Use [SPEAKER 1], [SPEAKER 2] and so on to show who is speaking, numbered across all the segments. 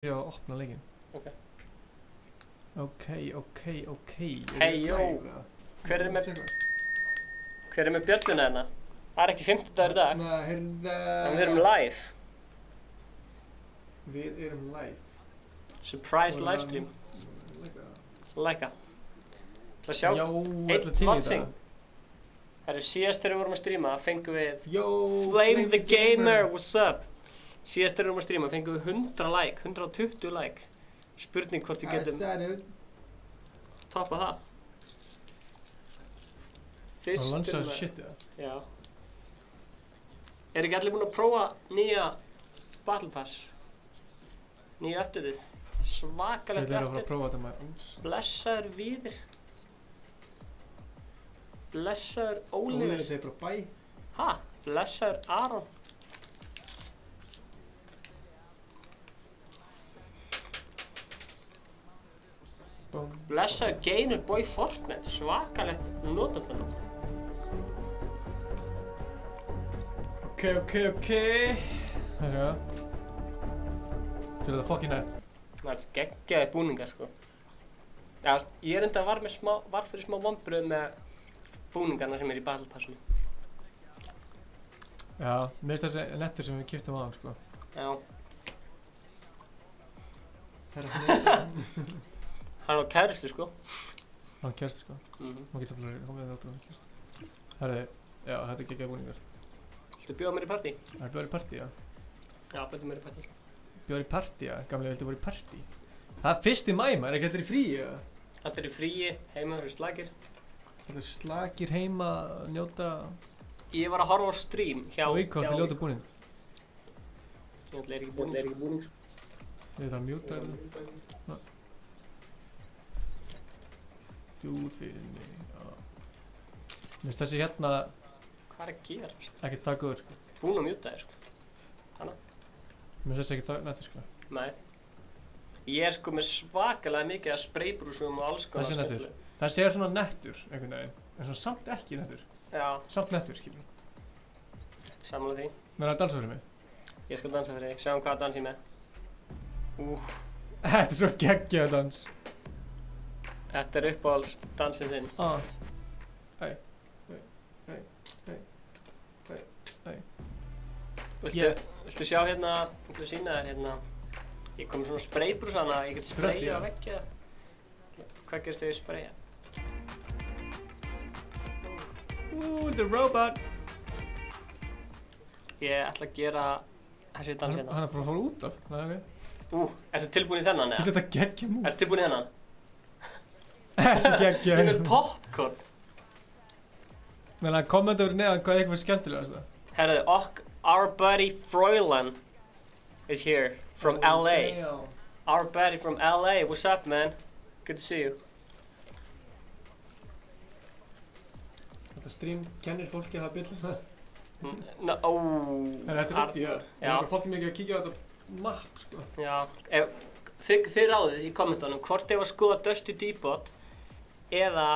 [SPEAKER 1] Ég á að opna leikinn. Ok.
[SPEAKER 2] Hey, jó. Hver er með bjölluna hérna? Það er ekki 50 dagur í dag.
[SPEAKER 1] Nei, heyrðu.
[SPEAKER 2] En við erum live.
[SPEAKER 1] Við erum live.
[SPEAKER 2] Surprise livestream. Læka. Það sjá einn vatsing. Það eru síðast þegar við vorum að stríma, fengum við Flame the Gamer, what's up? Síðast þegar við vorum að stríma, fengum við 100 like, 120 like. Spurning hvort við getum toppa það.
[SPEAKER 1] Það lansaði shit eða?
[SPEAKER 2] Já. Eru ekki allir búin að prófa nýja Battle Pass? Nýja updateið? Svakalegt
[SPEAKER 1] update. Ég er að fara að
[SPEAKER 2] update.
[SPEAKER 1] prófa þetta með ans.
[SPEAKER 2] Blessaður Víðir. Blessaður
[SPEAKER 1] Ólífur
[SPEAKER 2] Ólífur.
[SPEAKER 1] segir bara bæ.
[SPEAKER 2] Ha? Blessaður Aron.
[SPEAKER 1] Bum.
[SPEAKER 2] Blessaður Gainer Boy Fortnite. Svakalegt notandanum.
[SPEAKER 1] Ok. Það er það. Þú er það fucking nætt.
[SPEAKER 2] Það er geggjaði búningar sko. Já, ég er enda var fyrir smá vonbrigði með búningarna sem er í Battle Passinu.
[SPEAKER 1] Já, mér finnst þessi nettur sem við kiptum á hann sko.
[SPEAKER 2] Já.
[SPEAKER 1] Það
[SPEAKER 2] Hann á kærustu sko.
[SPEAKER 1] hann kærst sko. Má geta allir komið þátt að hann kærst. Herði, já, þetta er geggjaði búningar.
[SPEAKER 2] Viltu bjóða mér í partí?
[SPEAKER 1] Það er bjóður í partí, já.
[SPEAKER 2] Já, bjóða mér í partí.
[SPEAKER 1] Bjóður í partí, já. Gamlega viltu voru í partí. Það er 1. maí, maður, ekki þetta í frí, já.
[SPEAKER 2] Þetta er í fríi, heima fyrir slagir.
[SPEAKER 1] Þetta er slakir heima, njóta.
[SPEAKER 2] Ég var að horfa á stream hjá...
[SPEAKER 1] Og hvað þið ljóta búning.
[SPEAKER 2] Ég ætla ekki búning sko.
[SPEAKER 1] Ég þarf að mjúta þetta. Djúr fyrir mig, já. Mér finnst þessi hérna
[SPEAKER 2] Hvað er að gera sko?
[SPEAKER 1] ekki það góður, sko.
[SPEAKER 2] Búin að mjúta þér sko. Hanna?
[SPEAKER 1] Mér finnst þessi ekki það nættur, sko.
[SPEAKER 2] Nei. Ég er sko með svakalega mikið að spraybrúsum og alls konar
[SPEAKER 1] Þessi nettur. Þessi er svona nettur, einhvern veginn. En svona samt ekki nettur.
[SPEAKER 2] Já,
[SPEAKER 1] Samt nettur, skiljum.
[SPEAKER 2] sammála því.
[SPEAKER 1] Mér er að dansa fyrir mig.
[SPEAKER 2] Ég skal dansa fyrir þig, sjáum hvaða dans ég með.
[SPEAKER 1] Þetta er svo geggjað dans.
[SPEAKER 2] Þetta er uppáhalds dansinn þinn.
[SPEAKER 1] Æ.
[SPEAKER 2] Viltu sjá hérna, viltu sýna þér hérna. Ég kom með svona spraybrús hana, ég get sprayað á veggi eða. Hvað gerist þegar ég spraya?
[SPEAKER 1] The robot.
[SPEAKER 2] Ég ætla að gera þessi dans hérna.
[SPEAKER 1] Hann er bara að fara út af, það er við.
[SPEAKER 2] Ertu tilbúin í þennan eða?
[SPEAKER 1] Þetta geggjað múl.
[SPEAKER 2] Ertu tilbúin í þennan?
[SPEAKER 1] Þessi geggjað.
[SPEAKER 2] Ég vil popcorn.
[SPEAKER 1] Þannig að kommenta yfir neðan hvað eitthvað skemmtilegast það.
[SPEAKER 2] Herðu, our buddy Froylan is here from LA. Our buddy from LA, what's up man? Good to see you.
[SPEAKER 1] Þetta stream kennir fólki að það byrja. Þetta er rétti, já. Það er fólki mikið að kíkja á þetta map, sko.
[SPEAKER 2] Já, þið ráðið í kommentunum hvort þið var að skoða Dusty Depot eða,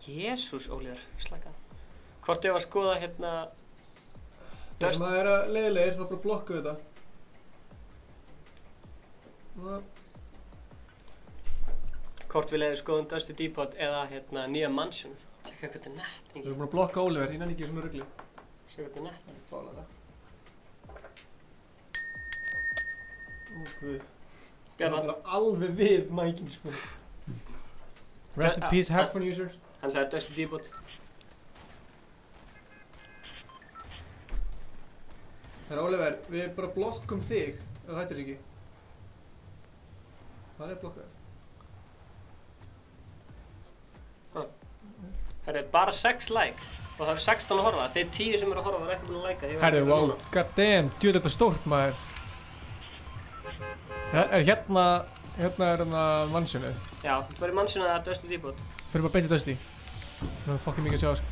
[SPEAKER 2] Jésús Ólíður, slaka. Hvort þið var að skoða hérna
[SPEAKER 1] Þegar maður er að leiðilegir, þá bara blokku þetta.
[SPEAKER 2] Hvort við leiðum skoðum Dusty Depot eða hérna nýja Mansion. Tjekka hvað þetta er nett.
[SPEAKER 1] Þú erum búin að blokka Oliver, ég nenni ekki í svona rugli.
[SPEAKER 2] Sjá hvað þetta er nett.
[SPEAKER 1] Það er fálega það. Ó, guð.
[SPEAKER 2] Bjarnar.
[SPEAKER 1] Það er alveg við mækinn, sko. Rest in peace, headphone users.
[SPEAKER 2] Hann sagði Dusty Depot.
[SPEAKER 1] Herra Oliver, við bara blokkum þig, ef það hættir ekki. Það er blokkaður.
[SPEAKER 2] Herri, bara 6 like og það eru 16 að horfa. Þeir 10 sem eru að horfa var ekki búin að like'a.
[SPEAKER 1] Herri, wow, goddamn, djúð þetta stórt, maður. Er hérna er hérna mansionið.
[SPEAKER 2] Já, þetta var í Mansion eða Dusty Depot.
[SPEAKER 1] Fyrir bara beint í Dusty. Það er fucking mikið að sjá, sko.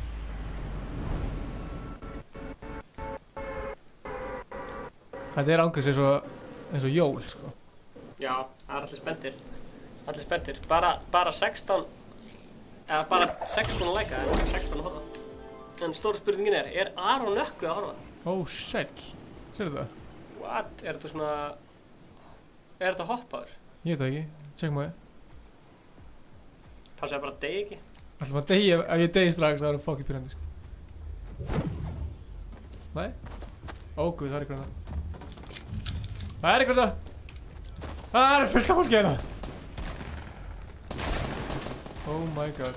[SPEAKER 1] Þetta er ángriðs eins og jól, sko.
[SPEAKER 2] Já, það er allir spenntir. Allir spenntir. Bara 16 eða bara 16 að like'a eða 16 að horfa. En stóra spurningin er Aron Nökkvi að horfa?
[SPEAKER 1] Ó, sæll. Sérðu það?
[SPEAKER 2] What? Er þetta svona Er þetta hoppaður?
[SPEAKER 1] Ég veit það ekki, tjekkum við.
[SPEAKER 2] Passaði bara að deyja ekki.
[SPEAKER 1] Ætlum að deyja, ef ég deyja strax, það er fucking pyrrandi, sko. Nei? Ó, guð, það er ykkur þetta. Það er ykkur þetta! Það er fullt af fólki hérna! Oh my god.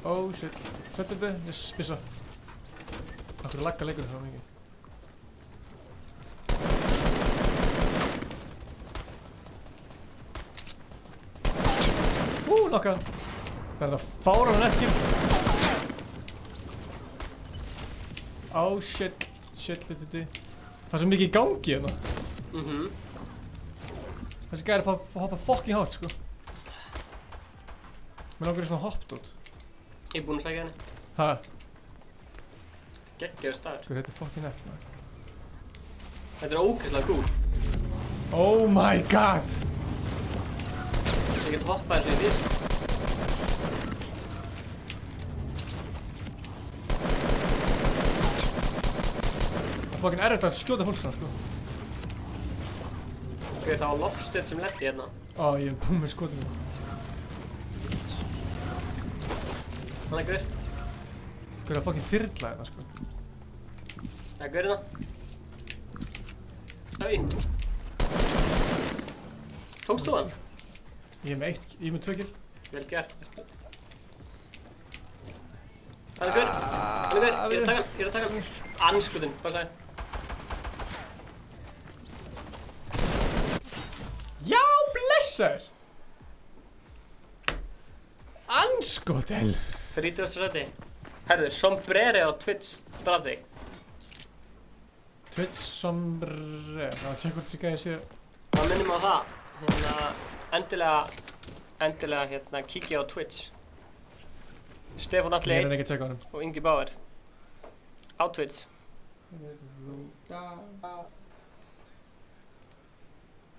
[SPEAKER 1] Oh shit. Þetta er þetta? Yes, missa. Akkur lagga leikur svo mikið. Lokka. Það er þetta fáran ekki. Oh shit. Shit, hluti. Það er svo mikið í gangi hérna. Þessi gæri að hoppa fucking hátt, sko. Mér langar í svona hoppdót.
[SPEAKER 2] Ég er búinn að sækja henni.
[SPEAKER 1] Hæ?
[SPEAKER 2] Geggjaður staður.
[SPEAKER 1] Sko, þetta er fucking nett, maður.
[SPEAKER 2] Þetta er ógeðslega gúl.
[SPEAKER 1] Oh my god!
[SPEAKER 2] Ég get hoppað eins og ég vil.
[SPEAKER 1] Það er fucking erfitt að skjóta fólk svona, sko.
[SPEAKER 2] Ok, það var loftstöð sem letti hérna.
[SPEAKER 1] Ó, ég er búinn með skotinu.
[SPEAKER 2] Þannig að gaur.
[SPEAKER 1] Gaur að fucking þyrla hérna, sko.
[SPEAKER 2] Það er gaur hérna. Hei. Tókst þú hann?
[SPEAKER 1] Ég er með eitt, ég er með 2 kill.
[SPEAKER 2] Vel gert. Það er gaur. Það er gaur. Ég er að taka hann. Anskotinn, hvað sagði?
[SPEAKER 1] Já, blessaður! Anskotel!
[SPEAKER 2] 30. seti. Herðu, Sombreri á Twitch draf þig.
[SPEAKER 1] Twitch Sombreri. Já, tjekk hvort þessi gæði sé.
[SPEAKER 2] Það minnum á það. Hérna, endilega hérna kíkja á Twitch. Stefán Atli
[SPEAKER 1] Ég er ekki að tjekka á hann.
[SPEAKER 2] og Ingi Bauer. Á Twitch.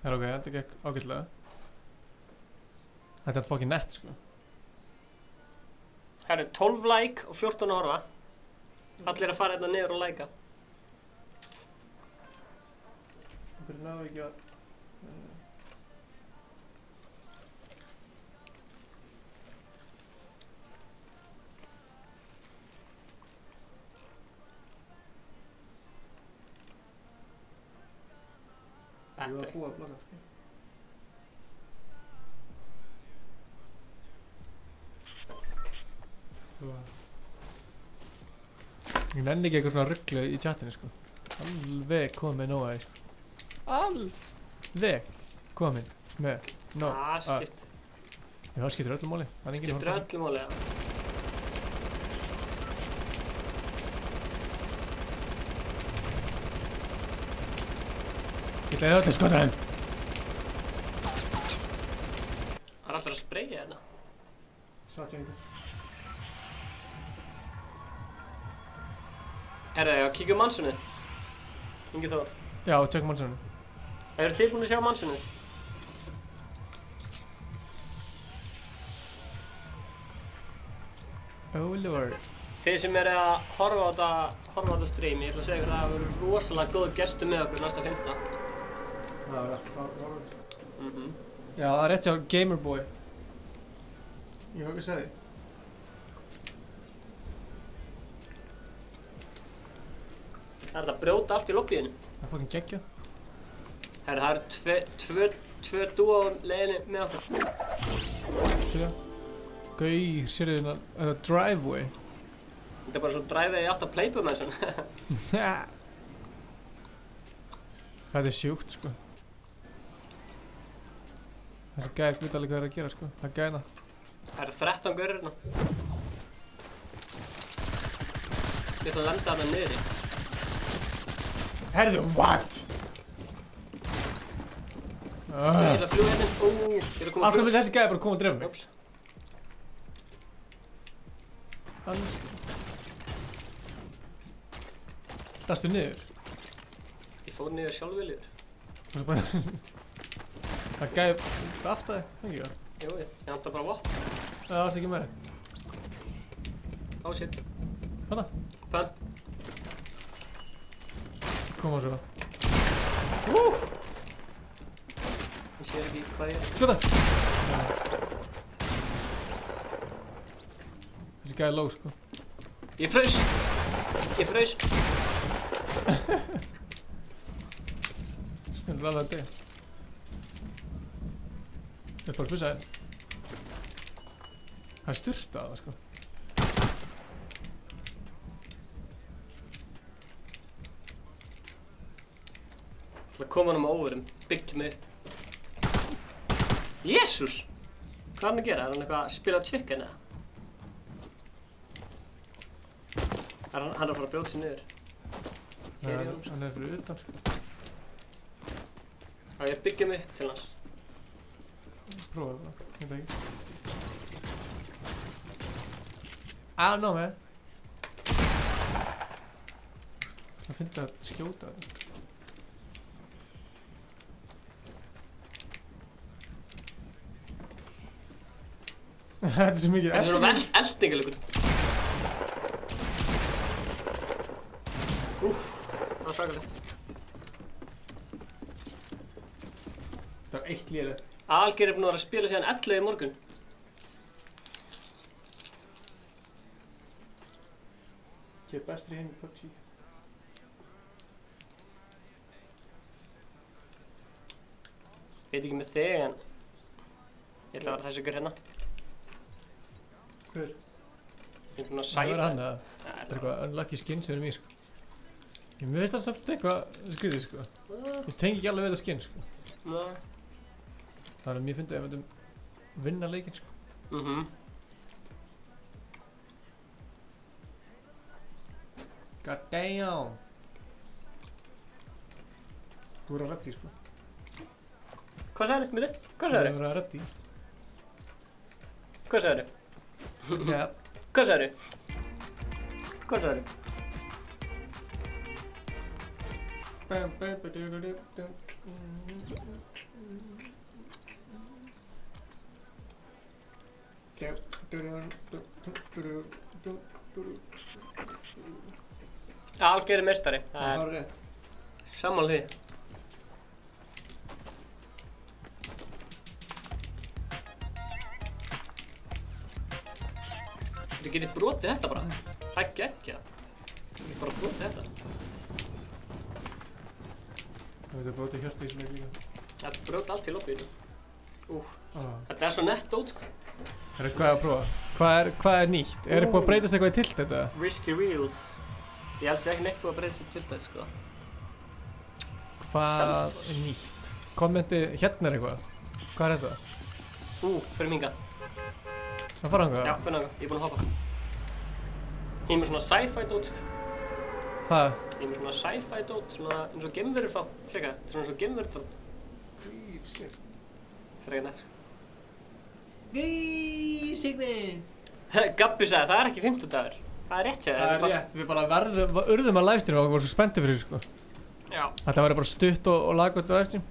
[SPEAKER 1] Það er ok, þetta gekk ágætlega. Þetta er fucking nett, sko.
[SPEAKER 2] Herru, 12 like og 14 að horfa. Allir að fara hérna niður og like'a.
[SPEAKER 1] Hvernig náðu ekki að... Ég var að búa að blaka, sko. Ég nenni ekki eitthvað svona rugglu í chatinu, sko. Alveg komið nóg aðeins, sko. Alveg komið með nóg
[SPEAKER 2] Það skipt.
[SPEAKER 1] Það skiptir öllu máli.
[SPEAKER 2] Skiptir öllu máli, já.
[SPEAKER 1] Ég ætlaði öllu skotaðum.
[SPEAKER 2] Það er alltaf að spreyja þetta.
[SPEAKER 1] Satt ég einhver.
[SPEAKER 2] Herru, já, kíkja á Mansionið. Ingi Þór.
[SPEAKER 1] Já, tjekk Mansionið.
[SPEAKER 2] Eru þið búin að sjá Mansionið?
[SPEAKER 1] Oh lord.
[SPEAKER 2] Þið sem eru að horfa á þetta stream, ég ætla að segja ykkur að það verður rosalega góð gestur með okkur næsta 5.
[SPEAKER 1] Það er alltaf fáránlegt. Já, það er rétt hjá Gamerboy. Ég hef ekki segið því.
[SPEAKER 2] Það er þetta að brjóta allt í lobbyinu.
[SPEAKER 1] Það er fucking geggjað.
[SPEAKER 2] Herru, það eru tvö dúo leiðinni með okkur.
[SPEAKER 1] Sjá. Gauir, sérðu þetta driveway.
[SPEAKER 2] Þetta er bara svo dræfið í átt að playpa með þessan.
[SPEAKER 1] Það er sjúkt, sko. Þessi gæði veit alveg hvað það er að gera, sko. Það er gæðina.
[SPEAKER 2] Það eru 13 gaurur hérna. Ég ætla að lenda þarna niðri.
[SPEAKER 1] Herðu, what?
[SPEAKER 2] Ég ætla að fljúga hérna. Ó, ég er að koma að fljúga.
[SPEAKER 1] Af hverju vil þessi gæði bara koma og drefa mig?
[SPEAKER 2] Jóps.
[SPEAKER 1] Dastu niður?
[SPEAKER 2] Ég fór niður sjálfviljugur.
[SPEAKER 1] Það gæði aftaði, ekki það?
[SPEAKER 2] Jú, ég handa bara vopn.
[SPEAKER 1] Það varst ekki með þig.
[SPEAKER 2] Oh shit.
[SPEAKER 1] Þarna?
[SPEAKER 2] Pump.
[SPEAKER 1] Koma svo.
[SPEAKER 2] Hann sér ekki hvað ég er.
[SPEAKER 1] Skjóta! Þessi gæði low, sko.
[SPEAKER 2] Ég fraus! Ég fraus!
[SPEAKER 1] Snurður alveg að degja. Ég er bara að hlusa þér. Það er styrta á það, sko.
[SPEAKER 2] Það kom hann á óverum, byggja mig upp. Jésús! Hvað er hann að gera? Er hann eitthvað að spila chicken eða? Hann er að fara að brjóta sig niður.
[SPEAKER 1] Nei, hann er fyrir utan, sko.
[SPEAKER 2] Já, ég byggja mig upp til hans.
[SPEAKER 1] Prófa það bara, ég veit ekki. Ná með. Það finnst að skjóta þetta. Þetta er svo mikið
[SPEAKER 2] Þetta er svona eldingaleikur. Það var svakalegt.
[SPEAKER 1] Það var eitt lélegt.
[SPEAKER 2] Alger er búinn að vera að spila síðan 11 í morgun.
[SPEAKER 1] Ég er bestur í heim í PUBG.
[SPEAKER 2] Ég veit ekki með þig en ég ætla að vera þessi ykkur hérna.
[SPEAKER 1] Hver?
[SPEAKER 2] Ég er búinn að
[SPEAKER 1] Það
[SPEAKER 2] sæfa.
[SPEAKER 1] er hann eða? Það er eitthvað unlucky skin sem er mér, sko. Mér finnst það samt eitthvað skriðið, sko. Ég tengi ekki alveg við það skin, sko.
[SPEAKER 2] Nei.
[SPEAKER 1] Það er mér fyndið að við myndum vinna leikinn, sko. God damn. Þú er að reddi, sko.
[SPEAKER 2] Hvað sagði þið? Hvað
[SPEAKER 1] Þú
[SPEAKER 2] sagði
[SPEAKER 1] er
[SPEAKER 2] þið?
[SPEAKER 1] að reddi.
[SPEAKER 2] Hvað sagði þið?
[SPEAKER 1] Ja.
[SPEAKER 2] Hvað sagði þið? Hvað sagði þið? Alger er meistari. Það er
[SPEAKER 1] rétt.
[SPEAKER 2] sammála því. Þið getið brotið þetta bara. Það er geggjað. Þið getið bara brotið þetta.
[SPEAKER 1] Þú veit að bróti hjörtu í þessu leik líka.
[SPEAKER 2] Það brjóti allt í lobbyinu.
[SPEAKER 1] Ah.
[SPEAKER 2] Þetta er svo nett dót, sko.
[SPEAKER 1] Hvað er að prófa? Hvað er nýtt? Er búið að breytast eitthvað í tilt þetta?
[SPEAKER 2] Risky Reels. Ég held sér ekki neitt búið að breytast í tiltæð, sko.
[SPEAKER 1] Hvað
[SPEAKER 2] Selfoss.
[SPEAKER 1] er nýtt? Kommenti, hérna er eitthvað. Hvað er þetta?
[SPEAKER 2] Fyrir minga.
[SPEAKER 1] Það fara hangað?
[SPEAKER 2] Já, fyrir minga. Ég er búinn að hoppa. Ég er með svona sci-fi dót, sko.
[SPEAKER 1] Hvað?
[SPEAKER 2] Ég er með svona sci-fi dót, svona eins og geimverur fá. Tjekka, þetta er svona eins og geimverur dót.
[SPEAKER 1] Shit.
[SPEAKER 2] Frekar nett, sko.
[SPEAKER 1] Sigmund!
[SPEAKER 2] Gabbi sagði, það er ekki 50 dagur. Það er rétt, segði.
[SPEAKER 1] Það er rétt, við bara urðum að livestreama og við vorum svo spenntir fyrir þessu, sko.
[SPEAKER 2] Já.
[SPEAKER 1] Þetta verður bara stutt og laggott á livestream.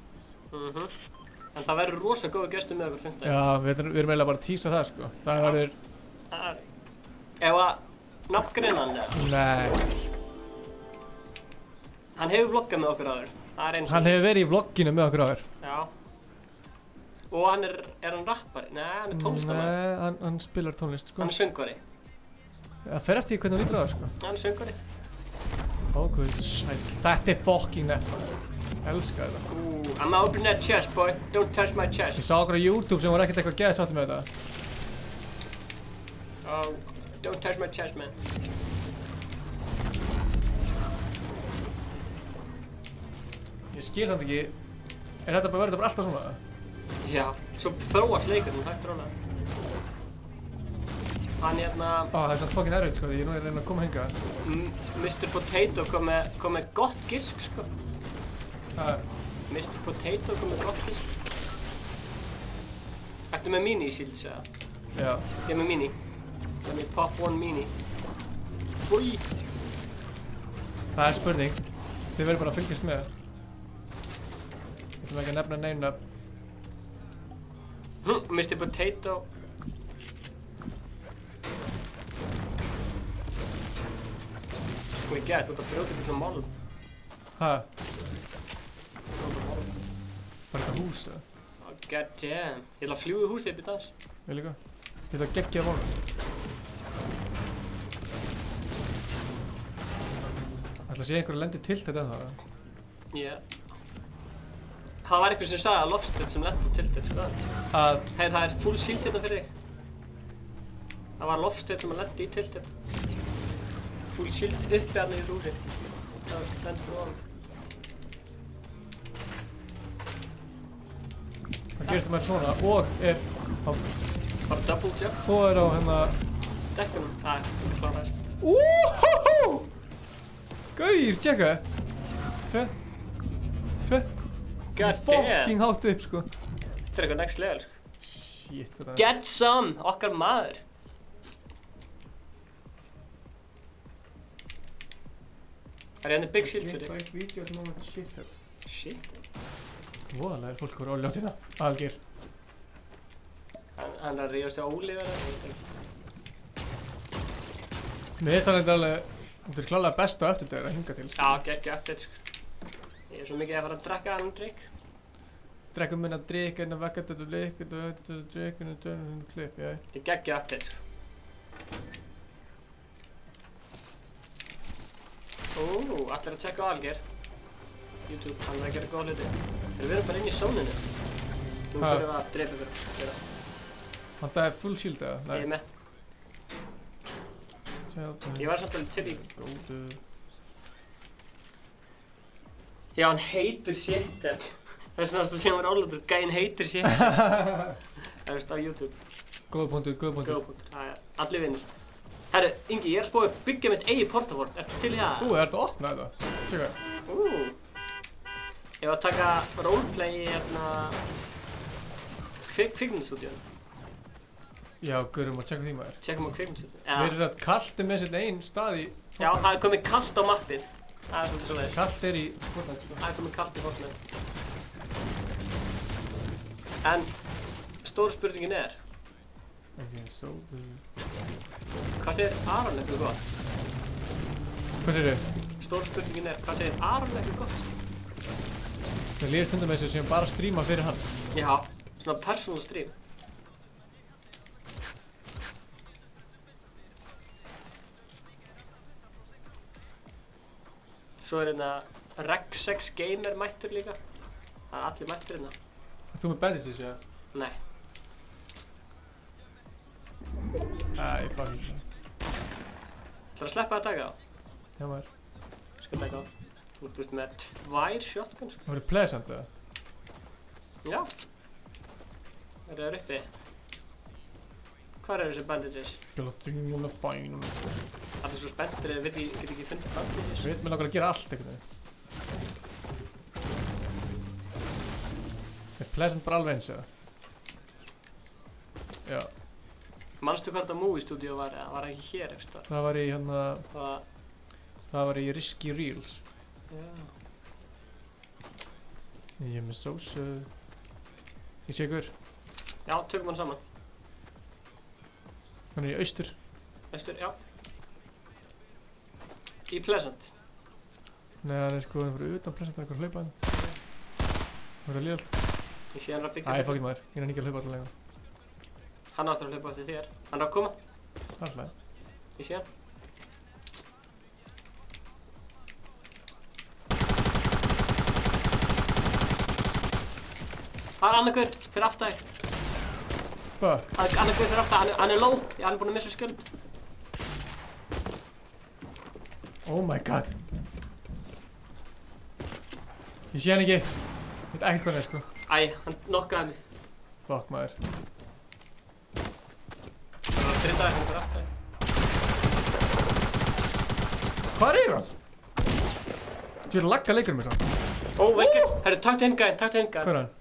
[SPEAKER 2] En það verður rosa góða gestur með okkur 50 dagur.
[SPEAKER 1] Já, við erum eiginlega bara að tísa það, sko. Það verður...
[SPEAKER 2] Ef að nafngreina hann, eða?
[SPEAKER 1] Nei.
[SPEAKER 2] Hann hefur vloggað með okkur áður. Það er eins og...
[SPEAKER 1] Hann hefur verið í vlogginu með okkur áður.
[SPEAKER 2] Já. Og hann er hann rappari? Nei, hann er tónlistarmaður.
[SPEAKER 1] Nei, hann spilar tónlist, sko.
[SPEAKER 2] Hann er söngvari.
[SPEAKER 1] Það fer eftir því hvernig hann lítur á það, sko.
[SPEAKER 2] Hann er söngvari.
[SPEAKER 1] Ó, guð, sæl. Þetta er fucking nett, man. Elskar þetta.
[SPEAKER 2] I'm opening that chest, boy. Don't touch my chest.
[SPEAKER 1] Ég sá okkur á YouTube sem var ekkert eitthvað geðsáttur með þetta.
[SPEAKER 2] Oh, don't touch my chest, man.
[SPEAKER 1] Ég skil samt ekki. Verður þetta bara alltaf svona?
[SPEAKER 2] Já. Svo þróast leikurinn, hægt rólega. Hann hérna...
[SPEAKER 1] Það er samt fucking erfitt, sko, því ég nú er að reyna að koma hingað.
[SPEAKER 2] Mr. Potato kom með gott gisk, sko. Mr. Potato kom með gott gisk. Ertu með mini-shields, eða?
[SPEAKER 1] Já.
[SPEAKER 2] Ég er með mini. Ég er með pop one mini. Új!
[SPEAKER 1] Það er spurning. Þið verður bara að fylgjast með. Ég ætlum ekki að nefna neina.
[SPEAKER 2] Mr. Potato. Ég gæti, þú ert að brjóta ykkur svona málum.
[SPEAKER 1] Hæ? Var þetta hús, eða?
[SPEAKER 2] Já, God damn. Ég ætla að fljúga í húsið upp í dans.
[SPEAKER 1] Ég líka. Ég ætla að geggja að vona. Ætla að sé einhverju lendi tilt þetta en það.
[SPEAKER 2] Yeah. Það var einhver sem sagði að Lofstedt sem lendi tilt þetta, sko. Hei, það er full shield hérna fyrir þig. Það var Lofstedt sem lendi í tilt þetta. Full shield uppi hérna í þessu húsi. Það lendi fyrir ofan.
[SPEAKER 1] Það gerist maður svona og er á...
[SPEAKER 2] Bara double jump.
[SPEAKER 1] Svo er á hérna...
[SPEAKER 2] Dekkunum. Það er ekki kláraðist.
[SPEAKER 1] Úhóhó! Gauðir, tjekka. Sjö.
[SPEAKER 2] God damn.
[SPEAKER 1] Fucking hátt upp, sko.
[SPEAKER 2] Þetta er eitthvað next level, sko.
[SPEAKER 1] Shit, hvað það er.
[SPEAKER 2] Get some! Okkar maður. Það er hérna big shield fyrir þig.
[SPEAKER 1] Video at the moment, shit.
[SPEAKER 2] Shit.
[SPEAKER 1] Voðalega er fólk voru óljótt hérna. Algir.
[SPEAKER 2] Hann er að ríðast á Óli verða.
[SPEAKER 1] Mér finnst það alveg... Þetta er klálega besta update að hinga til.
[SPEAKER 2] Já, geggja update, sko. Ég er svo mikið að fara að drekka hann drikk.
[SPEAKER 1] Drekkum minna drikk, en að vekka þetta blik, þetta drikk, en að tönum klipp, já.
[SPEAKER 2] Þetta er geggja update, sko. Allir að checka á Alger. YouTube, hann er að gera góð hluti. Við erum bara inn í sóninu. Nú fyrir við að drepa fyrir.
[SPEAKER 1] Hann það er full shield, eða?
[SPEAKER 2] Ég er með. Ég var samt alveg til í
[SPEAKER 1] góðu.
[SPEAKER 2] Já, hann heitir shit. Það er svona að sem var ólátur. Gæinn heitir shit. Það veist á YouTube.
[SPEAKER 1] Góða punktur.
[SPEAKER 2] Allir vinnir. Herru, Ingi, ég er að spóið að byggja mitt eigi portafort. Ertu til í það?
[SPEAKER 1] Er þetta að opna þetta? Tjekka.
[SPEAKER 2] Ég var að taka roleplay í hérna... kvikmyndastúdíónu.
[SPEAKER 1] Já, guðrum að tjekka því maður.
[SPEAKER 2] Tjekkum á kvikmyndastúdíónu.
[SPEAKER 1] Við erum að kallt með sitt einn stað í...
[SPEAKER 2] Já, það er komið kallt á mappið. Það er svolítið svoleiðis.
[SPEAKER 1] Kallt er í Fortnite, sko.
[SPEAKER 2] Það er komið kallt í Fortnite. En stóra spurningin er... Hvað segir Aron eitthvað gott?
[SPEAKER 1] Hvað segir þau?
[SPEAKER 2] Stóra spurningin er, hvað segir Aron eitthvað gott?
[SPEAKER 1] Mér líður stundum með þessu sem bara stríma fyrir hann.
[SPEAKER 2] Já, svona personal stream. Svo er hérna Rexex Gamer mættur líka. Það er allir mættur hérna.
[SPEAKER 1] Er þú með bandages, já?
[SPEAKER 2] Nei.
[SPEAKER 1] Æ, fuck it.
[SPEAKER 2] Það er að sleppa að taka á?
[SPEAKER 1] Já, maður.
[SPEAKER 2] Skal taka á. Þú veist með 2 shotguns.
[SPEAKER 1] Það verður pleasant, eða?
[SPEAKER 2] Já. Það eru uppi. Hvar eru þessi bandages?
[SPEAKER 1] Gjóla fæn.
[SPEAKER 2] Það er svo spenntur eða get ekki fundið bandages.
[SPEAKER 1] Við veitum að langar að gera allt einhvern veginn. Er pleasant bara alveg eins, eða? Já.
[SPEAKER 2] Manstu hvað þetta movie studio var, eða var það ekki hér eitthvað?
[SPEAKER 1] Það var í hérna... Það var í Risky Reels.
[SPEAKER 2] Já.
[SPEAKER 1] Ég er með sósu... Ég sé ykkur.
[SPEAKER 2] Já, tökum hann saman.
[SPEAKER 1] Hann er í austur.
[SPEAKER 2] Austur, já. Í Pleasant.
[SPEAKER 1] Nei, hann er sko fyrir utan Pleasant, hann er eitthvað hlaupa hann. Það er líðalt.
[SPEAKER 2] Ég sé hann að byggja.
[SPEAKER 1] Æ, fuck it maður. Ég er ekki að hlaupa alltaf lengur.
[SPEAKER 2] Hann áttur að hlaupa eftir þér. Hann er að koma.
[SPEAKER 1] Alltaf.
[SPEAKER 2] Ég sé hann. Það er annar gaur fyrir aftæg.
[SPEAKER 1] Hvað?
[SPEAKER 2] Það er annar gaur fyrir aftæg. Hann er low. Hann er búinn að missa skjöld.
[SPEAKER 1] Oh my god. Ég sé hann ekki. Ég veit ekkert hvað hann er sko.
[SPEAKER 2] Æ, hann knockaði mig.
[SPEAKER 1] Fuck maður.
[SPEAKER 2] Það var að drita þér fyrir aftæg.
[SPEAKER 1] Hvar er hann? Þú er að lagga leikurinn mér svo.
[SPEAKER 2] Ó, velkjör. Herru, taktu hinn gæinn, taktu hinn gæinn.
[SPEAKER 1] Hvar er hann?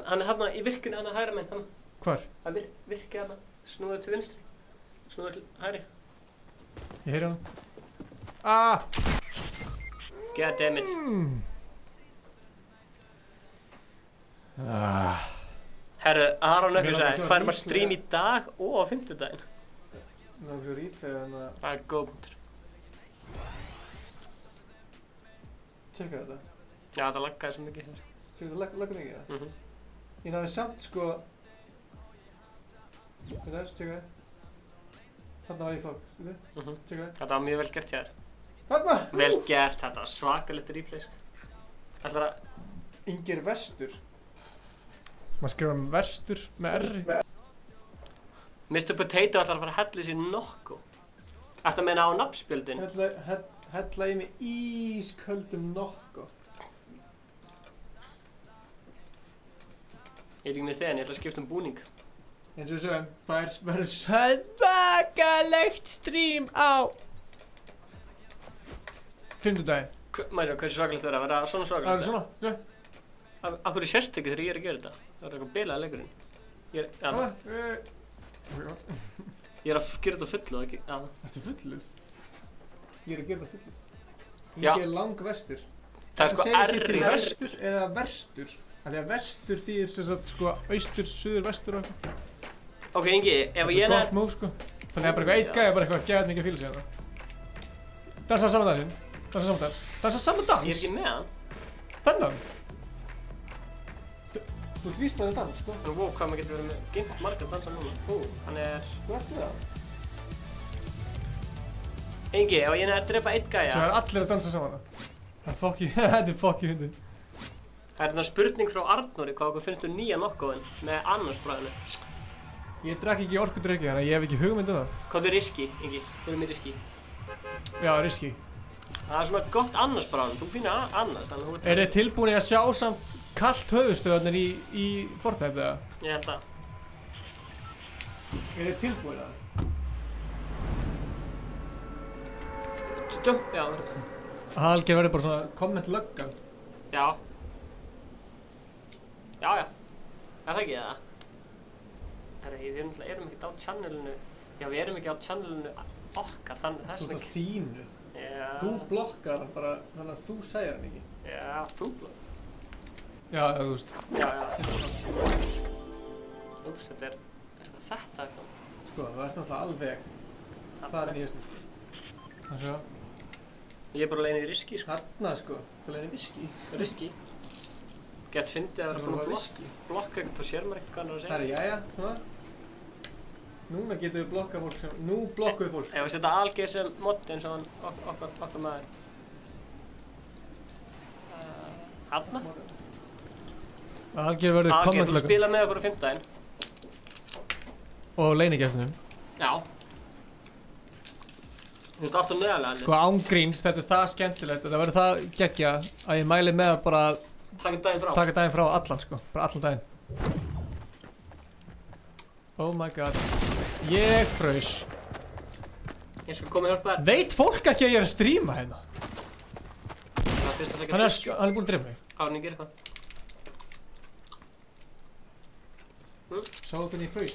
[SPEAKER 2] Hann er hérna í virkinu, hann er hægra meginn, hann.
[SPEAKER 1] Hvar?
[SPEAKER 2] Það er virkið hérna. Snúðu til vinstri. Snúðu til hægri.
[SPEAKER 1] Ég heyri hann. Ah!
[SPEAKER 2] God damn it. Herru, Aron Ökkur sagði, færum að stream í dag og á 50-daginn.
[SPEAKER 1] Það er svo ríflega þannig að...
[SPEAKER 2] Það er góð punktur.
[SPEAKER 1] Tjekka þetta.
[SPEAKER 2] Já, það laggaði svo mikið hér.
[SPEAKER 1] Tjekka þetta lagga mikið það? Ég náði samt sko. Þetta tjekka það. Þarna var ég fólk, tjekka það.
[SPEAKER 2] Þetta var mjög vel gert hjá þér.
[SPEAKER 1] Þarna!
[SPEAKER 2] Vel gert, þetta var svakalegt replay sko. Ætlar að...
[SPEAKER 1] Ingir Vestur. Maður skrifa Vestur með R.
[SPEAKER 2] Mr. Potato ætlar að fara að hella sér nokku. Ætlar að meina á nafnspjöldin.
[SPEAKER 1] Hella í mig ísköldum nokku.
[SPEAKER 2] Ég veit ekki með þegar en ég ætla að skipta búning.
[SPEAKER 1] Eins og við sögum, það verður svakalegt stream á fimmtudaginn.
[SPEAKER 2] Mæri, hversu svakalegt verður að vera svona svakalegt?
[SPEAKER 1] Það er svona,
[SPEAKER 2] Af hverju sérstökið þegar ég er að gera þetta? Það er eitthvað bilað leikurinn. Ég er að gera þetta fullu og ekki...
[SPEAKER 1] Þetta fullu? Ég er að gera þetta fullu.
[SPEAKER 2] Já.
[SPEAKER 1] Ég er langvestur.
[SPEAKER 2] Það er sko R-í
[SPEAKER 1] vestur eða verstur. Því að vestur þýðir sem sagt sko austur, suður, vestur og eitthvað.
[SPEAKER 2] Ok, Ingi, ef ég
[SPEAKER 1] er... Þetta er gott move sko. Þannig að bara eitthvað eitt gæði bara eitthvað gæðið mikið fíla sig hérna. Dansa saman dansinn. Dansa saman dans. Dansa saman dans?
[SPEAKER 2] Ég er ekki með hann.
[SPEAKER 1] Þennan? Þú ert víst með þetta dans sko.
[SPEAKER 2] En wow, hvað maður getur verið með geimt margar dansa núna. Hann er...
[SPEAKER 1] Þú ert með það?
[SPEAKER 2] Ingi, ef ég er að drepa eitt gæja...
[SPEAKER 1] Svo er allir að dansa saman það. Það er fokkið, þetta er fokkið hundin.
[SPEAKER 2] Það er þarna spurning frá Arnóri hvað okkur finnst nýja nokkóðin með annarsbræðinu.
[SPEAKER 1] Ég drakk ekki orkudrykki þannig að ég hef ekki hugmynd um það.
[SPEAKER 2] Hvað er riski, Ingi? Þú erum í riski.
[SPEAKER 1] Já, riski.
[SPEAKER 2] Það er svona gott annarsbræðin, þú finnir annars þannig að þú ert...
[SPEAKER 1] Er þið tilbúin að sjá samt kallt höfuðstöðarnir í Fortnite eða?
[SPEAKER 2] Ég held að.
[SPEAKER 1] Er þið tilbúin að?
[SPEAKER 2] Jump, já.
[SPEAKER 1] Alger verður bara svona kommentlöggan.
[SPEAKER 2] Já. Já. Er það ekki það? Við erum ekkert á channelinu. Já, við erum ekki á channelinu okkar, þannig þess vegna...
[SPEAKER 1] Þú ert á þínu.
[SPEAKER 2] Já.
[SPEAKER 1] Þú blokkar hann bara, þannig að þú segir hann ekki.
[SPEAKER 2] Já, þú blokkar.
[SPEAKER 1] Já, þú veist.
[SPEAKER 2] Já. Úps, þetta er þetta eitthvað?
[SPEAKER 1] Sko, það ert náttúrulega alveg. Það er nýjast. Það sjá.
[SPEAKER 2] Ég er bara leiðin í riski, sko.
[SPEAKER 1] Þarna, sko. Það er leiðin í viski.
[SPEAKER 2] Riski. Gett fyndið að vera búin að blokka ekkert og sér maður ekkert hvað hann er að segja.
[SPEAKER 1] Það er jæja, svona. Núna getum við blokkað fólk sem... Nú blokkum við fólk.
[SPEAKER 2] Ef við setja Algeir sem mod eins og hann okkar maður. Hanna?
[SPEAKER 1] Algeir verður kommentlöggan.
[SPEAKER 2] Algeir, þú spila með okkur á 5. daginn.
[SPEAKER 1] Og leinigestinum.
[SPEAKER 2] Já. Þú ert alltaf neðarlega hann.
[SPEAKER 1] Sko ángríns, þetta er það skemmtilegt. Þetta verður það geggja að ég mæli með að bara... Taka daginn frá allan sko. Bara allan daginn. Oh my god. Ég fraus.
[SPEAKER 2] Ég skal koma og hjálpa þér.
[SPEAKER 1] Veit fólk ekki að ég er að stríma hérna? Hann er búinn að drepa mig.
[SPEAKER 2] Árni, gera eitthvað.
[SPEAKER 1] Sáu hvernig ég fraus?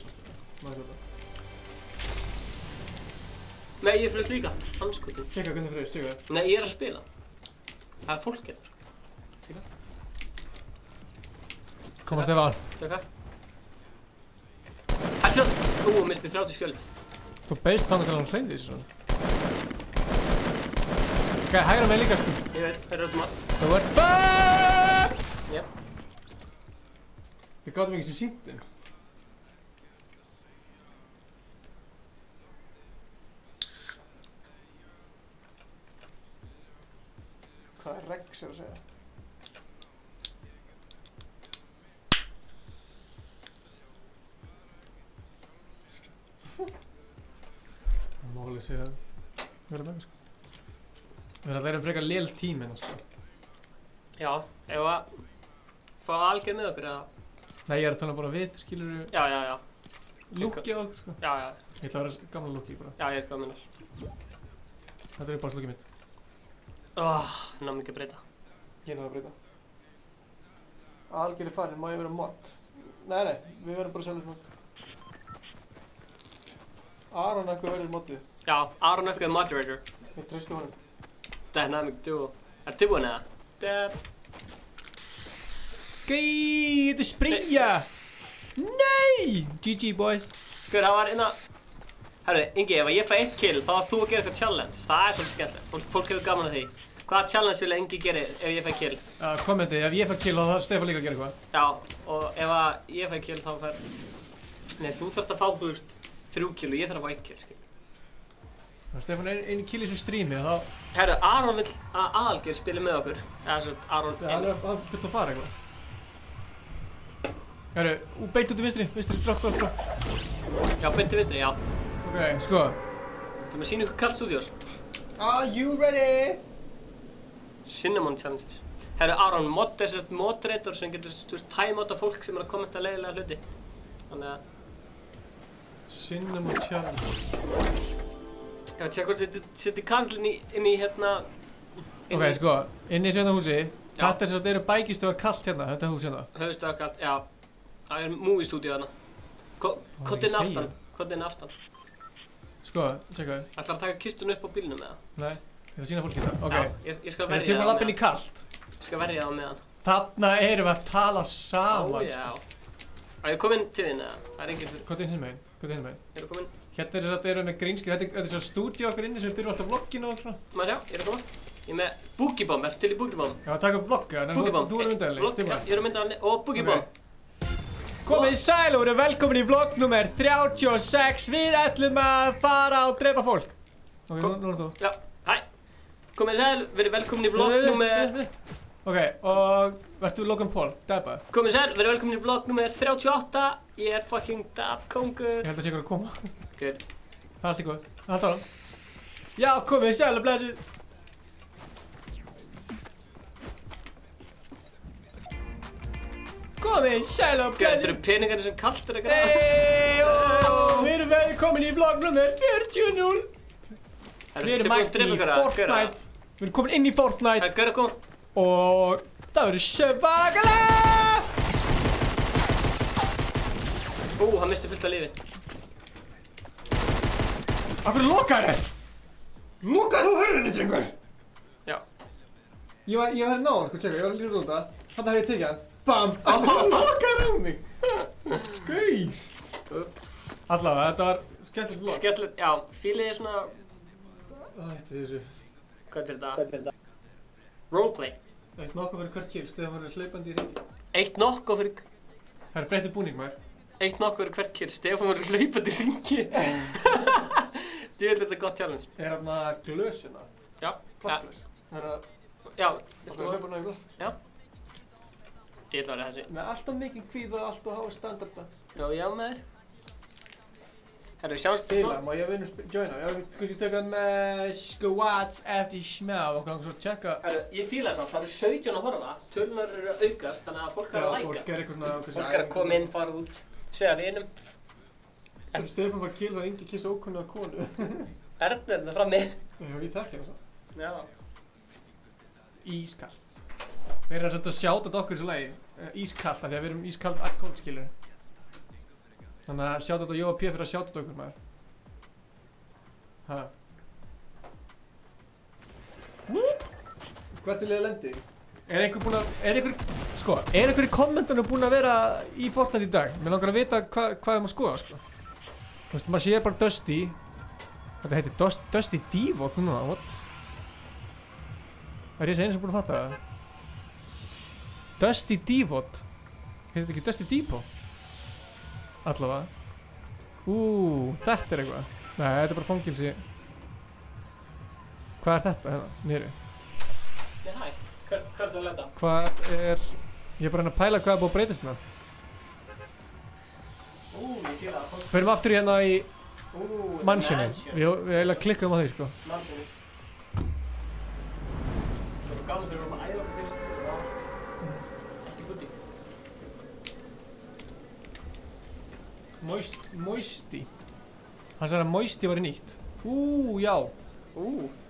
[SPEAKER 2] Nei, ég fraus líka. Anskotin.
[SPEAKER 1] Tjekka hvernig fraus, tjekka það.
[SPEAKER 2] Nei, ég er að spila. Það er fólk hérna. Tjekka.
[SPEAKER 1] Koma Stefán.
[SPEAKER 2] Tjekka. Hættu! Misti 30 skjöld.
[SPEAKER 1] Þú beist þannig til hann hreyndi þessu svona. Ok, hægra með líka sko.
[SPEAKER 2] Ég veit, það er auðvitað.
[SPEAKER 1] Þú ert fucked!
[SPEAKER 2] Jep.
[SPEAKER 1] Við gátum ekki sem sýndin. Hvað er Rex að segja? Máli sé að vera með sko. Það er frekar lél tím hérna sko.
[SPEAKER 2] Já, ef að fá Algeir með okkur eða?
[SPEAKER 1] Nei, ég er að tala bara við, skilurðu?
[SPEAKER 2] Já.
[SPEAKER 1] Lúkki á okkur sko.
[SPEAKER 2] Já.
[SPEAKER 1] Ég ætla að vera gamla lúkki bara.
[SPEAKER 2] Já, ég veit hvað minnar.
[SPEAKER 1] Þetta er bara lúkki mitt.
[SPEAKER 2] Náðum ekki að breyta.
[SPEAKER 1] Ég náðu að breyta. Algeir er farin, má ég vera mod? Nei, við verðum bara sjálfur mod. Aron eitthvað verður modið.
[SPEAKER 2] Já, Aron eitthvað er moderator.
[SPEAKER 1] Ég treysti honum.
[SPEAKER 2] Dynamic duo. Er tilbúin eða?
[SPEAKER 1] Gæi, þetta er sprengja! Nei! GG boys.
[SPEAKER 2] Hver, það var innan... Herru, Ingi, ef ég fæ 1 kill, þá var þú að gera eitthvað challenge. Það er svolítið skemmtilegt. Fólk hefur gaman að því. Hvaða challenge vilja Ingi gera ef ég fæ kill?
[SPEAKER 1] Kommenti, ef ég fæ kill þá þarf Stefán líka að gera eitthvað.
[SPEAKER 2] Já, og ef að ég fæ kill þá fær... Nei, þú þarft að fá, þú veist, 3 kill og ég þarf að fá 1 kill, skil.
[SPEAKER 1] Stefán er einu kill í þessu strími og þá...
[SPEAKER 2] Herru, Aron vill að Aðalgeir spili með okkur. Eða svo, Aron...
[SPEAKER 1] Já, hann þurft að fara eitthvað. Herru, beint út í vinstri, drop.
[SPEAKER 2] Já, beint til vinstri, já.
[SPEAKER 1] Ok, sko.
[SPEAKER 2] Það með sína ykkur Cult Studios.
[SPEAKER 1] Are you ready?
[SPEAKER 2] Cinnamon challenges. Herru, Aron, mod er sér moderator sem getur, þú veist, time-outa fólk sem er að kommenta leiðilega hluti. Þannig að...
[SPEAKER 1] Cinnamon challenge.
[SPEAKER 2] Já, tjekk hvort seti kandlinn inn í hérna...
[SPEAKER 1] Ok, sko, inn í sérna húsi. Þetta er sér eru bækistöðar kalt hérna, þetta hús hérna.
[SPEAKER 2] Höfustöðar kalt, já. Það er movie studio þarna. Koddinn aftan, Sko, tjekka. Ætlar að taka kistun upp á bílnum með það?
[SPEAKER 1] Nei, ég ætla að sína fólki það. Ok.
[SPEAKER 2] Já, ég skal verja það með hann.
[SPEAKER 1] Tíma að lappa inn í kalt.
[SPEAKER 2] Ég skal verja það með hann.
[SPEAKER 1] Þarna erum við að tala saman.
[SPEAKER 2] Já. Á ég kominn til þín eða? Það er enginn fyrir.
[SPEAKER 1] Hvað er hinn meginn?
[SPEAKER 2] Eru kominn?
[SPEAKER 1] Hérna er þess að þetta eru með grínskip. Þetta er svo stúdíu okkar inni sem við byrjum alltaf vlogginu og svona.
[SPEAKER 2] Maður sjá, ég er að koma. Ég er með Boogie Bomb, til í Boogie Bomb.
[SPEAKER 1] Já, taka upp vlogga, en þú eru myndaðarleg.
[SPEAKER 2] Ég er myndaðarleg og Boogie Bomb.
[SPEAKER 1] Komið sæl og verið velkomin í vlogg nummer 36. Við ætlum að fara og drepa fólk. Ok, nú er þú.
[SPEAKER 2] Já, hæ. Komið sæl, verið velkomin í vlogg nummer...
[SPEAKER 1] Ok, og verður Logan Paul, dabba.
[SPEAKER 2] Komið sæl, verið velkomin í vlogg nummer 38. Ég er fucking dab-kongur.
[SPEAKER 1] Ég held að sé ykkur að koma.
[SPEAKER 2] Good.
[SPEAKER 1] Það er allt í góð. Það er allt. Já, komið sæl og blessið. Komið sæl og blessið.
[SPEAKER 2] Þetta eru peningarnir sem kalt er að græða.
[SPEAKER 1] Við erum velkomin í vlogg nummer 40. Við erum mætt í Fortnite. Við erum komin inn í Fortnite.
[SPEAKER 2] Það er að koma.
[SPEAKER 1] Og það verður svakalega!
[SPEAKER 2] Hann misti fullt af lífi.
[SPEAKER 1] Af hverju lokaði þér? Lokaði þú hurðinni, drengur?
[SPEAKER 2] Já.
[SPEAKER 1] Ég var náðan, sko, tjekka, ég var að lífa út það. Þannig hef ég tekið hann. Bam! Hann lokaði á mig! Gauð!
[SPEAKER 2] Ups.
[SPEAKER 1] Allavega, þetta var skemmtilegt vlogg.
[SPEAKER 2] Skemmtilegt, já. Fílið er svona...
[SPEAKER 1] Ætti þessu.
[SPEAKER 2] Hvað er þetta? Roleplay.
[SPEAKER 1] Eitt nokkuð fyrir hvert kill, Stefán er hlaupandi í ringi.
[SPEAKER 2] Eitt nokkuð fyrir...
[SPEAKER 1] Það er breytið búning, maður.
[SPEAKER 2] Eitt nokkuð fyrir hvert kill, Stefán er hlaupandi í ringi. Þú veit þetta gott challenge.
[SPEAKER 1] Er þarna glös hérna?
[SPEAKER 2] Já.
[SPEAKER 1] Plastglös. Það er að...
[SPEAKER 2] Já.
[SPEAKER 1] Viltu að hlaupa ná í plastglös?
[SPEAKER 2] Já. Ég ætla að vera þessi.
[SPEAKER 1] Með alltaf mikið kvíða og alltaf háa standarda.
[SPEAKER 2] Já, maður. Herru, sjáum...
[SPEAKER 1] Spila, má ég vinna joina? Já, kannski tökka með squats eftir smá og kannski svo tjekka...
[SPEAKER 2] Herru, ég fíla þess að það eru 17 að horfa, tölunar eru að aukast, þannig að fólk er að læka.
[SPEAKER 1] Já, fólk er eitthvað svona...
[SPEAKER 2] Fólk er að koma inn, fara út, segja vinum.
[SPEAKER 1] Þegar Stefán var kill, það engi kissa ókunnuga konu.
[SPEAKER 2] Erna er það frammi.
[SPEAKER 1] Já, ég þekki það svo.
[SPEAKER 2] Já.
[SPEAKER 1] Ískalt. Þeir eru að setja sjáta okkur í þessu lagi. Ískalt, af því að við erum ískalt akkord, skilur. Þannig að sjáta þetta Jóa P fyrir að sjáta þetta okkur, maður. Hæ? Hvert vil ég að lendi? Er einhver í kommentunum búinn að vera í Fortnite í dag? Mér langar að vita hvað maður skoða, sko. Þú veist, maður sér bara Dusty. Þetta heitir Dusty Divot núna, what? Það er ég sem einu sem búinn að fatta það. Dusty Divot. Heitir þetta ekki Dusty Divot? Allavega. Þetta er eitthvað. Nei, þetta er bara fangilsi. Hvað er þetta hérna, niðri?
[SPEAKER 2] Nei, hæ. Hvað er það að leta?
[SPEAKER 1] Hvað er... Ég er bara að pæla hvað er búið að breytast hérna.
[SPEAKER 2] Ég fíla það.
[SPEAKER 1] Förum aftur hérna í... Mansioni. Við eiginlega klikkaðum á því, sko.
[SPEAKER 2] Mansioni. Það er svo gaman þegar við vorum að æða okkur fyrir spil. Það var allt í gutti.
[SPEAKER 1] Moisty. Hann sagði að Moisty var í nýtt. Já.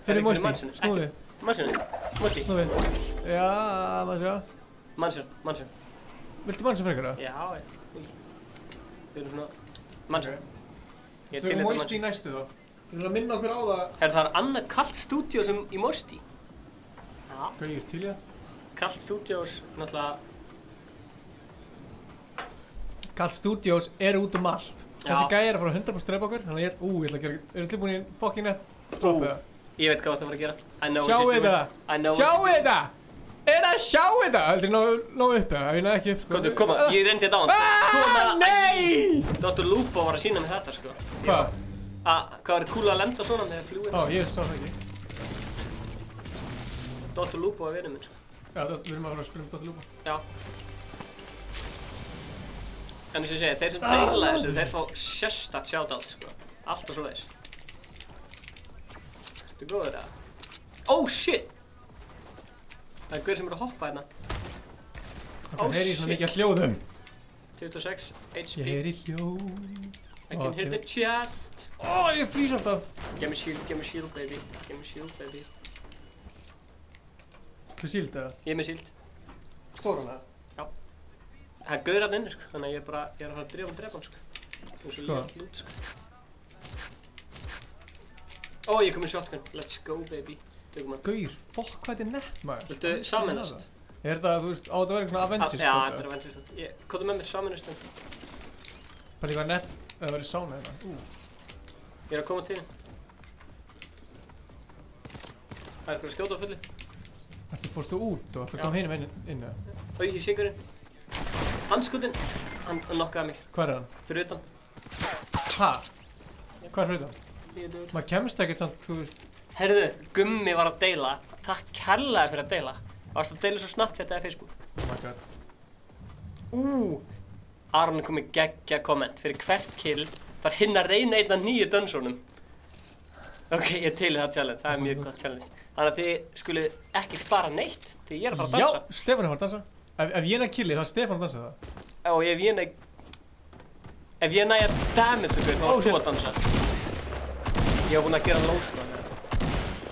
[SPEAKER 1] Fyrir Moisty. Snúðið.
[SPEAKER 2] Mansioni. Moisty.
[SPEAKER 1] Snúðið. Já, maður sjá.
[SPEAKER 2] Mansion.
[SPEAKER 1] Viltu Mansion frekar það?
[SPEAKER 2] Já, við erum svona... Mansion.
[SPEAKER 1] Þau eru Moisty næstu þá. Þú erum að minna okkur á það.
[SPEAKER 2] Það er annað Cult Studios í Moisty. Já.
[SPEAKER 1] Gauðir til ég?
[SPEAKER 2] Cult Studios, náttúrulega...
[SPEAKER 1] Cult Studios eru út allt. Þessi gæi er að fara 100% drepa okkur. Þannig að ég ætla að gera... Eru tilbúin í fucking net?
[SPEAKER 2] Ég veit hvað það var að gera.
[SPEAKER 1] Sjáu þetta! Sjáu þetta! Það sjá þetta? Aldrei ná upp það, ég náði ekki upp sko.
[SPEAKER 2] Koma, ég reyndi þetta á hann.
[SPEAKER 1] Koma, nei!
[SPEAKER 2] Dr. Lupo var að sína mig þetta sko.
[SPEAKER 1] Hvað?
[SPEAKER 2] Hvað var kúl að lenda svona með fljúið?
[SPEAKER 1] Ég sá það ekki.
[SPEAKER 2] Dr. Lupo var vinur minn sko.
[SPEAKER 1] Já, við erum að fara að spila Dr. Lupo.
[SPEAKER 2] Já. En eins og ég segi, þeir sem deila þessu, þeir fá sérstakt shoutout sko. Alltaf svoleiðis. Ertu góður eða? Oh shit! Það gaur sem eru að hoppa hérna.
[SPEAKER 1] Það heyri svona mikið hljóðum.
[SPEAKER 2] 26 HP.
[SPEAKER 1] Ég heyri hljóð.
[SPEAKER 2] I can hear the chest.
[SPEAKER 1] Ég frýs alltaf.
[SPEAKER 2] Give me shield baby. Give me shield baby.
[SPEAKER 1] Þú shield eða?
[SPEAKER 2] Ég er með shield.
[SPEAKER 1] Stóran eða?
[SPEAKER 2] Já. Það gaur hérna inni sko, þannig að ég er að fara að drepa hann sko. Það er svo létt lút sko. Ég kom með shotgun. Let's go baby.
[SPEAKER 1] Gaur, fokk hvað þetta er nett maður.
[SPEAKER 2] Viltu sameinast?
[SPEAKER 1] Er þetta, þú veist, á þetta verið svona Avengers
[SPEAKER 2] Já, þetta er Avengers. Komdu með mér sameinast hérna.
[SPEAKER 1] Bara líka nett, það verið sána hérna.
[SPEAKER 2] Ég er að koma til þín. Það er eitthvað að skjóta á fulli.
[SPEAKER 1] Fórstu út og ætlaði að koma hinum inn eða?
[SPEAKER 2] Ég sé ykkur inn. Handskotinn, hann knockaði mig.
[SPEAKER 1] Hvar er hann?
[SPEAKER 2] Fyrir utan.
[SPEAKER 1] Ha? Hvar er fyrir utan? Maður kemst ekkert samt, þú veist.
[SPEAKER 2] Herðu, Gummi var að deila. Takk kærlega fyrir að deila. Það varst að deila svo Snapchat eða Facebook.
[SPEAKER 1] Oh my god.
[SPEAKER 2] Aron er komið geggja komment. Fyrir hvert kill var hinn að reyna einn af 9 dönsónum. Ok, ég til það challenge. Það er mjög gott challenge. Þannig að þið skulu ekki fara neitt. Því ég er að fara að dansa.
[SPEAKER 1] Já, Stefán er að fara að dansa. Ef ég næ killi, þá er Stefán að dansa það.
[SPEAKER 2] Og ef ég næ að damage ykkur, þá er þú að dansa. Ég var búinn að gera low sko.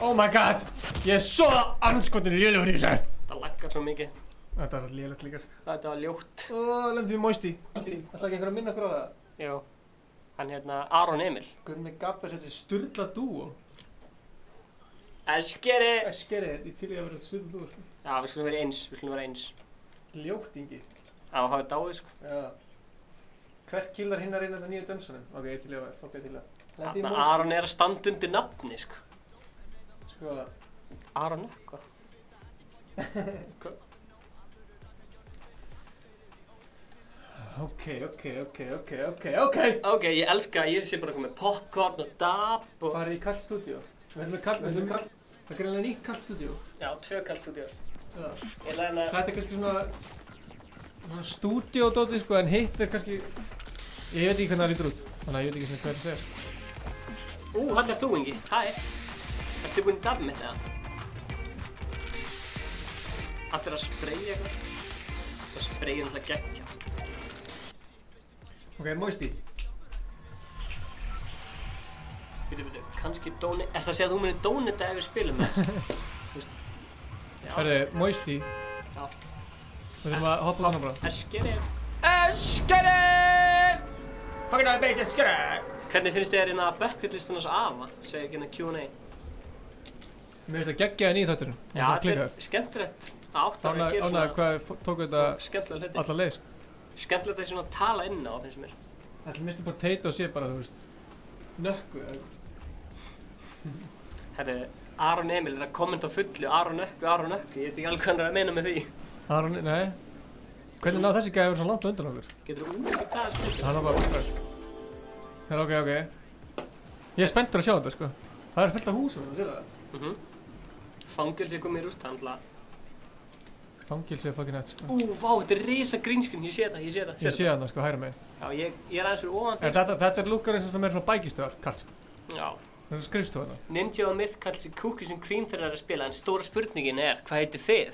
[SPEAKER 1] Oh my god! Ég er svo anskotin lélegur í þessu!
[SPEAKER 2] Það laggar svo mikið.
[SPEAKER 1] Þetta var lélegt líka sko.
[SPEAKER 2] Þetta var ljótt.
[SPEAKER 1] Lendum við Moisty. Ætlaði ekki einhver að minna okkur á það?
[SPEAKER 2] Jú. Hann hérna Aron Emil.
[SPEAKER 1] Gunni Gabber setti sturla dúo.
[SPEAKER 2] Eskeri!
[SPEAKER 1] Eskeri, ég til ég að vera sturla dúo sko.
[SPEAKER 2] Já, við skulum vera eins.
[SPEAKER 1] Ljótt Ingi.
[SPEAKER 2] Já, það er dáið sko.
[SPEAKER 1] Já. Hvert kill var hinn að reyna þetta 9 dönsunum? Ok, ég til ég að vera, fokk ég til að.
[SPEAKER 2] Þarna Aron er að standa undir nafni sko.
[SPEAKER 1] Sko
[SPEAKER 2] Aron eitthvað.
[SPEAKER 1] Ok.
[SPEAKER 2] Ok, ég elska að ég sé bara komið popcorn og dab og...
[SPEAKER 1] Farið í kallt stúdíó. Við ætlum að það er greinlega nýtt kallt stúdíó.
[SPEAKER 2] Já, 2 kallt stúdíó.
[SPEAKER 1] Já.
[SPEAKER 2] Þetta
[SPEAKER 1] er kannski svona stúdíódótið sko, en hitt er kannski... Ég veit ekki hvernig það lítur út, þannig að ég veit ekki svona hvað það segir.
[SPEAKER 2] Hann er þú Ingi. Hæ. Ertu búinn í dabbi mitt eða? Allir að sprayja eitthvað. Það sprayja náttúrulega geggja.
[SPEAKER 1] Ok, Moisty.
[SPEAKER 2] Bíddu, kannski Dóni... Ertu að segja að þú munir Dónita ef við spilum með?
[SPEAKER 1] Herri, Moisty.
[SPEAKER 2] Já.
[SPEAKER 1] Við þurfum að hoppa út hana bara.
[SPEAKER 2] Eskeri!
[SPEAKER 1] Fucking out of base, Eskeri!
[SPEAKER 2] Hvernig finnst þér hérna bucketlistan hans afa? Segja ekki hérna Q&A.
[SPEAKER 1] Mér finnst það geggjaði nýð þátturinn.
[SPEAKER 2] Já, þetta er skemmtilegt. Það átt að gera svona...
[SPEAKER 1] Ánægði hvað tóku þetta alla leið, sko.
[SPEAKER 2] Skemmtilegt að svona tala inn á, finnst mér.
[SPEAKER 1] Ætli Mr. Potato sé bara, þú veist, nökku.
[SPEAKER 2] Herri, Aron Emil er að kommenta á fullu, Aron nökku. Ég veit ekki alveg hvað hann er að meina með því.
[SPEAKER 1] Aron, nei. Hvernig náðu þessi gæði að vera svona langt undan okkur?
[SPEAKER 2] Getur þú útskýrt það spilur?
[SPEAKER 1] Hann var bara útræst. Herra, ok. Ég er spenntur að sjá þetta, sko. Það er fullt af húsum, þetta séu það.
[SPEAKER 2] Fangilsi er komið í rúst, handla.
[SPEAKER 1] Fangilsi er fucking nett, sko.
[SPEAKER 2] Vá, þetta er risa grínskinn, ég sé það.
[SPEAKER 1] Ég sé það, sko, hægra megin.
[SPEAKER 2] Já, ég er aðeins fyrir ofan
[SPEAKER 1] þeir. Þetta er lukkar eins og meira svona bækistöðar, kalt, sko.
[SPEAKER 2] Já.
[SPEAKER 1] Það er svona skrifstofa þetta.
[SPEAKER 2] Ninja og Myth kallar sig Cookies and Cream þegar það er að spila, en stóra spurningin er, hvað heitir þið?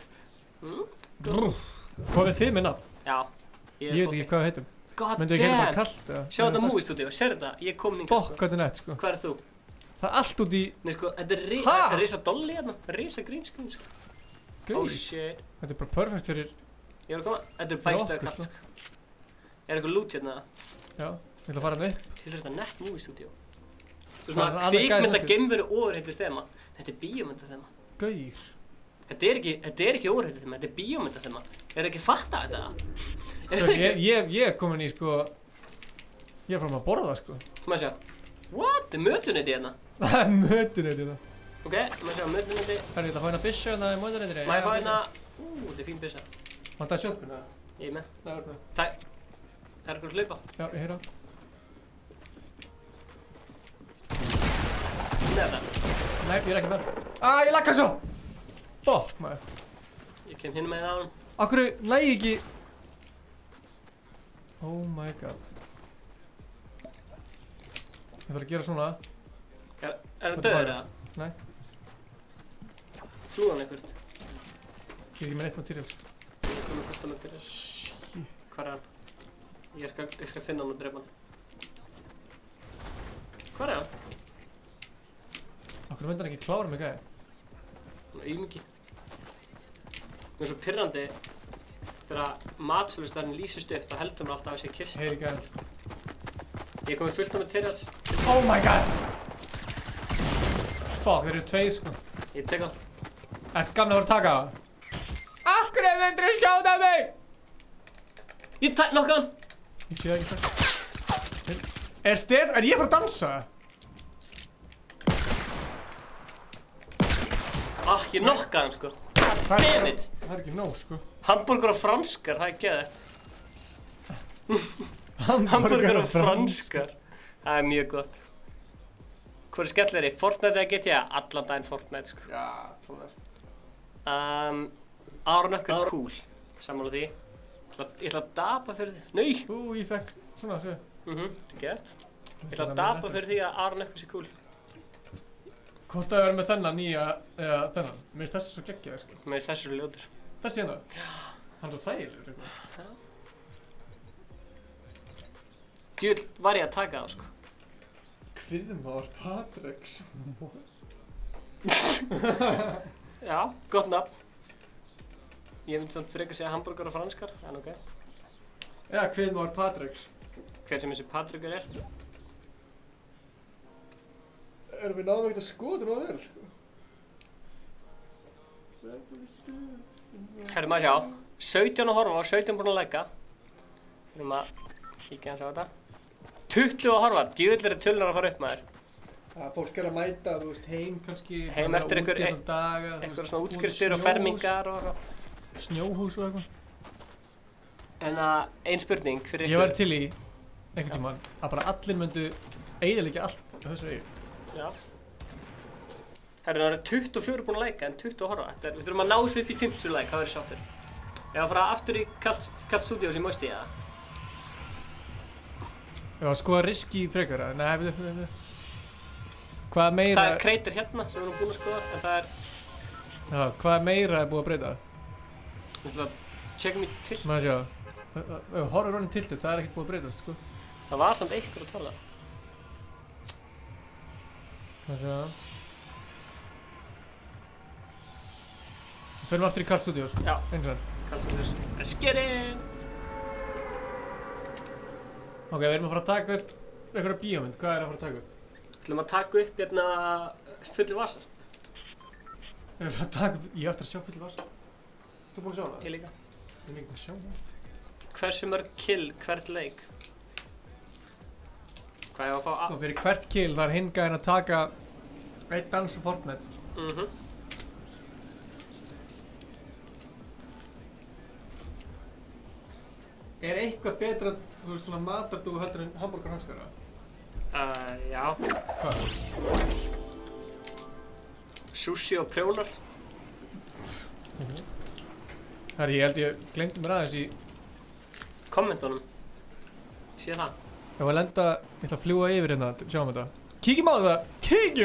[SPEAKER 1] Hvað er þið með nafn?
[SPEAKER 2] Já.
[SPEAKER 1] Ég veit ekki hvað við heitum.
[SPEAKER 2] God
[SPEAKER 1] damn! Bara kalt,
[SPEAKER 2] sjá þetta Movie Studio, sér þetta? Ég kom hingað sko.
[SPEAKER 1] Fokk, hvað er nett, sko.
[SPEAKER 2] Hvað er þú?
[SPEAKER 1] Það er allt út í...
[SPEAKER 2] Nei sko, þetta er risa dolli hérna, risa grínskinn sko. Oh shit.
[SPEAKER 1] Þetta er bara perfekt fyrir...
[SPEAKER 2] Ég var að koma, þetta er bækstöðu kalt sko. Er eitthvað loot hérna?
[SPEAKER 1] Já, ég ætla að fara hérna upp.
[SPEAKER 2] Til þetta nett Movie Studio. Þetta er svona kvikmynda geimveru ofurheitlu þema. Þetta er bíómynda þema.
[SPEAKER 1] Gaur.
[SPEAKER 2] Þetta er ekki ofurheitlu þema, þetta er bíómynda þema. Er ekki fatta þetta?
[SPEAKER 1] Ég er komin í sko... Ég er frá að borða sko.
[SPEAKER 2] Má sjá. What? Það er mötuneytið hérna.
[SPEAKER 1] Það er mötuneytið hérna.
[SPEAKER 2] Ok, maður sjá mötunandi.
[SPEAKER 1] Það er ég að fá hérna byssu hérna í móðurindri.
[SPEAKER 2] Má ég fá hérna... þetta er fín byssa.
[SPEAKER 1] Vantar sjálfbyrna?
[SPEAKER 2] Ég er með.
[SPEAKER 1] Það er með.
[SPEAKER 2] Það er eitthvað að hlaupa.
[SPEAKER 1] Já, ég heyra.
[SPEAKER 2] Með þetta?
[SPEAKER 1] Nei, ég er ekki með. Ég lagga svo! Fuck, maður.
[SPEAKER 2] Ég kem hinn með það á hann.
[SPEAKER 1] Akkur næ ég ekki... Oh my god. Ég þarf að gera svona.
[SPEAKER 2] Er hann döður eða?
[SPEAKER 1] Nei.
[SPEAKER 2] Flúðan eitthvað.
[SPEAKER 1] Ég er ekki með neitt materiál.
[SPEAKER 2] Ég er komið fullt af materiál. Hvar er hann? Ég skal finna hann og drepa hann. Hvar er hann?
[SPEAKER 1] Akkur myndi hann ekki klára mig gæði?
[SPEAKER 2] Hann er auðmikið. Það er svo pirrandi þegar matsölustarinn lýsist upp, þá heldur maður alltaf að sé kist.
[SPEAKER 1] Heyri gæði.
[SPEAKER 2] Ég er komið fullt af materials.
[SPEAKER 1] Oh my god! Fuck, þeir eru tveir sko.
[SPEAKER 2] Ég tek á.
[SPEAKER 1] Ert gamla að fara að taka það? Akkur myndir þú skjóta mig?
[SPEAKER 2] Ég nokka hann!
[SPEAKER 1] Ég sé það ekki það. Er ég að fara að dansa?
[SPEAKER 2] Ég nokka hann sko. Dammit!
[SPEAKER 1] Það er ekki nóg sko.
[SPEAKER 2] Hamburger og franskar, það er geðvægt. Hamburger og franskar. Það er mjög gott. Hvor er skemmtilegri? Fortnite eða GTA? Allan daginn Fortnite sko.
[SPEAKER 1] Já, svona er.
[SPEAKER 2] Árnökkur er cool. Sammála því. Ég ætla að dapa fyrir því. Nei!
[SPEAKER 1] Ég fekk svona, séu.
[SPEAKER 2] Þetta er gett. Ég ætla að dapa fyrir því að Árnökkur sé cool.
[SPEAKER 1] Hvort að það verður með þennan nýja, eða þennan? Mér finnst þessi svo geggjaður sko.
[SPEAKER 2] Mér finnst þessi eru ljótur.
[SPEAKER 1] Þessi hérna? Já. Hann er svo þægilegur eitthvað.
[SPEAKER 2] Djúvill var ég að taka það sko.
[SPEAKER 1] Kviðmár Patreks.
[SPEAKER 2] Já, gott nafn. Ég myndi samt frekar segja hamburger og franskar, en ok.
[SPEAKER 1] Já, Kviðmár Patreks.
[SPEAKER 2] Hver sem þessi Patrekur er.
[SPEAKER 1] Við náðum ekkert að skoða það vel, sko.
[SPEAKER 2] Herru, maður sjá. 17 að horfa og 17 búin að leggja. Þurfum að kíkja hans á þetta. 20 að horfa, djúvill eru tölunar að fara upp maður.
[SPEAKER 1] Fólk er að mæta, þú veist, heim kannski.
[SPEAKER 2] Heim eftir einhver svona útskriftir og fermingar og eitthvað.
[SPEAKER 1] Snjóhús og eitthvað.
[SPEAKER 2] En ein spurning fyrir ykkur.
[SPEAKER 1] Ég var til í einhvern tímann að bara allir myndu eyðileggja allt á þessu eyju.
[SPEAKER 2] Já. Herru, það eru 24 búin að leika en 20 að horfa. Við þurfum að ná þessu upp í 50 leik, það verður sáttur. Ég var að fara aftur í Kalt Studios í Mosti, eða?
[SPEAKER 1] Já, skoða riski frekar, nei, við. Hvað meira...
[SPEAKER 2] Það er kreitir hérna sem við erum búin að skoða, en það er...
[SPEAKER 1] Já, hvað meira er búið að breyta?
[SPEAKER 2] Við ætlum að checka mér tilt.
[SPEAKER 1] Maður sjá, horror running tilted, það er ekkert búið að breytast, sko.
[SPEAKER 2] Það var samt eitthvað að tala.
[SPEAKER 1] Maður sjá. Við förum aftur í Kalt Studios.
[SPEAKER 2] Já.
[SPEAKER 1] Eins og
[SPEAKER 2] Kalt Studios. Let's get in!
[SPEAKER 1] Ok, við erum að fara að taka upp einhverja bíómynd, hvað er að fara að taka upp?
[SPEAKER 2] Við ætlum að taka upp hérna Fullir vasar.
[SPEAKER 1] Við erum að taka upp, ég ætti að sjá Fullir vasar. Þú búinn að sjá það?
[SPEAKER 2] Ég líka.
[SPEAKER 1] Ég er líka að sjá það.
[SPEAKER 2] Hversu mörg kill hvert leik? Hvað ég var að fá
[SPEAKER 1] Og fyrir hvert kill það er hinn gæinn að taka eitt dans og Fortnite. Er eitthvað betra, þú veist, svona matardúfu heldur en hamburger hanskara?
[SPEAKER 2] Já.
[SPEAKER 1] Hvað?
[SPEAKER 2] Sushi og prjónar.
[SPEAKER 1] Herri, ég held ég glemdi mér aðeins í...
[SPEAKER 2] Kommentunum. Sé það.
[SPEAKER 1] Ég var að lenda, ég ætla að fljúga yfir hérna, sjáum þetta. Kíkjum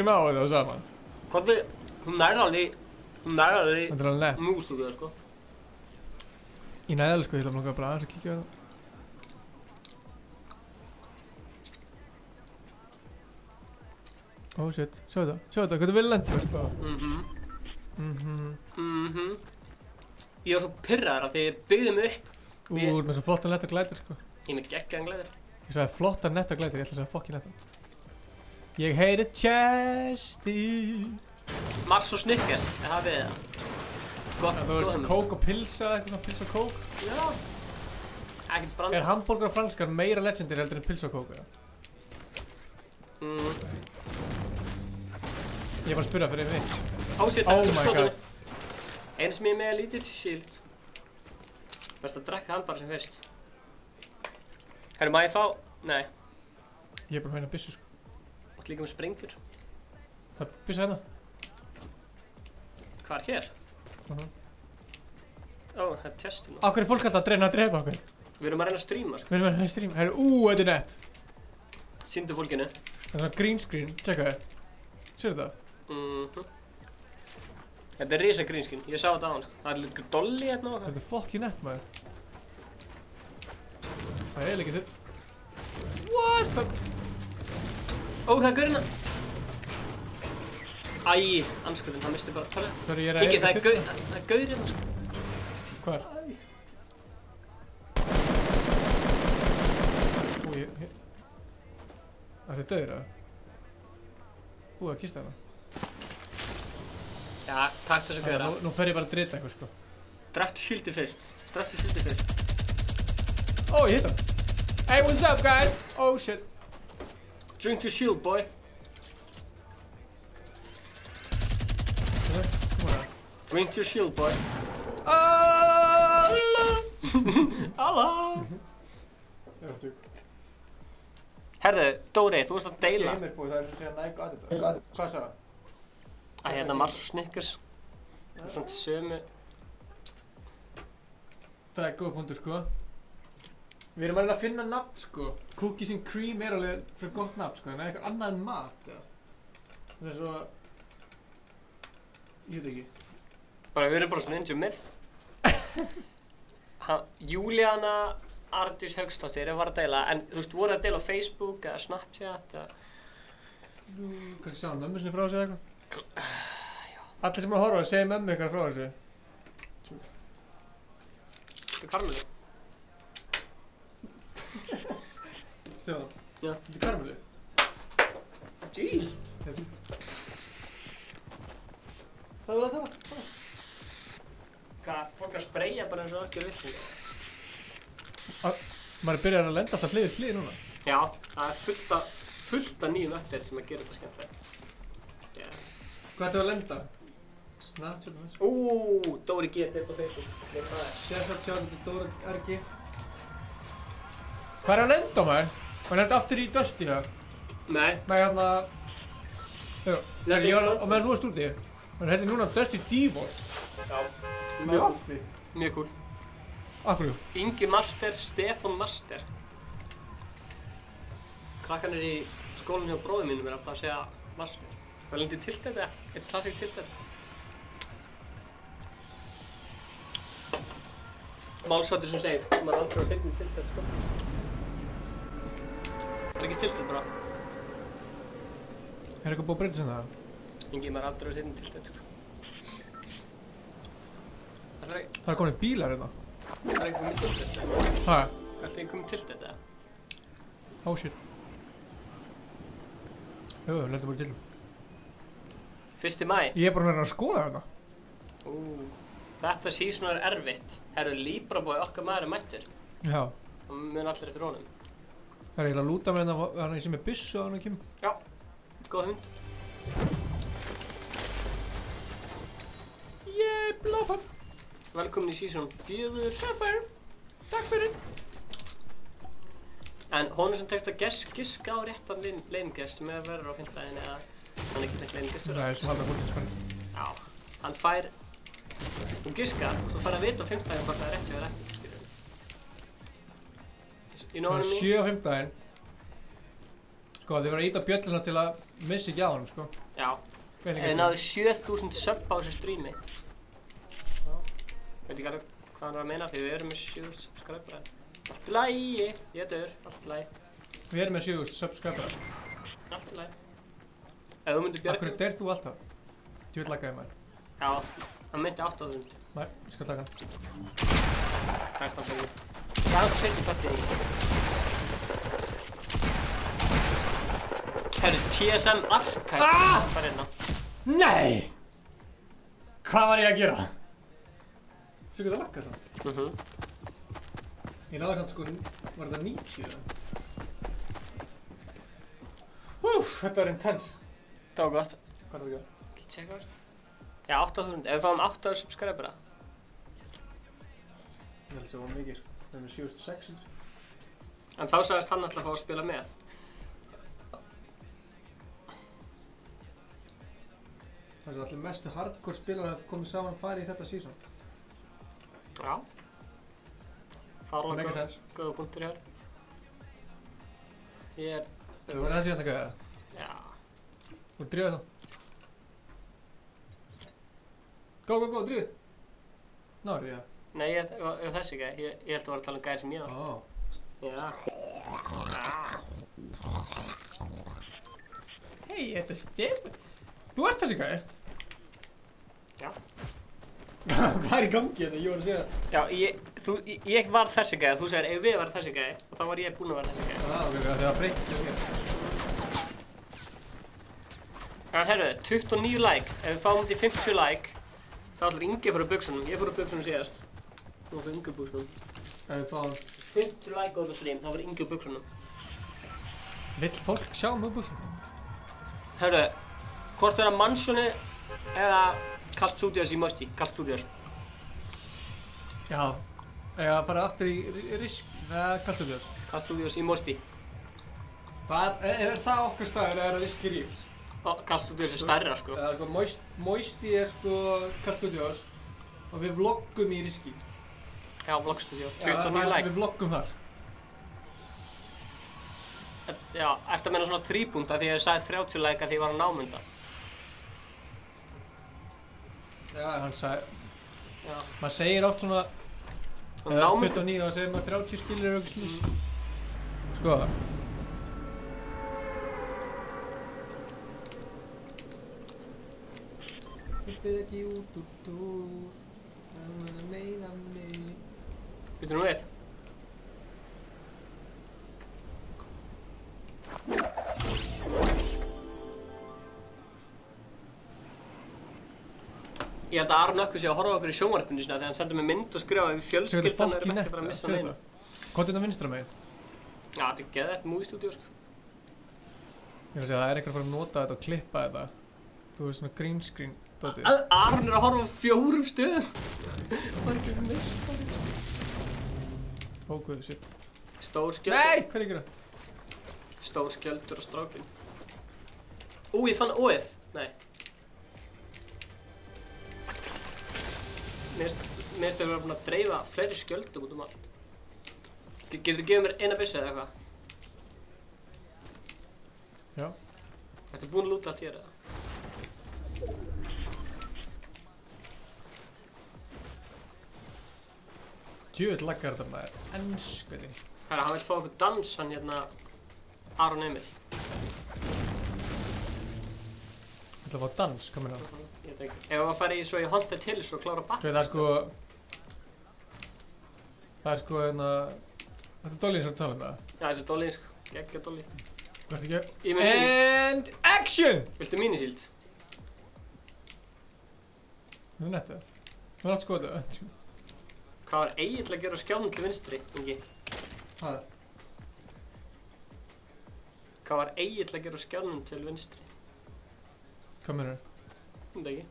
[SPEAKER 1] á þetta saman.
[SPEAKER 2] Hvað þið, hún nærði alveg
[SPEAKER 1] Þetta er alveg nett.
[SPEAKER 2] múlstúkuða, sko.
[SPEAKER 1] Ég næði alveg, sko, ég ætla að langa bara aðeins að kíkja á þetta. Oh shit, sjá þetta, hvað er vel lent, sko.
[SPEAKER 2] Ég var svo pirraður af því ég byggði mig upp.
[SPEAKER 1] Með svo flottan netta glætir, sko.
[SPEAKER 2] Ég er með geggjaðan glæðir.
[SPEAKER 1] Ég sagði flottan netta glætir, ég ætla að segja fokkin netta. Ég heyri Chesty.
[SPEAKER 2] Mars og Snickers, er það við það? Gott,
[SPEAKER 1] þú veist, kók og pilsa, eitthvað svona pilsa og kók.
[SPEAKER 2] Já. Ekkert brand.
[SPEAKER 1] Er hamburger og franskar meira legendir heldur en pilsa og kók, eða? Ég var að spyrja fyrir mig.
[SPEAKER 2] Oh shit,
[SPEAKER 1] Oh my god.
[SPEAKER 2] Einu sem ég með lítill shield. Best að drekka hann bara sem fyrst. Herru, má ég fá? Nei.
[SPEAKER 1] Ég er bara að finna byssu, sko.
[SPEAKER 2] Þú ert líka með sprengjur.
[SPEAKER 1] Það er byssa hérna.
[SPEAKER 2] Hvar, hér? Ó, það er testinu.
[SPEAKER 1] Á hverju er fólk alltaf að reyna að drepa okkur?
[SPEAKER 2] Við erum að reyna að streama, sko.
[SPEAKER 1] Við erum að reyna að streama. Herru, þetta er nett.
[SPEAKER 2] Sýndu fólkinu.
[SPEAKER 1] Það er svona green screen, tjekka þið. Sérðu það?
[SPEAKER 2] Þetta er risa green screen, ég sá þetta á hann, sko. Það er líka dolly hérna og
[SPEAKER 1] Þetta er fokkin nett, maður. Það er eiginlega ekki þitt. What?
[SPEAKER 2] Ó, það er gaurinn. Æ, anskotin, það misti bara törðu. Kiki, það er gaurinn, sko.
[SPEAKER 1] Hvar? Það er döður, eða? Það kista hana.
[SPEAKER 2] Já, takk þessu gaura.
[SPEAKER 1] Nú fer ég bara að drita eitthvað, sko.
[SPEAKER 2] Drektu shieldið fyrst.
[SPEAKER 1] Ó, ég hitt hann. Hey, what's up, guys? Oh, shit.
[SPEAKER 2] Drink your shield, boy. Drink your shield, boy. Alla! Herðu, Dóri, þú veist að deila.
[SPEAKER 1] Gamerbói, það er svo að segja Nike Adidas. Hvað sagði það?
[SPEAKER 2] Hérna Mars og Snickers. Það er samt sömu.
[SPEAKER 1] Það er góð punktur, sko. Við erum að reyna að finna nafn, sko. Cookies and cream er alveg fyrir gott nafn, sko. En það er eitthvað annað en mat, eða. Það er svo... Ég veit ekki.
[SPEAKER 2] Við erum bara svona eins og með. Júlíana Ardís Hauksdóttir var að deila, en þú veist, voru að deila á Facebook eða Snapchat eða...
[SPEAKER 1] Kannski sá mömmu sinni frá þessu eða eitthvað? Allir sem er að horfa, segja mömmu ykkar frá þessu.
[SPEAKER 2] Þetta er karmelu.
[SPEAKER 1] Stefán.
[SPEAKER 2] Já.
[SPEAKER 1] Þetta er karmelu.
[SPEAKER 2] Jeez.
[SPEAKER 1] Það var það.
[SPEAKER 2] Hvað, fólk að spreyja bara eins og algjör villing.
[SPEAKER 1] Maður byrjar að lenda alltaf hlið núna.
[SPEAKER 2] Já, það er fullt af nýjum update sem að gera þetta skemmtilegt. Yeah.
[SPEAKER 1] Hvað ættu að lenda? Snapchat og þessu.
[SPEAKER 2] Dóri G. Deilt á Facebook.
[SPEAKER 1] Sérstætt sjálf til Dóri RG. Hvað er að lenda maður? Var þetta aftur í Dusty það?
[SPEAKER 2] Nei.
[SPEAKER 1] Nei, hérna... Jú, ég var á meðan þú varst úti. Þannig hérna núna Dusty Default.
[SPEAKER 2] Já. Mjög cool.
[SPEAKER 1] Akkurjú?
[SPEAKER 2] Ingi Master, Stefán Master. Krakkarnir í skólanum hjá bróður mínum er alltaf að segja Master. Hvað lengt í tiltætt eða? Eitt klassík tiltætt. Málsáttur sem segir, maður aldrei á seinni tiltætt, sko. Það er ekki tiltætt bara.
[SPEAKER 1] Er eitthvað búið að breyta sem það?
[SPEAKER 2] Ingi, maður aldrei á seinni tiltætt, sko.
[SPEAKER 1] Það er komin bílar hérna.
[SPEAKER 2] Það er einhver með tiltætt.
[SPEAKER 1] Hæ?
[SPEAKER 2] Það er einhver með tiltætt, eða?
[SPEAKER 1] Oh shit. Jú, við lendum bara til.
[SPEAKER 2] 1. maí.
[SPEAKER 1] Ég er bara að vera að skoða þetta.
[SPEAKER 2] Þetta season er erfitt. Herru, Librabói, okkar maður er mættur.
[SPEAKER 1] Já.
[SPEAKER 2] Það mun allir eftir honum.
[SPEAKER 1] Það er eiginlega að lúta með hann sem er byssu á hann að kemur.
[SPEAKER 2] Já, góð hund.
[SPEAKER 1] Ég blófa.
[SPEAKER 2] Velkomin í season 4.
[SPEAKER 1] Takk fyrir.
[SPEAKER 2] En honum sem tekst að giska á réttan leyningest sem verður á 5. daginn eða hann ekki tekst leyningestur.
[SPEAKER 1] Nei, sem halda fólkið spenni.
[SPEAKER 2] Já, hann fær... Þú giskar og svo fær að vita á 5. daginn hvort það er rétt hjá þér ekki, skilur. You know what I mean?
[SPEAKER 1] 7 á 5. daginn. Sko, þið verður að íta bjölluna til að missa ekki á hann, sko.
[SPEAKER 2] Já. Þið náðu 7000 sub á þessu streami. Já. Veit ekki alveg hvað hann var að meina því við erum með 7000 subscribera. Allt í lagi, ég dör, allt í lagi.
[SPEAKER 1] Við erum með 7000 subscribera.
[SPEAKER 2] Allt í lagi. Ef þú myndir bjarga...
[SPEAKER 1] Akkur deyr þú alltaf? Ég vil lagga þig maður.
[SPEAKER 2] Já, hann myndi 8000.
[SPEAKER 1] Nei, ég skal taka hann.
[SPEAKER 2] Takk fyrir. Já, þú setjum þetta í. Herru, TSM Archive. Það er hérna.
[SPEAKER 1] Nei! Hvað var ég að gera? Svo ekki það lagga svona. Ég náði samt sko, var þetta 90 eða? Þetta var intense.
[SPEAKER 2] Það var gott.
[SPEAKER 1] Hvað er það að gera?
[SPEAKER 2] Tjekka þess. Já, 8.000. Ef við fáum 8.000 subscribera.
[SPEAKER 1] Ég held að það var mikið, sko. Það er 7.600.
[SPEAKER 2] En þá sagðist hann alltaf að fá að spila með.
[SPEAKER 1] Það er allir mestu hardcore spilar að komið saman farið í þetta season.
[SPEAKER 2] Já. Farlega góða punktur hér. Ég er...
[SPEAKER 1] Þú verður þessi hérna gæða?
[SPEAKER 2] Já.
[SPEAKER 1] Þú drífa þá. Go, drífa. Náður því, já.
[SPEAKER 2] Nei, ég þessi gæði. Ég held að vera að tala um gæði sem ég var.
[SPEAKER 1] Ó.
[SPEAKER 2] Já.
[SPEAKER 1] Hei, þetta er Stefán. Þú ert þessi gæði?
[SPEAKER 2] Já.
[SPEAKER 1] Hvað er í gangi þetta? Ég var að segja það.
[SPEAKER 2] Já, ég var þessi gæði. Þú segir, ef við varum þessi gæði, og þá var ég búinn að vera þessi gæði.
[SPEAKER 1] Ok, það var breytt sem ég.
[SPEAKER 2] En herru, 29 like. Ef við fáum þetta í 50 like, þá ætlar Ingi að fara úr buxunum. Ég fór úr buxunum síðast. Nú fyrir Ingi úr buxunum.
[SPEAKER 1] Ef við fáum
[SPEAKER 2] 50 like á þetta stream, þá var Ingi úr buxunum.
[SPEAKER 1] Vill fólk sjá úr buxunum?
[SPEAKER 2] Herru, hvort vera Mansioni eða Cult Studios í Musty? Cult Studios.
[SPEAKER 1] Já. Eða bara aftur í Risk, eða Cult Studios?
[SPEAKER 2] Cult Studios í Musty.
[SPEAKER 1] Er það okkar staður eða er það Risk í Reels?
[SPEAKER 2] Cult Studios er stærra, sko.
[SPEAKER 1] Eða sko, Moisty er sko Cult Studios og við vloggum í Riski.
[SPEAKER 2] Já, Vlog Studio. 29 like.
[SPEAKER 1] Við vloggum þar.
[SPEAKER 2] Já, ertu að meina svona 3 púnta því að ég sagði 30 like að því ég var að námunda?
[SPEAKER 1] Já, hann sagði...
[SPEAKER 2] Já.
[SPEAKER 1] Maður segir oft svona... Eða 29 og segir maður 30 skilir og eitthvað slís. Sko. Ég fyrir ekki út úr dúr. Það er meina mig.
[SPEAKER 2] Býtu nú við. Ég held að Aron Ökku sé að horfa okkur í sjónvarpinu sína þegar hann sendur mig mynd og skrifa að við fjölskyldan erum ekki að fara að missa neina.
[SPEAKER 1] Hvað er þetta vinstra megin?
[SPEAKER 2] Já, þetta er geðveikt movie studio, sko.
[SPEAKER 1] Ég er að segja að það er einhver að fara að nota þetta og klippa þetta. Þú veist svona green screen dotið.
[SPEAKER 2] Aron er að horfa á 4 stöðum. Það er ekki að missa það.
[SPEAKER 1] Ó, guð, shit.
[SPEAKER 2] Stór skjöldur.
[SPEAKER 1] Nei! Hvað er ekki það?
[SPEAKER 2] Stór skjöldur og strákinn. Ú, ég fann óið. Nei. Mér finnst að við erum búin að dreifa fleiri skjöldum út allt. Getur þú gefið mér eina byssu eða eitthvað?
[SPEAKER 1] Já.
[SPEAKER 2] Ertu búin að lúta allt hér eða?
[SPEAKER 1] Djöfull laggar þetta maður. Enskuði.
[SPEAKER 2] Herra, hann vill fá okkur dans, hann hérna Aron Emil.
[SPEAKER 1] Þetta var dans, hvað meina það?
[SPEAKER 2] Ég veit ekki. Ef að fara svo í Haunted Hills og klára battle.
[SPEAKER 1] Það er sko... Það er sko hérna... Þetta er Dolly eins og tala um það?
[SPEAKER 2] Já, þetta er Dolly, sko. Geggja Dolly.
[SPEAKER 1] Hvert ekki?
[SPEAKER 2] Ég meina...
[SPEAKER 1] And action!
[SPEAKER 2] Viltu mínisíld?
[SPEAKER 1] Það er nettu. Það er allt skoðið.
[SPEAKER 2] Hvað var Egill að gera á skjánum til vinstri, Ingi?
[SPEAKER 1] Hvað?
[SPEAKER 2] Hvað var Egill að gera á skjánum til vinstri?
[SPEAKER 1] Hvað meinar það?
[SPEAKER 2] Þetta ekki.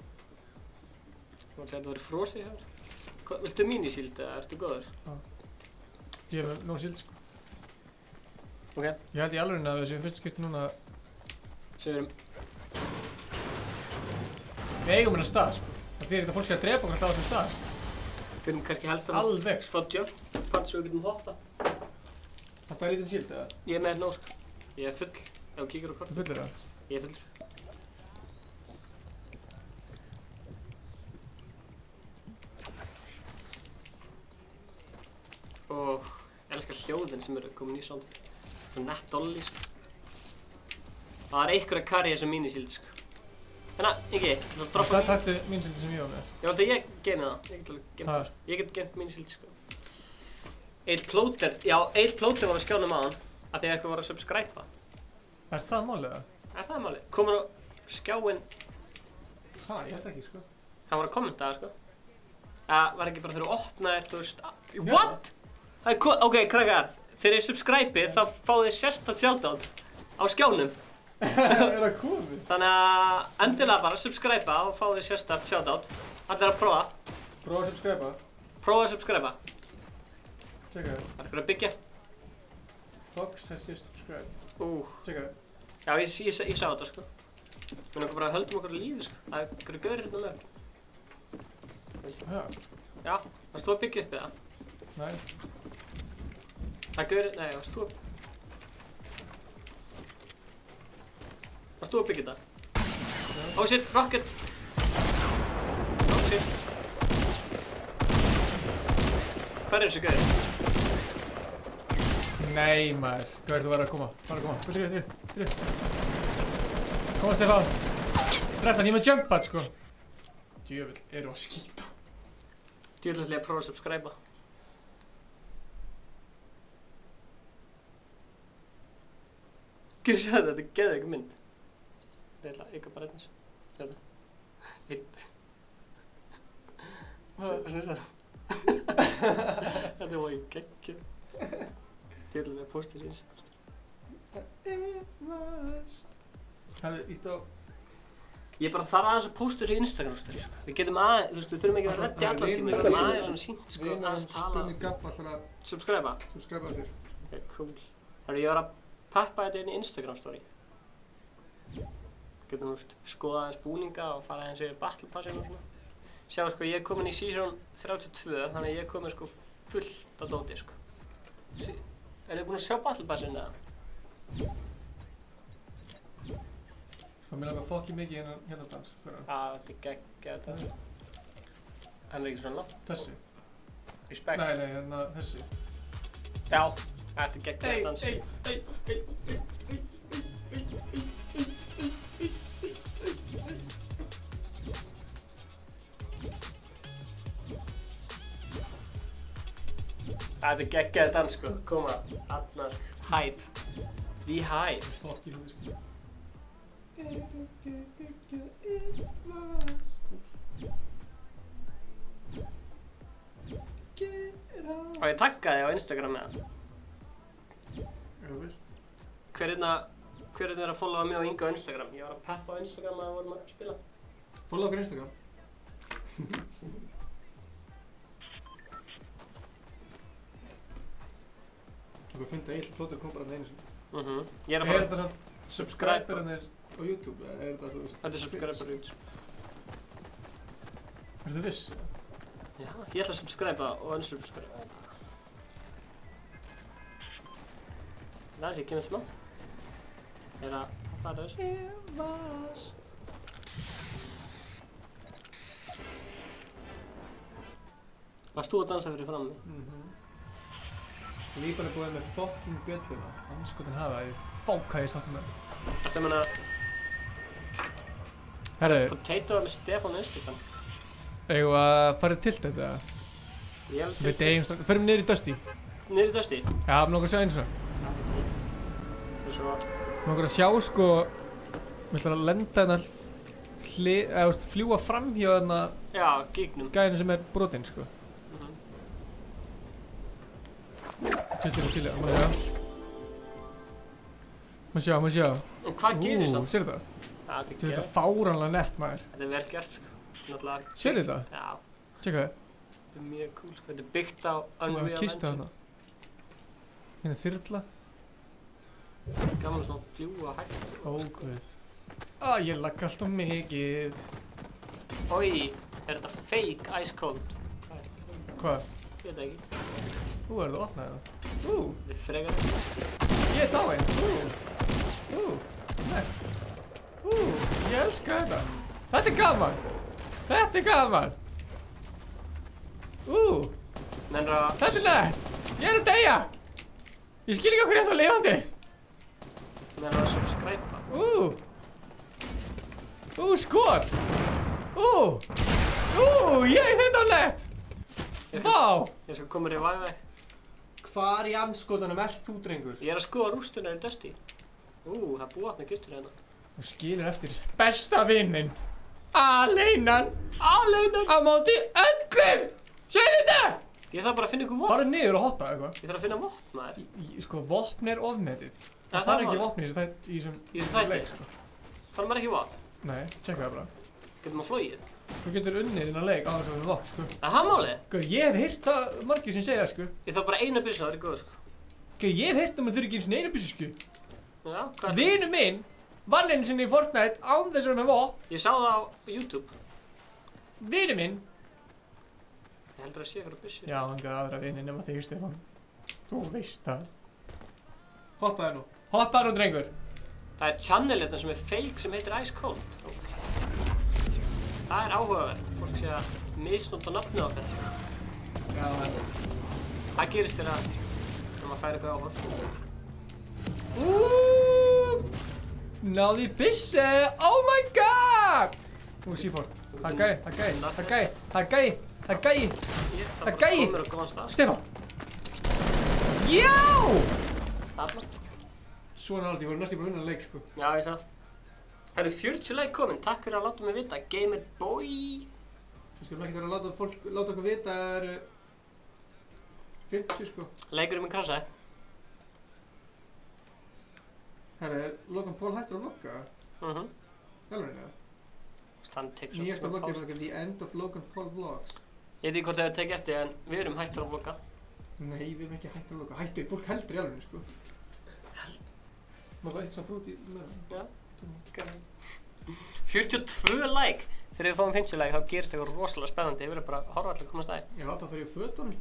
[SPEAKER 2] Þú var að segja að þetta væri frosið hér. Viltu mínisíld eða ertu góður?
[SPEAKER 1] Já. Ég hef nóg síld, sko.
[SPEAKER 2] Ok.
[SPEAKER 1] Ég held í alveginn að þessi fyrsta skipti núna...
[SPEAKER 2] Sem við erum...
[SPEAKER 1] Við eigum hérna stað, sko. Það þýðir þetta fólk sé að drepa okkar á þessum stað, sko.
[SPEAKER 2] Við erum kannski helst að...
[SPEAKER 1] Alveg, sko.
[SPEAKER 2] Fá jump, hvað svo við getum hoppa.
[SPEAKER 1] Þetta er lítinn síld, eða?
[SPEAKER 2] Ég er með nóg, sko. Ég er full. Ef þú kíkir á kortið.
[SPEAKER 1] Þú fullir það?
[SPEAKER 2] Ég er fullur. Og ég elskar hljóðin sem eru komin í sound. Þetta er nett Dolly, sko. Það er einhverja karrier sem mínisíld, sko. Þannig að, Ingi, þú droppa...
[SPEAKER 1] Það taktu mínisíld sem ég var með.
[SPEAKER 2] Já, þetta ég gemi það. Ég get alveg gemt það. Ég get gemt mínisíld, sko. Egil Plóter, já, Egil Plóter var að skjánum á hann af því að eitthvað var að subscriba.
[SPEAKER 1] Er það málið, eða?
[SPEAKER 2] Er það málið? Komur á skjáinn...
[SPEAKER 1] Ha, ég held ekki, sko.
[SPEAKER 2] Hann var að kommenta það, sko. Var ekki bara þegar þú opnaðir, þú veist... What? Ok, krakkar, þegar ég subscribið þá fáið þið sérstakt shoutout á skjánum.
[SPEAKER 1] Það komið?
[SPEAKER 2] Þannig að endilega bara subscribe-a og fá þér sérstakt shoutout. Allir að prófa.
[SPEAKER 1] Prófa að subscribe-a?
[SPEAKER 2] Prófa að subscribe-a.
[SPEAKER 1] Tjekka það.
[SPEAKER 2] Það er eitthvað að byggja.
[SPEAKER 1] Fox has just subscribed. Tjekka það.
[SPEAKER 2] Já, ég sá þetta sko. Við erum bara að höldum okkur á lífi sko. Það er einhverju gaurir hérna með. Já, varst þú að byggja upp eða?
[SPEAKER 1] Nei.
[SPEAKER 2] Það er gaurir, nei, varst þú að... Varst þú að byggja þetta? Oh shit, rocket! Oh shit. Hvar er þessi gaurir?
[SPEAKER 1] Nei maður, hvað þú verður að koma? Hvað er að koma? Hvað er þetta? Koma Stefán. Dreftan, ég með jump pad sko. Djöfull, eru að skýta.
[SPEAKER 2] Djöfull ætla ég að prófa að subscribe-a. Hvað séu þetta er geðveik mynd. Það er eitthvað bara eins. Séu þetta? Einn. Séu þetta? Þetta var ekki geggjur. Djöfull að posta þessi Instagram.
[SPEAKER 1] Hefðu ítt á...
[SPEAKER 2] Ég bara þarf aðeins að posta þessi Instagram story sko. Við getum aðeins, þú veist, við þurfum ekki að redda allan tíma. Við getum aðeins svona sínt sko, aðeins tala. Subscribe-a?
[SPEAKER 1] Subscribe-a þér.
[SPEAKER 2] Ok, cool. Þannig ég var að peppa þetta inn í Instagram story. Getum, þú veist, skoða aðeins búninga og fara aðeins yfir battle passinu og svona. Sjá sko, ég er komin í season 32, þannig að ég er komin sko fullt af dóti sko. Er þið búin að sjá battle passinu eða?
[SPEAKER 1] Það mér langar fokki mikið hérna dans.
[SPEAKER 2] Þetta er geggjað þetta. Hann er ekki svona langt.
[SPEAKER 1] Þessi?
[SPEAKER 2] Respect.
[SPEAKER 1] Nei, hérna þessi.
[SPEAKER 2] Já, þetta er geggjað dans. Þetta er geggjað dans sko. Koma, allar hype. The hype.
[SPEAKER 1] Fokki mikið sko.
[SPEAKER 2] Og ég taggaði á Instagram með það.
[SPEAKER 1] Þú vilt?
[SPEAKER 2] Hver er að followa mig og Inga á Instagram? Ég var að peppa á Instagram að við vorum að spila.
[SPEAKER 1] Followa okkur Instagram? Þú finnst að eitt plótur kom bara einu sinni.
[SPEAKER 2] Ég er að
[SPEAKER 1] fara... Er þetta samt subscriberinn á YouTube? Er þetta, þú veist...
[SPEAKER 2] Þetta er subscriber á YouTube.
[SPEAKER 1] Ertu viss?
[SPEAKER 2] Já, ég ætla að subscriba og unsubscriba. Það er sér kemur smá. Ég er að fara þessu. Varst þú að dansa fyrir frammi?
[SPEAKER 1] Líban er búið með fucking bjölluna. Anskotin hafa það, ég bóka ég sáttum með.
[SPEAKER 2] Þetta meina...
[SPEAKER 1] Herru...
[SPEAKER 2] Potato með Stefán Instagram.
[SPEAKER 1] Eigum við að fara til þetta?
[SPEAKER 2] Ég hef til
[SPEAKER 1] þetta. Förum niður í Dusty.
[SPEAKER 2] Niður í Dusty?
[SPEAKER 1] Já, mér langar að sjá einu svona.
[SPEAKER 2] Mér
[SPEAKER 1] langar að sjá sko... Mér ætla að lenda hérna... fljúa fram hjá hérna...
[SPEAKER 2] Já, gígnum.
[SPEAKER 1] Gæðinu sem er brotinn sko. Til, má sjá.
[SPEAKER 2] Og hvað gerist það?
[SPEAKER 1] Sérðu það? Þetta er fáránlega nett maður.
[SPEAKER 2] Þetta er vel gert sko.
[SPEAKER 1] Sérðu það?
[SPEAKER 2] Já.
[SPEAKER 1] Tjekka það.
[SPEAKER 2] Þetta er mjög cool sko. Þetta er byggt á Unreal Engine.
[SPEAKER 1] Kista hana. Hérna þyrla.
[SPEAKER 2] Gaman svona fljúa hægt.
[SPEAKER 1] Óguð. Ég lagga alltaf mikið.
[SPEAKER 2] Oj, er þetta fake ice cold?
[SPEAKER 1] Hvað?
[SPEAKER 2] Ég veit ekki.
[SPEAKER 1] Er það að opna það?
[SPEAKER 2] Þetta er frekar.
[SPEAKER 1] Ég er dáinn. Nei. Ég elska þetta. Þetta er gaman. Þetta er gaman. Þetta er nett. Ég er að deyja. Ég skil ekki okkur hérna lifandi.
[SPEAKER 2] Menn að subscribe-a.
[SPEAKER 1] Skot. Ég er þetta nett. Vá.
[SPEAKER 2] Ég skal koma revive.
[SPEAKER 1] Hvar í anskotanum ert þú, drengur?
[SPEAKER 2] Ég er að skoða rústina í Dusty. Það er búið með kistur hérna.
[SPEAKER 1] Þú skilur eftir besta vinnin. Aleinan. Á móti öllum. Sérðu þetta?
[SPEAKER 2] Ég þarf bara að finna ykkur vopn.
[SPEAKER 1] Farðu niður og hoppa eitthvað.
[SPEAKER 2] Ég þarf að finna vopn, maður.
[SPEAKER 1] Sko, vopn er ofmetið.
[SPEAKER 2] Það
[SPEAKER 1] er ekki vopn í þessum leik, sko.
[SPEAKER 2] Þarf maður ekki vopn?
[SPEAKER 1] Nei, tjekka það bara.
[SPEAKER 2] Getur maður flogið?
[SPEAKER 1] Þú getur unnið innan leik á þess að vera vopn, sko.
[SPEAKER 2] Það málið?
[SPEAKER 1] Ég hef heyrt það margir sem segja, sko.
[SPEAKER 2] Ég þarf bara eina byssu, það er góð, sko.
[SPEAKER 1] Ég hef heyrt að maður þurfi ekki eins og eina byssu, sko.
[SPEAKER 2] Já, hvað er það?
[SPEAKER 1] Vinur minn vann einu sinni í Fortnite án þess að vera með vopn.
[SPEAKER 2] Ég sá það á YouTube.
[SPEAKER 1] Vinur minn.
[SPEAKER 2] Ég heldur að sé ykkur á byssu.
[SPEAKER 1] Já, hann gaf aðra vini nema þig, Stefán. Þú veist það. Hoppaðu nú. Hoppaðu nú, drengur.
[SPEAKER 2] Það er channel þetta sem er fake sem heitir Ice Cold. Okay. Það er áhugavert. Fólk sé að misnota nafnið okkar.
[SPEAKER 1] Já,
[SPEAKER 2] það gerist þér að maður fær ykkur áhuga.
[SPEAKER 1] Náði byssu. Oh my god. C4. Það er gæi. Stefán. Já!
[SPEAKER 2] Þarna.
[SPEAKER 1] Svona aldrei, ég voru næst í bara vinnan leik, sko.
[SPEAKER 2] Já, ég sá. Það eru 40 like komin, takk fyrir að láta mig vita. Gamer boy.
[SPEAKER 1] Við skulum ekki vera að láta okkur vita, það eru 50, sko.
[SPEAKER 2] Leikurinn minn krassaði.
[SPEAKER 1] Herra, er Logan Paul hættur að vlogga? Velurinn, eða? Nýjasta vlogg er The End of Logan Paul Vlogs.
[SPEAKER 2] Ég veit ekki hvort það hefur tekið eftir, en við erum hættur að vlogga.
[SPEAKER 1] Nei, við erum ekki hættur að vlogga. Hættu, fólk heldur í alveg, sko. Maður var eitt svona frút í meðan.
[SPEAKER 2] Já. 42 like! Þegar við fáum 50 like þá gerist eitthvað rosalega spennandi. Ég verður bara að horfa allir að komast aðeins.
[SPEAKER 1] Já, þá fer ég fötunum.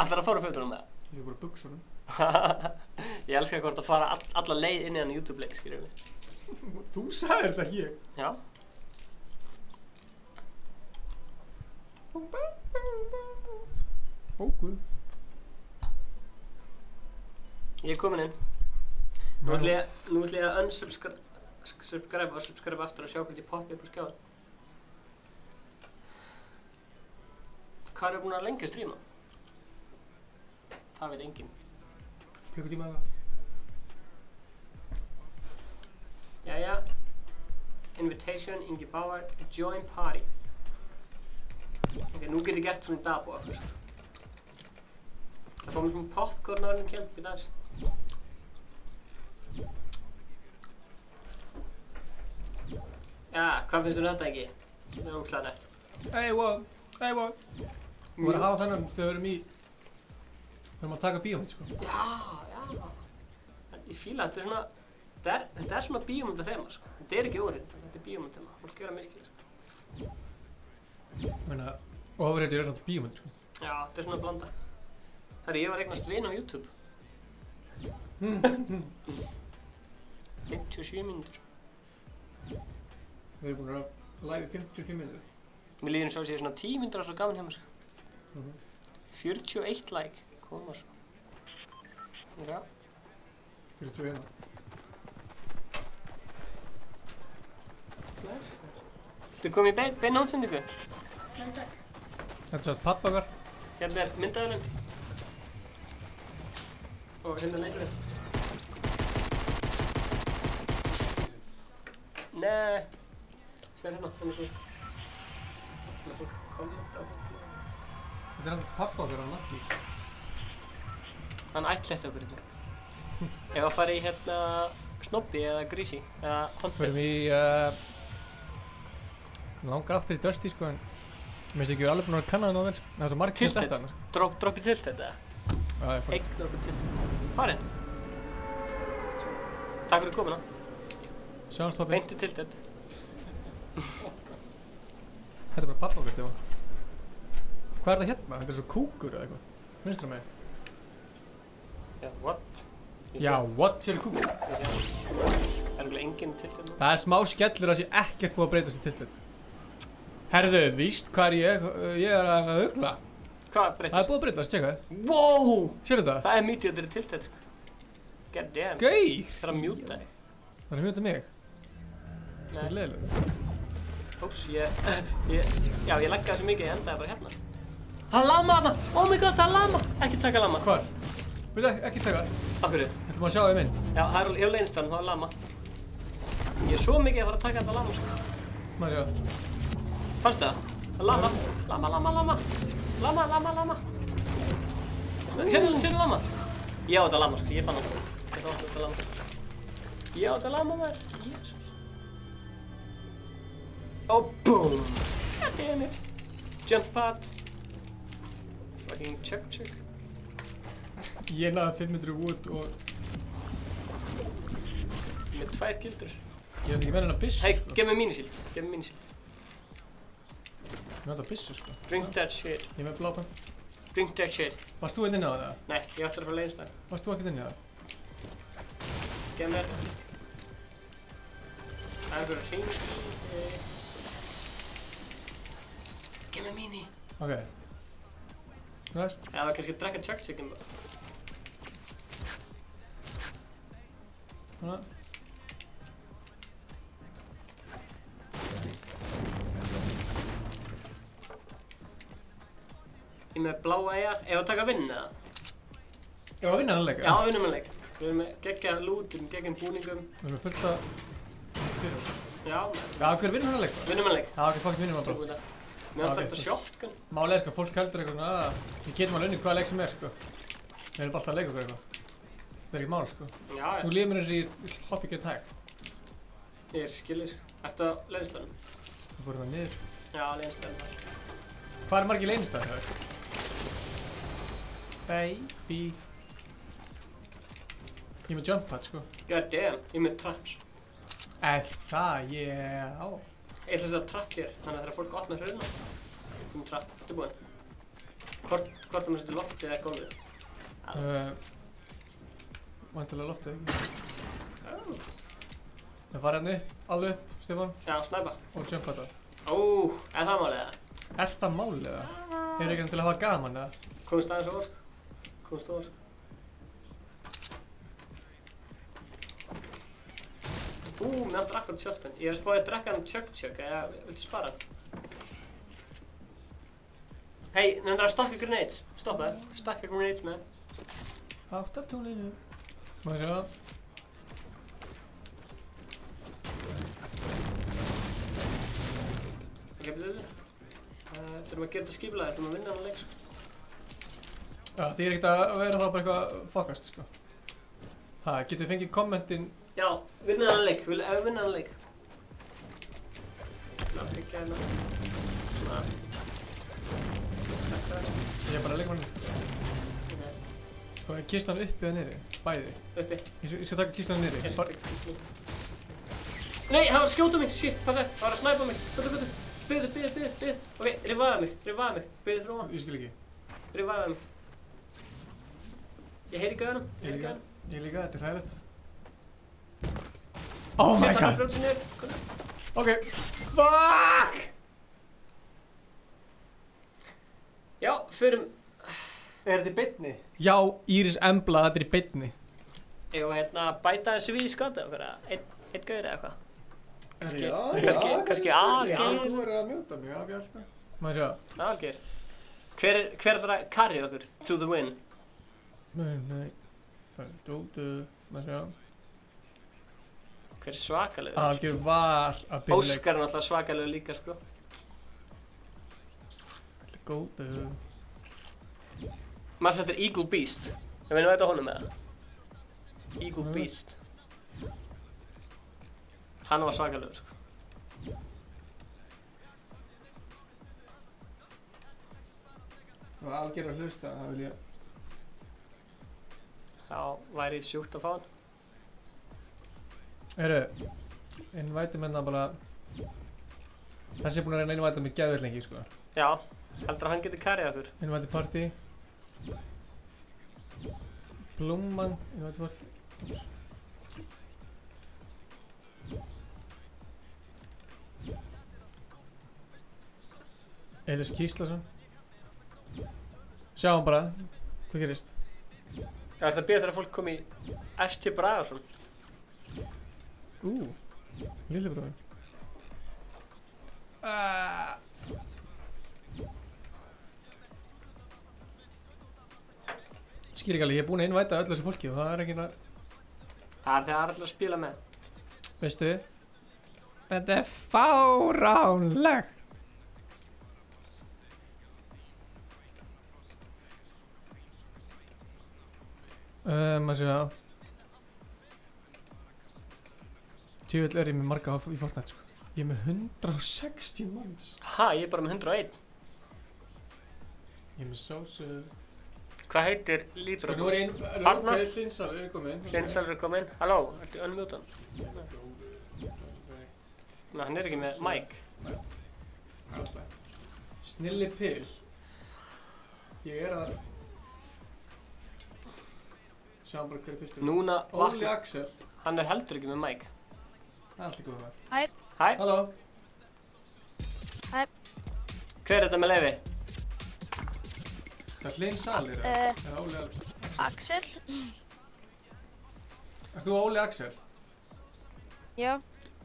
[SPEAKER 2] Allar að fara fötunum með það?
[SPEAKER 1] Ég er bara buksunum.
[SPEAKER 2] Ég elskar hvort að fara alla leið inn í hann YouTube-leik, skiljum við.
[SPEAKER 1] Þú sagðir þetta, ekki ég.
[SPEAKER 2] Já.
[SPEAKER 1] Guð.
[SPEAKER 2] Ég er komin inn. Nú ætla ég að unsubscribe og subscribe aftur og sjá hvort ég poppi upp á skjáðu. Hvað er búin að lengi að stríma? Það veit enginn.
[SPEAKER 1] Klukkutíma eða?
[SPEAKER 2] Jæja. Invitation, Ingi Bauer, join party. Ok, nú get ég gert svona í dagbúa fyrst. Það fórum svona popcorn á hennum kemp í dags. Já, hvað finnst þú þetta ekki? Það er ógæslega nett.
[SPEAKER 1] Hey, what? Þú voru að hafa þennan þegar við erum að taka bíómynd, sko.
[SPEAKER 2] Já. Ég fíla þetta er svona, þetta er svona bíómynda þema, sko. Þetta er ekki órind, þetta er bíómynda þema. Fólk gera miskilja, sko.
[SPEAKER 1] Og ofurheit er svona bíómynd, sko.
[SPEAKER 2] Já, þetta er svona blanda. Herri, ég var eignast vin á YouTube. 57 mínútur.
[SPEAKER 1] Við erum búin að live í 57 mínútur.
[SPEAKER 2] Mér líður eins og sé svona 10 mínútur og svo gaman hjá mér, sko. 41 like, koma svo. Já.
[SPEAKER 1] 41.
[SPEAKER 2] Viltu koma í beina útsendingu?
[SPEAKER 3] Nei, takk.
[SPEAKER 1] Þetta er svo pappa okkar.
[SPEAKER 2] Hérna er myndaðurinn. Og hérna leikurinn. Nei. Sér hérna, hérna er fólk komment á hérna.
[SPEAKER 1] Þetta er hann pappa okkar, hann Naki.
[SPEAKER 2] Hann ættlætti okkur hérna. Ef að fara í hérna Snobby eða Greasy eða Hunter.
[SPEAKER 1] Við erum í langar aftur í Dusty, sko, en mér finnst ekki við alveg búin að kanna það nóg vel, sko. Það er svo margir sem þetta annars.
[SPEAKER 2] Droppi Tilted eða?
[SPEAKER 1] Já, ég fór.
[SPEAKER 2] Eign okkur Tilted. Farinn. Takk fyrir komuna.
[SPEAKER 1] Sjáumst, pappi.
[SPEAKER 2] Beintu Tilted.
[SPEAKER 1] Þetta er bara pappa okkar, Stefán. Hvað er það hérna? Þetta er svo kúkur eða eitthvað. Vinstra megin.
[SPEAKER 2] Já, what?
[SPEAKER 1] Já, what? Sér er kúkur.
[SPEAKER 2] Ég sé það. Það er eiginlega enginn Tilted nú.
[SPEAKER 1] Það er smá skellur að sé ekkert búið að breytast í Tilted. Herðu, víst hvað er ég? Ég er að hugla.
[SPEAKER 2] Hvað
[SPEAKER 1] Það er
[SPEAKER 2] breytist?
[SPEAKER 1] búið að breytast, tjekka þið.
[SPEAKER 2] Wow!
[SPEAKER 1] Sérðu þetta?
[SPEAKER 2] Það er mítið að þetta er Tilted, sko. God damn.
[SPEAKER 1] Gauð!
[SPEAKER 2] Það er að mjúta þig.
[SPEAKER 1] Það er mjög til mig. Það er leiðilega.
[SPEAKER 2] Óps, já, ég laggaði svo mikið, ég endaði bara hérna. Það er lama þarna! Oh my god, það er lama! Ekki taka lama.
[SPEAKER 1] Hvar? Veitu, ekki taka það.
[SPEAKER 2] Af hverju?
[SPEAKER 1] Þetta má sjá það í mynd.
[SPEAKER 2] Já, það er á leinstæðan, það er lama. Ég er svo mikið að fara að taka þetta lama, sko.
[SPEAKER 1] Má sjá það.
[SPEAKER 2] Fannstu það? Það er lama. Lama. Lama. Sérðu lama? Ég á þetta lama, sko, ég fann það. Ég á þetta lama. Ég á þetta lama, maður. Jésus. Og boom! God damn it. Jump pad. Fucking chug.
[SPEAKER 1] Ég náði 500 wood og...
[SPEAKER 2] Með 2 gildur.
[SPEAKER 1] Ég veit ekki með hennar byssu,
[SPEAKER 2] Hey,
[SPEAKER 1] sko.
[SPEAKER 2] gef mér mínisíld.
[SPEAKER 1] Ég náði byssu, sko.
[SPEAKER 2] Drink that shit.
[SPEAKER 1] Ég er með blápan.
[SPEAKER 2] Drink that shit.
[SPEAKER 1] Varst þú inn á það?
[SPEAKER 2] Nei, ég ætti að fara leinstæð.
[SPEAKER 1] Varst þú ekkert inn á það?
[SPEAKER 2] Gef mér. Það er einhverja hring. Gef mér míni.
[SPEAKER 1] Ok. Þar?
[SPEAKER 2] Já, það er kannski að drekka chug-chicken bara.
[SPEAKER 1] Svona.
[SPEAKER 2] Ég með bláa eiga. Ef að taka vinn eða?
[SPEAKER 1] Ég var að vinna hann leika.
[SPEAKER 2] Já, vinnum við leik. Við erum með geggja lútum, geggjum búningum.
[SPEAKER 1] Við erum með fullt að...
[SPEAKER 2] Já,
[SPEAKER 1] Já, hver vinnur hann leika?
[SPEAKER 2] vinnum við leik.
[SPEAKER 1] Já, ok, fokk vinnum hann bara.
[SPEAKER 2] Mér
[SPEAKER 1] Ok.
[SPEAKER 2] átti þetta shotgun.
[SPEAKER 1] Málega, sko, fólk heldur eitthvað svona að við getum alveg unni hvaða leik sem er, sko. Við erum bara alltaf að leika okkur eitthvað. Það er ekki mál, sko.
[SPEAKER 2] Já,
[SPEAKER 1] Nú líður mér eins og ég hopp ekki að tag.
[SPEAKER 2] ég skilir. Ertu á leinstæðum?
[SPEAKER 1] Við fórum það niður.
[SPEAKER 2] Já, leinstæðum.
[SPEAKER 1] Hvað er margir leinstæðir? Baby. Ég er með jump pad, sko.
[SPEAKER 2] God damn, ég með traps.
[SPEAKER 1] Það, já.
[SPEAKER 2] Ég ætla að setja trapp hér, þannig að þegar fólk opnar hrauna. Þú með trapp, þú búinn. Hvort það maður setur loftið eða gólfið?
[SPEAKER 1] Væntanlega loftið, ekki? Það fara hérna upp, alveg upp, Stefán,
[SPEAKER 2] Já, snæpa.
[SPEAKER 1] og jump pad.
[SPEAKER 2] Ó, er það málið það?
[SPEAKER 1] Er það málið, eða? Hefur ekki til að hafa gaman, eða?
[SPEAKER 2] Komst aðeins á ósk. Komst á ósk. Mér áttur akkurat shotgun. Ég er að spáði að drekka hann chug, eða viltu spara hann? Hei, nefnir að stakka grenades. Stoppa það. Stakka grenades með.
[SPEAKER 1] Áttatúninu. Má ég sjá það?
[SPEAKER 2] Ok, betur þetta. Þurfum að gera þetta skipulega, þurfum að vinna hann leik, sko.
[SPEAKER 1] Já, því er ekkert að vera þá bara eitthvað fokast, sko. Getur við fengið kommentin?
[SPEAKER 2] Já, vinna hann leik. Ef við vinna hann leik. Svona, byggja hérna. Svona. Þetta.
[SPEAKER 1] Ég er bara að leika manni. Sko, er kistan uppi eða niðri? Bæði.
[SPEAKER 2] Uppi.
[SPEAKER 1] Ég skal taka kistan niðri.
[SPEAKER 2] Nei, það var að skjóta mig, shit, passa, það var að snæpa mig. Biðu. Ok, rifaði mig. Biðu þrúa.
[SPEAKER 1] Ég skil ekki.
[SPEAKER 2] Rifaði mig. Ég heyri gauðanum.
[SPEAKER 1] Ég líka, þetta er hræðilegt. Oh my god! Ok, fuck!
[SPEAKER 2] Já, förum.
[SPEAKER 1] Er þetta í beinni? Já, Íris Embla, þetta er í beinni.
[SPEAKER 2] Ég var hérna að bæta þessi við í skotið okkur, einn gauður eða eitthvað. Kannski Algeir.
[SPEAKER 1] Já, þú verður að mjóta mig, Algeir alltaf. Má ég sjá?
[SPEAKER 2] Algeir. Hver þarf að carry okkur to the win?
[SPEAKER 1] Nei. Dóttu, má ég sjá?
[SPEAKER 2] Hver er svakalegur?
[SPEAKER 1] Algeir var að byrja leik.
[SPEAKER 2] Óskar er náttúrulega svakalegur líka, sko.
[SPEAKER 1] Góðu.
[SPEAKER 2] Maður þetta er Eagle Beast. Ég meina þetta honum með það. Eagle Beast. Hann var svakalegur, sko.
[SPEAKER 1] Það var Algeir að hlusta, það vil ég.
[SPEAKER 2] Þá væri sjúkt að fá hann.
[SPEAKER 1] Innvæti menna bara... Þessi er búinn að reyna að innvæta mig geðveikt lengi, sko.
[SPEAKER 2] Já, heldur að hann getur carryð okkur.
[SPEAKER 1] Innvæti partí. Blúman, innvæti partí. Elis Gíslason. Sjáum bara, hvað gerist?
[SPEAKER 2] Já, það býða þegar fólk kom í ST Bragason.
[SPEAKER 1] Lillibróðin. Skil ekki alveg, ég er búinn að innvæta öll þessu fólki og það er ekki að...
[SPEAKER 2] Það er þegar allir að spila með.
[SPEAKER 1] Veistu? Þetta er fáránlegt. Maður sé að Tjöfull er ég með marga í Fortnite sko. Ég er með 160 manns.
[SPEAKER 2] Ha, ég er bara með 101.
[SPEAKER 1] Ég er með sósu.
[SPEAKER 2] Hvað heitir lítur?
[SPEAKER 1] Sko nú er
[SPEAKER 2] Arna?
[SPEAKER 1] Hlinsalur er kominn.
[SPEAKER 2] Hlinsalur er kominn. Halló, ertu unmutan? Ná, hann er ekki með mic.
[SPEAKER 1] Snilli pill. Ég er að sjá bara hver er fyrstur.
[SPEAKER 2] Núna
[SPEAKER 1] Óli Axel.
[SPEAKER 2] Hann er heldur ekki með mic.
[SPEAKER 1] Það er alltaf góð með.
[SPEAKER 3] Hæ.
[SPEAKER 2] Hæ.
[SPEAKER 1] Halló.
[SPEAKER 3] Hæ.
[SPEAKER 2] Hver er þetta með leyfi?
[SPEAKER 1] Það er Hlinsalur eða? Eða Óli
[SPEAKER 3] Axel.
[SPEAKER 1] Ert þú Óli Axel?
[SPEAKER 3] Já.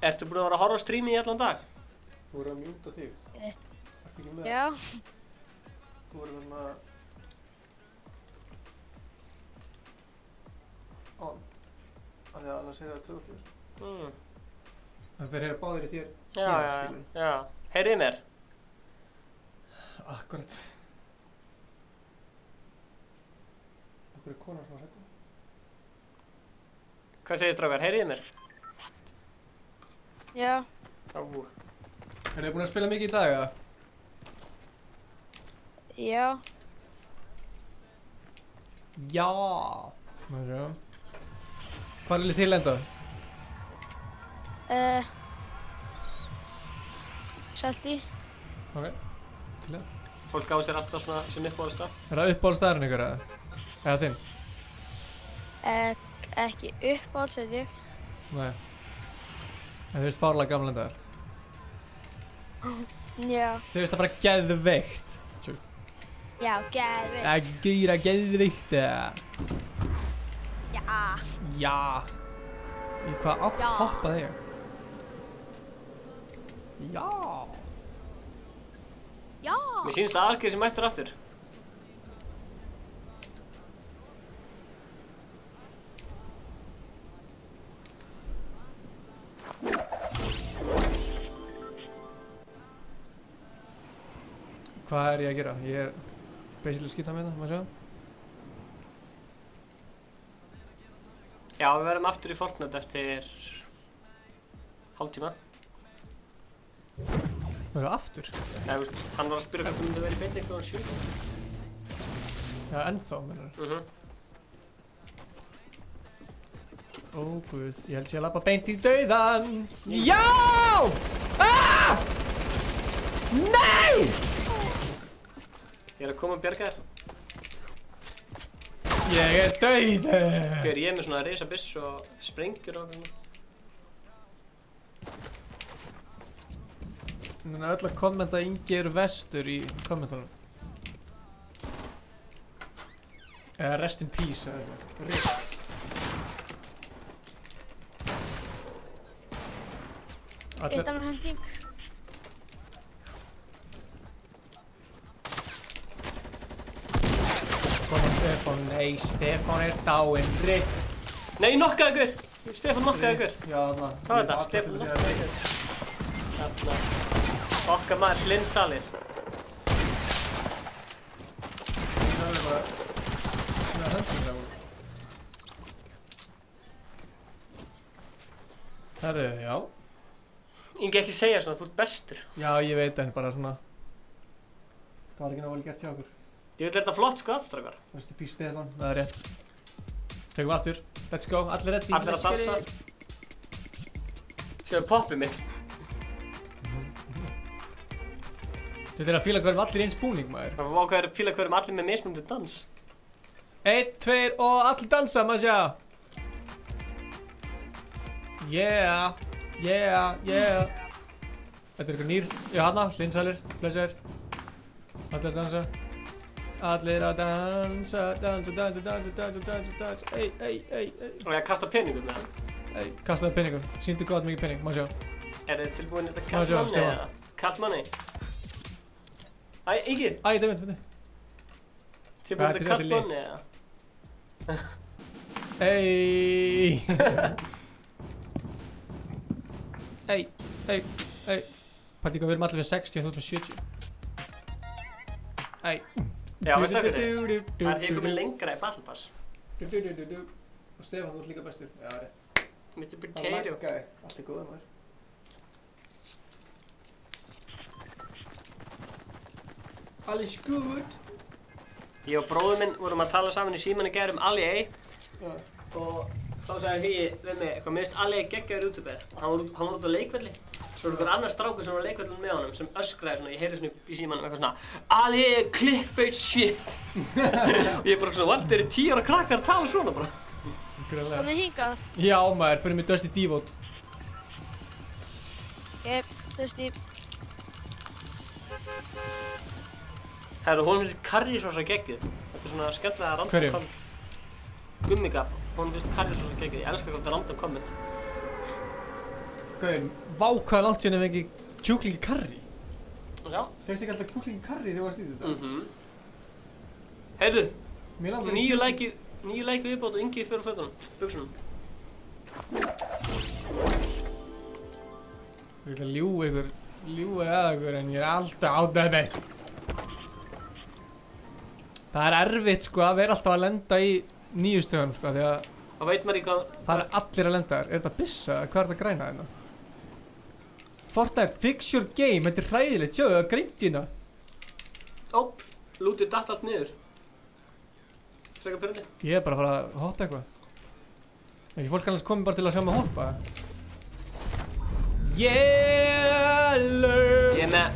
[SPEAKER 2] Ertu búin að vera að horfa á streami í allan dag?
[SPEAKER 1] Þú voru að mjúta þig. Ertu ekki með?
[SPEAKER 3] Já.
[SPEAKER 1] Þú voru þarna on. Af því að annars heyra það tvöfaldur. Það þeir heyra báðir í þér.
[SPEAKER 2] Já. Heyriði mér?
[SPEAKER 1] Akkurat. Okkur er konar svona hrættu.
[SPEAKER 2] Hvað segir strákar? Heyriði mér?
[SPEAKER 3] Já.
[SPEAKER 2] Eru
[SPEAKER 1] þið búin að spila mikið í dag eða?
[SPEAKER 3] Já.
[SPEAKER 1] Já. Hvar viljið þið lenda?
[SPEAKER 3] Selti.
[SPEAKER 1] Ok, til það.
[SPEAKER 2] Fólk á sér alltaf svona sem uppáhaldstað.
[SPEAKER 1] Er það uppáhaldsstaðurinn ykkur eða? Eða þinn?
[SPEAKER 3] Ekki uppáhalds, veit ég.
[SPEAKER 1] Nei. En þið veist fárlega gamla endaðar?
[SPEAKER 3] Já.
[SPEAKER 1] Þið veist það bara geðveikt.
[SPEAKER 3] Já, geðveikt.
[SPEAKER 1] Það gýra geðveikt eða?
[SPEAKER 3] Já.
[SPEAKER 1] Já. Í hvað átt hoppaði ég? Já.
[SPEAKER 3] Já.
[SPEAKER 2] Mér sýnst það algjör sem mættur aftur.
[SPEAKER 1] Hvað er ég að gera? Ég er basically skýta með það, maður sjá.
[SPEAKER 2] Já, við verðum aftur í Fortnite eftir hálftíma.
[SPEAKER 1] Við verðum aftur?
[SPEAKER 2] Já, þú veist, hann var að spyrja hvort þú myndi verið í beinni klukkan 7.
[SPEAKER 1] Já, ennþá, mennur. Ó, guð, ég held ég að labba beint í dauðan. Já! Ah! Nei!
[SPEAKER 2] Ég er að koma að bjarga þér.
[SPEAKER 1] Ég er dauður.
[SPEAKER 2] Gauður, ég er með svona risa byss og sprengjur á hérna.
[SPEAKER 1] Þannig að öll að kommenta Ingi eru vestur í kommentunum. Eða rest in peace, eða eitthvað. RIP.
[SPEAKER 3] Utan hunting.
[SPEAKER 1] Stefán, nei, Stefán er dáinn, RIP.
[SPEAKER 2] Nei, nokkaði ykkur! Stefán nokkaði ykkur.
[SPEAKER 1] Já, þarna.
[SPEAKER 2] Hvað er þetta? Stefán nokkaði ykkur. Þarna. Okkar maður, Hlinsalir.
[SPEAKER 1] Það er bara svona höndum það. Herðu, já.
[SPEAKER 2] Ingi, ekki segja svona, þú ert bestur.
[SPEAKER 1] Já, ég veit en bara svona. Það var ekki náttúrulega gert hjá okkur.
[SPEAKER 2] Ég veit þetta flott sko, aðstrakar.
[SPEAKER 1] Rest in peace, Stefán, það er rétt. Tökum aftur, let's go, allir ready.
[SPEAKER 2] Allir að dansa. Sér poppið mitt.
[SPEAKER 1] Þetta er að fíla hverjum allir í eins búning, maður.
[SPEAKER 2] Það var ákveður að fíla hverjum allir með mismunandi dans.
[SPEAKER 1] 1, 2 og allir dansa, maður sjá. Yeah, yeah, yeah. Þetta er eitthvað nýr. Já, hana, Hlinsalir, blessaður. Allir að dansa. Allir að dansa, dansa, dansa, dansa, dansa, dansa, dansa. Ey, ey, ey, ey.
[SPEAKER 2] Og ég kasta peningum með hann.
[SPEAKER 1] Ey, kastaði peningum. Sýndu gott mikið pening, maður sjá.
[SPEAKER 2] Er þið tilbúin þetta kallmanni eða? Kallmanni? Æ, Ingi!
[SPEAKER 1] Æ, það veit.
[SPEAKER 2] Tilbúin þetta kallmanni eða?
[SPEAKER 1] Ey. Ey, ey, ey. Pæti hvað við erum allir við 60 og þú ert með 70. Ey.
[SPEAKER 2] Já, veistu það hvernig? Það er því að ég komin lengra í Battle Pass.
[SPEAKER 1] Og Stefán, þú ert líka bestur. Já, rétt.
[SPEAKER 2] Mr.
[SPEAKER 1] Það
[SPEAKER 2] Potato.
[SPEAKER 1] laggaði. Allt góða maður. Alles good.
[SPEAKER 2] Ég og bróður minn vorum að tala saman í símann í gær Ali A.
[SPEAKER 1] Já.
[SPEAKER 2] Og þá sagði Hugi við mig eitthvað, mér finnst Ali A geggjaður youtuber. Hann var út á leikvelli. Svo var einhver annar strákur sem var á leikvellinu með honum sem öskraði svona, ég heyrði svona í símanum eitthvað svona Ali A clickbait shit. Og ég bara svona, what, þeir eru 10 ára krakkar að tala svona bara.
[SPEAKER 3] Komið hingað.
[SPEAKER 1] Já maður, fyrir mig Dusty Devote.
[SPEAKER 3] Dusty.
[SPEAKER 2] Herru, hún finnst karrísósa geggjuð. Þetta er svona skemmtilega random
[SPEAKER 1] Hverjum?
[SPEAKER 2] comment. Gummigab, hún finnst karrísósa geggjuð. Ég elskar þetta random comment.
[SPEAKER 1] Gauðin, vá hvað langt síðan ef ekki kjúklingi karrí.
[SPEAKER 2] Já.
[SPEAKER 1] Fegst ekki alltaf kjúklingi karrí þegar þú varst í þetta?
[SPEAKER 2] Heyrðu,
[SPEAKER 1] Mér langar
[SPEAKER 2] 9 læki viðbót og Ingi fyrir fötunum, buxunum.
[SPEAKER 1] Ég ætla að ljúga að ykkur en ég er alltaf átað þeir. Það er erfitt sko að vera alltaf að lenda í nýju stöðunum sko því að
[SPEAKER 2] Þá veit maður í hvað...
[SPEAKER 1] það er allir að lenda þar. Er þetta byssa? Hvað er þetta græna hérna? Fortnite, fix your game, þetta er hræðilegt, sjáðu það greimt hérna.
[SPEAKER 2] Óp, lútið datt allt niður. Frekar pyrrandi.
[SPEAKER 1] Ég er bara að fara að hoppa eitthvað. Ekki fólk kannast komið bara til að sjá mig hoppa. Yellow!
[SPEAKER 2] Ég er með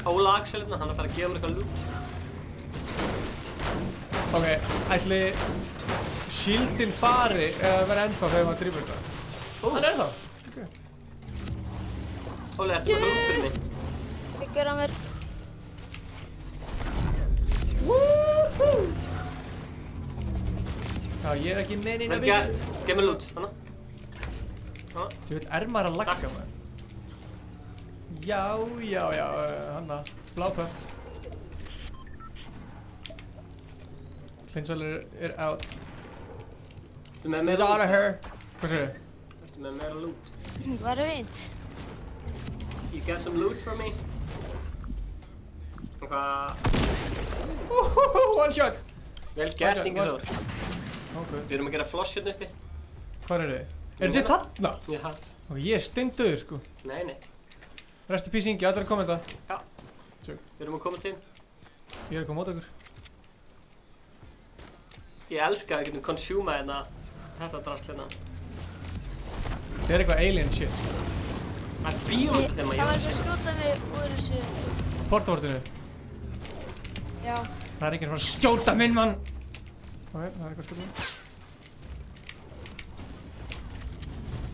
[SPEAKER 2] Óla Axel hérna, hann ætlar að gefa mér eitthvað lút.
[SPEAKER 1] Ok, ætli shieldin fari eða vera ennþá þegar maður drýpur þetta? Hann er það? Okay.
[SPEAKER 2] Óli, ertu með eitthvað lút fyrir mig?
[SPEAKER 3] Ég gera mér.
[SPEAKER 1] Woohoo! Já, ég er ekki með neina
[SPEAKER 2] Vel gert, gef mér lút, hana.
[SPEAKER 1] Þú veit, er maður að lagga maður? Já, hanna, blápöft. Hlinsvöldur er out.
[SPEAKER 2] Ertu með
[SPEAKER 1] Get
[SPEAKER 2] meira
[SPEAKER 1] out of
[SPEAKER 2] lút?
[SPEAKER 1] here. Hvað sér þið?
[SPEAKER 2] Ertu með meira lút?
[SPEAKER 3] Bara fínt.
[SPEAKER 2] You got some loot for me? Og hvað...
[SPEAKER 1] One shot!
[SPEAKER 2] Vel gert, Ingi Þór.
[SPEAKER 1] Ok.
[SPEAKER 2] Við erum að gera floss hérna uppi.
[SPEAKER 1] Hvar eru þið? Eru þið þarna?
[SPEAKER 2] Já.
[SPEAKER 1] Og ég er steindauður sko.
[SPEAKER 2] Nei.
[SPEAKER 1] Rest in peace Ingi, allir að kommenta.
[SPEAKER 2] Já.
[SPEAKER 1] Tjók.
[SPEAKER 2] Við erum að koma til.
[SPEAKER 1] Ég er að koma mót okkur.
[SPEAKER 2] Ég elska að við getum consuma þetta drasl hérna.
[SPEAKER 1] Það er eitthvað alien shit.
[SPEAKER 2] Það er bíómynd þegar maður
[SPEAKER 3] Það var
[SPEAKER 2] ég
[SPEAKER 3] svo skjóta mig úr þessu.
[SPEAKER 1] Portavortinu.
[SPEAKER 3] Já.
[SPEAKER 1] Það er ekki að fara að skjóta minn mann. Ok, það er eitthvað skjóta.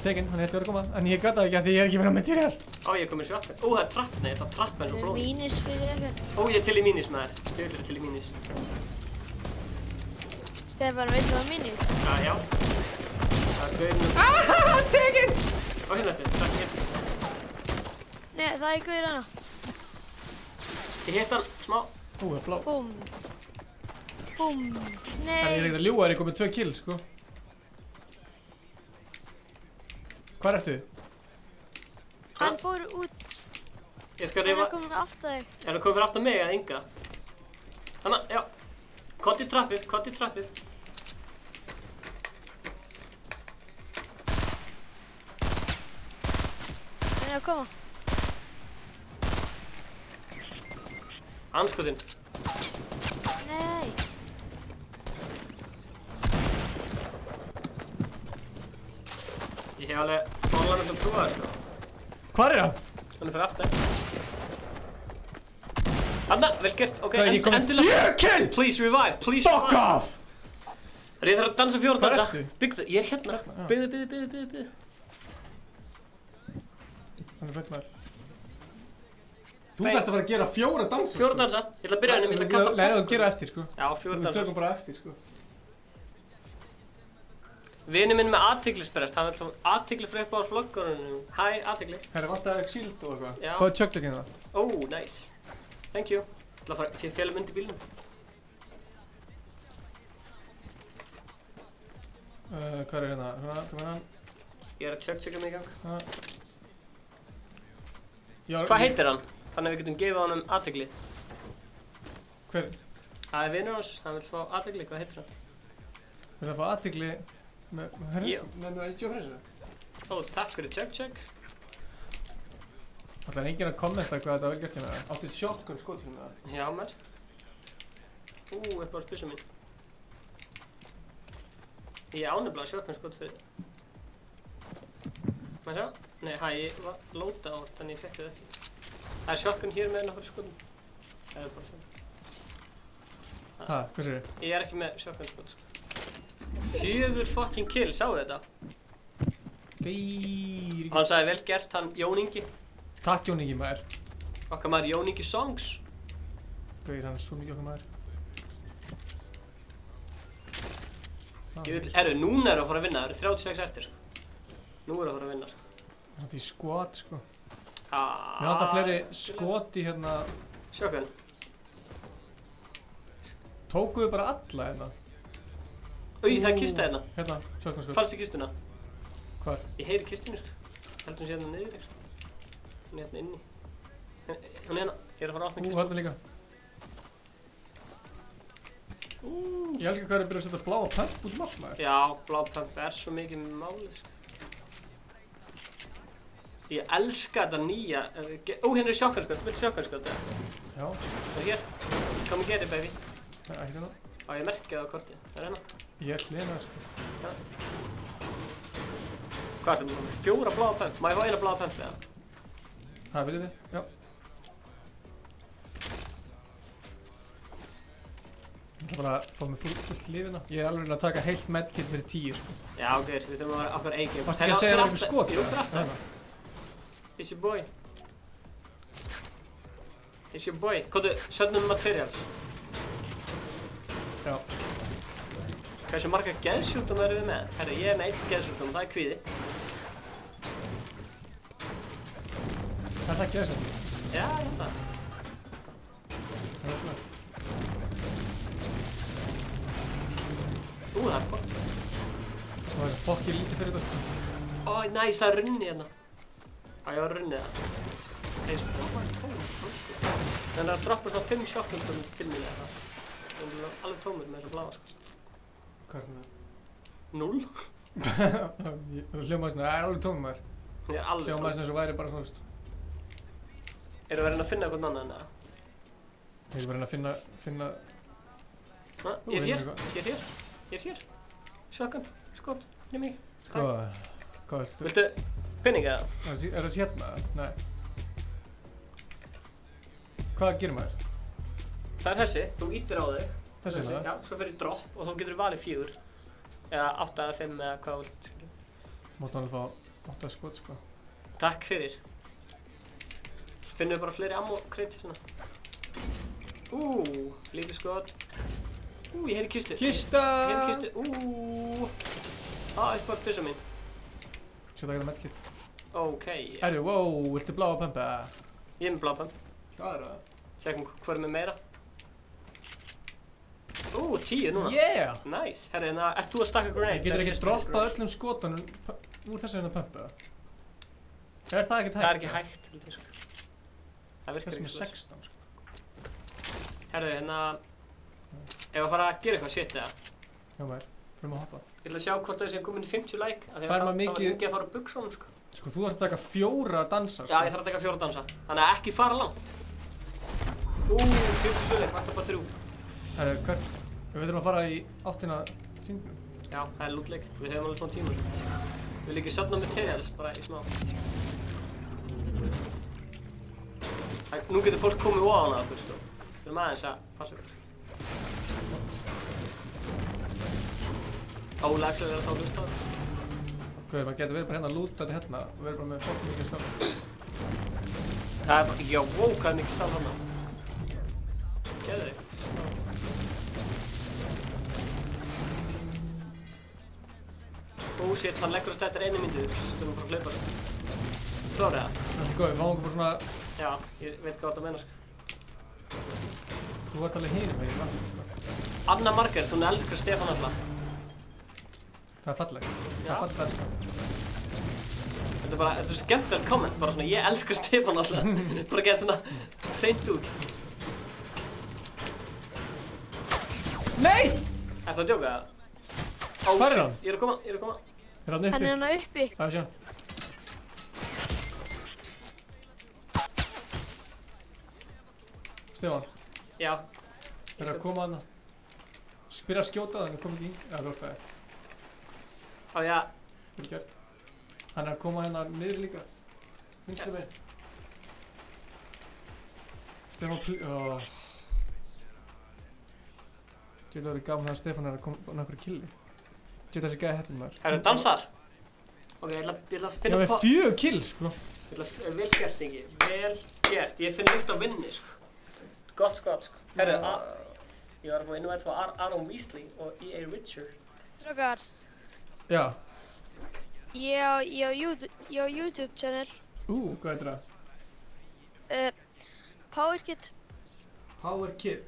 [SPEAKER 1] Tekinn, hann heldur að koma. En ég gata ekki að því ég er ekki með materiál.
[SPEAKER 2] Á, ég er komin sjálf. Ó, það er trapp, nei, það er trapp eins og
[SPEAKER 3] Það er
[SPEAKER 2] flóð.
[SPEAKER 3] mínus fyrir ykkur.
[SPEAKER 2] Ó, ég er til í mínus með þér. Ég er til í mínus.
[SPEAKER 3] Stefán, veistu hvað mínus?
[SPEAKER 2] Já. Það er gauðin.
[SPEAKER 1] Ahaha, tekinn!
[SPEAKER 2] Ó, hérna eftir, takk hér.
[SPEAKER 3] Nei, það er gaur hana.
[SPEAKER 2] Ég hitt hann, smá.
[SPEAKER 1] Ó, það er blá.
[SPEAKER 3] Búm. Búm.
[SPEAKER 1] Það er
[SPEAKER 3] Nei.
[SPEAKER 1] ekkert að ljúga, það er komið 2 kill, sko. Hvar ertu?
[SPEAKER 3] Hann fór út.
[SPEAKER 2] Ég skal
[SPEAKER 3] Hann
[SPEAKER 2] reyfa.
[SPEAKER 3] er komið aftur þig.
[SPEAKER 2] Er það komið fyrir aftan mig eða Inga? Hanna, já. Kott í trappið.
[SPEAKER 3] Hann er að koma.
[SPEAKER 2] Anskotinn.
[SPEAKER 3] Nei.
[SPEAKER 2] Ég hef alveg fórlega myndum trúa það, sko.
[SPEAKER 1] Hvar er hann?
[SPEAKER 2] Hann er fyrir aftan. Hanna, vel gert. Ok,
[SPEAKER 1] Það er ég komið 4 kill!
[SPEAKER 2] Please revive.
[SPEAKER 1] Fuck off!
[SPEAKER 2] Ég þarf að dansa 4
[SPEAKER 1] Hvar
[SPEAKER 2] dansa.
[SPEAKER 1] ertu?
[SPEAKER 2] Byggðu, ég er hérna.
[SPEAKER 1] Já.
[SPEAKER 2] Byggðu.
[SPEAKER 1] Hann er fett maður. Þú þarft að fara að gera 4 dansa,
[SPEAKER 2] 4 dansa. Ég ætla að byrja hennum, ég ætla að kasta
[SPEAKER 1] Nei, þú gera eftir, sko.
[SPEAKER 2] Já, 4
[SPEAKER 1] Við
[SPEAKER 2] dansa.
[SPEAKER 1] tökum bara eftir, sko.
[SPEAKER 2] Vinur minn með athyglisbrest, hann vil fá athygli fyrir upp á slöggunum. Hæ, athygli.
[SPEAKER 1] Herra, vantaði ekki síld og eitthvað.
[SPEAKER 2] Já.
[SPEAKER 1] Hvað er tjökleginn það?
[SPEAKER 2] Ó, nice. Thank you. Ég ætla að fara fyrir fjölum undir bílnum.
[SPEAKER 1] Hvað er hérna? Hérna, þú meina hann?
[SPEAKER 2] Ég er að tjökka mig í gang. Hvað heitir hann? Þannig að við getum gefið honum athygli.
[SPEAKER 1] Hver?
[SPEAKER 2] Það er vinur hans, hann vil fá athygli, hvað heitir hann?
[SPEAKER 1] Vil það fá aðtikli með hrensu?
[SPEAKER 2] Ó, takk fyrir check.
[SPEAKER 1] Það er enginn að kommenta hvað þetta var vel gert hérna. Áttu eitt shotgun skot hérna?
[SPEAKER 2] Já, maður. Upp á spissa mín. Ég ánefnilega shotgun skot fyrir það. Má sjá? Nei, ég var lóta á þannig ég fekk það ekki. Það er shotgun hér með nokkur skotum. Það er bara svona.
[SPEAKER 1] Hvað sér þið?
[SPEAKER 2] Ég er ekki með shotgun skot, sko. 4 fucking kill, sáu þetta? Hann sagði vel gert, hann Jón Ingi.
[SPEAKER 1] Takk Jón Ingi maður.
[SPEAKER 2] Okkar maður Jón Ingi Songs.
[SPEAKER 1] Gauðir hann er svo mikið okkar maður.
[SPEAKER 2] Núna eru að fara að vinna, það eru 36 eftir, sko. Nú eru að fara að vinna, sko.
[SPEAKER 1] Það er í skot, sko. Mér vantar fleiri skot í hérna...
[SPEAKER 2] Shotgun.
[SPEAKER 1] Tókuðu bara alla hérna.
[SPEAKER 2] Það er kista hérna.
[SPEAKER 1] Hérna, shotgun skot.
[SPEAKER 2] Fannstu kistuna?
[SPEAKER 1] Hvar?
[SPEAKER 2] Ég heyri kistunni, sko. Heldur hún sé hérna niður, ekki? Hún er hérna inni. Hún er hérna. Ég er að fara að opna kistuna.
[SPEAKER 1] Hérna líka. Ég elskar hvað er að byrja að setja bláa pump út allt maður.
[SPEAKER 2] Já, bláa pump er svo mikið máli, sko. Ég elska þetta nýja. Hérna er shotgunskot. Viltu shotgunskot, eða?
[SPEAKER 1] Já.
[SPEAKER 2] Það er hér. Come and get it, baby.
[SPEAKER 1] Það er ekki hérna.
[SPEAKER 2] Ég merkið það á kortið. Það er hérna.
[SPEAKER 1] Ég er hlýðan, sko.
[SPEAKER 2] Já. Hvað er þetta? 4 bláa pump? Má ég fá eina bláa pump, eða?
[SPEAKER 1] Það veitum við, já. Ég ætla bara að fá mig fullt lífina. Ég er alveg að taka heilt medkit fyrir 10, sko.
[SPEAKER 2] Já, ok, við þurfum að vera okkur A-game.
[SPEAKER 1] Varstu ekki að segja eitthvað skot?
[SPEAKER 2] Jú, fyrir aftan. It's your boy. It's your boy. Kóttu, sönnum materials.
[SPEAKER 1] Já.
[SPEAKER 2] Hversu marga geðsjúkdóma eru við með? Herri, ég er með 1 geðsjúkdóm, það er kvíði.
[SPEAKER 1] Er það geðsjúkdóm?
[SPEAKER 2] Já, ég held það. Það er gott.
[SPEAKER 1] Það er fokkið lítið fyrir þetta.
[SPEAKER 2] Næs, það er runni hérna. Ég var runnið það. Það er tóm, sko. Þannig að það droppa svona 5 shotgun til mín eða það. Það er alveg tómur með þessu bláa, sko.
[SPEAKER 1] Hvað er það?
[SPEAKER 2] 0.
[SPEAKER 1] Það hljómaði svona, það er alveg tómur maður.
[SPEAKER 2] Ég er alveg tómur.
[SPEAKER 1] Hljómaði svona eins og væri bara svona, veist.
[SPEAKER 2] Erum við að reyna að finna eitthvað annan eða?
[SPEAKER 1] Ég er bara að reyna að finna...
[SPEAKER 2] Ég er hér. Shotgun, skot, nimm mig.
[SPEAKER 1] Sko, hvað viltu?
[SPEAKER 2] Viltu pinning eða?
[SPEAKER 1] Er það hérna? Nei. Hvað gerir maður?
[SPEAKER 2] Það er þessi, þú ítir á þig.
[SPEAKER 1] Þessi það?
[SPEAKER 2] Já, svo fyrir drop og þá getur þú valið 4. Eða 8 eða 5 eða hvað þú vilt, skilju.
[SPEAKER 1] Máttu alveg fá 8 skot, sko.
[SPEAKER 2] Takk fyrir. Svo finnum við bara fleiri ammo crate hérna. Lítið skot. Ég heyri kistu.
[SPEAKER 1] Kista!
[SPEAKER 2] Ég heyri kistu. Upp á byssa mín.
[SPEAKER 1] Sjá það ekki það medkit.
[SPEAKER 2] Ok.
[SPEAKER 1] Herru, wow, viltu bláa pumpa?
[SPEAKER 2] Ég er með bláa pump.
[SPEAKER 1] Hvað er það?
[SPEAKER 2] Sekum hvað er með meira. 10 núna.
[SPEAKER 1] Yeah!
[SPEAKER 2] Nice. Herri, ert þú að stakka grenades?
[SPEAKER 1] Ég getur ekki droppað öllum skotunum úr þessu hérna pumpa. Er það ekkert hægt?
[SPEAKER 2] Það er ekki hægt, held ég, sko. Það virkar
[SPEAKER 1] ekki
[SPEAKER 2] svo.
[SPEAKER 1] Þessum er 16, sko.
[SPEAKER 2] Herri, ef að fara að gera eitthvað shit, eða?
[SPEAKER 1] Já, maður. Fyrir að hoppa.
[SPEAKER 2] Ég ætla að sjá hvort það sé komin í 50 like.
[SPEAKER 1] Fær maður mikið...
[SPEAKER 2] Það var mikið að fara á buxunum, sko.
[SPEAKER 1] Sko, þú ert að taka 4 dansa, sko.
[SPEAKER 2] Já, ég þarf að taka 4 dansa. Þannig að ekki fara langt. 47 like, vantar bara 3.
[SPEAKER 1] Hvert? Við þurfum að fara í áttina hringnum.
[SPEAKER 2] Já, það er lútleik. Við höfum alveg svona tíma. Við viljum ekki söfna materials bara í smá. Nú getur fólk komið ofan að okkur, sko. Við erum aðeins að passa okkur. Ólags að vera þá hlust á það.
[SPEAKER 1] Hvað, maður getur verið bara hérna að lúta þetta hérna og verið bara með fólk mikið stafn.
[SPEAKER 2] Það er bara, já, wow, hvað er mikið stafn þarna. Geðu þig. Shit, hann leggur oss eftir 1 mínútu, stundum frá að hlaupa svo. Klárið það?
[SPEAKER 1] Það er góð, við fáum okkur bara svona...
[SPEAKER 2] Já, ég veit hvað þetta meina, sko.
[SPEAKER 1] Þú ert alveg hinum megin vatnum, sko.
[SPEAKER 2] Anna Margrét, hún elskar Stefán alltaf.
[SPEAKER 1] Það er fallegt.
[SPEAKER 2] Já.
[SPEAKER 1] Það er fallegt, sko.
[SPEAKER 2] Þetta er skemmtilegt komment, bara svona ég elskar Stefán alltaf. Bara gett svona hreint út.
[SPEAKER 1] Nei!
[SPEAKER 2] Ertu að djóka það?
[SPEAKER 1] Hvar er hann?
[SPEAKER 2] Ég er að koma.
[SPEAKER 1] Er hann uppi?
[SPEAKER 3] Hann er hann uppi.
[SPEAKER 1] Það er sjá. Stefán.
[SPEAKER 2] Já.
[SPEAKER 1] Það er að koma hana. Spyrja að skjóta það, hann kom ekki í. Já, þú orðaði.
[SPEAKER 2] Á, já.
[SPEAKER 1] Vel gert. Hann er að koma hérna niður líka. Vinstri megin. Stefán Þetta verður gaman að Stefán er að koma á nokkur killi. Þetta þessi gæði hættin maður.
[SPEAKER 2] Herru, dansar. Ok, ég ætla að finna
[SPEAKER 1] Já, með 4 kill, sko.
[SPEAKER 2] Vel gert, Ingi. Vel gert. Ég finn lykt á vinni, sko. Gott, sko. Herru, ég var að fá innvægt frá Aaron Weasley og E.A. Richard.
[SPEAKER 3] Strákar.
[SPEAKER 1] Já.
[SPEAKER 3] Ég á YouTube channel.
[SPEAKER 1] Hvað heitir það?
[SPEAKER 3] Power Kid.
[SPEAKER 1] Power Kid.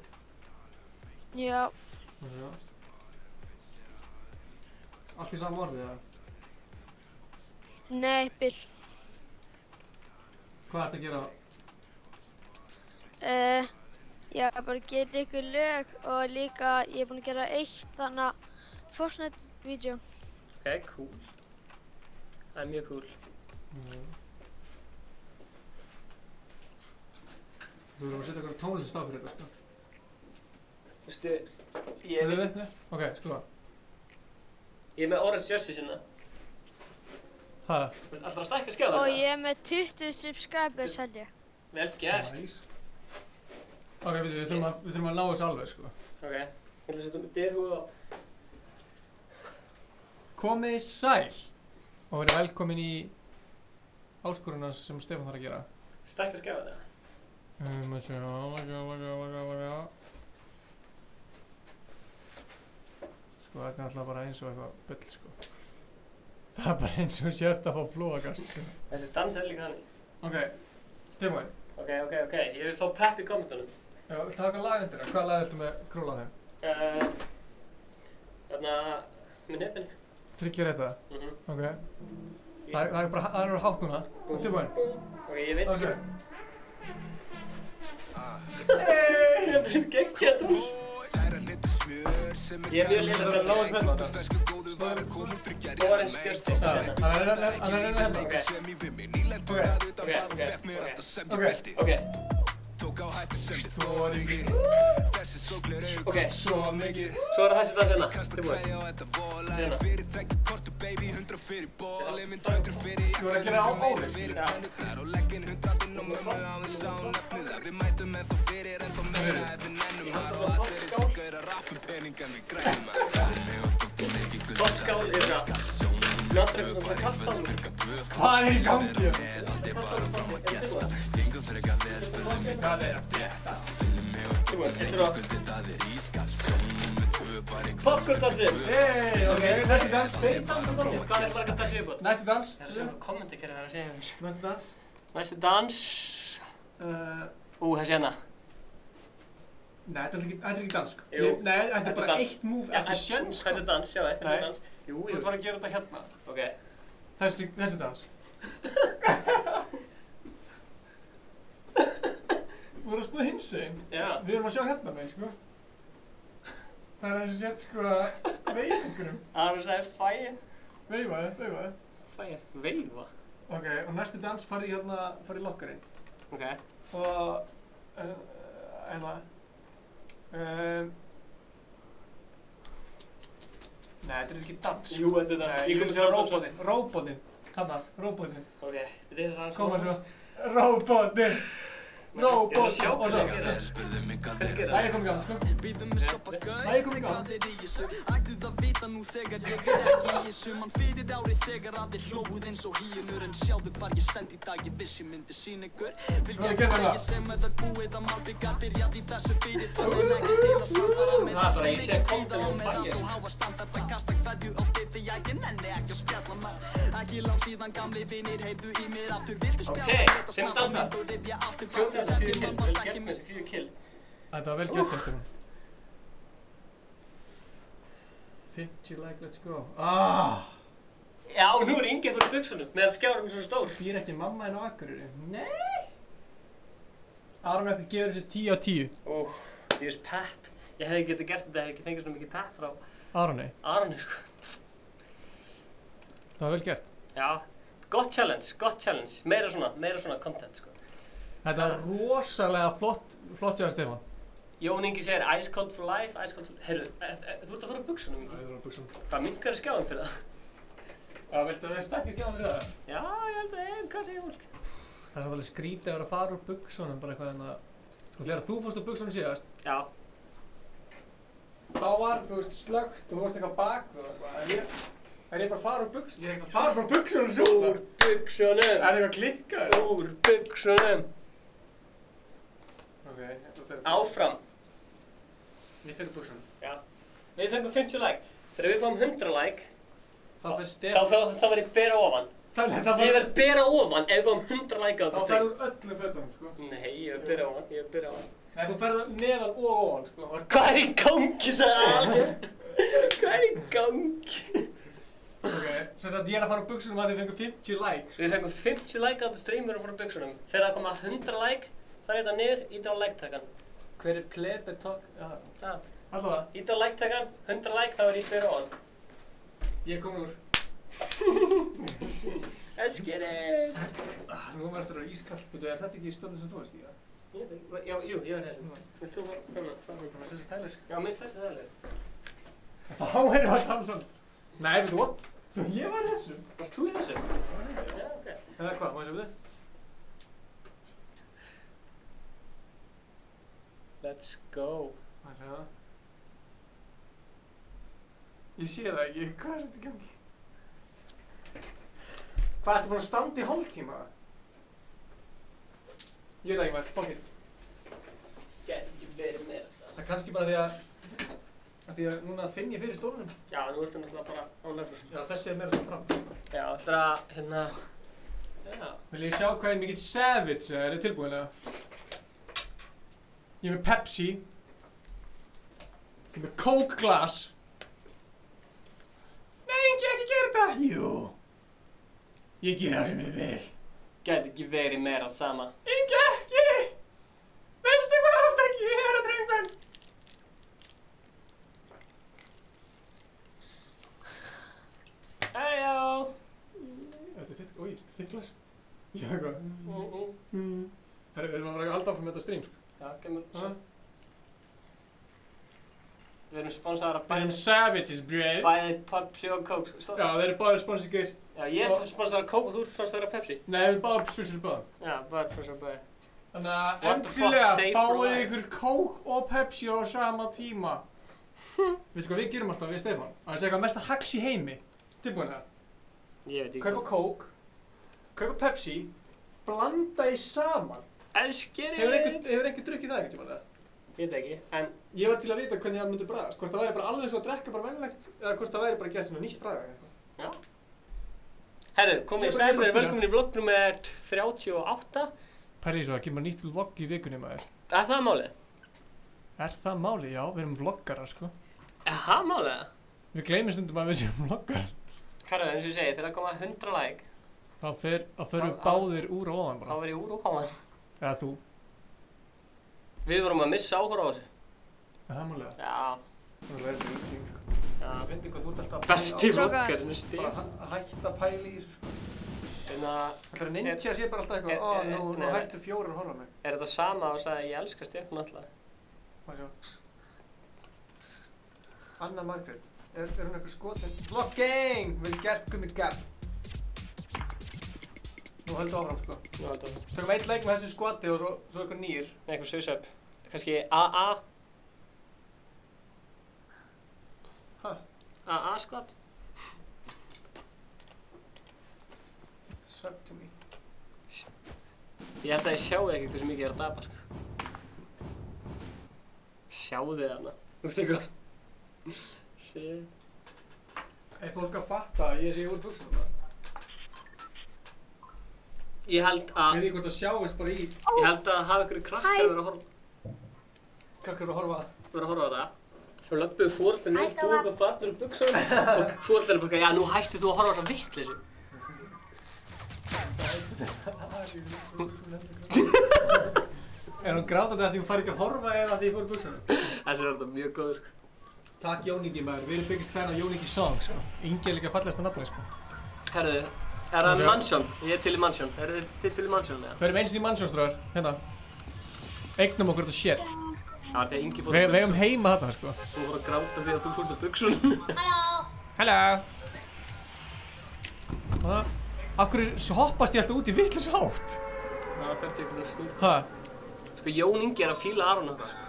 [SPEAKER 3] Já.
[SPEAKER 1] Já. Allt í sama orðið, eða?
[SPEAKER 3] Nei, Bill.
[SPEAKER 1] Hvað ertu að gera?
[SPEAKER 3] Ég bara geta ykkur lög og líka ég er búinn að gera eitt þannig Fortnite-vídeó.
[SPEAKER 2] Ok, cool. Það er mjög cool.
[SPEAKER 1] Þú verður að setja eitthvað tónlist á fyrir þetta, sko.
[SPEAKER 2] Veistu, ég er
[SPEAKER 1] Ok, sko.
[SPEAKER 2] Ég er með Orange Justice hérna.
[SPEAKER 1] Hæ?
[SPEAKER 2] Alltaf að stækka skjáða
[SPEAKER 3] Og ég er með 20 subscribers held ég.
[SPEAKER 2] Vel gert.
[SPEAKER 1] Nice. Ok, við þurfum að ná þessu alveg, sko.
[SPEAKER 2] Ok, ég ætla að setja derhúð á.
[SPEAKER 1] Komið sæl og verið velkomin í áskoruna sem Stefán þarf að gera.
[SPEAKER 2] Stækka skjáða það.
[SPEAKER 1] Sko, þetta er alltaf bara eins og eitthvað bull, sko. Það er bara eins og sért að fá flóðagast, sko.
[SPEAKER 2] Þessi dans er líka hannig.
[SPEAKER 1] Ok, tilbúin.
[SPEAKER 2] Ok. Ég vil fá pepp í kommentunum.
[SPEAKER 1] Já, viltu hafa eitthvað lag undir það? Hvaða lag viltu með króla þeim?
[SPEAKER 2] Þarna, með nefnir.
[SPEAKER 1] Þryggja rétt það? Ok. Það er bara, það er hátt núna. Tilbúin.
[SPEAKER 2] Ok, ég veit ekki.
[SPEAKER 1] Þetta
[SPEAKER 2] er geggjað dans. Ég er mjög lítið að lága spennt þetta. Orange Justice.
[SPEAKER 1] Hann er hérna.
[SPEAKER 2] Ok. Ok, svo er það þessi dans hérna. Tilbúin. Hérna.
[SPEAKER 1] Þú verður að gera á árið.
[SPEAKER 2] Toppskál er það. Náttúrulega eitthvað svona kasta á mig.
[SPEAKER 1] Hvað er í gangi?
[SPEAKER 2] Hvað er það? Tilbúin, eitthvað. Popcorn-dansinn!
[SPEAKER 1] Ok, næsti dans.
[SPEAKER 2] Hvað er bara að dansa yfirbútt?
[SPEAKER 1] Næsti dans.
[SPEAKER 2] Það er sem að kommentarkerfi þarf að segja þessu.
[SPEAKER 1] Næsti dans.
[SPEAKER 2] Næsti dans. Þessi hérna.
[SPEAKER 1] Nei, þetta er ekki dans, sko.
[SPEAKER 2] Jú.
[SPEAKER 1] Nei, þetta er bara eitt move, ekki sjens, sko.
[SPEAKER 2] Þetta er dans, sjáu, þetta er dans. Jú.
[SPEAKER 1] Þú ert bara að gera þetta hérna.
[SPEAKER 2] Ok.
[SPEAKER 1] Þessi dans. Þú voru að snúða hinsegin.
[SPEAKER 2] Já.
[SPEAKER 1] Við erum að sjá hérna megin, sko. Það er eins og sett, sko, veifa einhverjum.
[SPEAKER 2] Aron sagði fæja.
[SPEAKER 1] Veifaði.
[SPEAKER 2] Fæja. Veifa?
[SPEAKER 1] Ok, og næsti dans farið í lokkarinn.
[SPEAKER 2] Ok.
[SPEAKER 1] Og, hérna. Nei, þetta er ekki dans.
[SPEAKER 2] Jú, þetta er dans.
[SPEAKER 1] Ég kom að segja róbotinn. Hanna, róbotinn.
[SPEAKER 2] Ok, þetta er það.
[SPEAKER 1] Koma svo. Róbotinn.
[SPEAKER 2] Ég ætla að sjá hvað það gerir.
[SPEAKER 1] Lægir kom í gang, sko. Lægir kom í gang.
[SPEAKER 4] Ættu það vita nú þegar ég ekki í þessu. Man fyrir árið þegar þið hlóðuð eins og hýjunur. En sjáðu hvar ég stend í dag, ég vissi myndi sín ykkur. Vildi ekki sem það búið að malbyggar. Byrjaði í þessu fyrir þannig ekki til að samfara með
[SPEAKER 2] það. Ég sé konten og fæja.
[SPEAKER 4] Og háa standart að kasta kveðju á þig því ég nenni ekki að spjalla með. Ekki langt síðan gamli vinir heyrðu í mér aftur. Vildu spjalla
[SPEAKER 2] Vel gert með þessi 4 kill.
[SPEAKER 1] Þetta var vel gert, Stefán. 50 like, let's go.
[SPEAKER 2] Já, nú er Ingi fyrir buxunum meðan skjárinn er svo stór.
[SPEAKER 1] Býr ekki mamma inn á Akureyri? Nei! Aron Eppi gefur þessi 10 á 10.
[SPEAKER 2] Ég veist pepp. Ég hefði getið gert þetta ef ég ekki fengið svona mikið pepp frá
[SPEAKER 1] Aroni?
[SPEAKER 2] Aroni, sko.
[SPEAKER 1] Það var vel gert.
[SPEAKER 2] Já, gott challenge. Meira svona content, sko.
[SPEAKER 1] Þetta var rosalega flott hjá Stefán.
[SPEAKER 2] Jón Ingi segir ice cold for life, Heyrðu, þú ert að fara á buxunum, Ingi?
[SPEAKER 1] Já, ég er á buxunum.
[SPEAKER 2] Hvað, minnkar skjáðum fyrir það?
[SPEAKER 1] Já, viltu að við stakki skjáðum fyrir það?
[SPEAKER 2] Já, ég held að hvað segir fólk?
[SPEAKER 1] Það er alveg skrítið að vera að fara úr buxunum, bara eitthvað en að... Þegar þú fórst úr buxunum síðast...
[SPEAKER 2] Já.
[SPEAKER 1] Þá var, þú veist, slögt og þú veist eitthvað bak og eitthvað, en ég bara að fara úr buxunum. Ég er ekkert að fara frá buxunum svona.
[SPEAKER 2] Úr buxunum.
[SPEAKER 1] Er það eitthvað klikkað?
[SPEAKER 2] Úr buxunum.
[SPEAKER 1] Ok, þú fer úr buxunum.
[SPEAKER 2] Áfram.
[SPEAKER 1] Ég fer úr buxunum.
[SPEAKER 2] Já. Við fengum 50 like. Þegar við fáum 100 like,
[SPEAKER 1] þá fer Stefán.
[SPEAKER 2] þá verð ég bera ofan. Ég verð bera ofan ef við fáum 100 like á þetta
[SPEAKER 1] stream. Þá ferðu öllum fötunum, sko.
[SPEAKER 2] Nei, ég verð bera ofan.
[SPEAKER 1] Nei, þú ferðu neðan og ofan, sko.
[SPEAKER 2] Hvað er í gangi, sagði Alger? Hvað er í gangi?
[SPEAKER 1] Ok, sem sagt ég er að fara á buxunum að þið fengu 50 likes.
[SPEAKER 2] Við fengum 50 like á þetta stream, við erum að fara á buxunum. Þegar það koma 100 like, það er þetta niður, íta á like-takan.
[SPEAKER 1] Hver er plebetokk? Já. Allavega.
[SPEAKER 2] Íta á like-takan, 100 like, þá er ég bera ofan.
[SPEAKER 1] Ég er komin úr.
[SPEAKER 2] Let's get it!
[SPEAKER 1] Nú verður þetta ískall. Veitu, er þetta ekki í stöðum sem þú veist í það?
[SPEAKER 2] Já, jú, ég er þessum. Vilt þú fara?
[SPEAKER 1] Mér þessi tælir.
[SPEAKER 2] Já, mér þessi tælir.
[SPEAKER 1] Þá erum við að tala svona. Nei, veitu, what? Ég var þessum.
[SPEAKER 2] Varst þú í þessum? Já, ok.
[SPEAKER 1] Eða hvað, má ég sjá þið?
[SPEAKER 2] Let's go.
[SPEAKER 1] Má ég sjá það? Ég sé það ekki. Hvað er þetta í gangi? Hvað ertu búin að standa í hálftíma? Ég veit ekki maður, fuck it.
[SPEAKER 2] Gæti ekki verið meira saman.
[SPEAKER 1] Það er kannski bara því að núna finn ég fyrir stólunum.
[SPEAKER 2] Já, nú ertu náttúrulega bara á nefnum.
[SPEAKER 1] Já, þessi er meira svona fram.
[SPEAKER 2] Já, þetta er að, hérna... Já.
[SPEAKER 1] Vil ég sjá hvað er mikill savage, er þið tilbúinlega? Ég er með Pepsi. Ég er með Coke glas. Nei, ég ekki gera þetta! Jú. Ég gera það sem ég vil.
[SPEAKER 2] Gæti ekki verið meira sama.
[SPEAKER 1] Ingi ekki! Veistu hvað það ekki? Ég er að drengan.
[SPEAKER 2] Æjó!
[SPEAKER 1] Þetta er þitt, oi, þetta er þitt glas. Já, hvað? Herru, við erum að vera að halda áfram með þetta stream, sko.
[SPEAKER 2] Já, kemur svo. Við erum sponsaðar að
[SPEAKER 1] Við erum savages, bro.
[SPEAKER 2] bæði Pepsi og Coke.
[SPEAKER 1] Já, þeir eru báðir sponsikir.
[SPEAKER 2] Já, ég er sponsaðar að Coke og þú er sponsaðar að Pepsi.
[SPEAKER 1] Nei, við erum báðir spilsur báðum.
[SPEAKER 2] Já, bæði sponsaðar bæði.
[SPEAKER 1] Þannig að
[SPEAKER 2] What the fuck,
[SPEAKER 1] endilega
[SPEAKER 2] save for
[SPEAKER 1] fáið
[SPEAKER 2] life.
[SPEAKER 1] ykkur Coke og Pepsi á sama tíma. Veistu hvað við gerum alltaf við Stefán? Það er eitthvað mesta hacks í heimi. Tilbúin það?
[SPEAKER 2] Ég veit ekki.
[SPEAKER 1] Kaupa Coke, kaupa Pepsi, blanda því saman.
[SPEAKER 2] Elskir
[SPEAKER 1] Hefur einhver drukkið það einhvern tímann?
[SPEAKER 2] Ég veit ekki, en...
[SPEAKER 1] Ég var til að vita hvernig það myndi bragðast. Hvort það væri bara alveg eins og að drekka bara venjulegt eða hvort það væri bara að geta svona nýtt bragð eða eitthvað.
[SPEAKER 2] Já. Herru, komið
[SPEAKER 1] Ég
[SPEAKER 2] í
[SPEAKER 1] bara
[SPEAKER 2] sæmið,
[SPEAKER 1] spyrja.
[SPEAKER 2] velkomin í vlogg nummer 38.
[SPEAKER 1] Pæri svo að kemur nýtt vlogg í vikunni maður.
[SPEAKER 2] Er það málið?
[SPEAKER 1] Er það málið? Já, við erum vloggarar sko.
[SPEAKER 2] Er það málið?
[SPEAKER 1] Við gleymum stundum að við séum vloggarar.
[SPEAKER 2] Herru, eins og ég segi, þegar það koma 100 like,
[SPEAKER 1] Þá förum við báðir úr og ofan
[SPEAKER 2] þá
[SPEAKER 1] bara.
[SPEAKER 2] verð ég úr og háan.
[SPEAKER 1] Eða þú.
[SPEAKER 2] Við vorum að missa áhuga á þessu.
[SPEAKER 1] Er það málið?
[SPEAKER 2] Já.
[SPEAKER 1] Það verður þetta í tím sko.
[SPEAKER 2] Já.
[SPEAKER 1] Það finnir hvað þú ert alltaf að
[SPEAKER 2] Besti
[SPEAKER 3] Strákar.
[SPEAKER 2] vloggarinn Steve.
[SPEAKER 1] Bara að hætta að pæla í þessu sko.
[SPEAKER 2] Þannig að,
[SPEAKER 1] Það er ninja sé bara alltaf eitthvað, nú hættu fjórar að horfa mig.
[SPEAKER 2] er þetta sama og sagði ég elska Stefán alltaf?
[SPEAKER 1] Má sjá. Anna Margrét, er hún eitthvað skotin? Vlog gang! Vel gert, gummi gert. Nú höldum áfram sko.
[SPEAKER 2] Nú þetta var
[SPEAKER 1] Tökum eitt leik með þessu skoti og svo eitthvað nýr.
[SPEAKER 2] eitthvað sauce-up. Kannski AA.
[SPEAKER 1] Hæ?
[SPEAKER 2] AA squad.
[SPEAKER 1] Sub to me.
[SPEAKER 2] Ég held að ég sjáu ekki hversu mikið ég er að dapa, sko. Sjáu þið hana. Þú veist eitthvað? Shit.
[SPEAKER 1] Er fólk að fatta að ég sé úr buxunum það?
[SPEAKER 2] Ég held að
[SPEAKER 1] Veit ég hvort það sjáist bara í
[SPEAKER 2] hafa einhverju krakkar verið að horfa
[SPEAKER 1] krakkar að horfa.
[SPEAKER 2] á þetta. Svo löbbuðu fóreldrarnir út úr og farnir úr buxunum og fóreldrarnir bara, já, nú hættu þú að horfa á þessa vitleysu.
[SPEAKER 1] Er hún grátandi að því hún fari ekki að horfa eða að því ég fór í buxunum?
[SPEAKER 2] Þessi er þetta mjög góður, sko.
[SPEAKER 1] Takk Jón Ingi maður, við erum byggist fan af Jón Ingi song sko. Ingi líka fallegasta nafnið sko.
[SPEAKER 2] Herðu, það mannsjón? Ég til í mannsjón. Þið til í mannsjón eða?
[SPEAKER 1] Förum eins í mannsjón stráðar, hérna. Eignum okkur þetta shit.
[SPEAKER 2] Já, því að Ingi fór
[SPEAKER 1] Við eigum heima þarna sko.
[SPEAKER 2] Þú fór að gráta því að þú fór að buxunum.
[SPEAKER 3] Halló!
[SPEAKER 1] Af hverju hoppast ég alltaf út í vitlaus hátt?
[SPEAKER 2] Það fer til einhvern snúð.
[SPEAKER 1] Hæ?
[SPEAKER 2] Sko Jón Ingi að fíla Aron eitthvað sko.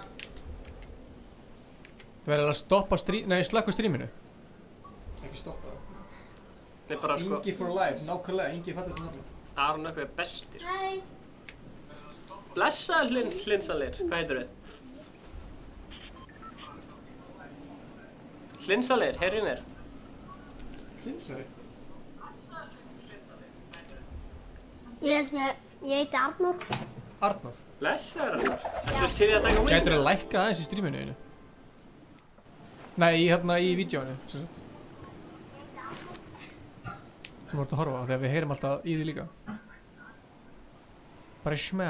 [SPEAKER 1] Það verður að stoppa slökka streaminu. Ekki stoppa það.
[SPEAKER 2] Nei bara sko.
[SPEAKER 1] Ingi for life, nákvæmlega, Ingi fattast það nafnum.
[SPEAKER 2] Aron eitthvað er bestir sko. Blessaður Hlinsalir, hvað heitir þau? Hlinsalir, heyrðu mér.
[SPEAKER 1] Hlinsalir?
[SPEAKER 5] Ég heiti Arnór.
[SPEAKER 1] Arnór?
[SPEAKER 2] Blessaður Arnór. Ættu til í að taka win?
[SPEAKER 1] Gætirðu að lækka aðeins í streaminu einu? Nei, hérna í vídeóinu, sem sagt. Sem voruð að horfa á, þegar við heyrum alltaf í því líka. Bara smá.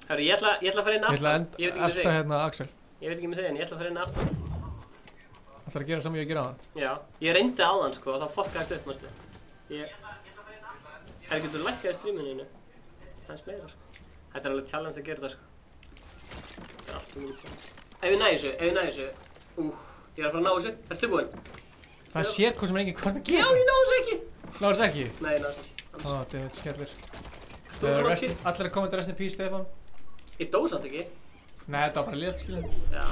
[SPEAKER 2] Herru, ég ætla að fara inn aftan.
[SPEAKER 1] Ég ætla að elta hérna Axel.
[SPEAKER 2] Ég veit ekki með þig en ég ætla að fara inn aftan.
[SPEAKER 1] Ætlar að gera saman ég að gera það?
[SPEAKER 2] Já, ég reyndi á þann sko og þá fokkaði þetta upp, mástu. Herru, getur þú lækkaði streaminu einu? Það er meira sko. Þetta er alveg challenge að gera það sko. Þetta er allt mjög challenge. Ef ég næ þessu, ég er að fara að ná þessu. Ertu búinn?
[SPEAKER 1] Það sér hvað sem er enginn hvort að gera.
[SPEAKER 2] Já, ég náðu þessu ekki!
[SPEAKER 1] Náðu þessu ekki?
[SPEAKER 2] Nei, ég náðu þessu ekki.
[SPEAKER 1] Ó, David, skellir.
[SPEAKER 2] Allir
[SPEAKER 1] að kommenta rest in peace, Stefán.
[SPEAKER 2] Ég dó samt ekki.
[SPEAKER 1] Nei, þetta var bara létt, skiljum.
[SPEAKER 2] Já.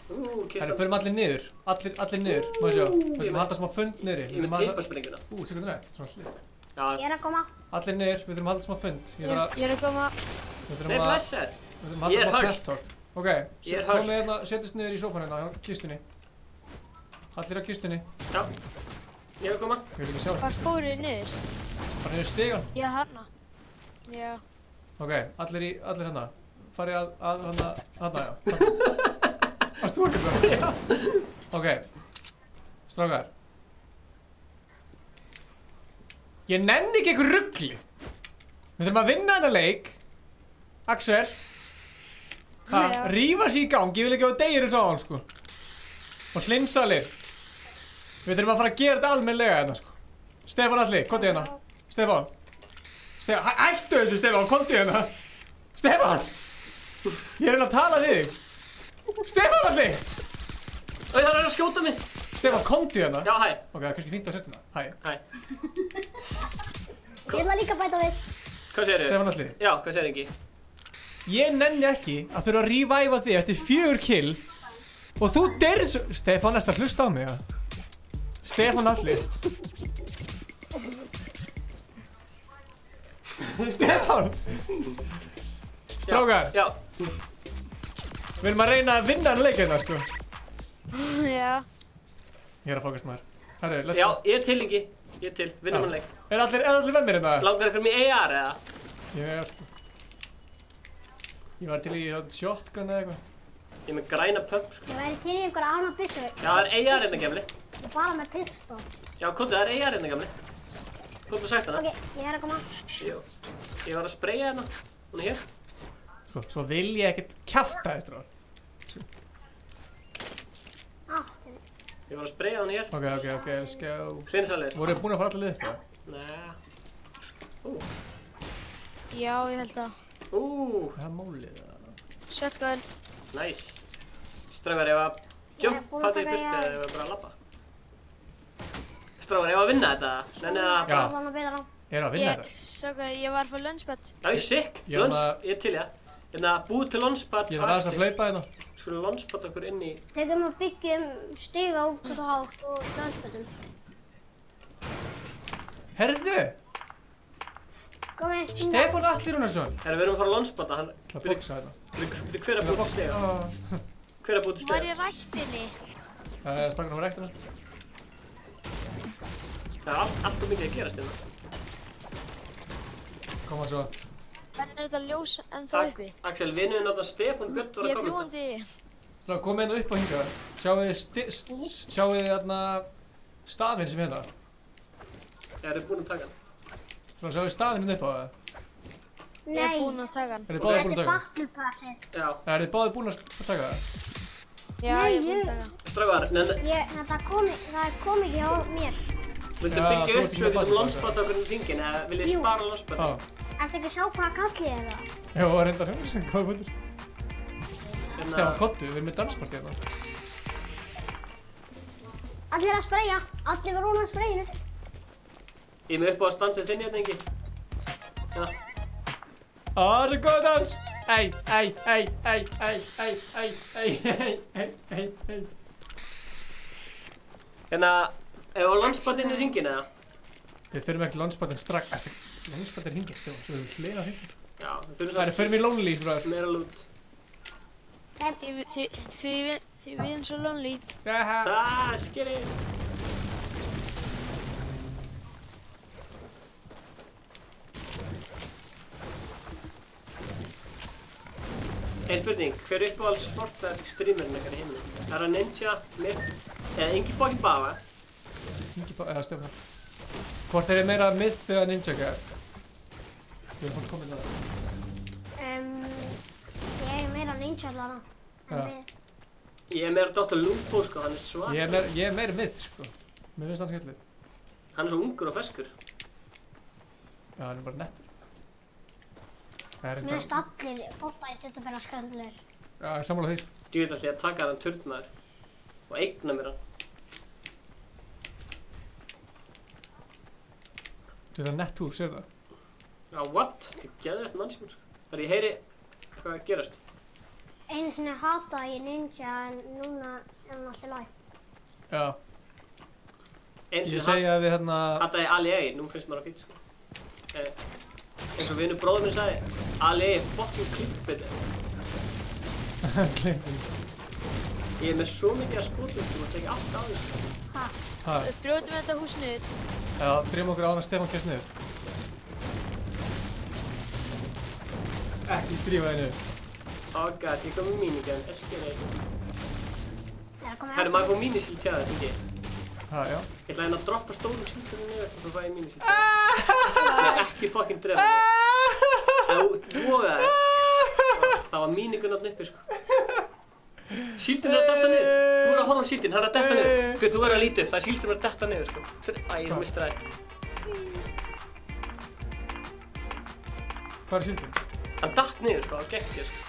[SPEAKER 2] Kista.
[SPEAKER 1] Herru, förum allir niður. Allir niður. Má ég sjá. Við þurfum að halda smá fund niðri.
[SPEAKER 2] Ég er með tipparspringuna.
[SPEAKER 1] Sér hvernig það er. Svona hlið.
[SPEAKER 2] Já.
[SPEAKER 5] Ég er að koma.
[SPEAKER 1] Allir niður. Við þurfum að halda smá fund.
[SPEAKER 3] Ég er að koma.
[SPEAKER 2] Nei, blessar.
[SPEAKER 1] Við þurfum að halda smá pep talk. Ok, komið hérna, setjast niður í sófan hérna á kistunni. Allir á kistunni.
[SPEAKER 2] Já. Ég er að koma.
[SPEAKER 1] Ég vil ekki sjá það.
[SPEAKER 3] Hvar fóruð þið niður?
[SPEAKER 1] Bara niður stigan.
[SPEAKER 3] Já, hérna. Já.
[SPEAKER 1] Ok, allir hérna. Farið að hérna, já. Varst þú ekki það?
[SPEAKER 2] Já.
[SPEAKER 1] Ok, strákar. Ég nenni ekki einhver rugli. Við þurfum að vinna þennan leik. Axel. Rífa sig í gang, ég vil ekki hafa degir eins og hann sko. Og Hlinsalir. Við þurfum að fara að gera þetta almennilega hérna sko. Stefán Alli, komdu hérna. Stefán. Hættu þessu Stefán, komdu hérna. Stefán. Ég er að tala við þig. Stefán Alli.
[SPEAKER 2] Það er að skjóta mig.
[SPEAKER 1] Stefán, komdu hérna.
[SPEAKER 2] Já, hæ.
[SPEAKER 1] Ok, það er kannski fínt að setja hérna. Hæ.
[SPEAKER 2] Hæ.
[SPEAKER 5] Ég ætla líka að bæta við.
[SPEAKER 2] Hvað segirðu?
[SPEAKER 1] Stefán Alli.
[SPEAKER 2] Já, hvað segir Ingi?
[SPEAKER 1] Ég nenni ekki að þurfa að reviva þig eftir 4 kill og þú deyrð svo... Stefán, ertu að hlusta á mig, ja? Stefán Alli. Stefán! Strákar,
[SPEAKER 2] Já.
[SPEAKER 1] við erum að reyna að vinna hann leik hérna, sko.
[SPEAKER 3] Já.
[SPEAKER 1] Ég er að fókast maður. Herru, let's
[SPEAKER 2] Já,
[SPEAKER 1] go.
[SPEAKER 2] ég er til Ingi. Ég er til, vinnum hann leik.
[SPEAKER 1] Er allir með mér hérna?
[SPEAKER 2] Langar ykkur með AR eða?
[SPEAKER 1] Ég var til í shotgun eða eitthvað.
[SPEAKER 2] Ég er með græna pump sko.
[SPEAKER 5] Ég væri til í einhverja annað byssu.
[SPEAKER 2] Já, það er AR hérna gamli.
[SPEAKER 5] Ég bara með pistol.
[SPEAKER 2] Já, kontu, það er AR hérna gamli. Kontu sagt hana.
[SPEAKER 5] Ok, ég er að koma.
[SPEAKER 2] Jú. Ég var að spraya hérna. Hún er hér.
[SPEAKER 1] Sko, svo vil ég ekkert kjafta þess stráðar.
[SPEAKER 2] Ég var að spraya hann hér.
[SPEAKER 1] Ok, let's go.
[SPEAKER 2] Hlinsalir.
[SPEAKER 1] Voruð búin að fara allir upp það?
[SPEAKER 2] Nei.
[SPEAKER 3] Já, ég held að.
[SPEAKER 1] Það er málið það.
[SPEAKER 3] Shotgun.
[SPEAKER 2] Nice. Strákar, ég var að jumpa þetta í burtu eða ég var bara að labba. Strákar, ég var að vinna þetta. Nenni að...
[SPEAKER 1] Já.
[SPEAKER 5] Það var betra.
[SPEAKER 1] Ég er að vinna þetta.
[SPEAKER 3] Ég var fyrir lunchpad.
[SPEAKER 2] Já, ég er sick. Ég er til, já. Hérna, búið til launchpad.
[SPEAKER 1] Ég þarf aðeins að hlaupa hérna.
[SPEAKER 2] Skulum launchpad okkur inn í...
[SPEAKER 5] Tegum að byggjum stiga út og hátt og landsböldum.
[SPEAKER 2] Herðu!
[SPEAKER 5] Komi.
[SPEAKER 1] Stefán Atli Rúnarsson.
[SPEAKER 2] Herru, við erum að fara að launchpada. Hann...
[SPEAKER 1] Það bóksa hérna.
[SPEAKER 2] Hver að búið til stiga? Hver að búið til stiga?
[SPEAKER 3] Var ég rættinni?
[SPEAKER 1] Strákarnir var ræktina.
[SPEAKER 2] Það er alltaf mikið að gerast hérna.
[SPEAKER 1] Koma svo.
[SPEAKER 3] Hvernig er þetta ljós ennþá uppi?
[SPEAKER 2] Axel, vinnuðinn af það Stefán Björn var að
[SPEAKER 3] Ég er
[SPEAKER 2] koma.
[SPEAKER 3] fljúandi.
[SPEAKER 1] Strákar, komið hérna upp á hingað. Sjáu þið hérna stafinn sem hérna.
[SPEAKER 2] Ég er búinn að taka hann.
[SPEAKER 1] Strákar, sjáu þið stafinn hérna upp á það.
[SPEAKER 3] Ég er búinn að taka hann.
[SPEAKER 1] Er þið báðir búin að taka það?
[SPEAKER 5] Battle passið.
[SPEAKER 2] Já.
[SPEAKER 1] Er þið báðir búin að taka það?
[SPEAKER 3] Já, ég er búinn að taka hann.
[SPEAKER 2] Strákar,
[SPEAKER 5] Það kom ekki á mér.
[SPEAKER 2] Viltu byggja upp svo við getum launchpad okkur hringinn eða vil ég spara launchpadið?
[SPEAKER 5] Ertu ekki að sjá hvaða kallið er það?
[SPEAKER 1] Já, reyndar hérna, hvað punktur? Stefán, kottu, við erum með danspartí hérna.
[SPEAKER 5] Allir að spreyja. Allir var hún að spreyja.
[SPEAKER 2] Ég er með upp á að stansið þinni hérna, Ingi. Hérna.
[SPEAKER 1] Það er góð dans! Ei.
[SPEAKER 2] Hérna, ef við launchpad inn í hringinn eða?
[SPEAKER 1] Við þurfum ekki launchpadin strax. Launchpad er hringinn, Stefán, svo við þurfum hliðina hringinn.
[SPEAKER 2] Já, við þurfum
[SPEAKER 1] Það er fyrir mig lonely, strákar.
[SPEAKER 2] meira loot.
[SPEAKER 3] Því við erum svo lonely.
[SPEAKER 2] Skeri! Ein spurning, hver er uppáhalds Fortnite streamerinn ykkar í heiminum? Er það Ninja, Myth, eða Ingi fucking Bava?
[SPEAKER 1] Eða Stefán. Hvort er meira Myth eða Ninja gæðar? Við erum fólk komið það.
[SPEAKER 5] Ég er meira Ninja allavega.
[SPEAKER 2] Ég er meira Dr. Lupo sko, hann er svart.
[SPEAKER 1] Ég er meira Myth sko. Mér finnst hann skemmtileg.
[SPEAKER 2] Hann er svo ungur og ferskur.
[SPEAKER 1] Já, hann er bara nettur.
[SPEAKER 5] Mér finnst allir Fortnite þetta vera skemmtilegir.
[SPEAKER 1] Já, ég sammála því.
[SPEAKER 2] Ég veit alltaf að taka hann turnmaður og eigna mér hann.
[SPEAKER 1] Þetta er nett hús, sér það?
[SPEAKER 2] Já, what? Þetta er geðveikt mannskjón sko. Þar ég heyri hvað að gerast.
[SPEAKER 5] Einu sinni hataði ég Ninja en núna er hann alltaf læg.
[SPEAKER 1] Já.
[SPEAKER 2] Eins
[SPEAKER 1] Ég
[SPEAKER 2] og
[SPEAKER 1] segi að við hérna...
[SPEAKER 2] hataði Ali A, nú finnst maður að fýt sko. Eins og vinur bróður minn sagði, Ali A er fucking klippið.
[SPEAKER 1] Klippið.
[SPEAKER 2] Ég er með svo mikið að skotum sko, maður tekið allt á því sko.
[SPEAKER 1] Hæ?
[SPEAKER 3] Brjótum þetta hús niður.
[SPEAKER 1] Já, drifum okkur án að Stefán kemst niður. Ekki drífa þig niður.
[SPEAKER 2] Oh god, ég kom með mínigun, SGR.
[SPEAKER 5] komið
[SPEAKER 2] Herru, maður fór mínisíld hjá þér, Ingi.
[SPEAKER 1] Ha, já.
[SPEAKER 2] Ég ætla hérna að droppa stóru síldunum niður og svo fæ ég mínisíld. Ég er ekki fucking drefa mig. Þú vogaði. Það var mínigun átt uppi, sko. Síldin er að detta niður. Þú verður að horfa á síldin, hann er að detta niður. Þú verður að líta upp, það er síld sem er að detta niður, sko. Æ, þú mistur það.
[SPEAKER 1] Hvað er síldin?
[SPEAKER 2] Hann datt niður, sko, hann gekk þér, sko.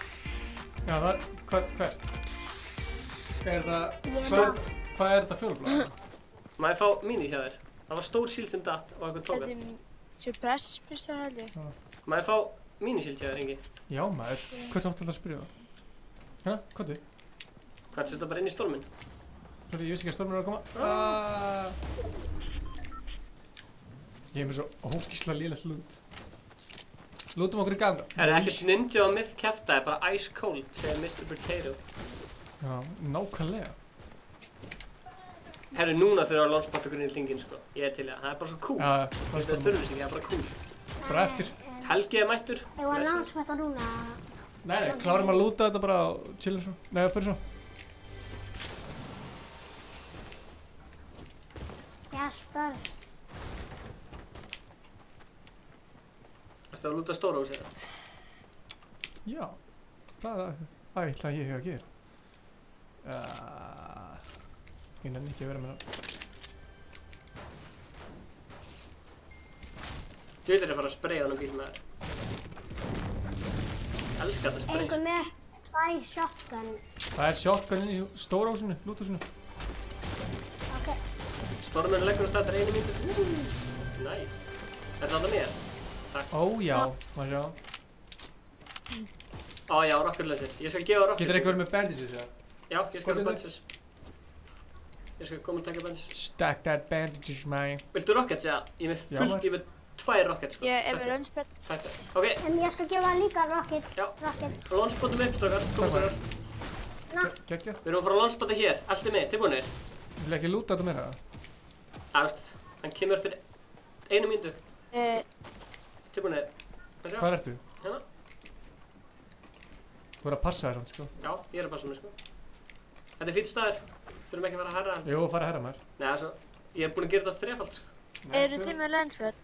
[SPEAKER 1] Já, það er, hvert? Er
[SPEAKER 5] Ég
[SPEAKER 1] það, hvað er þetta fjólubláð?
[SPEAKER 2] Maður fá míni hjá þér. Það var stór síld sem datt og eitthvað tók hann.
[SPEAKER 3] Suppress-pistol held ég.
[SPEAKER 2] Maður fá mínisíld hjá þér, Ingi.
[SPEAKER 1] Já, maður. Hvað er alltaf að spyrja það? Hérna, hvað er þið?
[SPEAKER 2] Hvað setja bara inn í storminn?
[SPEAKER 1] Sorry, ég vissi ekki að storminn var að koma. Ég hef með svo ógísla lélegt lút. Lútum okkur í ganga.
[SPEAKER 2] Er það ekkert ninja og myth kjaftaði, bara ice cold, segir Mr. Potato.
[SPEAKER 1] Já, nákvæmlega.
[SPEAKER 2] Herru, núna þurfa að launchpad okkur inn í hringinn, sko. Ég er til það. Það er bara svo cool.
[SPEAKER 1] Já,
[SPEAKER 2] Það er þurfis ekki, það er bara cool.
[SPEAKER 1] bara eftir.
[SPEAKER 2] Helgi er mættur.
[SPEAKER 5] Ég var náttúrulega núna.
[SPEAKER 1] Nei, klárum að lúta þetta bara og chilla svo. Nei, fyrir svo.
[SPEAKER 5] Jesper.
[SPEAKER 2] Ertu að lúta stóra húsið það?
[SPEAKER 1] Já, það ætla ég að gera. Ég nenni ekki að vera með það.
[SPEAKER 2] Þú veit að fara að spraya hann um bíl með þér. Elskar þetta spray.
[SPEAKER 5] Einhver með 2 shotgun.
[SPEAKER 1] Það er shotgun inn í stóra húsinu, lúthúsinu.
[SPEAKER 5] Ok.
[SPEAKER 2] Storminn leggur og startar 1 mínútu. Nice. Er það mér? Takk.
[SPEAKER 1] Ó já, maður sjá.
[SPEAKER 2] Á já, rocket laser. Ég skal gefa rocket.
[SPEAKER 1] Getur eitthvað verið með bandages eða?
[SPEAKER 2] Já, ég skal gefa bandages. Ég skal koma og taka bandages.
[SPEAKER 1] Stack that bandages, man.
[SPEAKER 2] Viltu rockets, já? Ég er með fullt, ég er með 2 rockets, sko.
[SPEAKER 3] Ég er með launchpad.
[SPEAKER 2] Takk. Ok,
[SPEAKER 5] En ég skal gefa líka rocket.
[SPEAKER 2] Já.
[SPEAKER 5] Rocket.
[SPEAKER 2] launchpadum upp, strákar. Koma, strákar.
[SPEAKER 1] Gekkja.
[SPEAKER 2] Við erum að fara að launchpada hér. Allt er með, tilbúinir.
[SPEAKER 1] Vil ekki lúta þetta meira?
[SPEAKER 2] Hann kemur eftir 1 mínútu. Tilbúinir.
[SPEAKER 1] Hvað ertu?
[SPEAKER 2] Hérna.
[SPEAKER 1] Þú verður að passa þér hann, sko.
[SPEAKER 2] Já, ég er að passa mig, sko. Þetta er fýtt staður. Þurfum ekki að fara að herra hann.
[SPEAKER 1] Jú, fara að herra maður.
[SPEAKER 2] Nei, altså, ég er búinn að gera þetta 3-falt, sko.
[SPEAKER 3] Eru þið með launchpad?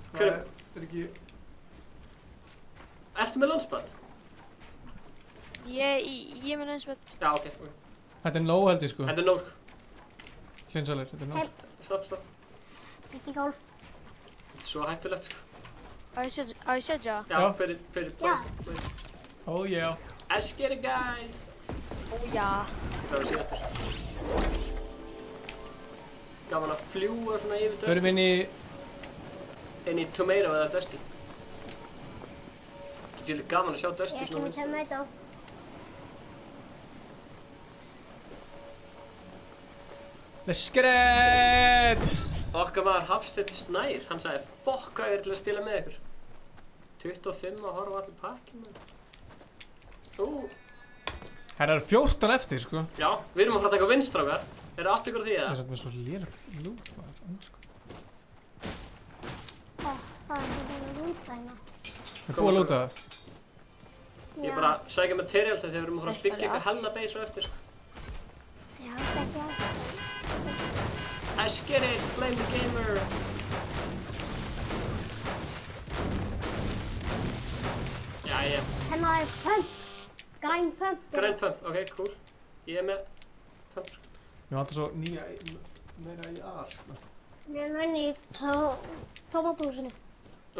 [SPEAKER 1] Hver er ekki...
[SPEAKER 2] Ertu með launchpad?
[SPEAKER 3] Ég er með launchpad.
[SPEAKER 2] Já, ok.
[SPEAKER 1] Þetta er nóg held ég sko.
[SPEAKER 2] Þetta er nóg sko.
[SPEAKER 1] Hlinsalir, þetta er nóg.
[SPEAKER 2] Stopp.
[SPEAKER 5] Ekki golf.
[SPEAKER 2] Þetta er svo hættulegt sko.
[SPEAKER 3] Á ég setja?
[SPEAKER 2] Já, fyrir place.
[SPEAKER 1] Oh yeah.
[SPEAKER 2] Let's get it guys.
[SPEAKER 3] Já.
[SPEAKER 2] Það var síðan. Gaman að fljúa svona yfir Dusty.
[SPEAKER 1] Förum
[SPEAKER 2] inn í Tomato eða Dusty. Þetta er gaman að sjá Dusty svona
[SPEAKER 5] Ég kem Tomato.
[SPEAKER 1] Let's get it!
[SPEAKER 2] Okkar maður Hafsteinn Snær, hann sagði fokk hvað ég til að spila með ykkur. 25 að horfa allir pakkin man.
[SPEAKER 1] Það eru 14 eftir sko.
[SPEAKER 2] Já, við erum að fara að taka vinstrákar. Eru átt ykkur á því eða?
[SPEAKER 1] Það er satt með svo lélegt lút maður, sko.
[SPEAKER 5] Það er lúta hérna.
[SPEAKER 1] Það er búið að lúta það.
[SPEAKER 2] Ég er bara að sækja materials þegar við erum að fara að byggja eitthvað helna base á eftir sko.
[SPEAKER 5] Já, það er ekki alveg.
[SPEAKER 2] Let's get it, Flame the Gamer! Jæja.
[SPEAKER 5] Hérna er pump. Græn pump.
[SPEAKER 2] Græn pump, ok, cool. Ég er með pump sko.
[SPEAKER 1] Mér vantar svo nýja meira í ar sko.
[SPEAKER 5] Við erum enn í tómatúsinu.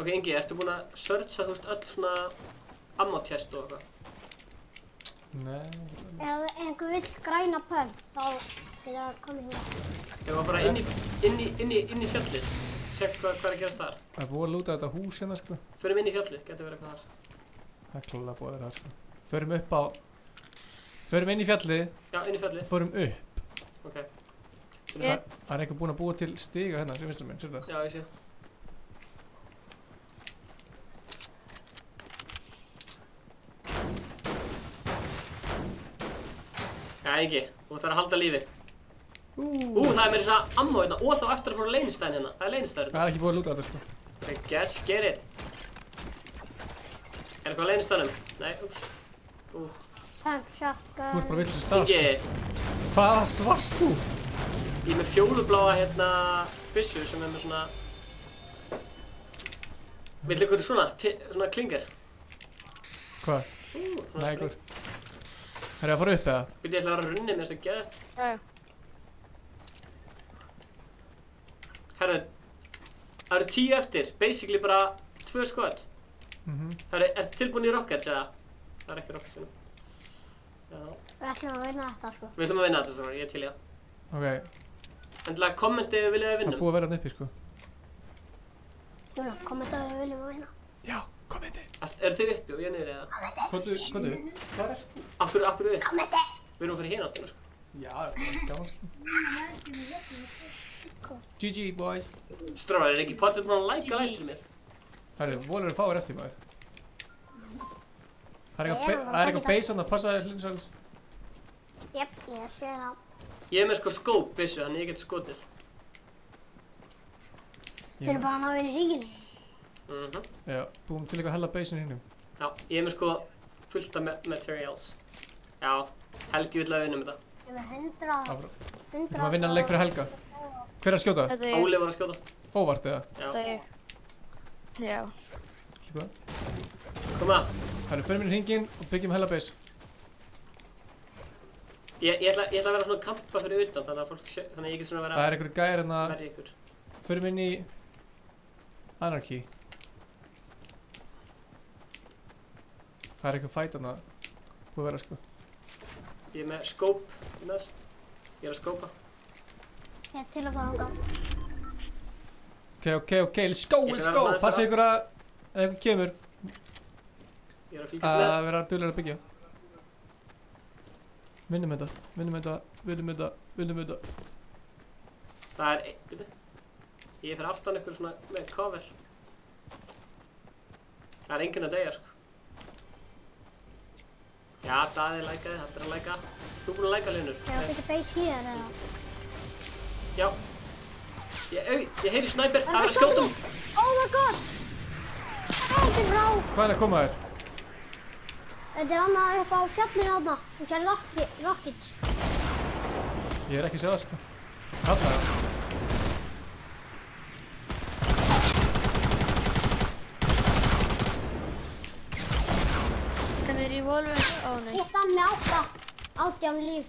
[SPEAKER 2] Ok, Ingi, ertu búinn að searcha þú veist öll svona ammo-test og eitthvað?
[SPEAKER 5] Ef einhver vill græna pump, þá getur það komið hérna.
[SPEAKER 2] Ég var bara inn í fjallið. Tjekk hvað er að gera þar.
[SPEAKER 1] Það er búið að lúta þetta hús hérna sko.
[SPEAKER 2] Förum inn í fjallið, getur verið eitthvað þar.
[SPEAKER 1] Það er klálega búið að vera það sko. Förum inn í fjallið.
[SPEAKER 2] Já, inn í fjallið.
[SPEAKER 1] Förum upp.
[SPEAKER 2] Ok.
[SPEAKER 1] Það er eitthvað búinn að búa til stiga hérna, sem vinstra minn, sér það?
[SPEAKER 2] Já, ég sé. Já, Ingi, þú ætlar að halda lífi. Það er meira þess að ammo hérna og þá eftir að fóra leynistæðin hérna. Það er leynistæður.
[SPEAKER 1] Það er ekki búið að lúta þetta sko.
[SPEAKER 2] Ok, guess get it. Er eitthvað á leynistæðinum? Nei, úps.
[SPEAKER 5] Pump, shotgun.
[SPEAKER 1] Þú ert bara villast í stað sko.
[SPEAKER 2] Ingi,
[SPEAKER 1] Hvað varst þú?
[SPEAKER 2] ég er með fjólubláa hérna byssu sem er með svona... Vill ykkur svona klinger?
[SPEAKER 1] Hvað?
[SPEAKER 2] Svona
[SPEAKER 1] Nei, ykkur. Það er að fara upp eða?
[SPEAKER 2] Byrja, ég ætla að vera runnið með þess að geða.
[SPEAKER 3] Já.
[SPEAKER 2] Herðu, það eru 10 eftir, basically bara 2 skot. Ertu tilbúin í rockets eða? Það er ekki rockets hérna. Já.
[SPEAKER 5] Við ætlum að vinna þetta sko.
[SPEAKER 2] Við ætlum að vinna þetta svona, ég er til í það.
[SPEAKER 1] Ok.
[SPEAKER 2] Endilega kommentið ef við viljið að
[SPEAKER 1] Það er
[SPEAKER 2] vinnum.
[SPEAKER 1] búið að vera hann uppi sko.
[SPEAKER 5] Júla, kommentaðu við viljum að vinna.
[SPEAKER 1] Já, kommenti.
[SPEAKER 2] Eru þið uppi og ég niður eða?
[SPEAKER 1] Hvað ert þú?
[SPEAKER 2] Akkur upp?
[SPEAKER 5] Kommenti!
[SPEAKER 2] Við erum að fara í hérna áttina sko.
[SPEAKER 1] Já, þetta er gaman sko. GG boys.
[SPEAKER 2] Stráðar, er ekki potið búin að læka livestreamið?
[SPEAKER 1] Herru, volur eru fáir eftir maður. Það er eitthvað base að passa þér hlinsal.
[SPEAKER 5] Jep, ég sé það.
[SPEAKER 2] Ég er með sko scope byssu, þannig ég get skotið.
[SPEAKER 5] Þeir eru bara að ná inn í ríkinni.
[SPEAKER 1] Já, búum til eitthvað hella baseinu hinnum.
[SPEAKER 2] Já, ég er með sko fullt af materials. Já, Helgi vill að vinna með þetta.
[SPEAKER 5] Ég er með 100.
[SPEAKER 1] Þú maður vinna leik fyrir Helga. Hver er að skjóta?
[SPEAKER 3] Þetta er
[SPEAKER 2] Óli var að skjóta.
[SPEAKER 1] Óvart eða?
[SPEAKER 2] Já.
[SPEAKER 3] Þetta er Já.
[SPEAKER 1] Líka.
[SPEAKER 2] Koma.
[SPEAKER 1] Herru, förum inn í hringinn og byggjum hella base.
[SPEAKER 2] Ég ætla að vera svona kampa fyrir utan, þannig að ég get svona að vera
[SPEAKER 1] Það er einhverju gæjar hérna.
[SPEAKER 2] verri ykkur.
[SPEAKER 1] Förum inn í Anarchy. Það er eitthvað fight hérna. Búið að vera sko.
[SPEAKER 2] Ég er með scope hérna. Ég er að scopa.
[SPEAKER 5] Ég er til að fara ánga.
[SPEAKER 1] Ok, let's go! Passa ykkur að ef eitthvað kemur
[SPEAKER 2] Ég er að fylgjast með.
[SPEAKER 1] að vera duglegur að byggja. Vinnum þetta.
[SPEAKER 2] Það er byrju. Ég er fyrir aftan ykkur svona með cover. Það er enginn að deyja sko. Já, Daði lækaði, þetta er að læka. Þú búinn að læka Linur.
[SPEAKER 5] Er það ekki base hér eða?
[SPEAKER 2] Já. Ég heyri snæper, það er að skjóta mig.
[SPEAKER 5] Oh my god! Þetta er rá!
[SPEAKER 1] Hvað er að koma þér?
[SPEAKER 5] Þetta er annað upp á fjallinu þarna. Þú sér rockets.
[SPEAKER 1] Ég er ekki að sjá það sko. Kalla það.
[SPEAKER 3] Þetta er revolver. Ó nei.
[SPEAKER 5] Hitt hann með 18 líf.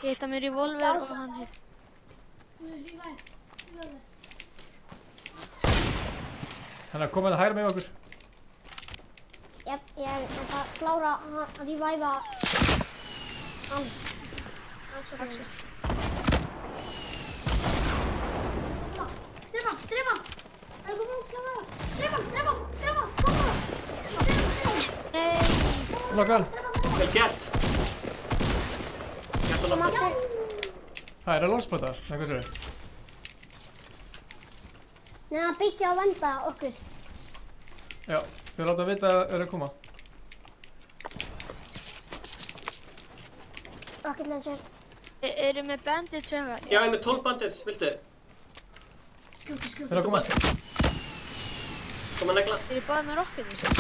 [SPEAKER 3] Ég hitta mér revolver og hann hitt.
[SPEAKER 1] Hann er komið að hæra með okkur.
[SPEAKER 5] Ég ætla að klára að reviva hann.
[SPEAKER 3] Axel.
[SPEAKER 5] Dref hann! Það er komið út að vera. Dref hann!
[SPEAKER 3] Nei!
[SPEAKER 1] Lokka hann.
[SPEAKER 2] Vel gert. Gert að lappa.
[SPEAKER 1] Það er að lónspotta, eða hvað sér?
[SPEAKER 5] Nei, að byggja og venda okkur.
[SPEAKER 1] Já, þau láta að vita að það er að koma.
[SPEAKER 5] Rocket Launcher.
[SPEAKER 3] Eru með bandage eða?
[SPEAKER 2] Já, ég er með 12 bandage, viltu?
[SPEAKER 5] Skjóti.
[SPEAKER 1] Þau er að koma.
[SPEAKER 2] Kom að negla.
[SPEAKER 3] Eru báðið með rocket launcher?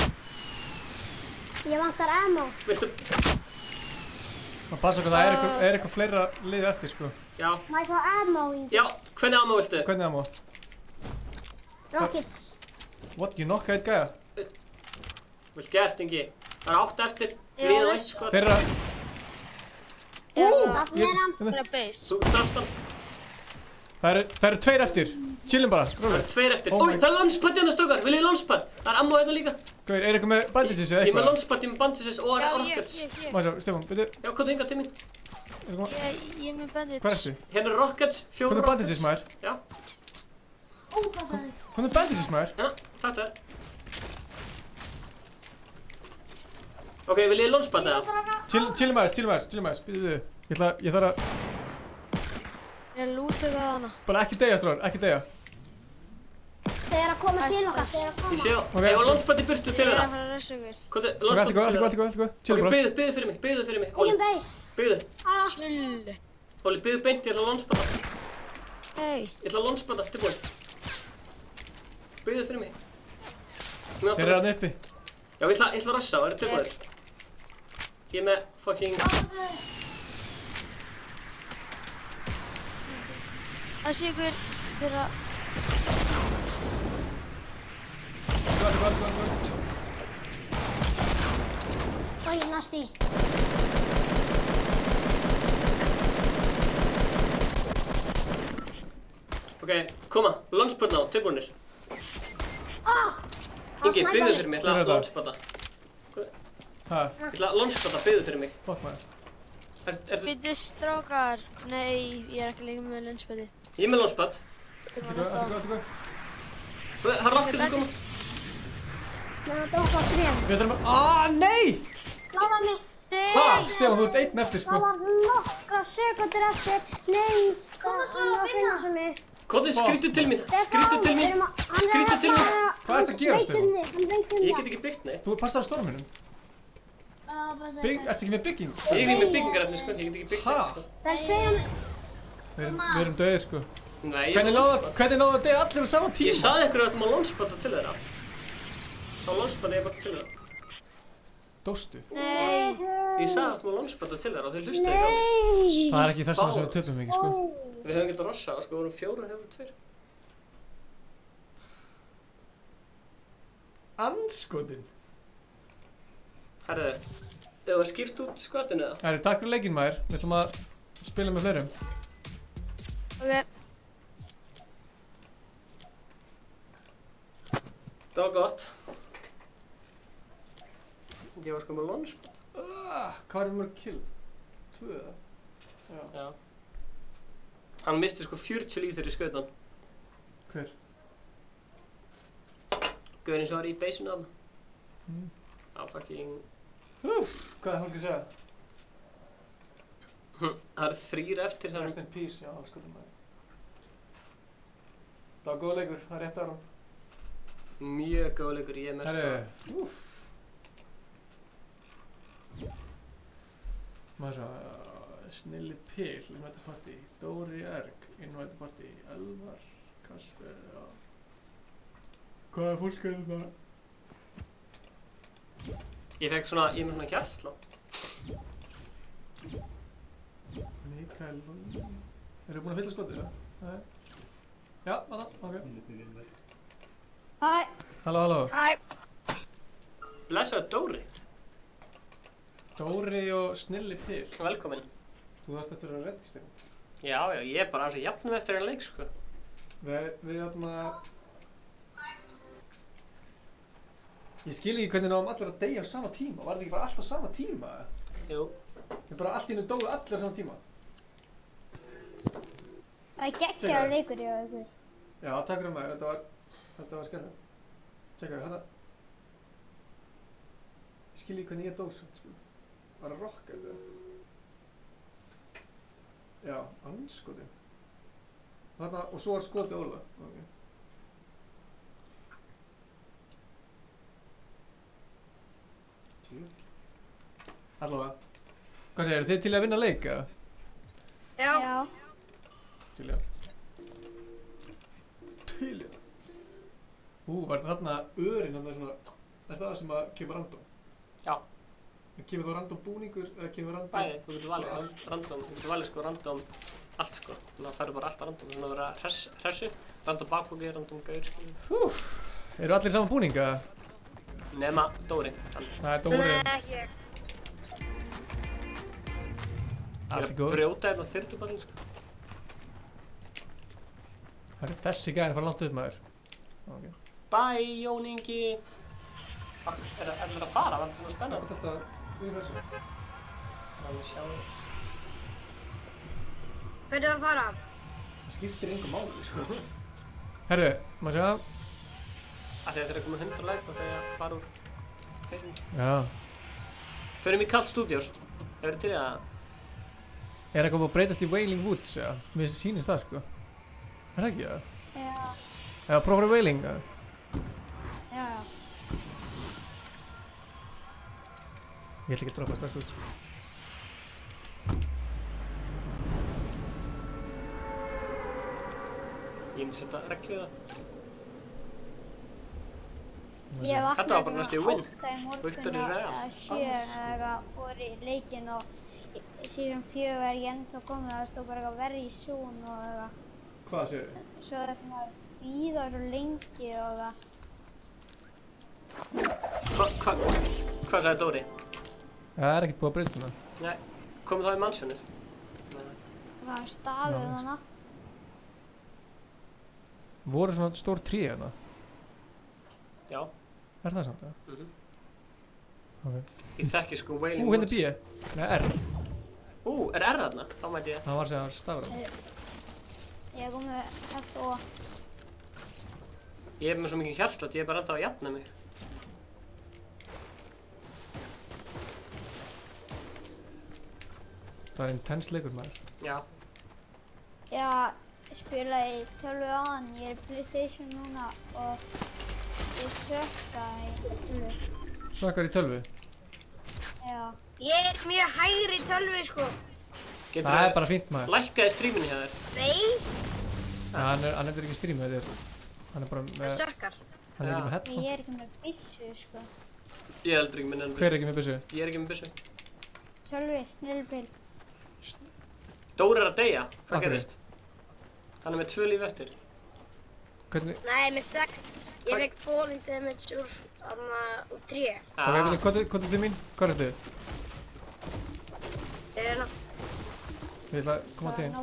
[SPEAKER 5] Ég vantar ammo.
[SPEAKER 2] Viltu?
[SPEAKER 1] Það passa okkur, það er eitthvað fleira liði eftir, sko.
[SPEAKER 2] Já.
[SPEAKER 5] Má ég fá ammo í?
[SPEAKER 2] Já, hvernig ammo viltu?
[SPEAKER 1] Hvernig ammo?
[SPEAKER 5] Rockets.
[SPEAKER 1] What, ég nokka eitt gæja?
[SPEAKER 2] Vel gert, Ingi. Það er 8 eftir. Við erum 1 skot.
[SPEAKER 1] Þeirra...
[SPEAKER 5] Þarna er hann.
[SPEAKER 3] Það er base.
[SPEAKER 2] Þú drafst hann.
[SPEAKER 1] Það eru 2 eftir. Chillum bara,
[SPEAKER 2] Það
[SPEAKER 1] rólega.
[SPEAKER 2] eru 2 eftir.
[SPEAKER 1] Oh
[SPEAKER 2] Új,
[SPEAKER 1] my-
[SPEAKER 2] það er launchpad hérna, strókar. Viljið launchpad? Það er ammo hérna líka.
[SPEAKER 1] Hvað er eitthvað með bandages eða
[SPEAKER 2] Ég er með
[SPEAKER 1] eitthvað?
[SPEAKER 2] launchpad, ég er með bandages og
[SPEAKER 3] Já,
[SPEAKER 2] rockets.
[SPEAKER 3] ég.
[SPEAKER 1] Má sjá, Stefán, byrju.
[SPEAKER 2] Já, hvað þú hingað til mín?
[SPEAKER 3] Ég er með bandage.
[SPEAKER 1] Hvað ertu?
[SPEAKER 2] Hérna eru rockets, 4
[SPEAKER 1] Hvað er
[SPEAKER 2] rockets.
[SPEAKER 1] bandages maður?
[SPEAKER 2] Já,
[SPEAKER 5] Ópassaði.
[SPEAKER 1] Hvað er bandages maður?
[SPEAKER 2] hérna, þetta er. Ok, viljið launchpad eða?
[SPEAKER 1] Chillum aðeins, byrju. Ég þarf að...
[SPEAKER 3] Ég er að lúta það hana.
[SPEAKER 1] Bara ekki deyja, stráðar, ekki deyja.
[SPEAKER 5] Þau eru að koma til okkar. Þau eru að koma.
[SPEAKER 2] Ég sé það.
[SPEAKER 1] Ok.
[SPEAKER 2] Ég var launchpad í burtu til
[SPEAKER 3] Ég er
[SPEAKER 2] þeirra.
[SPEAKER 3] að fara að resa ykkur.
[SPEAKER 2] Hvað er
[SPEAKER 1] Ok,
[SPEAKER 2] launchpad
[SPEAKER 1] allt í
[SPEAKER 2] til
[SPEAKER 1] góð,
[SPEAKER 2] þeirra?
[SPEAKER 1] Chillum
[SPEAKER 2] Ok,
[SPEAKER 1] bara.
[SPEAKER 2] byggðu fyrir mig,
[SPEAKER 5] Byggjum
[SPEAKER 2] Óli,
[SPEAKER 5] base.
[SPEAKER 2] byggðu.
[SPEAKER 3] Chill.
[SPEAKER 2] Óli, byggðu beint, ég ætla að launchpada.
[SPEAKER 3] Hey.
[SPEAKER 2] Ég ætla að launchpada, tilbúin. Byggðu fyrir mig.
[SPEAKER 1] Þeir eru hann uppi.
[SPEAKER 2] Já, ég ætla að rassa, það eru tilbúin. Ég er með fucking...
[SPEAKER 3] Það sé ykkur þeirra...
[SPEAKER 1] Góð.
[SPEAKER 5] Og ég næst í.
[SPEAKER 2] Ok, koma, launchpad ná, tilbúinir. Ingi, byggðu fyrir mig, ég ætla
[SPEAKER 1] Hver er
[SPEAKER 2] að
[SPEAKER 1] þetta?
[SPEAKER 2] launchpada.
[SPEAKER 1] Hæ,
[SPEAKER 2] Ég ætla að launchpada, byggðu fyrir mig.
[SPEAKER 1] fuck maður.
[SPEAKER 3] Býttu strákar. Nei, ég er ekki lengur með lunchbæti.
[SPEAKER 2] Ég er með launchpad.
[SPEAKER 3] Þetta
[SPEAKER 1] Allt í góð.
[SPEAKER 2] Það er rockets að koma.
[SPEAKER 5] Menn að droppa 3.
[SPEAKER 1] Við þurfum að... Nei!
[SPEAKER 5] Klára mig.
[SPEAKER 1] Ha, Stefán, þú ert einn eftir, sko.
[SPEAKER 5] Það var nokkra sekundur eftir. Nei. Koma svo að finna sem mig.
[SPEAKER 2] Kóti, skrýttu til mín. Skrýttu til mín. Skrýttu til mín.
[SPEAKER 1] Hvað ertu að gera, Stefán?
[SPEAKER 5] Hann veit um
[SPEAKER 2] Ég get ekki byggt neitt.
[SPEAKER 1] Þú passar á storminum. Ertu ekki með bygging?
[SPEAKER 2] Ég er ekki með byggingarefni, sko. Ég get ekki byggt
[SPEAKER 1] Ha?
[SPEAKER 2] neitt, sko.
[SPEAKER 5] Það er tveim.
[SPEAKER 1] Við erum döðir, sko.
[SPEAKER 2] Nei,
[SPEAKER 1] Hvernig náðu að deyja allir á sama tíma?
[SPEAKER 2] Ég sagði ykkur að þetta má launchpada til þeirra. Þá launchpada ég bara til þeirra.
[SPEAKER 1] Dóstu?
[SPEAKER 3] Nei.
[SPEAKER 2] Ég sagði að þetta má launchpada til þeirra og þeir hlustaði ekki á mig.
[SPEAKER 5] Nei.
[SPEAKER 1] Það er ekki þess vegna sem við töpum mikið, sko.
[SPEAKER 2] Við höfum getað rossa, sko. Við vorum 4 og hefur 2.
[SPEAKER 1] Andskotin.
[SPEAKER 2] Herðu, ef það skipt út skotinu eða?
[SPEAKER 1] Það er takk fyrir leikinn, maður. Við ætlum að spila með fleirum.
[SPEAKER 3] Ok.
[SPEAKER 2] Það var gott. Ég var sko með launchpad.
[SPEAKER 1] Hvað er mörg kill? 2 eða?
[SPEAKER 2] Já. Hann misti sko 40 líf þegar ég skaut hann.
[SPEAKER 1] Hver?
[SPEAKER 2] Gaurinn sem var í beisinu af
[SPEAKER 1] Mm.
[SPEAKER 2] það. Fucking...
[SPEAKER 1] Hvað er fólk að segja?
[SPEAKER 2] Það eru 3 eftir þar.
[SPEAKER 1] Rest in peace, já, alls konar maður. Það var góð leikur, það er rétt áram.
[SPEAKER 2] Mjög góð leikur, ég er með
[SPEAKER 1] Herru, maður svo, Snilli Pill, Invite Party, Dóri Erg, Invite Party, Elvar, Kasper, já. Hvað er fólk að þetta?
[SPEAKER 2] Ég fekk svona, ég er með svona hjartslá.
[SPEAKER 1] Mikael, eru búin að fylla skotið, já? Nei. Já, halló, ok.
[SPEAKER 5] Hæ.
[SPEAKER 1] Halló.
[SPEAKER 3] Hæ.
[SPEAKER 2] Blessaðu Dóri.
[SPEAKER 1] Dóri og Snilli Pill.
[SPEAKER 2] Velkomin.
[SPEAKER 1] Þú ætti eftir að redda Steinn.
[SPEAKER 2] Já, ég er bara aðeins að jafna mig eftir einn leik, sko.
[SPEAKER 1] Við Ég skil ekki hvernig náðum allir að deyja á sama tíma. Var þetta ekki bara allt á sama tíma?
[SPEAKER 2] Jú.
[SPEAKER 1] Við bara allt í einu dóu allir á sama tíma.
[SPEAKER 5] Það er geggjaður leikur hjá ykkur.
[SPEAKER 1] Já, takk fyrir mig. Þetta var skemmtilegt. Tjekka, hérna. Ég skil ekki hvernig ég dó svona, sko. Var að rocka þetta. Já, anskoti. Þarna, og svo var skoti Óla. Okay. Allavega. Hvað segir þið til að vinna leik, eða?
[SPEAKER 3] Já.
[SPEAKER 1] Til í. Var þarna örin þarna svona, er það sem að kemur random?
[SPEAKER 2] Já.
[SPEAKER 1] Kemur þá random búningur eða kemur random?
[SPEAKER 2] Bæði, þú getur valið random, þú getur valið sko random allt sko, þannig að það eru bara alltaf random, þannig að vera hressu, random bakbóki, random gaur, skilur.
[SPEAKER 1] Eru allir saman búning, eða?
[SPEAKER 2] Nema Dóri.
[SPEAKER 1] Það er Dóri.
[SPEAKER 3] Nei, ekki ég.
[SPEAKER 2] Ég er að brjóta hérna þyrluballin, sko.
[SPEAKER 1] Þessi gæði fara langt upp, maður. Okay.
[SPEAKER 2] Bye, Jón Ingi. Fuck, er það að fara? Var þetta svona spennandi?
[SPEAKER 1] Það er alltaf við þessu.
[SPEAKER 2] Þannig sjáum.
[SPEAKER 3] Hvert er það að fara?
[SPEAKER 1] Það skiptir engu máli, sko. Herru, maður sjá.
[SPEAKER 2] Af því að þeir eru komið 100 like þá þegar ég fara úr Facebook.
[SPEAKER 1] Já.
[SPEAKER 2] Förum í Cult Studios. Hefur þið til að...
[SPEAKER 1] Er eitthvað búið að breytast í Wailing Woods, já? Mér sýnist það, sko. Er það ekki, já?
[SPEAKER 5] Já.
[SPEAKER 1] Eða prófara Wailing, já?
[SPEAKER 5] Já.
[SPEAKER 1] Ég ætla ekki að droppa strax út, sko.
[SPEAKER 2] Ég myndi setja reglu í það.
[SPEAKER 5] Ég
[SPEAKER 2] Þetta var bara næstu í win.
[SPEAKER 5] 8 í morgun
[SPEAKER 2] Victory Royale.
[SPEAKER 5] eða 7 eða fór í leikinn og síðan 4 er ég ennþá komið að það stóð bara eitthvað very soon og eitthvað.
[SPEAKER 1] Hvað segirðu?
[SPEAKER 5] Svo er það að bíða svo lengi og það.
[SPEAKER 2] Hvað sagði Dóri?
[SPEAKER 1] Það er ekkert búið að breytast svona.
[SPEAKER 2] Nei, komið þá í mannsjónir?
[SPEAKER 5] Það er stafið þarna.
[SPEAKER 1] Voru svona stór tré hérna?
[SPEAKER 2] Já.
[SPEAKER 1] Er það samt, eða? Ok.
[SPEAKER 2] Ég þekki sko Wailing
[SPEAKER 1] hérna
[SPEAKER 2] Woods.
[SPEAKER 1] er B. Nei, R.
[SPEAKER 2] Er R þarna? Þá mæti ég.
[SPEAKER 1] Það var sem það var stafur á.
[SPEAKER 5] Ég kom með F og
[SPEAKER 2] Ég er með svo mikið hjartlátt, ég er bara ennþá að jafna mig.
[SPEAKER 1] Það er intense leikur, maður.
[SPEAKER 2] Já.
[SPEAKER 5] ég spilaði í 12 áðan, ég er í PlayStation núna og ég sökkaði í 12.
[SPEAKER 1] Sökkar í 12?
[SPEAKER 5] Já.
[SPEAKER 3] Ég er mjög hægri í tölvu, sko.
[SPEAKER 1] Það er bara fínt, maður.
[SPEAKER 2] Lækkaði stríminu hjá þér?
[SPEAKER 3] Nei.
[SPEAKER 1] Hann er ekki stream, þetta er... Hann er bara með...
[SPEAKER 3] Það sökkar.
[SPEAKER 1] Hann er ekki með headphone.
[SPEAKER 5] Ég er ekki með byssu, sko.
[SPEAKER 2] Ég er aldrei ekki með nefnum byssu.
[SPEAKER 1] Hver er ekki með byssu?
[SPEAKER 2] Ég er ekki með byssu.
[SPEAKER 5] Sölvi, snillbil.
[SPEAKER 2] Dóri er að deyja. Hvað
[SPEAKER 1] Af hverju?
[SPEAKER 2] gerist? Hann er með 2 líf eftir.
[SPEAKER 1] Hvernig...
[SPEAKER 3] Nei, með 6. Ég fekk falling damage úr 3.
[SPEAKER 1] Ok, hvað er þið mín? Hvað er þið?
[SPEAKER 3] Ég er hérna.
[SPEAKER 1] Ég ætla að koma til þín. Ég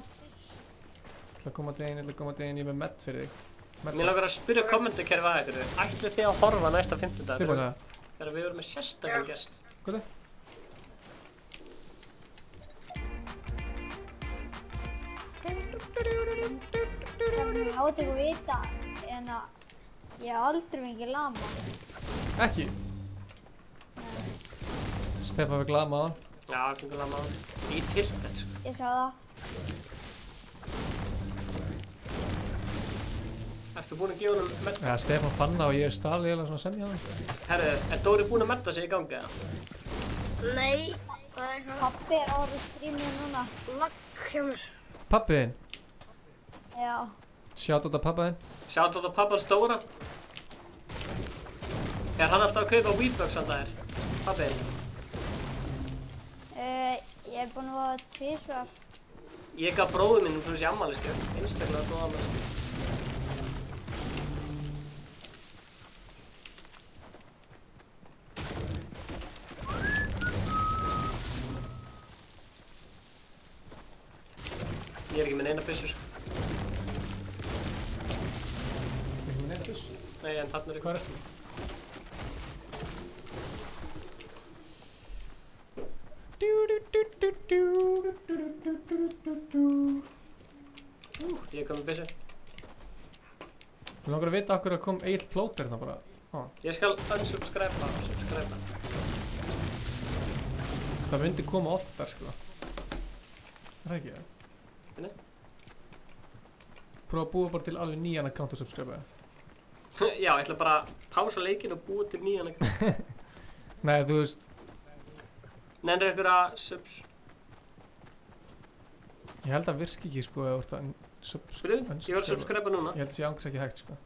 [SPEAKER 1] ætla að koma til þín, ég er með med fyrir þig.
[SPEAKER 2] Mér langar að spyrja kommentarkerfi að ykkur. Ætlið þið að horfa næsta 15 dag?
[SPEAKER 1] Tilbúin það?
[SPEAKER 2] Þegar við erum með sérstakann gest.
[SPEAKER 1] Hvað er það?
[SPEAKER 5] Það láti ykkur vita en að ég hef aldrei fengið lama.
[SPEAKER 1] Ekki? Stefán við glama á hann.
[SPEAKER 2] Já, fengum það maður. Í tiltet, sko.
[SPEAKER 5] Ég sá það.
[SPEAKER 2] Ertu búinn að gefa honum medda?
[SPEAKER 1] Já, Stefán fann það og ég er stalið eða svona semja á hann.
[SPEAKER 2] Herðu, er Dóri búinn að medda sig í gangi, eða?
[SPEAKER 3] Nei. Það er svona
[SPEAKER 5] Pappi er árið strímið núna.
[SPEAKER 3] lagg hjá mér.
[SPEAKER 1] Pabbi þinn?
[SPEAKER 5] Já.
[SPEAKER 1] Shoutout að pabba þinn?
[SPEAKER 2] Shoutout á pappans Dóra. Er hann alltaf að kaupa Weebucks hann þær? Pabbi þinn?
[SPEAKER 5] Ég er búinn að fá 2 svar.
[SPEAKER 2] Ég gaf bróður minn svona þessi ammælisgjöf. Einstaklega góð ammælisgjöf. ekki með neina byssu, sko.
[SPEAKER 1] Ekki með neina byssu?
[SPEAKER 2] Nei, en þarna er
[SPEAKER 1] Hvað er þetta?
[SPEAKER 2] Ég kom með byssu.
[SPEAKER 1] Við langar að vita okkur að kom Egil Plóter hérna bara.
[SPEAKER 2] Ég skal unsubscribe og subscribe.
[SPEAKER 1] Það myndi koma oftar, sko. Er það ekki það?
[SPEAKER 2] Nei.
[SPEAKER 1] Prófa að búa bara til alveg nýjan account og subscribe.
[SPEAKER 2] Já, ég ætla bara að pása leikinn og búa til nýjan account.
[SPEAKER 1] Nei, þú veist.
[SPEAKER 2] Nennir ykkur að
[SPEAKER 1] Ég held að virki ekki, sko, ef þú ert að
[SPEAKER 2] Skoðu, ég var að subscribe núna.
[SPEAKER 1] Ég held að sé ángs ekki hægt, sko.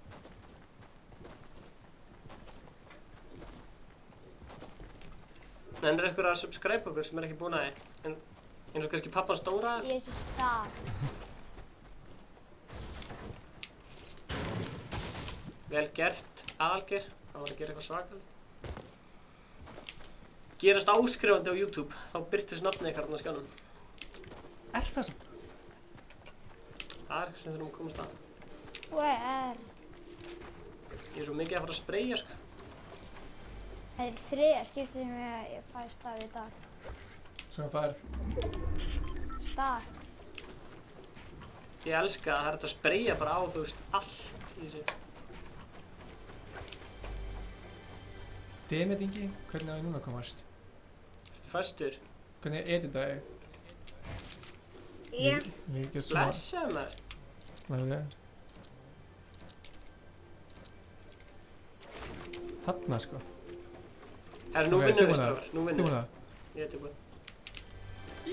[SPEAKER 2] Nennir ykkur að subscribe okkur sem ekki búin að en eins og kannski pappan stóra.
[SPEAKER 5] Ég er svo starf.
[SPEAKER 2] Vel gert, Aðalgeir. Það var að gera eitthvað svakalegt. Gerast áskrifandi á YouTube, þá birtist nafnið ykkar þarna á skjánum.
[SPEAKER 1] Er það sem?
[SPEAKER 2] Það er eitthvað sem þurfum að komast að.
[SPEAKER 5] Where?
[SPEAKER 2] Ég er svo mikið að fara að spreyja, sko.
[SPEAKER 5] Það er 3. skiptið sem ég fæ staf í dag.
[SPEAKER 1] Sem það er.
[SPEAKER 5] Staf.
[SPEAKER 2] Ég elska að það er þetta að spreyja bara á, þú veist, allt í þessu.
[SPEAKER 1] Demetingi, hvernig á ég núna komast?
[SPEAKER 2] Ertu fastur?
[SPEAKER 1] Hvernig edita ég?
[SPEAKER 5] Ég.
[SPEAKER 1] Ég get svona.
[SPEAKER 2] Blessa maður.
[SPEAKER 1] Nei, þarna, sko.
[SPEAKER 2] Herru, nú vinnum við strafar, nú vinnum við.
[SPEAKER 1] það?
[SPEAKER 2] Ég er tilbúin.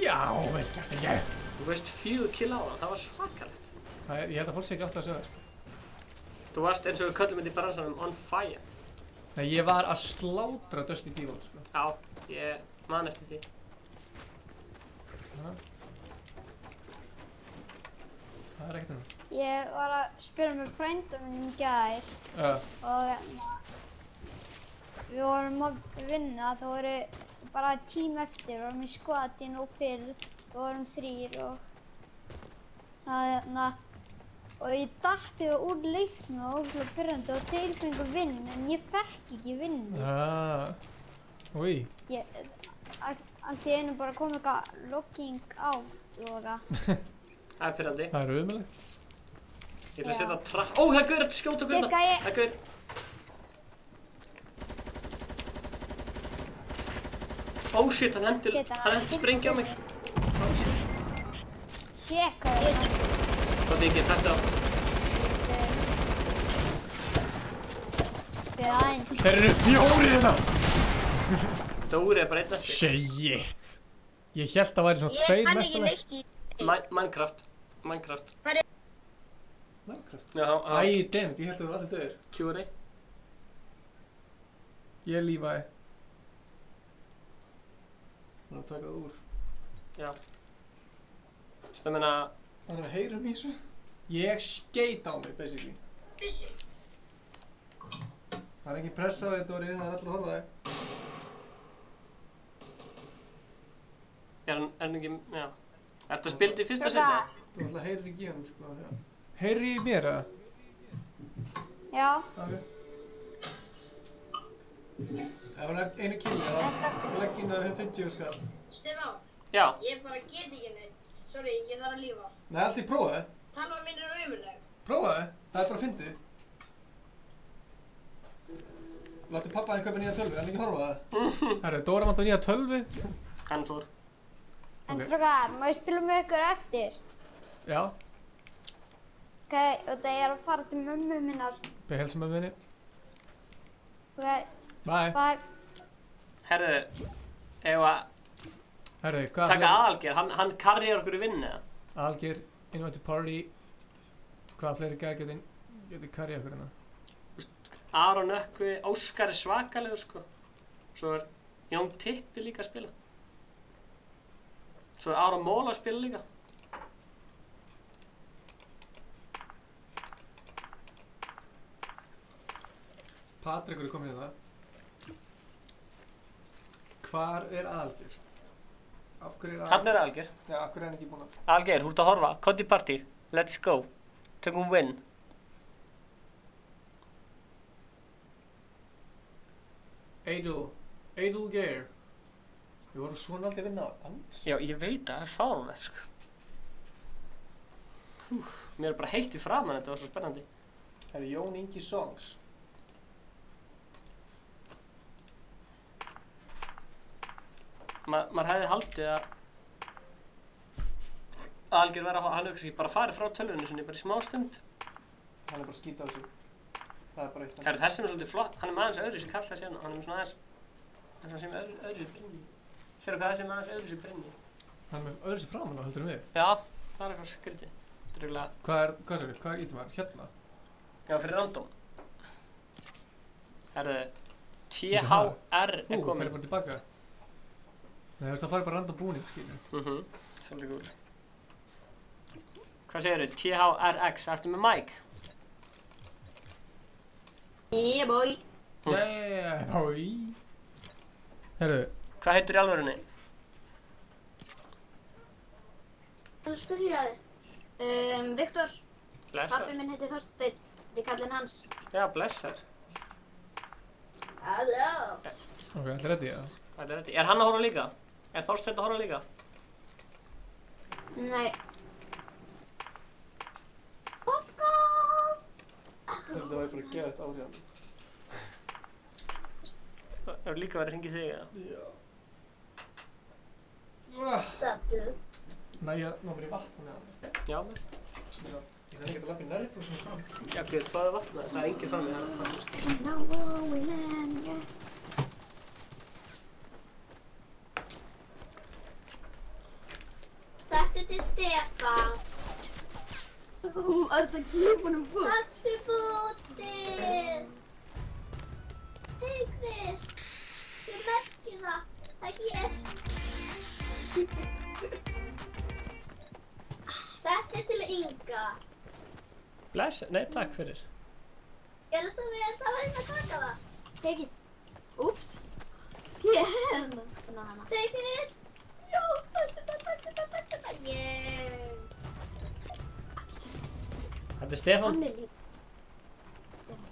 [SPEAKER 1] Já, vel gert ekki.
[SPEAKER 2] Þú veist 4 kill á það, það var svakalegt.
[SPEAKER 1] Ég held að fólk sé ekki átt að segja það, sko.
[SPEAKER 2] Þú varst eins og við köllum þetta í bransanum on fire.
[SPEAKER 1] Nei, ég var að slátra Dusty Default, sko.
[SPEAKER 2] Já, ég man eftir því.
[SPEAKER 1] Það er ekkert annað.
[SPEAKER 5] Ég var að spila með frændum mínum í gær og við vorum að vinna, það voru bara tím eftir, við vorum í skvatin og fyrr, við vorum 3 og ég datti úr leiknum og óslega pyrrandi og þeir fengu vinn en ég fekk ekki vinni.
[SPEAKER 1] Úi.
[SPEAKER 5] Allt í einu bara kom eitthvað logging out og eitthvað.
[SPEAKER 2] Það er pyrrandi.
[SPEAKER 1] Það er auðmulegt.
[SPEAKER 2] Ég ætla að setja trapp. Ó, það er gaur að skjóta okkur hérna. Það er gaur. Ó, shit, hann hendur sprengja á mig. Ó, shit.
[SPEAKER 5] Shit, hvað er það?
[SPEAKER 2] Góð ekki, takk þá.
[SPEAKER 5] Spila aðeins.
[SPEAKER 1] Þeir eru 4 hérna!
[SPEAKER 2] Dóri er bara einn eftir.
[SPEAKER 1] Shit! Ég held að það væri svona 2
[SPEAKER 3] Ég kann ekki
[SPEAKER 1] mestalega.
[SPEAKER 3] neitt í...
[SPEAKER 2] Minecraft. Minecraft.
[SPEAKER 1] Minecraft?
[SPEAKER 2] Já,
[SPEAKER 1] Æ, dammit, ég held að það voru allir döðir.
[SPEAKER 2] Q&A.
[SPEAKER 1] Ég lífaði. Það er að taka það úr.
[SPEAKER 2] Já. Þetta meina...
[SPEAKER 1] Þannig að heyrum í þessu. Ég skeit á mig, basically.
[SPEAKER 3] Byssu.
[SPEAKER 1] Það er ekki pressa á þig, Dóri, það er allir að horfa á þig.
[SPEAKER 2] Er hann ekki... Já. Ertu að spila þetta í fyrsta seti?
[SPEAKER 1] Þú ætla að heyrir ekki í hann, sko. Já. Heyrir í mér, eða?
[SPEAKER 5] Já.
[SPEAKER 1] Ok. Ef hann er einu killi, þá legg inn að 50 skall.
[SPEAKER 3] Stefán,
[SPEAKER 2] Já.
[SPEAKER 3] ég bara get ekki neitt. Sorry, ég þarf að lífa.
[SPEAKER 1] Nei, allt í prófaði.
[SPEAKER 3] Talvan mín er ömurleg.
[SPEAKER 1] Prófaði. Það er bara fyndið. Láttu pappa þinn kaupa nýja tölvu, hann ekki horfa á það. Herru, Dóra vantar nýja tölvu.
[SPEAKER 2] Hann fór.
[SPEAKER 5] En
[SPEAKER 1] Ok.
[SPEAKER 5] strákar, má ég spila með ykkur eftir?
[SPEAKER 1] Já.
[SPEAKER 5] Ok, og það er að fara til mömmu minnar.
[SPEAKER 1] Beð heilsa með minni.
[SPEAKER 5] Ok,
[SPEAKER 1] Bye.
[SPEAKER 5] bye.
[SPEAKER 2] Herðu, ef að
[SPEAKER 1] Herru, hvað?
[SPEAKER 2] taka Aðalgeir, hann karriðar okkur í vinnu, eða?
[SPEAKER 1] Aðalgeir, invite to party. Hvaða fleiri gæði geti karrið okkur hérna?
[SPEAKER 2] Aron Nökkvi, Óskar er svakalegur, sko. Svo er Jón Tippi líka að spila. Svo er Aron Móla að spila líka.
[SPEAKER 1] Patrekur er komin í það. Hvar er Aðalgeir? Af hverju er
[SPEAKER 2] Hann er Algeir.
[SPEAKER 1] Já, af hverju er hann ekki búinn að...
[SPEAKER 2] Algeir, þú ert að horfa. Cody Party. Let's go. Tökum win.
[SPEAKER 1] Eidul Geir. Við vorum svona aldrei að vinna hans.
[SPEAKER 2] Já, ég veit að það er fáránlegt, sko. Mér er bara heitt í framan, þetta var svo spennandi.
[SPEAKER 1] Það er Jón Ingi Songs.
[SPEAKER 2] Maður hefði haldið að Algeir væri að hann hefði kannski bara farið frá tölvunni sinni bara í smá stund.
[SPEAKER 1] Hann er bara að skýta á þessu. Það er bara eitt.
[SPEAKER 2] Herru, þessi er svolítið flott. Hann er með aðeins öðruvísi kall þessi hérna. Hann er með svona aðeins sem öðruvísi brynji. Sérðu hvað þessi er með aðeins öðruvísi brynji?
[SPEAKER 1] Hann er með öðruvísi framan á, heldur við?
[SPEAKER 2] Já, það er eitthvað skrítið.
[SPEAKER 1] Hvað ítum var? Hérna?
[SPEAKER 2] Já, fyrir random. Herru, THR er komin.
[SPEAKER 1] Fer bara tilbaka. Nei, það farið bara random búning, skilur.
[SPEAKER 2] Svolítið gúl. Hvað segirðu? THRX, ertu með mic?
[SPEAKER 6] Yeah, boy.
[SPEAKER 1] Yeah, boy. Herru.
[SPEAKER 2] Hvað heitir í alvörunni?
[SPEAKER 6] Hann spyrir ég þig. Viktor.
[SPEAKER 2] Blessar.
[SPEAKER 6] Pappi minn heiti Þorsteinn. Við kallum hans.
[SPEAKER 2] Já, blessar.
[SPEAKER 6] Halló.
[SPEAKER 1] Ok, þetta er reddi, já.
[SPEAKER 2] Það er reddi. Er hann að horfa líka? Er Þorsteinn að horfa líka?
[SPEAKER 6] Nei.
[SPEAKER 1] Þetta var bara að gera þetta áhrifan.
[SPEAKER 2] Það hefur líka verið að hringja þig, eða?
[SPEAKER 1] Já.
[SPEAKER 6] Dattu.
[SPEAKER 1] Næja, ná fyrir vatn með hann.
[SPEAKER 2] Já.
[SPEAKER 1] Já. Ég kann ekki að lappa í nærbrúsinu fram.
[SPEAKER 2] Já, Guð, fáðu vatn. Það er enginn fram með það.
[SPEAKER 6] Þetta er til Stefán. Er þetta að gefa honum bútt? Taktu búttið! Heikvis! Ég merki það! Ekki ég! Þetta er til Inga.
[SPEAKER 2] Bless? Nei, takk fyrir.
[SPEAKER 6] Gerðu svo vel, það var einn að taka það. Take it. Úps. Take it. Já, takk þetta. Yeah.
[SPEAKER 2] Þetta er Stefán.
[SPEAKER 6] Hann er lítið. Stefán.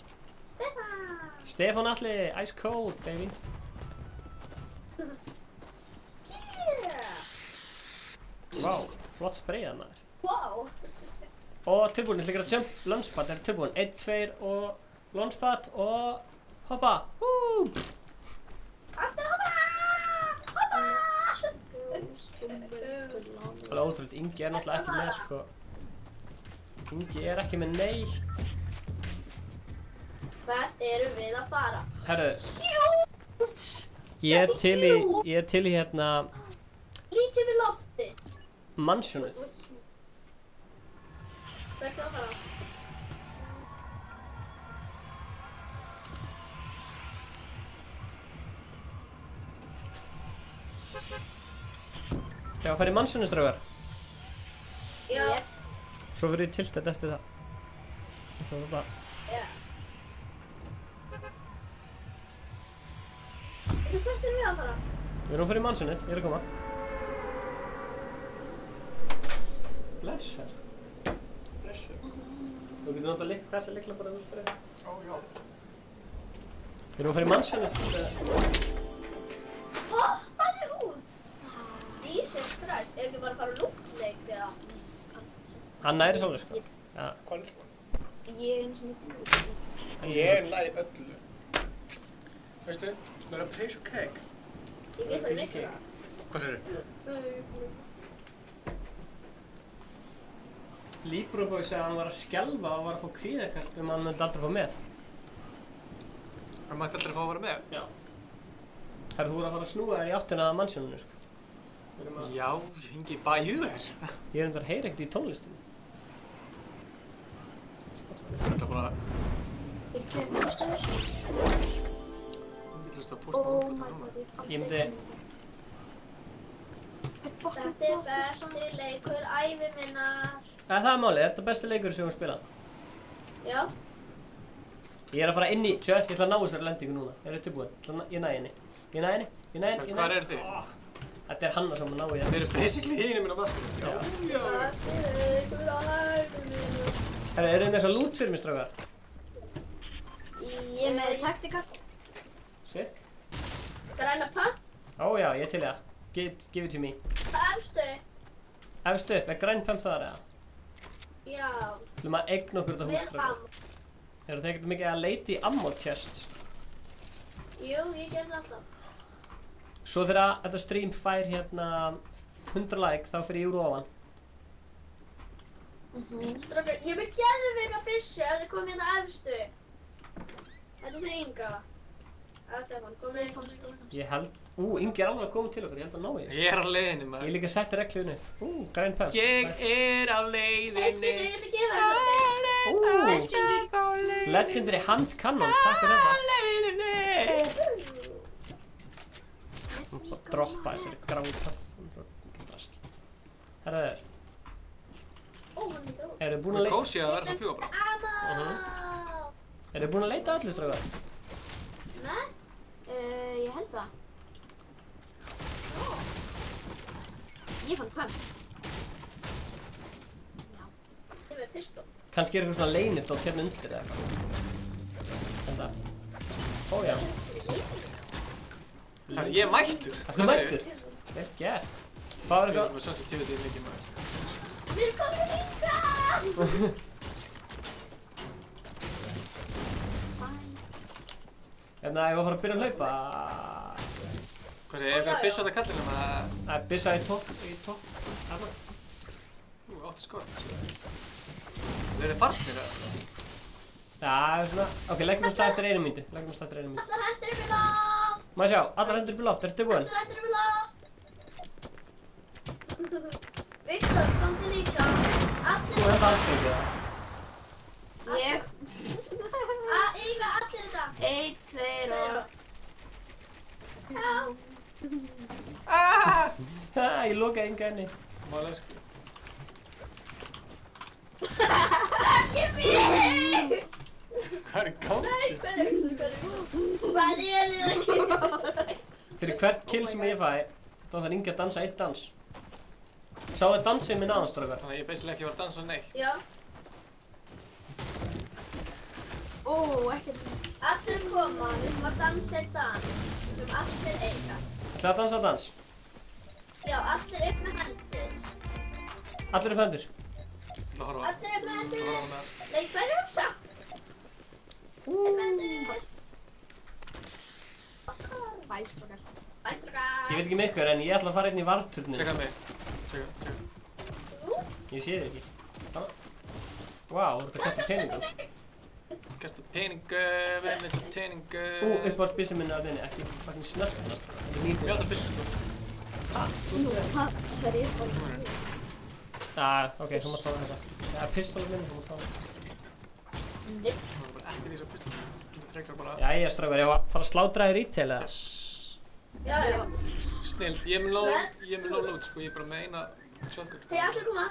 [SPEAKER 2] Stefán Atli, ice cold, baby.
[SPEAKER 6] Yeah.
[SPEAKER 2] Vá, flott spreyjað maður.
[SPEAKER 6] Wow.
[SPEAKER 2] Og tilbúin, ég ætla að gera jump, launchpad er tilbúin. 1, 2 og launchpad og hoppa.
[SPEAKER 6] Aftur hoppa. Hoppa.
[SPEAKER 2] Það er ótrúlega, Ingi er náttúrulega ekki með, sko. Ingi er ekki með neitt.
[SPEAKER 6] Hvert erum við að fara?
[SPEAKER 2] Herru, ég er til í hérna
[SPEAKER 6] Lítið við loftið.
[SPEAKER 2] mansionið.
[SPEAKER 6] Hvert erum við að fara?
[SPEAKER 2] Já, fær í mansionið, strákar.
[SPEAKER 6] Já.
[SPEAKER 2] Svo fyrir ég tiltætt eftir það. Það er þetta.
[SPEAKER 6] Já. Hvert erum við að fara?
[SPEAKER 2] Við erum fyrir mansionið, ég er að koma. Blessar.
[SPEAKER 1] Blessur.
[SPEAKER 2] Þú getur náttúrulega líkt þetta líkla bara vilt fyrir.
[SPEAKER 1] Ó, já.
[SPEAKER 2] Við erum fyrir mansionið.
[SPEAKER 6] Hoppaðu út! Jesus Christ, ef ekki bara fara að lúktleik eða?
[SPEAKER 2] Hann næri svolítið, sko. Já.
[SPEAKER 1] Hvað er það?
[SPEAKER 6] Ég er eins og mikið út.
[SPEAKER 1] Ég næri öllu. Veistu, það er a piece of cake.
[SPEAKER 6] Ég veit það mikið það.
[SPEAKER 1] Hvað sér þið?
[SPEAKER 2] Líbrobói segði að hann var að skelfa og var að fá kvíðakast hann myndi aldrei fá með.
[SPEAKER 1] Hann mætti aldrei fá að vera með?
[SPEAKER 2] Já. Herru, þú voru að fara að snúa þér í áttina að mannsjóninu, sko.
[SPEAKER 1] Já, ég hengi í bæju þér.
[SPEAKER 2] Ég er heyri ekkert í tónlistinu.
[SPEAKER 1] Það er bara...
[SPEAKER 6] Ég kemur fyrst.
[SPEAKER 1] Ég vil hlusta að
[SPEAKER 6] Oh
[SPEAKER 1] posta
[SPEAKER 6] my god,
[SPEAKER 2] Ég myndi...
[SPEAKER 6] Þetta er besti leikur ævi minnar.
[SPEAKER 2] Það er málið, er þetta besti leikur sem við spilað?
[SPEAKER 6] Já.
[SPEAKER 2] Ég er að fara inn í tjött, ég ætla að ná þessari lendingu núna. Eru þið tilbúin? Ég næ henni. Ég næ henni.
[SPEAKER 1] Hvar eru þið?
[SPEAKER 2] Þetta er Hanna sem ná í það.
[SPEAKER 1] Þeir eru basically hinir minn á vatninu. Já.
[SPEAKER 2] Herru, eru þið með eitthvað loot fyrir mig, strákar?
[SPEAKER 6] Ég er með tactical.
[SPEAKER 2] Sick.
[SPEAKER 6] Græna pump.
[SPEAKER 2] Ó já, ég til það. Give it to me.
[SPEAKER 6] Hvað efstu?
[SPEAKER 2] Efstu upp, er græn pump þar eða?
[SPEAKER 6] Já.
[SPEAKER 2] Þú maður eign okkur þetta hús, strákar. Eru þið ekkert mikið að leita í ammo chests?
[SPEAKER 6] Jú, ég ger það alltaf.
[SPEAKER 2] Svo þegar þetta stream fær hérna 100 like, þá fyrir ég úr ofan.
[SPEAKER 6] Strákar, ég er með geðveika byssu ef þið komið hérna efstu. Þetta er fyrir Inga. Eða Stefán, Stefán.
[SPEAKER 2] Ég held, Ingi er alveg að koma til okkur, ég held að ná í þessu.
[SPEAKER 1] Ég er á leiðinni, maður.
[SPEAKER 2] Ég líka setti reglunni. Græn pump.
[SPEAKER 1] Ég er á leiðinni.
[SPEAKER 6] Ég ætla að gefa þessu.
[SPEAKER 2] Legendary hand cannon, takk fyrir þetta. Og droppa þessari gráta. Herðu þér. Eru þið búin að leita?
[SPEAKER 1] Kósi að vera svo fljúa bara.
[SPEAKER 2] Eru þið búin að leita allir, strákar?
[SPEAKER 6] Nei, ég held það. Ég fann pump. Já. Ég er með pistol.
[SPEAKER 2] Kannski er eitthvað svona leynidótt hérna undir eða eitthvað. Þetta. Ó já.
[SPEAKER 1] Herru, ég er mættur.
[SPEAKER 2] Ertu mættur? Vel gert. Hvað var
[SPEAKER 1] Ég er
[SPEAKER 2] eitthvað?
[SPEAKER 1] með sensitivity mikið, maður.
[SPEAKER 6] Við erum komin Inga!
[SPEAKER 2] Hérna, ég var að fara að byrja að hlaupa.
[SPEAKER 1] Hvað segir, ég hef eitthvað byssu á þetta kallinu, maður.
[SPEAKER 2] Það er byssa í topp. Hérna.
[SPEAKER 1] 8 skot. Þau eru farnir, eða?
[SPEAKER 2] Já, svona. Ok, leggjum við stað eftir 1 mínútu.
[SPEAKER 6] Allar hendur upp í loft!
[SPEAKER 2] Má sjá, allar hendur upp í loft. Ertu búinn?
[SPEAKER 6] Allar hendur upp í loft! Viktor, komdu líka.
[SPEAKER 2] Þú hefði aðstöngið það.
[SPEAKER 6] Ég. Inga, allir þetta. 1, 2 og... Já.
[SPEAKER 2] Ég lokaði Inga henni.
[SPEAKER 1] Málega, sko.
[SPEAKER 6] Ekki mig!
[SPEAKER 1] Hvað er gátt?
[SPEAKER 6] Nei, hvað er það að gera?
[SPEAKER 2] Fyrir hvert kill sem ég fæ, þá þarf Inga að dansa 1 dans. Sá það dansið minn aðeins, strákar.
[SPEAKER 1] Þannig að ég basically ekki var að dansa neitt.
[SPEAKER 6] Já. Ekkert. Allir koma, við erum að dansa í dans. Við erum allir eiga.
[SPEAKER 2] Ætlaðu að dansa dans?
[SPEAKER 6] Já, allir upp með hendur.
[SPEAKER 2] Allir upp hendur.
[SPEAKER 1] Það horfa.
[SPEAKER 6] Allir upp með hendur.
[SPEAKER 1] Það horfa með.
[SPEAKER 6] Nei, hvað er það? Upp með hendur. Bæstrókar.
[SPEAKER 2] Ég veit ekki með ykkur, en ég ætla að fara inn í varturnin.
[SPEAKER 1] Tjekka mig. Tjekka.
[SPEAKER 2] Ég sé þig ekki. Vá, þú ert að kasta peningum.
[SPEAKER 1] Kasta peningu, verðin eins og peningu.
[SPEAKER 2] Uppáhalds byssu minni að þinni, ekki fucking snörtna. Þetta er nýtt.
[SPEAKER 1] Já, það er byssu, sko.
[SPEAKER 6] Það er uppáhalds.
[SPEAKER 2] Ok, þú mátt fá þessa. Það er pistólum minni, þú mátt fá það.
[SPEAKER 1] Það er bara ekki því svo pistól. Það frekar bara...
[SPEAKER 2] Jæja, strákar, ég var að fara að slátra þér retail eða?
[SPEAKER 6] Já.
[SPEAKER 1] Snill, ég er með low load, sko. Ég er bara með eina shotgun, sko.
[SPEAKER 6] Hei, allir koma.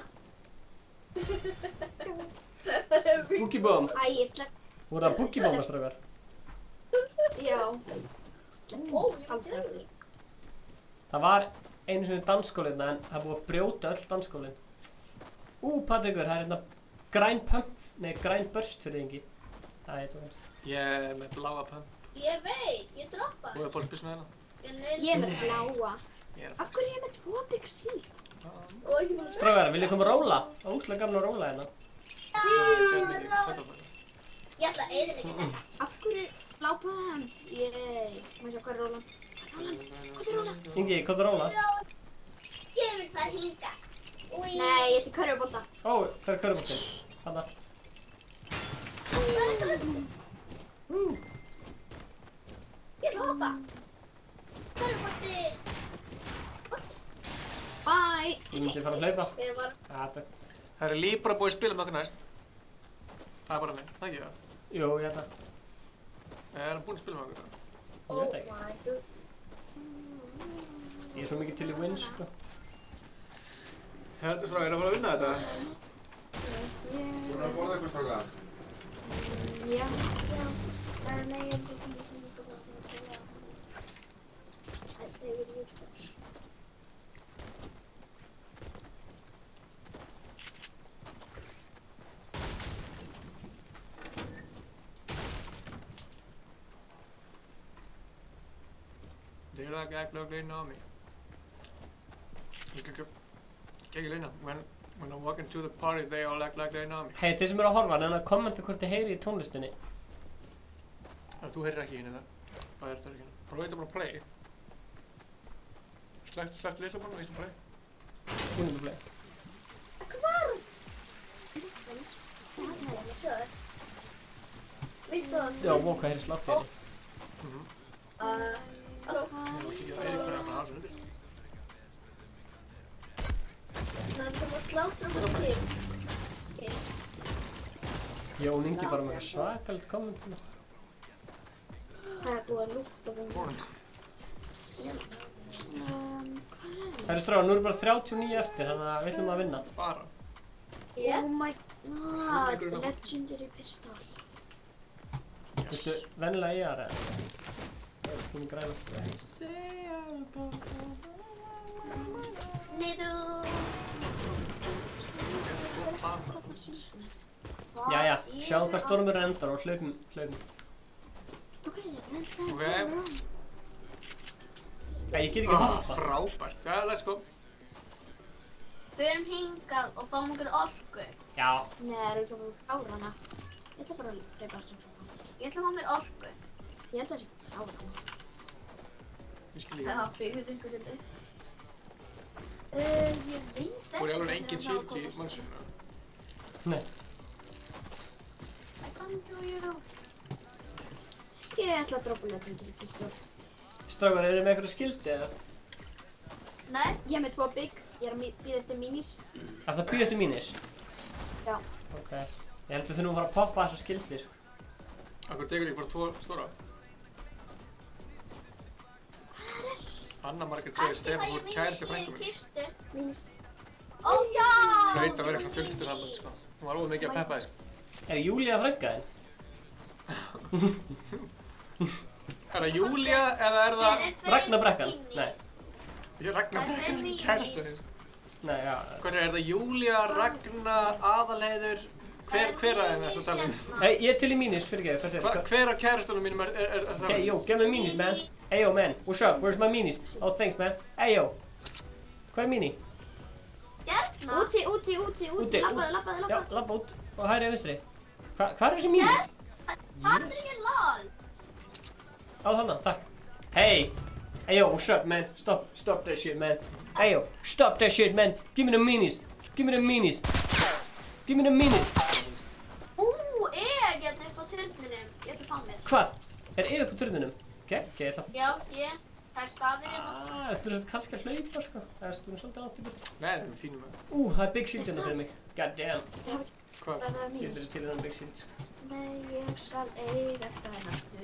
[SPEAKER 2] Boogie bomb.
[SPEAKER 6] Æ, ég slepp.
[SPEAKER 2] Þú voru að boogie bomba, strákar.
[SPEAKER 6] Já. Slepp. Aldrei aftur.
[SPEAKER 2] Það var einu sinni dansskólinn, en það er búið að brjóta öll dansskólinn. Patrikur, það er hérna græn pump, nei, græn burst fyrir þingi. Það heitir það.
[SPEAKER 1] Ég er með bláa pump.
[SPEAKER 6] Ég veit, ég droppa.
[SPEAKER 1] Þú er bara byssu með hérna.
[SPEAKER 6] Ég er með bláa. Af hverju er ég með 2 big seat?
[SPEAKER 2] Strákar, viljið koma að róla? Það er óslega gaman að róla hérna.
[SPEAKER 6] Ég ætla að eyðileggja þetta. Af hverju blá pump? Yey. Má sjá, hvað er rólan? Hvað er rólan?
[SPEAKER 2] Ingi, hvað er róla?
[SPEAKER 6] Ég vil það hinga. Nei, ég ætla körfubolta.
[SPEAKER 2] Hvað er körfuboltinn? Þarna.
[SPEAKER 6] Ég ætla að hoppa. Körfubolti. Bye.
[SPEAKER 2] Ég myndi fara að hlaupa.
[SPEAKER 6] Við erum bara...
[SPEAKER 1] Það eru Libra búið að spila með okkur næst. Það er bara mig, það ekki það?
[SPEAKER 2] Jú, ég held að.
[SPEAKER 1] Er hann búinn að spila með okkur?
[SPEAKER 2] Ég veit ekki. Ég er svo mikið til í win, sko.
[SPEAKER 1] Þetta er strákar, að fara að vinna þetta?
[SPEAKER 7] Þú erum að borða eitthvað strákar?
[SPEAKER 6] Já. Nei, ég er ekki
[SPEAKER 1] They like they know me. Ekki leina. When I walk into the party, they all act like they know me.
[SPEAKER 2] Hei, þið sem eru að horfa, en að kommenta hvort þið heyri í tónlistinni.
[SPEAKER 1] Þú heyrir ekki hérna. Hvað er þetta ekki hérna? Prófið þetta bara að play. Slektu litla bara, veistu play.
[SPEAKER 2] Hún er play.
[SPEAKER 6] Hvar? Viktor.
[SPEAKER 2] Já, hvað heyri slátt hérna?
[SPEAKER 6] Halló. Það er að slátra okkur til.
[SPEAKER 2] Jón Ingi bara með svakalegt komment.
[SPEAKER 6] Það er búið að lúkta það.
[SPEAKER 2] Herru stráðar, nú eru bara 39 eftir, þannig að við ætlum að vinna.
[SPEAKER 1] Bara.
[SPEAKER 6] Oh my god, legendary pistol.
[SPEAKER 2] Viltu vennilega í aðra? Hún er græna.
[SPEAKER 6] Niður.
[SPEAKER 2] Jæja, sjáum hvað stormurinn endar og hlaupum.
[SPEAKER 6] Ok.
[SPEAKER 2] Nei, ég get ekki hoppa.
[SPEAKER 1] Frábært. Já, let's go.
[SPEAKER 6] Förum hingað og fáum okkur orku.
[SPEAKER 2] Já.
[SPEAKER 6] Nei, það eru ekki ára hana. Ég ætla bara að hlaupa strax og fá. Ég ætla að fá mér orku. Ég held að það sé ára hana.
[SPEAKER 1] Ég skil ekki.
[SPEAKER 6] Það byggðið ykkur hluti. Ég veit ekki.
[SPEAKER 1] Voru alveg engin shield í mannsinu?
[SPEAKER 2] Nei.
[SPEAKER 6] Ég ætla að droppa legendary pistol.
[SPEAKER 2] Strákar, eru með eitthvað skildi eða?
[SPEAKER 6] Nei, ég er með 2 bygg. Ég er að bíða eftir minis.
[SPEAKER 2] Það er að bíða eftir mínir?
[SPEAKER 6] Já.
[SPEAKER 2] Ok. Ég held að þið nú fara að poppa þessa skildi, sko.
[SPEAKER 1] Akkur tekur ég bara 2 stóra? Anna Margrét segir Stefán, þú ert kærasti frænku minni.
[SPEAKER 6] Minis. Ó já!
[SPEAKER 1] Það heit að vera eitthvað fjölskyldusamband, sko. Hún var óður mikið að peppa þig, sko.
[SPEAKER 2] Er Júlía frænka þinn?
[SPEAKER 1] Er það Júlía eða er það...
[SPEAKER 2] Ragnar Brekkan? Nei.
[SPEAKER 1] Ég er Ragnar Brekkan, kærasti þig.
[SPEAKER 2] Nei, já.
[SPEAKER 1] Hvað er það Júlía, Ragnar, Aðalheiður? Hver að þeim þetta tala um?
[SPEAKER 2] Hey, ég er til í mínis, fyrirgeðu, hvað segir þú?
[SPEAKER 1] Hver af kærastunum mínum er það?
[SPEAKER 2] Hey, yo, give me minis, man. Hey, yo, man. What's up? Where's my minis? Oh, thanks, man. Hey, yo. Hvað er mini?
[SPEAKER 6] Hérna. Úti. Labbaðu.
[SPEAKER 2] Já, labba út. Og hægri eða vinstri. Hvað er þessi mini?
[SPEAKER 6] Það er ekki lol.
[SPEAKER 2] Á þannig, takk. Hey. Hey, yo, what's up, man? Stop that shit, man. Hey, yo, stop that shit, man. Give me the minis. Give me the minis. Ég er hérna upp á turninum. Ég ætla að fá mér. Hvað? Er upp á turninum? Ok, ég ætla að...
[SPEAKER 6] Já, það er stafir hérna.
[SPEAKER 2] Þetta er kannski að hlaupa, sko. Það er svolítið langt í byrju.
[SPEAKER 1] Nei, það er fínum með.
[SPEAKER 2] Það er big shield hérna fyrir mig. God damn.
[SPEAKER 1] Hvað?
[SPEAKER 2] Ég er til þennan big shield, sko.
[SPEAKER 6] Nei, ég skal eiga það nættu.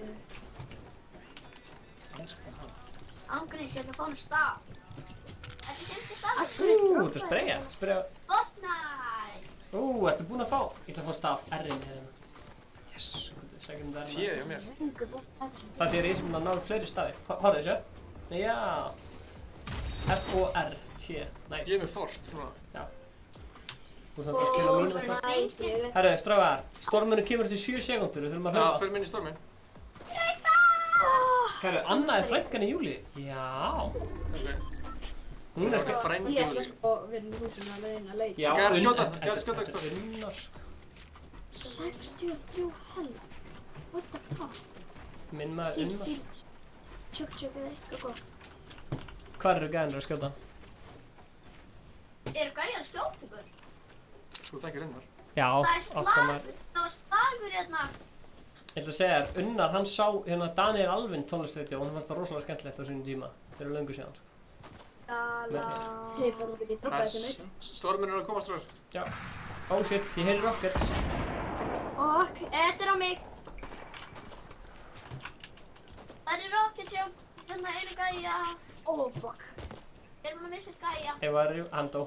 [SPEAKER 6] Ángríns, ég ætla að fá mér staf. Þetta er semstu stafir.
[SPEAKER 2] Þú ert að spreyja.
[SPEAKER 6] Fortnite.
[SPEAKER 2] Ertu búinn að fá? Ég ætla að fá staf R-inn hérna. Yes, sækjum það
[SPEAKER 1] T hjá mér.
[SPEAKER 2] Það er ég sem að ná fleiri stafi. Hóðu þessu? Já. F-O-R-T. Nice.
[SPEAKER 1] Ég er með fort, svona.
[SPEAKER 2] Já. Þú ert að skilja mínu eitthvað. Herru, strákar. Stormurinn kemur til 7 sekúndur. Við þurfum að hlaupa.
[SPEAKER 1] Já, fyrir minni storminn.
[SPEAKER 2] Herru, Anna er frænkan í Júlíu. Já.
[SPEAKER 1] Ok.
[SPEAKER 2] Hún er sko
[SPEAKER 1] frændi
[SPEAKER 8] Ég ætla sko að vera í húsinu að reyna að leika.
[SPEAKER 2] Já,
[SPEAKER 1] Gerðu skjóta ekki.
[SPEAKER 2] Unnar sko.
[SPEAKER 6] 63 health. What the fuck?
[SPEAKER 2] Minn maður Unnar.
[SPEAKER 6] Síld. Tjökk eða eitthvað gott.
[SPEAKER 2] Hvar eru gæðinir að skjóta?
[SPEAKER 6] Eru gæjar að skjóta ykkur?
[SPEAKER 1] Þú þekkir Unnar.
[SPEAKER 2] Já,
[SPEAKER 6] Það er
[SPEAKER 2] alltaf
[SPEAKER 6] slagur.
[SPEAKER 2] maður.
[SPEAKER 6] Það var slagur hérna.
[SPEAKER 2] Ég ætla að segja þér, Unnar, hann sá hérna Daniel Alvin tónlistveiti og hann fannst það rosalega skemmtilegt á sínum tíma. Það eru löngu síðan, sko.
[SPEAKER 8] Hei, bara vil ég droppa þessu naut.
[SPEAKER 1] Storminn er að koma strax.
[SPEAKER 2] Já. Oh shit, ég heyri rockets.
[SPEAKER 6] Ok, þetta er á mig. Það er rockets hjá hérna einu gæja.
[SPEAKER 8] Oh fuck.
[SPEAKER 6] Við erum að missa gæja.
[SPEAKER 2] Hann dó.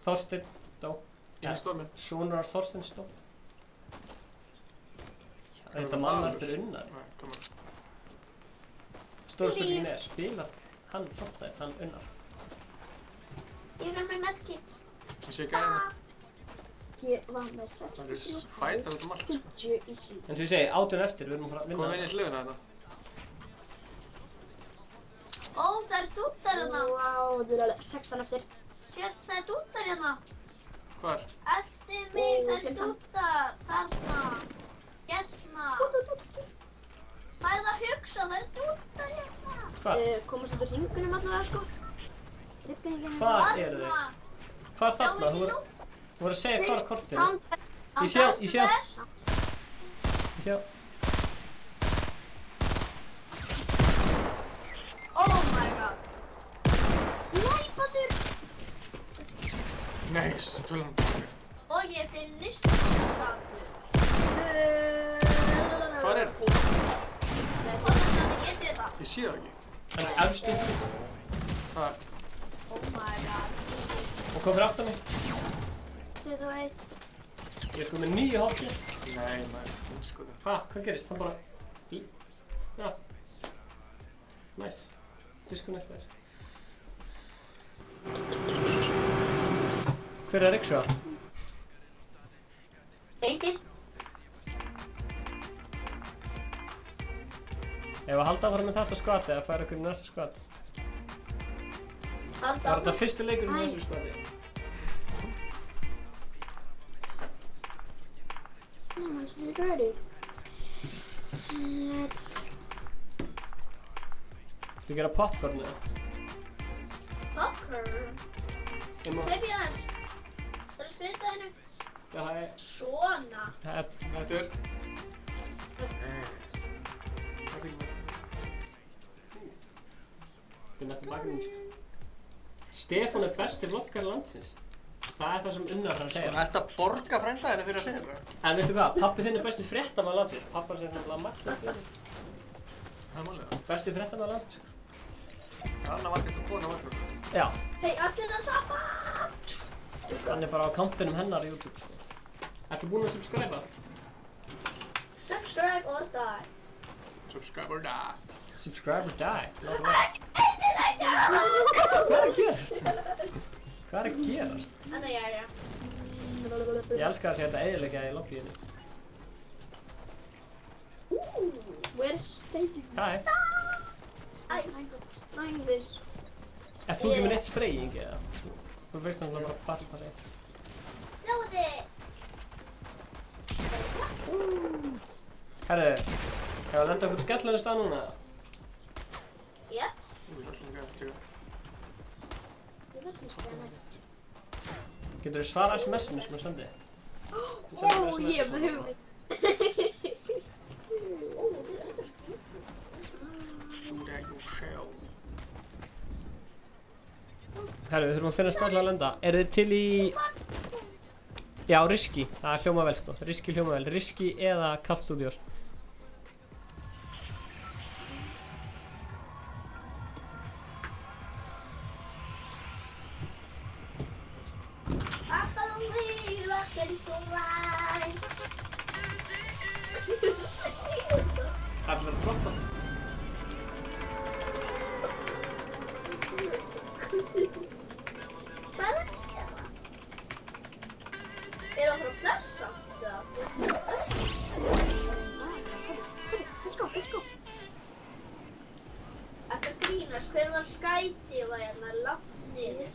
[SPEAKER 2] Þorsteinn dó.
[SPEAKER 1] Inn í storminn.
[SPEAKER 2] Sonur hans Þorsteins dó. Þetta mann eftir Unnar.
[SPEAKER 1] Nei, koma.
[SPEAKER 2] Stóra spurningin er, spilar hann Fortnite, hann Unnar?
[SPEAKER 6] Ég er með medkit.
[SPEAKER 1] Ég sé gæðina.
[SPEAKER 8] Ég var með
[SPEAKER 1] Það
[SPEAKER 8] 63
[SPEAKER 1] er fætar út allt, sko.
[SPEAKER 8] 50 í síð.
[SPEAKER 2] En sem ég segi, 18 eftir, við erum að fara að vinna.
[SPEAKER 1] Komum inn í hlöðuna þetta.
[SPEAKER 6] Ó, það er dúttar hérna.
[SPEAKER 8] Vá, 16 eftir.
[SPEAKER 6] Sért, það er dúttar hérna.
[SPEAKER 7] Hvar?
[SPEAKER 6] Eftir mig, það er dúttar. Þarna. Hérna. Hvað er það að hugsa? Það er dúttar hérna.
[SPEAKER 2] Hvað?
[SPEAKER 8] Komast út úr hringunum allavega, sko.
[SPEAKER 2] Hvað eru þið? Hvað er þarna? Þú voru að segja hvað er kortinu. Ég sé.
[SPEAKER 6] Oh my god. Snæpa þér.
[SPEAKER 7] Nei, stölum.
[SPEAKER 6] Og ég finn nýstsakur.
[SPEAKER 7] Hvar er það?
[SPEAKER 6] Hvernig getið þetta?
[SPEAKER 7] Ég sé það ekki.
[SPEAKER 2] Það er efstu.
[SPEAKER 7] Hvað?
[SPEAKER 6] Oh my god.
[SPEAKER 2] Og hvað fyrir aftan mig?
[SPEAKER 6] 21.
[SPEAKER 2] Ég er sko með 9 hálki.
[SPEAKER 7] Nei, maður, sko það.
[SPEAKER 2] Hæ, hvað gerist? Hann bara... Já. Nice. Disconnect þess. Hver er Riksjá?
[SPEAKER 6] Engin.
[SPEAKER 2] Ef að halda áfram með þetta skvati eða færa okkur í næsta skvat.
[SPEAKER 6] Halda
[SPEAKER 2] Það er þetta fyrsti leikurinn í þessu skvati.
[SPEAKER 8] We're ready. Let's...
[SPEAKER 2] Þú gera popcorn eða?
[SPEAKER 6] Popcorn.
[SPEAKER 2] Hleyp
[SPEAKER 6] í þær. Það er sprita hennu.
[SPEAKER 2] Það er...
[SPEAKER 6] Svona.
[SPEAKER 7] Þetta er...
[SPEAKER 2] Þetta er nættum bakgrunn. Stefán er besti vloggari landsins. Það er það sem Unnar er að segja.
[SPEAKER 7] Ertu að borga frænda henni fyrir að segja það?
[SPEAKER 2] En veistu hvað? Pappi þinn er besti fréttamaður landsins. Pappa sem er margt.
[SPEAKER 7] Það er málega.
[SPEAKER 2] Besti fréttamaður landsins.
[SPEAKER 7] Anna var gett að kona var.
[SPEAKER 2] Já.
[SPEAKER 6] Hei, allir að tapa!
[SPEAKER 2] Hann er bara á kantinum hennar í YouTube sko. Ertu búinn að subscriba?
[SPEAKER 6] Subscribe or die.
[SPEAKER 7] Subscribe or die.
[SPEAKER 2] Subscribe or die? Hvað er að gerast? Hvað er að gerast?
[SPEAKER 6] Þannig jæja.
[SPEAKER 2] Ég elska að sé þetta eyðileggja í lobbyinu.
[SPEAKER 8] We're staying.
[SPEAKER 2] Hæ.
[SPEAKER 8] I'm trying this.
[SPEAKER 2] Ef þú ekki með neitt spraying eða? Þú veist náttúrulega bara battle passi.
[SPEAKER 6] Sjáu þið!
[SPEAKER 2] Herru, hefur það lendað okkur skemmtilega stað núna eða?
[SPEAKER 6] Já.
[SPEAKER 7] Ég vil alltaf ekki að tjekka.
[SPEAKER 2] Getur þú svara SMS-inu sem ég sendi?
[SPEAKER 8] Ó, ég hef með hugmynd.
[SPEAKER 2] Herru, við þurfum að finna stað að lenda. Eru þið til í... Já, Risky. Það hljóma vel sko. Risky hljóma vel. Risky eða Kalt Studios. Allir að droppa.
[SPEAKER 6] Hvað er það að gera? Er það að fara að blessa?
[SPEAKER 8] Let's go.
[SPEAKER 6] Eftir að grínast, hver var skæti var hérna langt sniður?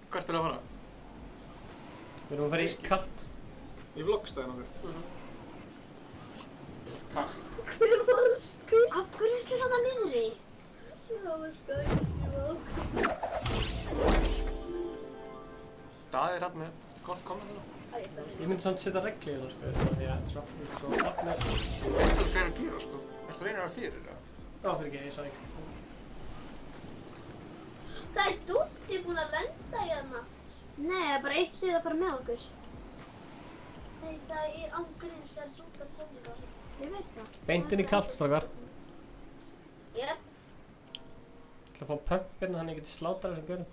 [SPEAKER 7] Hvert er það að fara?
[SPEAKER 2] Við erum að fara í Kalt.
[SPEAKER 7] Í vloggstæðin okkur. Takk.
[SPEAKER 6] Hver var skæti?
[SPEAKER 8] Af hverju ertu þarna niðri?
[SPEAKER 6] Það var skæti.
[SPEAKER 7] Daði er með gott komment.
[SPEAKER 2] Ég myndi samt setja regli í það sko. Því að þetta er svo allt með...
[SPEAKER 7] Ertu hvað er að gera sko? Ertu reynir að fyrir það?
[SPEAKER 2] Já, fyrir ekki, ég sá ekki.
[SPEAKER 6] Það er Dúddi búinn að lenda hérna.
[SPEAKER 8] Nei, það er bara eitt lið að fara með okkur.
[SPEAKER 6] Nei, það er ángríns, það er Dúddi að koma það.
[SPEAKER 8] Ég veit það.
[SPEAKER 2] Beint inn í Kalt, strákar.
[SPEAKER 6] Jep.
[SPEAKER 2] Ég ætla að fá pump hérna þannig að ég geti slátrað þessum gaurum.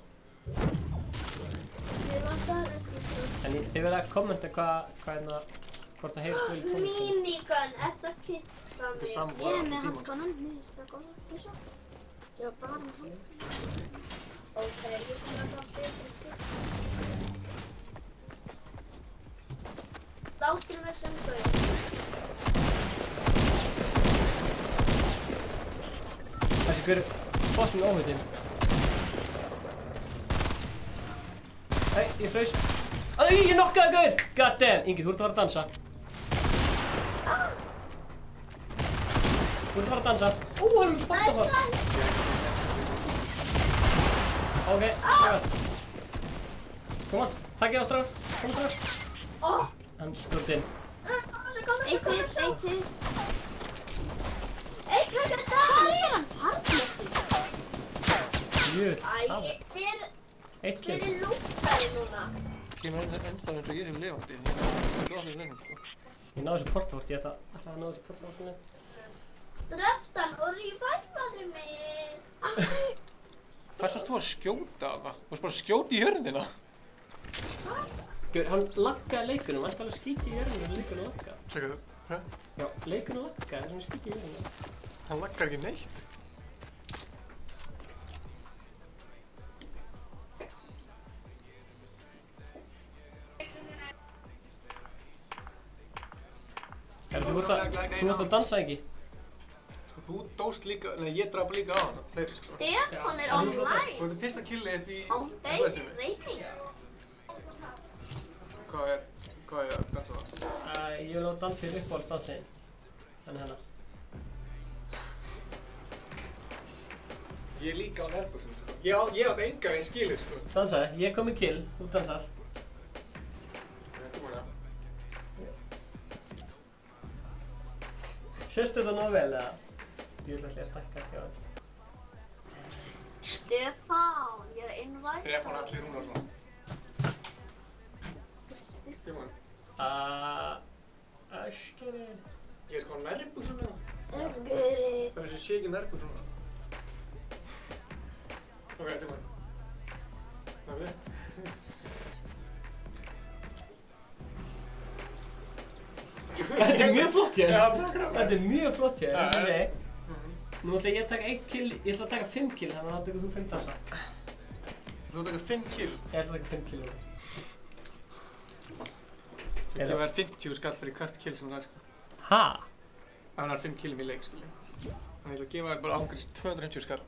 [SPEAKER 6] Mér vantar ekki svo.
[SPEAKER 2] En þið verða að kommenta hvort það heyrst vel í tónlistinni.
[SPEAKER 6] Minigun, ertu að kitta
[SPEAKER 7] Þetta er
[SPEAKER 6] mig?
[SPEAKER 7] saman
[SPEAKER 8] Ég er
[SPEAKER 7] bara
[SPEAKER 8] með
[SPEAKER 7] tíma.
[SPEAKER 8] handkonun, mér finnst það góð að pissa. Ég var bara með handkonun.
[SPEAKER 6] Ok, ég kom að fá betri kitt. Láttu mig sem þau.
[SPEAKER 2] Þessi hver fucking óvitinn. Æ, ég fraus. Æ, ég knockaði gaur! God damn! Ingi, þú ert að fara að dansa. Þú ert að fara að dansa. Hann er fast að fara. Ok, come on, takkið á strafn. Kom strafn. Hann skjótt inn.
[SPEAKER 6] Eitt hitt. Eitt klukkan það er hann þarna eftir.
[SPEAKER 2] Jöt. Eitt kill.
[SPEAKER 6] Hver er lúktaði núna?
[SPEAKER 7] Ég meina ennþá eins og ég sem lifandi. Ég er allir leynum, sko.
[SPEAKER 2] Ég náðu þessu portavort, ég ætla að ná þessu portavortinu.
[SPEAKER 6] Dreftan og revivaðu mig.
[SPEAKER 7] Hvað varst þú að skjóta á það? Þú varst bara að skjóta í jörðina.
[SPEAKER 2] Gaur, hann laggaði leikunum, hann spæði að skýta í jörðinu og leikunum lagga.
[SPEAKER 7] Sækðu, hæ?
[SPEAKER 2] Já, leikunum lagga, þess að hann skýta í jörðinu.
[SPEAKER 7] Hann laggar ekki neitt.
[SPEAKER 2] Þú varst að dansa ekki?
[SPEAKER 7] Sko, þú dóst líka, nei, ég draf líka á hann, fleiri, sko.
[SPEAKER 6] Stefán er online.
[SPEAKER 7] Þú ert fyrsta killið þetta í
[SPEAKER 6] On rating.
[SPEAKER 7] Hvað er að dansa það?
[SPEAKER 2] Ég vil á dansið uppáhaldsdansin. Þannig hérna.
[SPEAKER 7] Ég er líka á nærbuxum, sko. Ég átti enga veginn skilið, sko.
[SPEAKER 2] Dansaði, ég kom með kill, þú dansar. Sérstu þetta nóg vel, eða? Ég ætla að stakka ekki á þetta.
[SPEAKER 6] Stefán, ég er invite.
[SPEAKER 7] Stefán Alli Rúnarsson. Stefán.
[SPEAKER 2] Öskri.
[SPEAKER 7] Ég er sko á nærbuxum hérna.
[SPEAKER 6] Öskri.
[SPEAKER 7] Það er þessi sé ekki nærbuxum hérna. Ok, Stefán. Það er við.
[SPEAKER 2] Þetta er mjög flott hér.
[SPEAKER 7] Já, takk fyrir.
[SPEAKER 2] Þetta er mjög flott hér, eins og ég segi. Nú ætla ég að taka 1 kill, ég ætla að taka 5 kill, þannig að þá tekur þú 5 dansa.
[SPEAKER 7] Þú tekur 5 kill?
[SPEAKER 2] Ég ætla að taka 5 kill.
[SPEAKER 7] Þú getur að vera 50 skall fyrir hvert kill sem það er, sko.
[SPEAKER 2] Ha?
[SPEAKER 7] Ef hann er 5 killum í leik, skilja. Þannig ég ætla að gefa þér bara ángriðs 250 skall.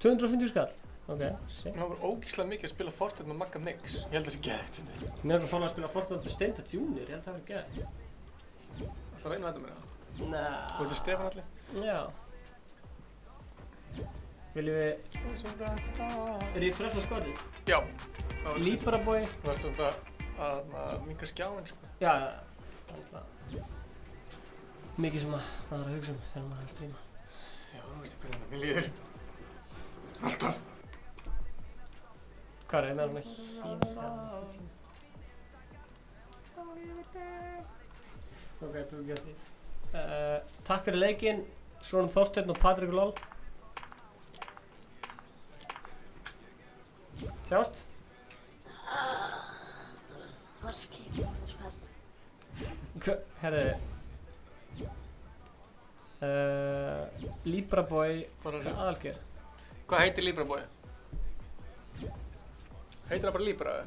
[SPEAKER 2] 250 skall? Ok, shit.
[SPEAKER 7] Það var ógeðslega mikið að spila Fortnite með Magga Nix. Ég held að það sé geðvægt þetta.
[SPEAKER 2] Mér er að fara að spila Fortnite með Steinda Junior, ég held að það var geðvægt.
[SPEAKER 7] Ætla að reyna þetta með það?
[SPEAKER 2] Nei.
[SPEAKER 7] Þú veitir Stefán Alli?
[SPEAKER 2] Já. Viljum við refresha skorið?
[SPEAKER 7] Já.
[SPEAKER 2] Libra boy.
[SPEAKER 7] Þú ert svona að minka skjáinn, sko.
[SPEAKER 2] Já, alltaf. Mikið sem maður er að hugsa þegar maður er að stríma.
[SPEAKER 7] Já, þú veist hvernig það mér líður. Alltaf.
[SPEAKER 2] Hvað er það hérna? Ok, þú getur því. Takk fyrir leikinn, Sónum Þorsteinn og Patrik Lól. Sjást?
[SPEAKER 6] Það var skipið spært.
[SPEAKER 2] Herri. Libra boy aðalger.
[SPEAKER 7] Hvað heitir Libra boy? Heitir það bara Libra eða?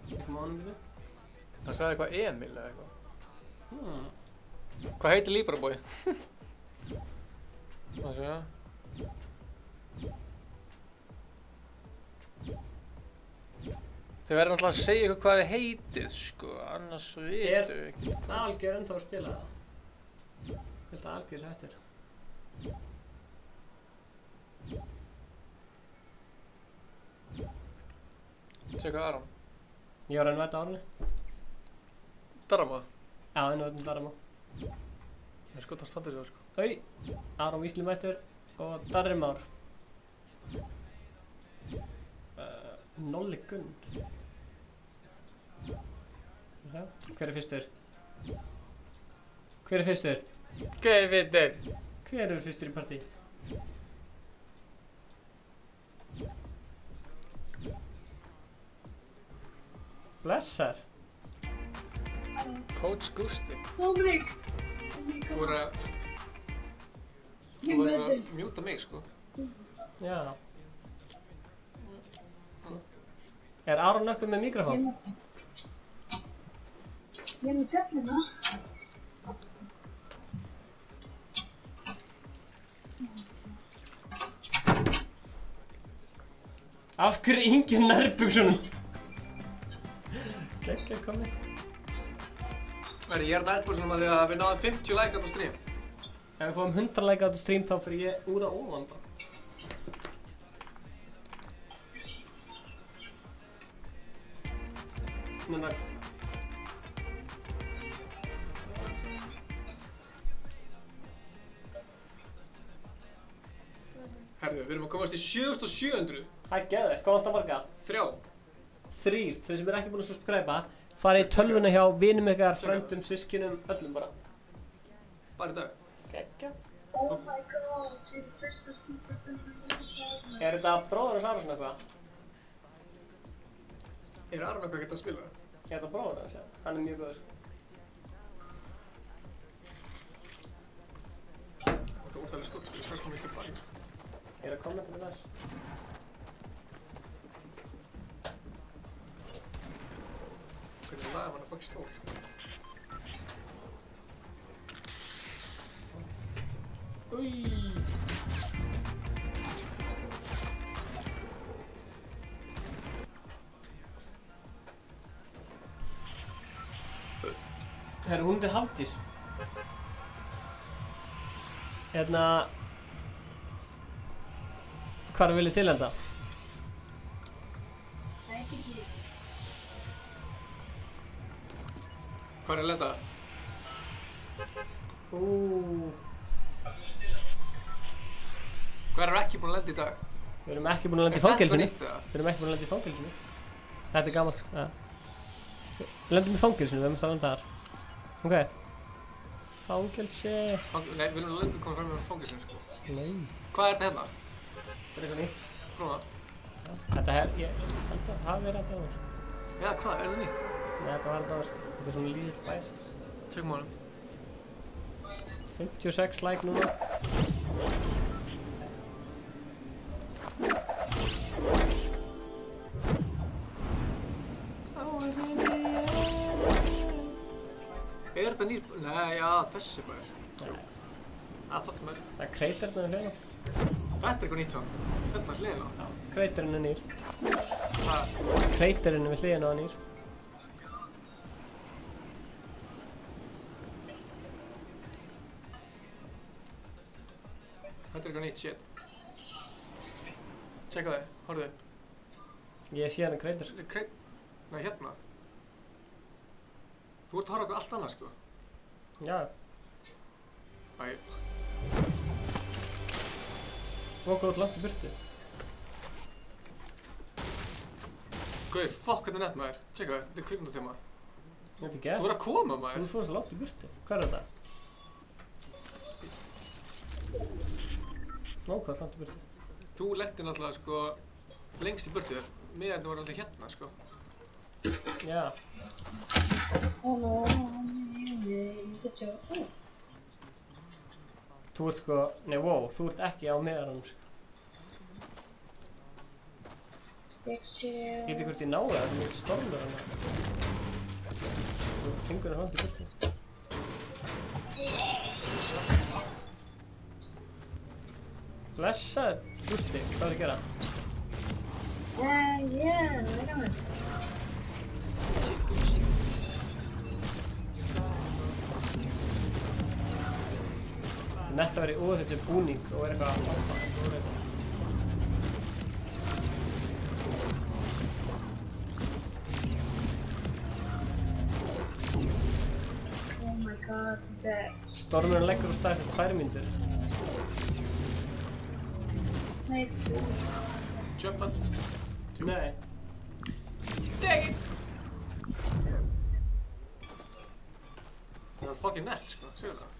[SPEAKER 2] Ekki mánum við
[SPEAKER 7] Það sagði eitthvað Emil eða eitthvað. Hvað heitir Libra boy? Það sé það. Þið verður náttúrulega að segja ykkur hvað þið heitið, sko, annars vitum við ekki.
[SPEAKER 2] Er aðalger ennþá að spila það? Ég held að aðalger sé hættur.
[SPEAKER 7] Segja hvað Aron?
[SPEAKER 2] Ég var að innvæta Arni.
[SPEAKER 7] Darama?
[SPEAKER 2] Já, innvæta Darama.
[SPEAKER 7] Það er sko það standur sér, sko.
[SPEAKER 2] Au, Aron Vísli mættur og Darri Már. Nolli Gunn. Hver er fyrstur? Hver er fyrstur? Hver er fyrstur í partí? Blessar.
[SPEAKER 7] Coach Gusti.
[SPEAKER 9] Dominic!
[SPEAKER 7] Þú voru að mjúta mig, sko.
[SPEAKER 2] Já. Er Aron nokkuð með mikrofón?
[SPEAKER 9] Ég er með tjöllina.
[SPEAKER 2] Af hverju engin nærbuxunum? Gekkja komið.
[SPEAKER 7] Ég nærbuxunum að því að við náðum 50 like á þetta stream.
[SPEAKER 2] Ef við fáum 100 like á þetta stream þá fyrir ég úr að ofan bara. Núna.
[SPEAKER 7] Herðu, við erum að komast í 7700.
[SPEAKER 2] Það er geðveikt, hvað vantar marga?
[SPEAKER 7] 3.
[SPEAKER 2] 3, þau sem ekki búin að subscriba, farið í tölvuna hjá vinum ykkar, frændum, systkinum, öllum bara.
[SPEAKER 7] Bara í dag.
[SPEAKER 2] Gekkja.
[SPEAKER 6] Oh my god, fyrir fyrsta skipti
[SPEAKER 2] Er þetta bróður hans Arason eitthvað?
[SPEAKER 7] Er Aron eitthvað að spila?
[SPEAKER 2] Er þetta bróður hans, já. Hann er mjög góður.
[SPEAKER 7] Þetta er óþægilega stótt, sko. Ég strax komið ekki bara.
[SPEAKER 2] Ég er að kommenta með þess.
[SPEAKER 7] Hvernig lagði hann að fucking stórt?
[SPEAKER 2] Új. Herru, hún er Hafdís. Hérna... Hvar viljið til enda?
[SPEAKER 6] Það er ekki.
[SPEAKER 7] Hvar er lenda? Hvar erum ekki búin að lenda í dag?
[SPEAKER 2] Við erum ekki búin að lenda í fangelsinu.
[SPEAKER 7] Er þetta nýtt eða?
[SPEAKER 2] Við erum ekki búin að lenda í fangelsinu. Þetta er gammalt, ja. Við lendum í fangelsinu, við erum að lenda þar. Ok. Fangelsi...
[SPEAKER 7] Nei, við erum lengur komið fram með fangelsinu, sko.
[SPEAKER 2] Nei.
[SPEAKER 7] Hvað er þetta hérna?
[SPEAKER 2] Þetta er eitthvað nýtt.
[SPEAKER 7] Prófa.
[SPEAKER 2] Ja. Þetta er... Ég held að það hafi verið að báða, sko.
[SPEAKER 7] Já, hvað? Er þetta nýtt?
[SPEAKER 2] Nei, þetta var að báða, sko. Þetta er svona lítill bær.
[SPEAKER 7] Tjekkum á hann.
[SPEAKER 2] 56 like núna.
[SPEAKER 7] Er þetta nýr... Nei, já, þessi bær. Fuck maður.
[SPEAKER 2] Það er kreitarinn við hliðina.
[SPEAKER 7] Þetta er eitthvað nýtt samt. Hérna hliðina.
[SPEAKER 2] Já, kreitarinn er nýr.
[SPEAKER 7] Hvað?
[SPEAKER 2] Kreitarinn við hliðina var nýr.
[SPEAKER 7] Þetta er eitthvað nýtt shit. Tjekka þig, horfðu upp.
[SPEAKER 2] Ég sé hann að kreitar, sko.
[SPEAKER 7] Nei, hérna. Þú ert að horfa okkur allt annað, sko.
[SPEAKER 2] Já.
[SPEAKER 7] Æ.
[SPEAKER 2] Hvað út langt í burtu?
[SPEAKER 7] Guður, fokk hvernig nett maður. Tjekka þig, þetta er kvikmyndaþema.
[SPEAKER 2] Þetta er gert.
[SPEAKER 7] Þú ert að koma, maður.
[SPEAKER 2] Þú fórst langt í burtu. Hvað er þetta? Hvað langt í burtu?
[SPEAKER 7] Þú lendir náttúrulega, sko, lengst í burtu. Miðarnir voru alltaf hérna, sko.
[SPEAKER 2] Já. Þú ert sko, nei wow, þú ert ekki á miðaranum, sko. Ég veit hvort ég náði það, það er mikið stormur hana. Þú kringur hann í burtu. Blessaður, Gústi, hvað er að gera?
[SPEAKER 6] Það er gaman.
[SPEAKER 2] Nett að vera í óþekktri búning og er eitthvað að láta eitthvað.
[SPEAKER 6] Oh my god, þetta er...
[SPEAKER 2] Stormurinn leggur úr stað eftir 2 mínútur.
[SPEAKER 6] Nei,
[SPEAKER 7] Jumpað.
[SPEAKER 2] Nei.
[SPEAKER 7] Dang it! Það var fucking nett, sko, séu það.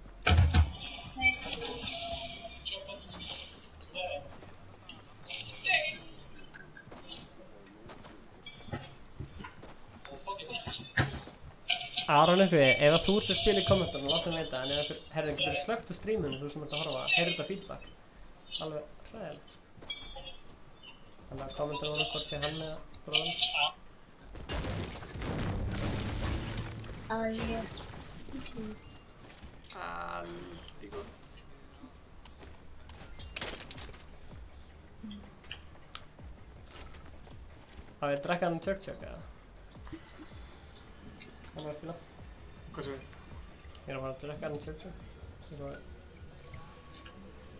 [SPEAKER 2] Aron uppi, ef þú ert að spila í kommentarinn, láta hann vita, en ef einhver herðin getur slögt á streaminu þú sem ert að horfa, heyrðu þetta feedback. Alveg hræðilegt. Þannig að kommentar voru hvort sé hann eða bróðan.
[SPEAKER 6] alveg.
[SPEAKER 7] Allt í góð.
[SPEAKER 2] Á ég að drekka hann tjökk eða? Hvað er að spila?
[SPEAKER 7] Hvað séu?
[SPEAKER 2] Ég er að fara að drekka hann tjökk.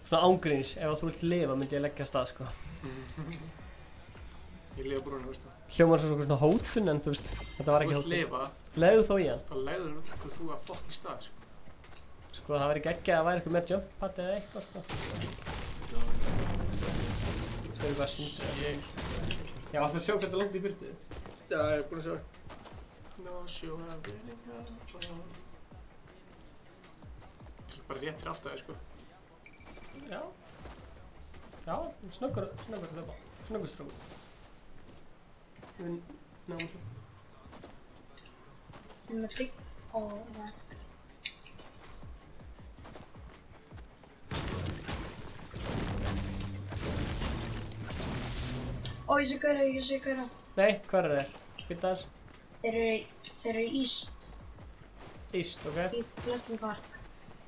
[SPEAKER 2] Svona ángríns, ef þú vilt lifa myndi ég leggja af stað, sko.
[SPEAKER 7] Ég lifa brúinu, veistu það.
[SPEAKER 2] Hljómar svona hótun, en þú veist, þetta var ekki hótun.
[SPEAKER 7] Þú vilt lifa.
[SPEAKER 2] Legðu þó í hann.
[SPEAKER 7] Það legður þú að fokk í stað, sko.
[SPEAKER 2] Sko, það væri geggjað að væri eitthvað með jump pad eða eitthvað, sko. Það er eitthvað að sýnda. Já, alltaf að sjá hvað þetta langt í byrtu.
[SPEAKER 7] Já, ég er búinn að sjá. No show I'm winning now. Bara rétt fyrir aftur það, sko.
[SPEAKER 2] Já. Já, snöggur hlaupa. Snöggur strókur. Við náum svo.
[SPEAKER 6] Með trygg og það. Ó, ég sé gæra.
[SPEAKER 2] Nei, hvað er þeir? Býta þess?
[SPEAKER 6] Þeir eru East.
[SPEAKER 2] East, ok.
[SPEAKER 6] Í Pleasant Park.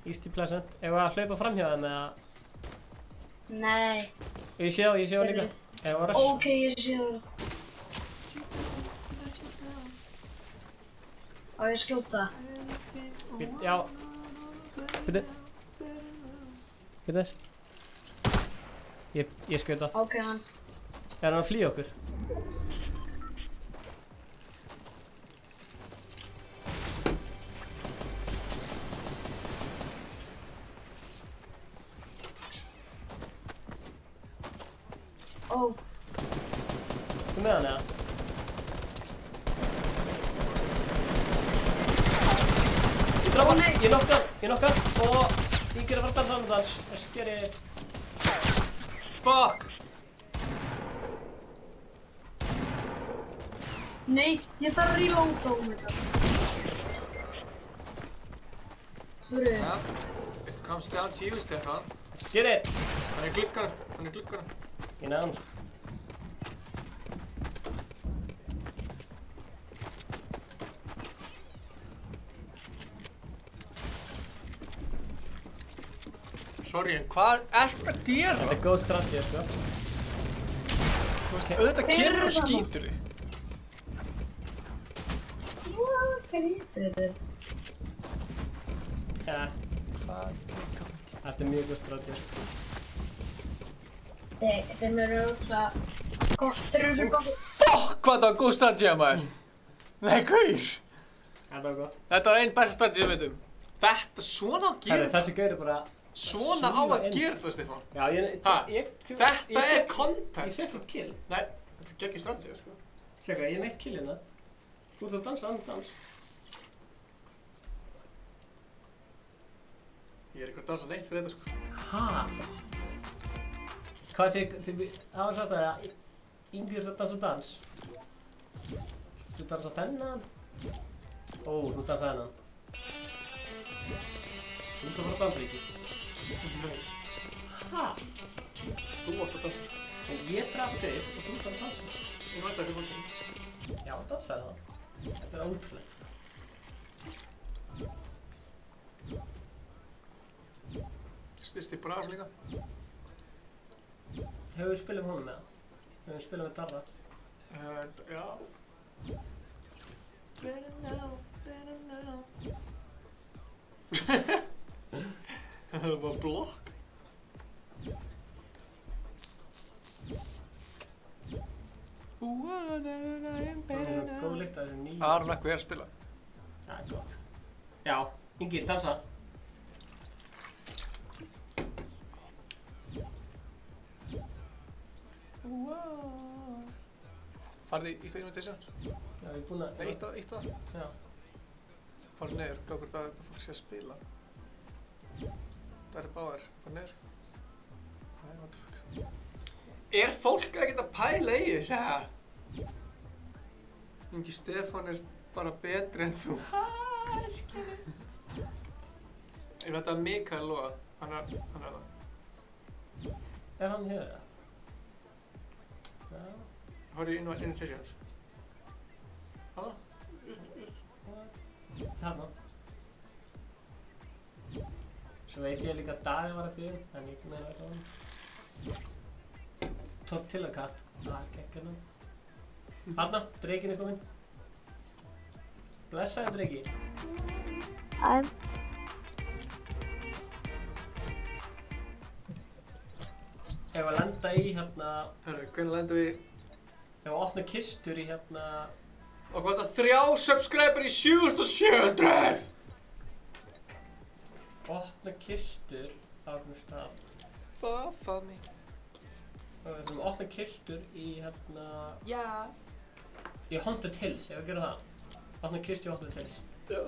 [SPEAKER 2] East í Pleasant. Ef við að hlaupa framhjá þeim eða?
[SPEAKER 6] Nei.
[SPEAKER 2] Ég sé á líka. Ef við að rush.
[SPEAKER 6] Ok, ég sé það. Á ég að skjóta?
[SPEAKER 2] Já. Býta. Býta þess. Ég skjóta.
[SPEAKER 6] Ok, hann.
[SPEAKER 2] Er hann að flýja okkur?
[SPEAKER 6] Ó.
[SPEAKER 2] Þú með hann eða? Ég draf hann, ég nokka hann og ég ger að fara að dansa dans. Þessi gerir...
[SPEAKER 7] Fuck!
[SPEAKER 6] Nei, ég þarf að reloada, oh my god. Svöru.
[SPEAKER 7] Ja, it comes down to you, Stefan.
[SPEAKER 2] Let's get it!
[SPEAKER 7] Hann er gluggarinn.
[SPEAKER 2] Ég næði hann sko.
[SPEAKER 7] Sorry, en hvað ertu að gera?
[SPEAKER 2] Þetta er góð strategið, sko.
[SPEAKER 7] Þú veist, auðvitað gerir og skýtur þig.
[SPEAKER 6] Hvað lítur þið?
[SPEAKER 2] Ja. Þetta er mjög góð strategið.
[SPEAKER 6] Þeir eru ótrúlega gott. Þeir eru fyrir gott.
[SPEAKER 7] Fuck, hvað það var góð strategið, maður. Nei, gaur.
[SPEAKER 2] Þetta var gott.
[SPEAKER 7] Þetta var einn besta strategið, veitum. Þetta svona á að gera.
[SPEAKER 2] Þessi gaur er bara...
[SPEAKER 7] Svona á að gera þetta, Stefán.
[SPEAKER 2] Já,
[SPEAKER 7] Þetta er content.
[SPEAKER 2] Ég fekk eitt kill.
[SPEAKER 7] Nei, þetta er geggjum strategið, sko.
[SPEAKER 2] Sjá hvað, ég er með eitt kill hérna. Þú ert að dansa annan dans.
[SPEAKER 7] Ég er eitthvað að dansa neitt fyrir þetta, sko.
[SPEAKER 2] Hæ? Hvað sé, það var sagt að Ingi er að dansa dans. Þú dansa þennan. Ó, þú dansa þennan. Þú ert að fara að dansa ekki.
[SPEAKER 7] Nei.
[SPEAKER 2] Hæ?
[SPEAKER 7] Þú átt að dansa, sko.
[SPEAKER 2] En ég draf þig og þú ert að dansa.
[SPEAKER 7] Ég veit ekki hvað það er.
[SPEAKER 2] Já, dansaði það. Þetta er ótrúlegt.
[SPEAKER 7] Styrst í bras líka.
[SPEAKER 2] Hefur við spilað með honum með það? Hefur við spilað með Darra?
[SPEAKER 7] Já. Það var blokk.
[SPEAKER 2] Góð lykt af þessum nýju.
[SPEAKER 7] Aron Ekku er að spila.
[SPEAKER 2] Það er gott. Já, Ingi, dansa.
[SPEAKER 7] Farði í það invitations?
[SPEAKER 2] Já, ég er búinn að...
[SPEAKER 7] Nei, eitt á það.
[SPEAKER 2] Já.
[SPEAKER 7] Farði niður, gaf hvort að þetta fólk sé að spila. Það er báðar, farði niður. Nei, what the fuck. Er fólk að geta pæla í þessu, hæ? Ingi Stefán er bara betri en þú. Ég veit að Mikael Loga, hann er það.
[SPEAKER 2] Er hann hér? Já.
[SPEAKER 7] Har du invitations? Ja, just.
[SPEAKER 2] Þarna. Svo veit ég líka að Daði var að byrja, en ég meina þetta var hann. Tortilla Cat. Það er geggjörnum. Hanna, drekinn er kominn. Blessaði dreki. Ef að lenda í hérna...
[SPEAKER 7] Herru, hvernig lendum við?
[SPEAKER 2] Ef að opna kistur í hérna...
[SPEAKER 7] Og hvað þetta 3 subscriber í 7700?
[SPEAKER 2] Opna kistur á einhvern stað.
[SPEAKER 7] Buffa mig.
[SPEAKER 2] Við þurfum að opna kistur í hérna...
[SPEAKER 7] Já.
[SPEAKER 2] Í Haunted Hills, ef við gerum það. Opna kistur í Haunted Hills.
[SPEAKER 7] Já.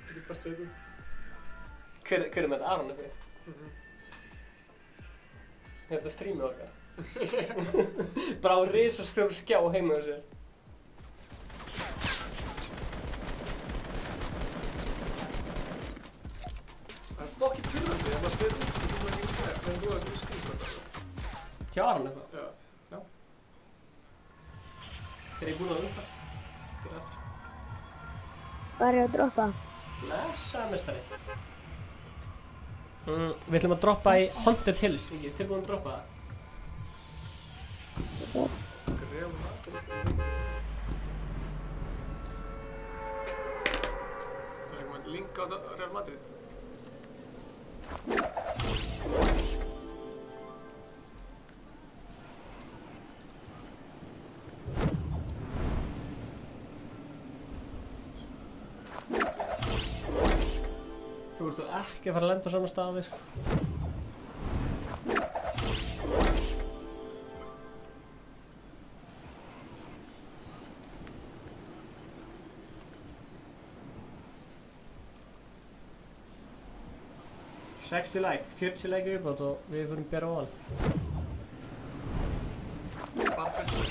[SPEAKER 7] Þetta er best að segja.
[SPEAKER 2] Hver er með þetta? Aron eitthvað? Er þetta streamið okkar? Bara á risastór skjá heima hjá sér.
[SPEAKER 7] Það er fokkið pirrandi ef maður spyrir út og þú maður ekki með hvernig þú hefði skrifað þetta.
[SPEAKER 2] Hjá Aron eitthvað?
[SPEAKER 7] Já.
[SPEAKER 2] Já. Þegar ég búinn að unta. Gera aftur.
[SPEAKER 9] Hvað er ég að droppa?
[SPEAKER 2] Blessaði meistari. Við ætlum að droppa í Haunted Hills. Ekki, tilbúin að droppa það.
[SPEAKER 7] Real Madrid. Það er ekki link á Real Madrid.
[SPEAKER 2] Þú ert ekki að fara að lenda á sama staði, sko. $60 like, 40 like viðbót og við fyrir bera á hann.
[SPEAKER 7] Bara fyrir.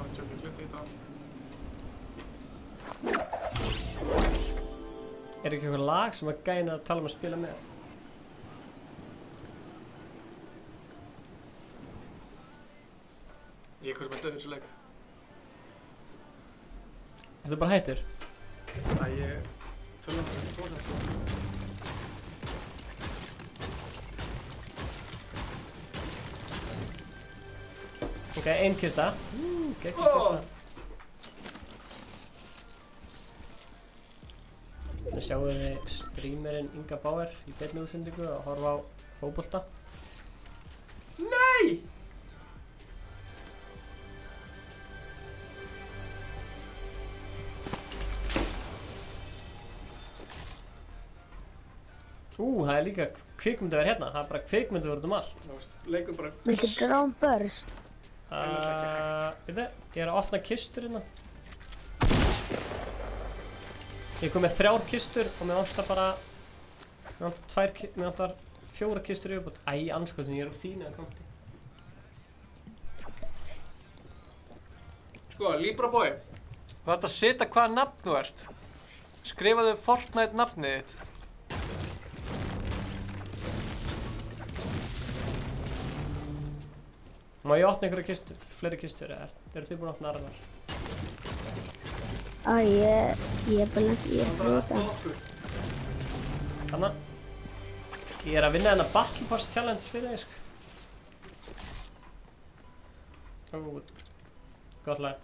[SPEAKER 7] Átjókið klippið þetta.
[SPEAKER 2] Er ekki eitthvað lag sem að gæna að tala um að spila með?
[SPEAKER 7] Ég er hvað sem er döður þessu leik.
[SPEAKER 2] Ertu bara hættur?
[SPEAKER 7] Æ, ég... 200%.
[SPEAKER 2] Ok, ein kista. Geggjum kista. Það sjáum við streamerinn Inga Bauer í beinni útsendingu að horfa á fótbolta.
[SPEAKER 7] Nei!
[SPEAKER 2] Það er líka kvikmyndaver hérna, það er bara kvikmyndaver út um allt.
[SPEAKER 7] Þú veist, leikum bara...
[SPEAKER 9] Viltu Drone Burst?
[SPEAKER 2] Ég er að opna kistur hérna. Ég kom með 3 kistur og mér vantar bara... Mér vantar 4 kistur í uppbútt. Æ, anskotin, ég er á þínu að kanti.
[SPEAKER 7] Sko, Libra Boy. Þú ætti að setja hvaða nafn þú ert. Skrifaðu Fortnite nafnið þitt.
[SPEAKER 2] Má ég opna einhverja kistur, fleiri kistur, eða eru þið búin að opna aðrar?
[SPEAKER 9] Ég er bara lent í að fluta.
[SPEAKER 2] Hanna? Ég er að vinna þennan Battle Pass Challenge fyrir þig, sko. Gott lag.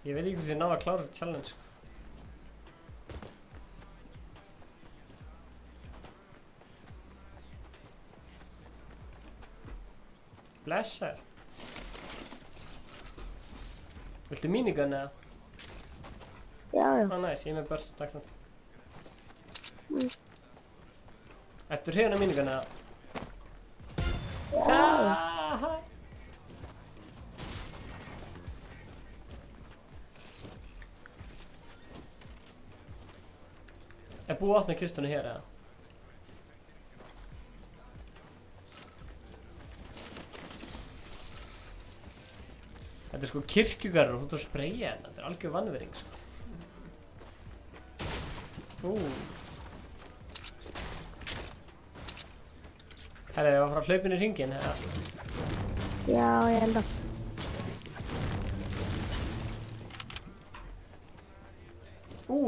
[SPEAKER 2] Ég veit ekki hvort ég ná að klára þetta challenge. Blessar. Viltu minigun eða?
[SPEAKER 9] Já.
[SPEAKER 2] Næs, ég er með burst, takk samt. Ertu hrifin af minigun eða?
[SPEAKER 9] Já.
[SPEAKER 2] Er búið að opna kistunni hér eða? er sko kirkjugarður, þú ert að spreyja hérna, þetta er algjör vanvirðing sko. Herri, ég var að fara að hlaupin í hringinn, eða?
[SPEAKER 9] Já, ég held að.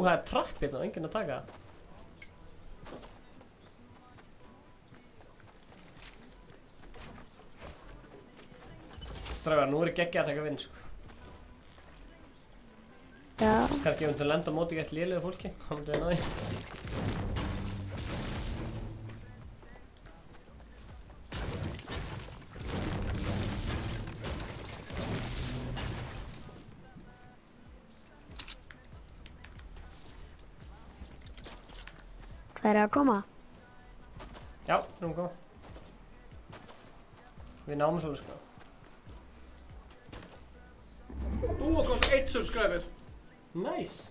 [SPEAKER 2] Það er trapp hérna og enginn að taka það. Strákar, nú er geggjað að taka vinn, sko.
[SPEAKER 9] Já.
[SPEAKER 2] Kannski ég myndi að lenda á móti gett lélega fólki, þá myndi ég ná því.
[SPEAKER 9] Það er að koma?
[SPEAKER 2] Já, við erum að koma. Við náum svolítið, sko.
[SPEAKER 7] Og kom 1 subscriber.
[SPEAKER 2] Nice.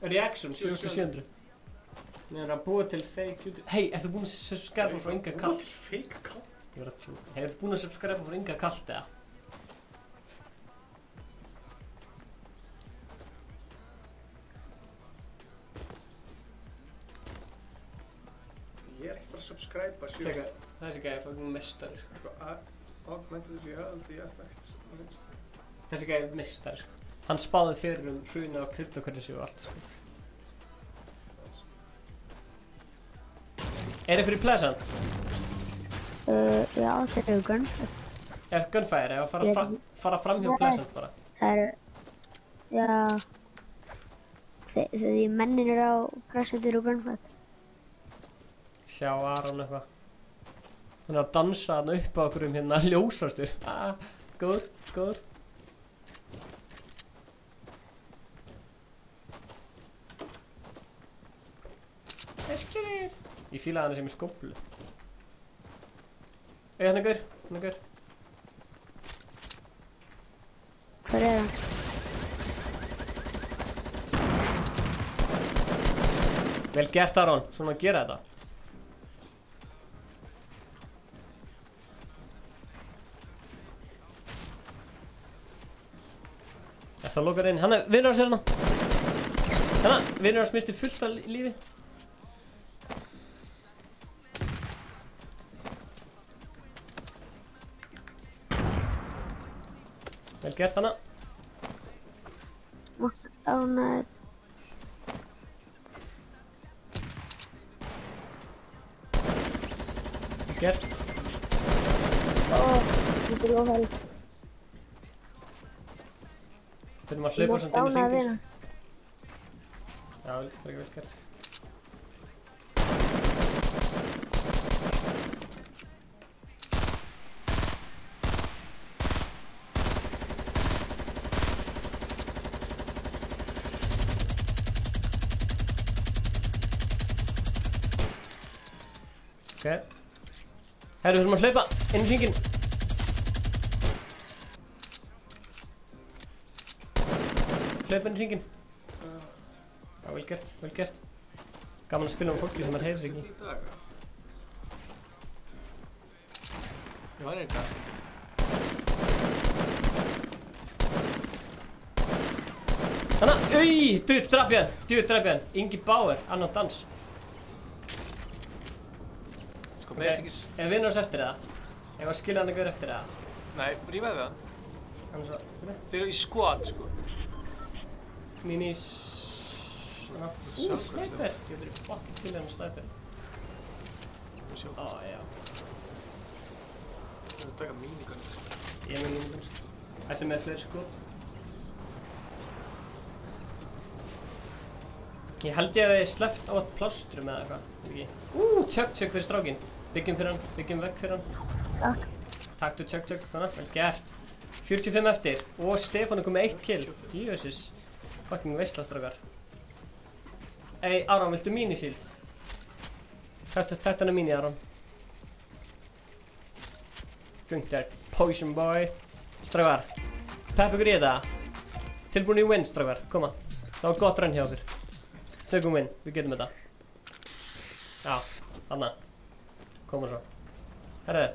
[SPEAKER 2] Reaction 7700. Við erum að búa til fake YouTube. Hei, ertu búinn að subscribe fyrir Inga Kall?
[SPEAKER 7] Búa til fake account?
[SPEAKER 2] Ég var að tjóka. Hei, ertu búinn að subscribe fyrir Inga Kall, eða?
[SPEAKER 7] Ég er ekki bara að subscribe að
[SPEAKER 2] Tjekka, þessi gæði er fucking mestari, sko.
[SPEAKER 7] Augmented reality effects.
[SPEAKER 2] Þessi gæði er mestari, sko. Hann spáði fyrir hrunið á cryptocurrency og allt, sko. Er ykkur í Pleasant?
[SPEAKER 9] Já, þeir eru Gunfire.
[SPEAKER 2] Er Gunfire, eða fara fram hjá Pleasant bara?
[SPEAKER 9] Það eru, já, því mennin eru á Pleasant eru Gunfire.
[SPEAKER 2] Sjá Aron eitthvað. Hann er að dansa hann upp á okkur hérna ljósastur. Góður, góður. Ég fílaði hann sem í skóplu. Hérna gaur, hérna gaur.
[SPEAKER 9] Hvar er hann?
[SPEAKER 2] Vel gert Aron, svona að gera þetta. Það lokar inn, hann er vinnur á sér hérna. Hérna, vinnur á smisti fullt af lífi. Vel gert hana.
[SPEAKER 9] Knockdownaður.
[SPEAKER 2] Vel gert.
[SPEAKER 9] Þetta er óhæl.
[SPEAKER 2] Þurfum að hlaupa samt inn í hringinn.
[SPEAKER 9] Knockdownaður.
[SPEAKER 2] Já, það er ekki vel gert. Ok. Herru, þurfum að hlaupa inn í hringinn. Hlaupa inn í hringinn. Já, vel gert, vel gert. Gaman að spila fólki sem heyrir ekki.
[SPEAKER 7] Já, hann er í dag.
[SPEAKER 2] Hanna, drap ég hann, drap ég hann. Ingi Bauer, annan dans.
[SPEAKER 7] Sko, veist ekki...
[SPEAKER 2] Er vinnur oss eftir það? Ég var að skilja hann að gauð eftir það.
[SPEAKER 7] Nei, rífaði við hann. Þeir eru í squad, sko.
[SPEAKER 2] Minis... Sniper! Ég verið fucking til hann sniper. Já.
[SPEAKER 7] Ég vil taka minigun.
[SPEAKER 2] Ég er með minigun. Þessi með fleiri skot. Ég held ég að ég sleppt á að plástrum eða eitthvað. Tjögg fyrir strákinn. Byggjum fyrir hann, byggjum vekk fyrir hann.
[SPEAKER 9] Takk.
[SPEAKER 2] Taktu tjögg, þannig, vel gert. 45 eftir og Stefán er komið 1 kill. Jesus. Fucking veistlastrákar. Ei, Aron, viltu minishield? Þetta er mini, Aron. Gunther, poison boy. Strákar, pepp ykkur í þetta. Tilbúin í win, strákar, koma. Það var gott run hjá okkur. Tökum win, við getum þetta. Já, þarna. Koma svo. Herru,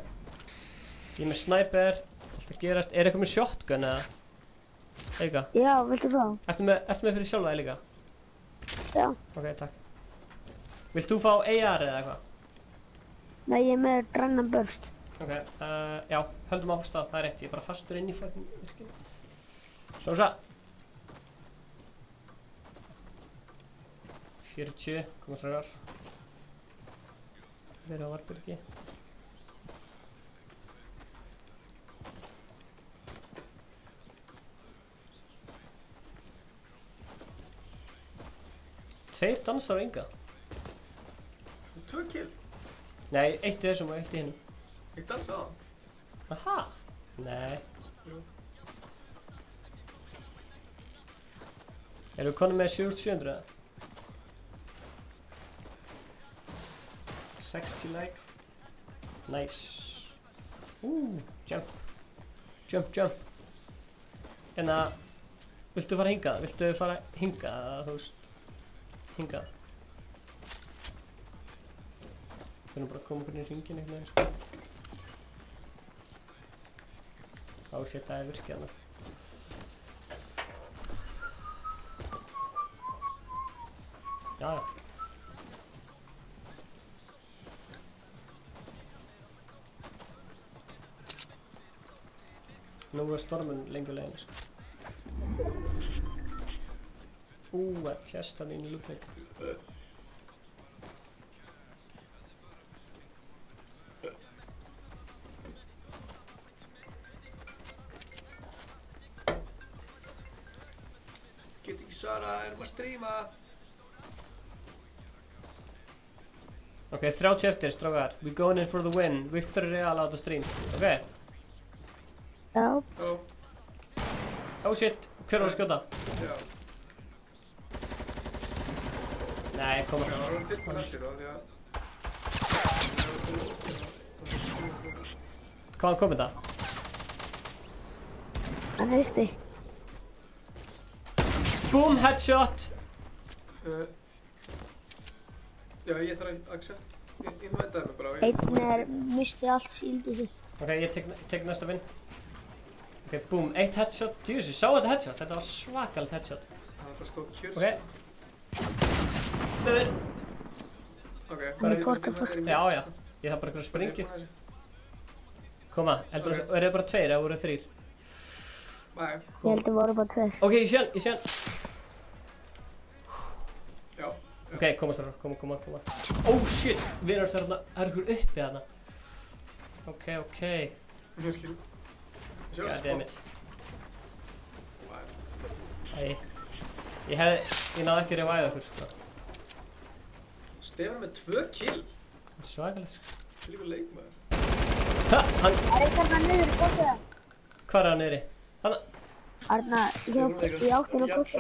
[SPEAKER 2] ég er með sniper. Allt að gerast. Er eitthvað með shotgun eða? Líka?
[SPEAKER 9] Já, viltu fá?
[SPEAKER 2] Ertu með fyrir sjálfa þig líka?
[SPEAKER 9] Já.
[SPEAKER 2] Ok, takk. Vilt þú fá AR eða eitthvað?
[SPEAKER 9] Nei, ég er með drannan börst.
[SPEAKER 2] Ok, já, höldum á stað, það er rétt. Ég er bara fastur inn í fucking virkinu. Sósa. 40, koma strákar. Þeir á Varbergi. Tveir dansar og enga.
[SPEAKER 7] 2 kill.
[SPEAKER 2] Nei, eitt í þessum og eitt í hinnum.
[SPEAKER 7] Ég dansa á hann.
[SPEAKER 2] Aha! Nei.
[SPEAKER 7] Jú.
[SPEAKER 2] Erum við konum með 7700 eða? 60 like. Nice. Jump. Jump. Viltu fara hingað? Viltu fara hingað eða þú veist? Hingað. Við erum bara að koma okkur inn í hringin einhvern veginn, sko. Shit, það er virkið hana. Jájá. Nú er stormun lengur leiðinni, sko. Það kjast hann inn í lúkleik.
[SPEAKER 7] Get ekki svara, erum að stríma.
[SPEAKER 2] Ok, 30 eftir, strákar. We going in for the win. Victory Real out of stream. Ok.
[SPEAKER 9] Já.
[SPEAKER 2] Oh shit, hver var að skjóta?
[SPEAKER 7] Já.
[SPEAKER 2] Nei, koma
[SPEAKER 7] það. Það var tilbúin eftir þá, því að...
[SPEAKER 2] Hvaðan kom þetta?
[SPEAKER 9] Hann er uppi.
[SPEAKER 2] Boom, headshot!
[SPEAKER 7] Já, ég þarf að accept. Innvæntaði mig bara.
[SPEAKER 9] Einn misti allt síldið sitt.
[SPEAKER 2] Ok, ég tek næsta vinn. Ok, boom, 1 headshot. Djúsi, sá þetta headshot? Þetta var svakalt headshot.
[SPEAKER 7] Það stóð kjörst.
[SPEAKER 2] Ok. Döður.
[SPEAKER 7] Ok.
[SPEAKER 2] Já. Ég þarf bara eitthvað að springja. Koma, heldur þú, eru þið bara 2 eða voru 3?
[SPEAKER 7] Nei.
[SPEAKER 9] Ég held að voru bara 2.
[SPEAKER 2] Ok, ég sé hann.
[SPEAKER 7] Já.
[SPEAKER 2] Ok, koma strákar, koma. Oh shit, við erum þarna, það er ykkur uppi þarna. Ok.
[SPEAKER 7] Ég skil.
[SPEAKER 2] God damn it. Æ. Ég náði ekki að revive okkur, sko.
[SPEAKER 7] Stefán með 2 kill.
[SPEAKER 2] Svakalegt, sko.
[SPEAKER 7] Það er líka leikmaður.
[SPEAKER 2] Ha, hann...
[SPEAKER 9] Það er þarna niður í bóttið.
[SPEAKER 2] Hvað er hann niðri?
[SPEAKER 9] Arna, ég átti að bóttið.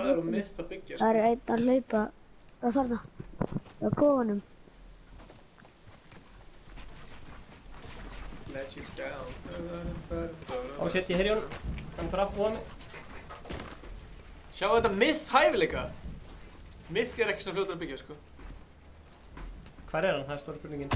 [SPEAKER 9] Það er einn að hlaupa. Það er þarna. Það er kofanum.
[SPEAKER 2] Ó shit, ég heyri hann. Hann fara að búa mig.
[SPEAKER 7] Sjáu þetta myth hæfileika. Myth er ekki svona fljótur að byggja, sko.
[SPEAKER 2] Hvar er hann? Það er stóra spurningin.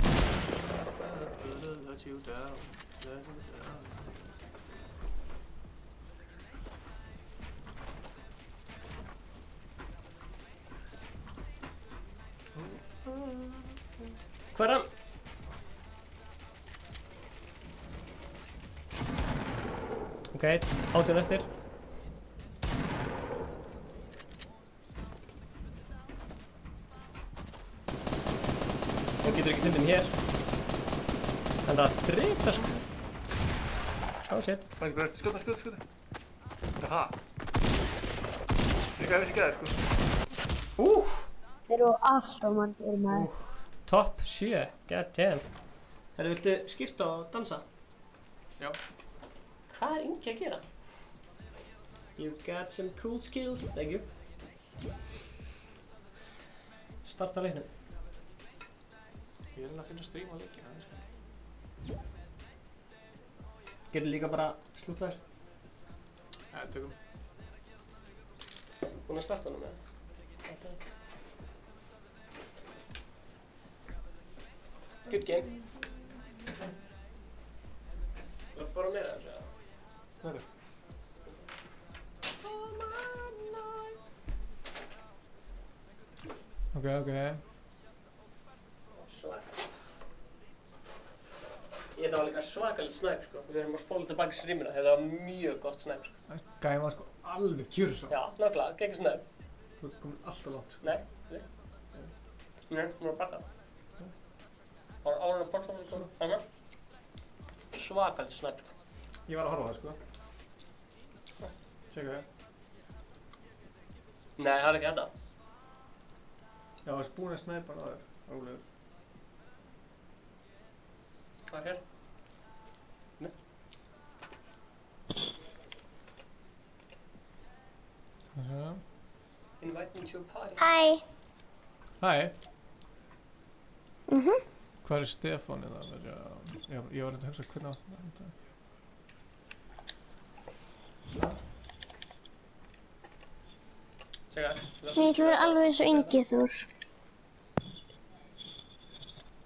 [SPEAKER 2] Hvar er hann? Ok, 18 eftir. Hann getur ekki fundið hér. Hann er að drita, sko. Oh shit.
[SPEAKER 7] Skjóta. Jaha. Ég vissi ekki það, sko.
[SPEAKER 9] Þeir eru alltaf margir maður.
[SPEAKER 2] Top 7, god damn. Herru, viltu skipta og dansa?
[SPEAKER 7] Já.
[SPEAKER 2] Hvað er Ingi að gera? You got some cool skills, thank you. Starta leiknum.
[SPEAKER 7] Ég er að finna stream á leikina, sko.
[SPEAKER 2] Getur líka bara slúta þér?
[SPEAKER 7] Ja, tökum.
[SPEAKER 2] Búin að starta honum, eða? Good game. Það er bara meira, eða?
[SPEAKER 7] Þetta.
[SPEAKER 1] Ok.
[SPEAKER 2] Svaka. Þetta var líka svakalit snæp, sko. Við erum að spóla tilbaka streamina. Þetta var mjög gott snæp, sko.
[SPEAKER 1] Gæði var sko alveg kjur svo.
[SPEAKER 2] Já, nákvæmlega, gegn snæp.
[SPEAKER 1] Þú ert komin alltaf langt, sko.
[SPEAKER 2] Nei, nú er að bakka. Það var ára að borta sko. Þannig. Svakalit snæp, sko.
[SPEAKER 1] Ég var að horfa á það, sko. Tjekka það.
[SPEAKER 2] Nei, það er ekki þetta.
[SPEAKER 1] Já, það varst búin að snæpa hann á þér, rólegur.
[SPEAKER 2] Hvað er hér? Nei. Invite me to a party.
[SPEAKER 9] Hæ.
[SPEAKER 1] Hæ.
[SPEAKER 9] Mhm.
[SPEAKER 1] Hvað er Stefán eða? Ég var að hugsa hvernig átt það.
[SPEAKER 2] Tjekka.
[SPEAKER 9] Nei, þú er alveg eins og Ingi Þór.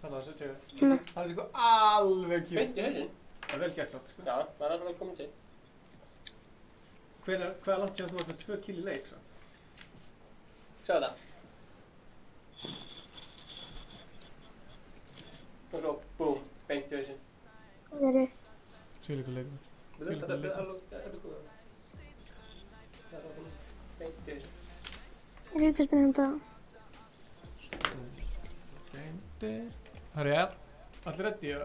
[SPEAKER 1] Þannig að tjekka. Það er sko alveg kjur.
[SPEAKER 2] Beint í hausinn.
[SPEAKER 1] Það er vel gert samt, sko.
[SPEAKER 2] Já, það er alltaf vel komið til.
[SPEAKER 1] Hvað er langt síðan þú varst með 2 kill í leik, svo?
[SPEAKER 2] Sjá þetta. Og svo, búm, beint í hausinn.
[SPEAKER 9] Hvað eru?
[SPEAKER 1] Svílíkur leikur.
[SPEAKER 2] Þetta er alveg komið. Það er beint í hausinn.
[SPEAKER 9] Það er eitthvað spennandi.
[SPEAKER 1] Hörru, ja. Allir reddi, ja.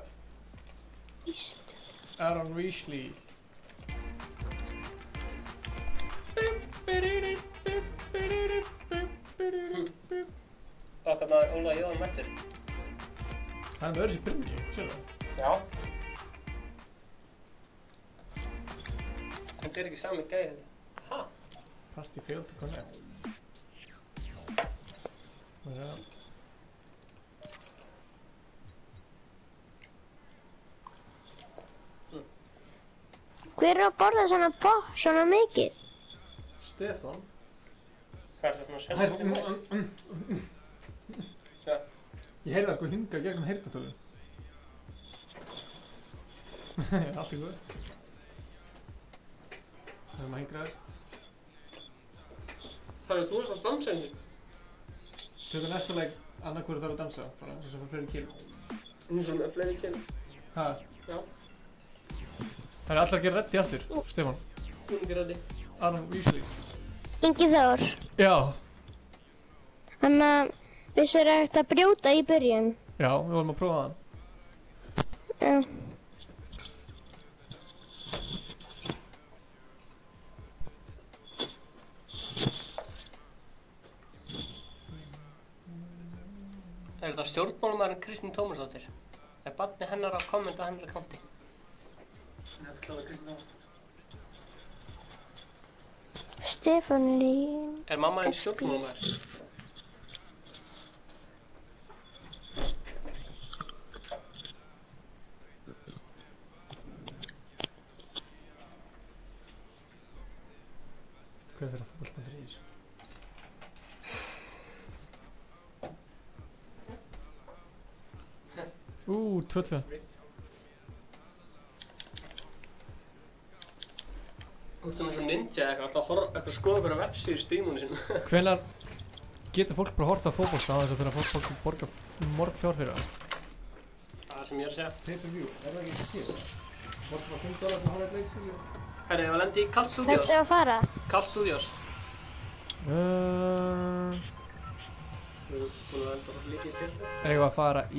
[SPEAKER 9] Víst.
[SPEAKER 1] Aaron Weasley.
[SPEAKER 2] Þetta maður Óla Jóhann mættur.
[SPEAKER 1] Hann er með öðru sér byrni, sér það?
[SPEAKER 2] Já. Þetta er ekki sami gæði. Ha?
[SPEAKER 1] Party failed to connect. Ja.
[SPEAKER 9] Hver er að borða svona mikið?
[SPEAKER 1] Stefán.
[SPEAKER 2] Hvað er það svona sensitív? Já.
[SPEAKER 1] Ég heyrði það sko hinga gegnum heyrnartólinu. Allt í góð. Það er maður hingra þér.
[SPEAKER 2] Þú ert að dansa henni?
[SPEAKER 1] Tökum næsta leik annarkvöru þarf að dansa, bara eins og fyrir fleiri kill.
[SPEAKER 2] Eins og með fleiri kill?
[SPEAKER 1] Ha?
[SPEAKER 2] Já.
[SPEAKER 1] Það er allir að gera reddi aftur, Stefán.
[SPEAKER 2] Hún er ekki reddi.
[SPEAKER 1] Aaron Weasley.
[SPEAKER 9] Ingi Þór.
[SPEAKER 1] Já.
[SPEAKER 9] Þannig að vissir að brjóta í byrjun.
[SPEAKER 1] Já, við vorum að prófa það.
[SPEAKER 9] Já.
[SPEAKER 2] Er þetta stjórnmálamaðurinn Kristín Tómasdóttir? Er barni hennar að kommenta á hennar akkaunti? Nei, þetta kláði Kristín Tómasdóttir.
[SPEAKER 9] Stefán í...
[SPEAKER 2] Er mamma einn stjórnmálamaður?
[SPEAKER 1] Hvað er fyrir að fólkmyndir í þessu? Ú, 2-2.
[SPEAKER 2] Þú ert svona ninja eða alltaf að skoða fyrir vefsíður strímunni sinna.
[SPEAKER 1] Hvenær getur fólk bara að horta á fótbolta á þess að þurfa fólk að borga morðfjár fyrir það?
[SPEAKER 2] Það sem ég er að segja.
[SPEAKER 1] Pay-per-view, er það ekki til? Borga bara $5 fyrir að horfa eitt leik, skilju?
[SPEAKER 2] Herri, ég var lendi í Kalt Studios.
[SPEAKER 9] Þetta er að fara?
[SPEAKER 2] Kalt Studios. Við erum búin að enda rosa lítið í tiltæð.
[SPEAKER 1] Eigum að fara í...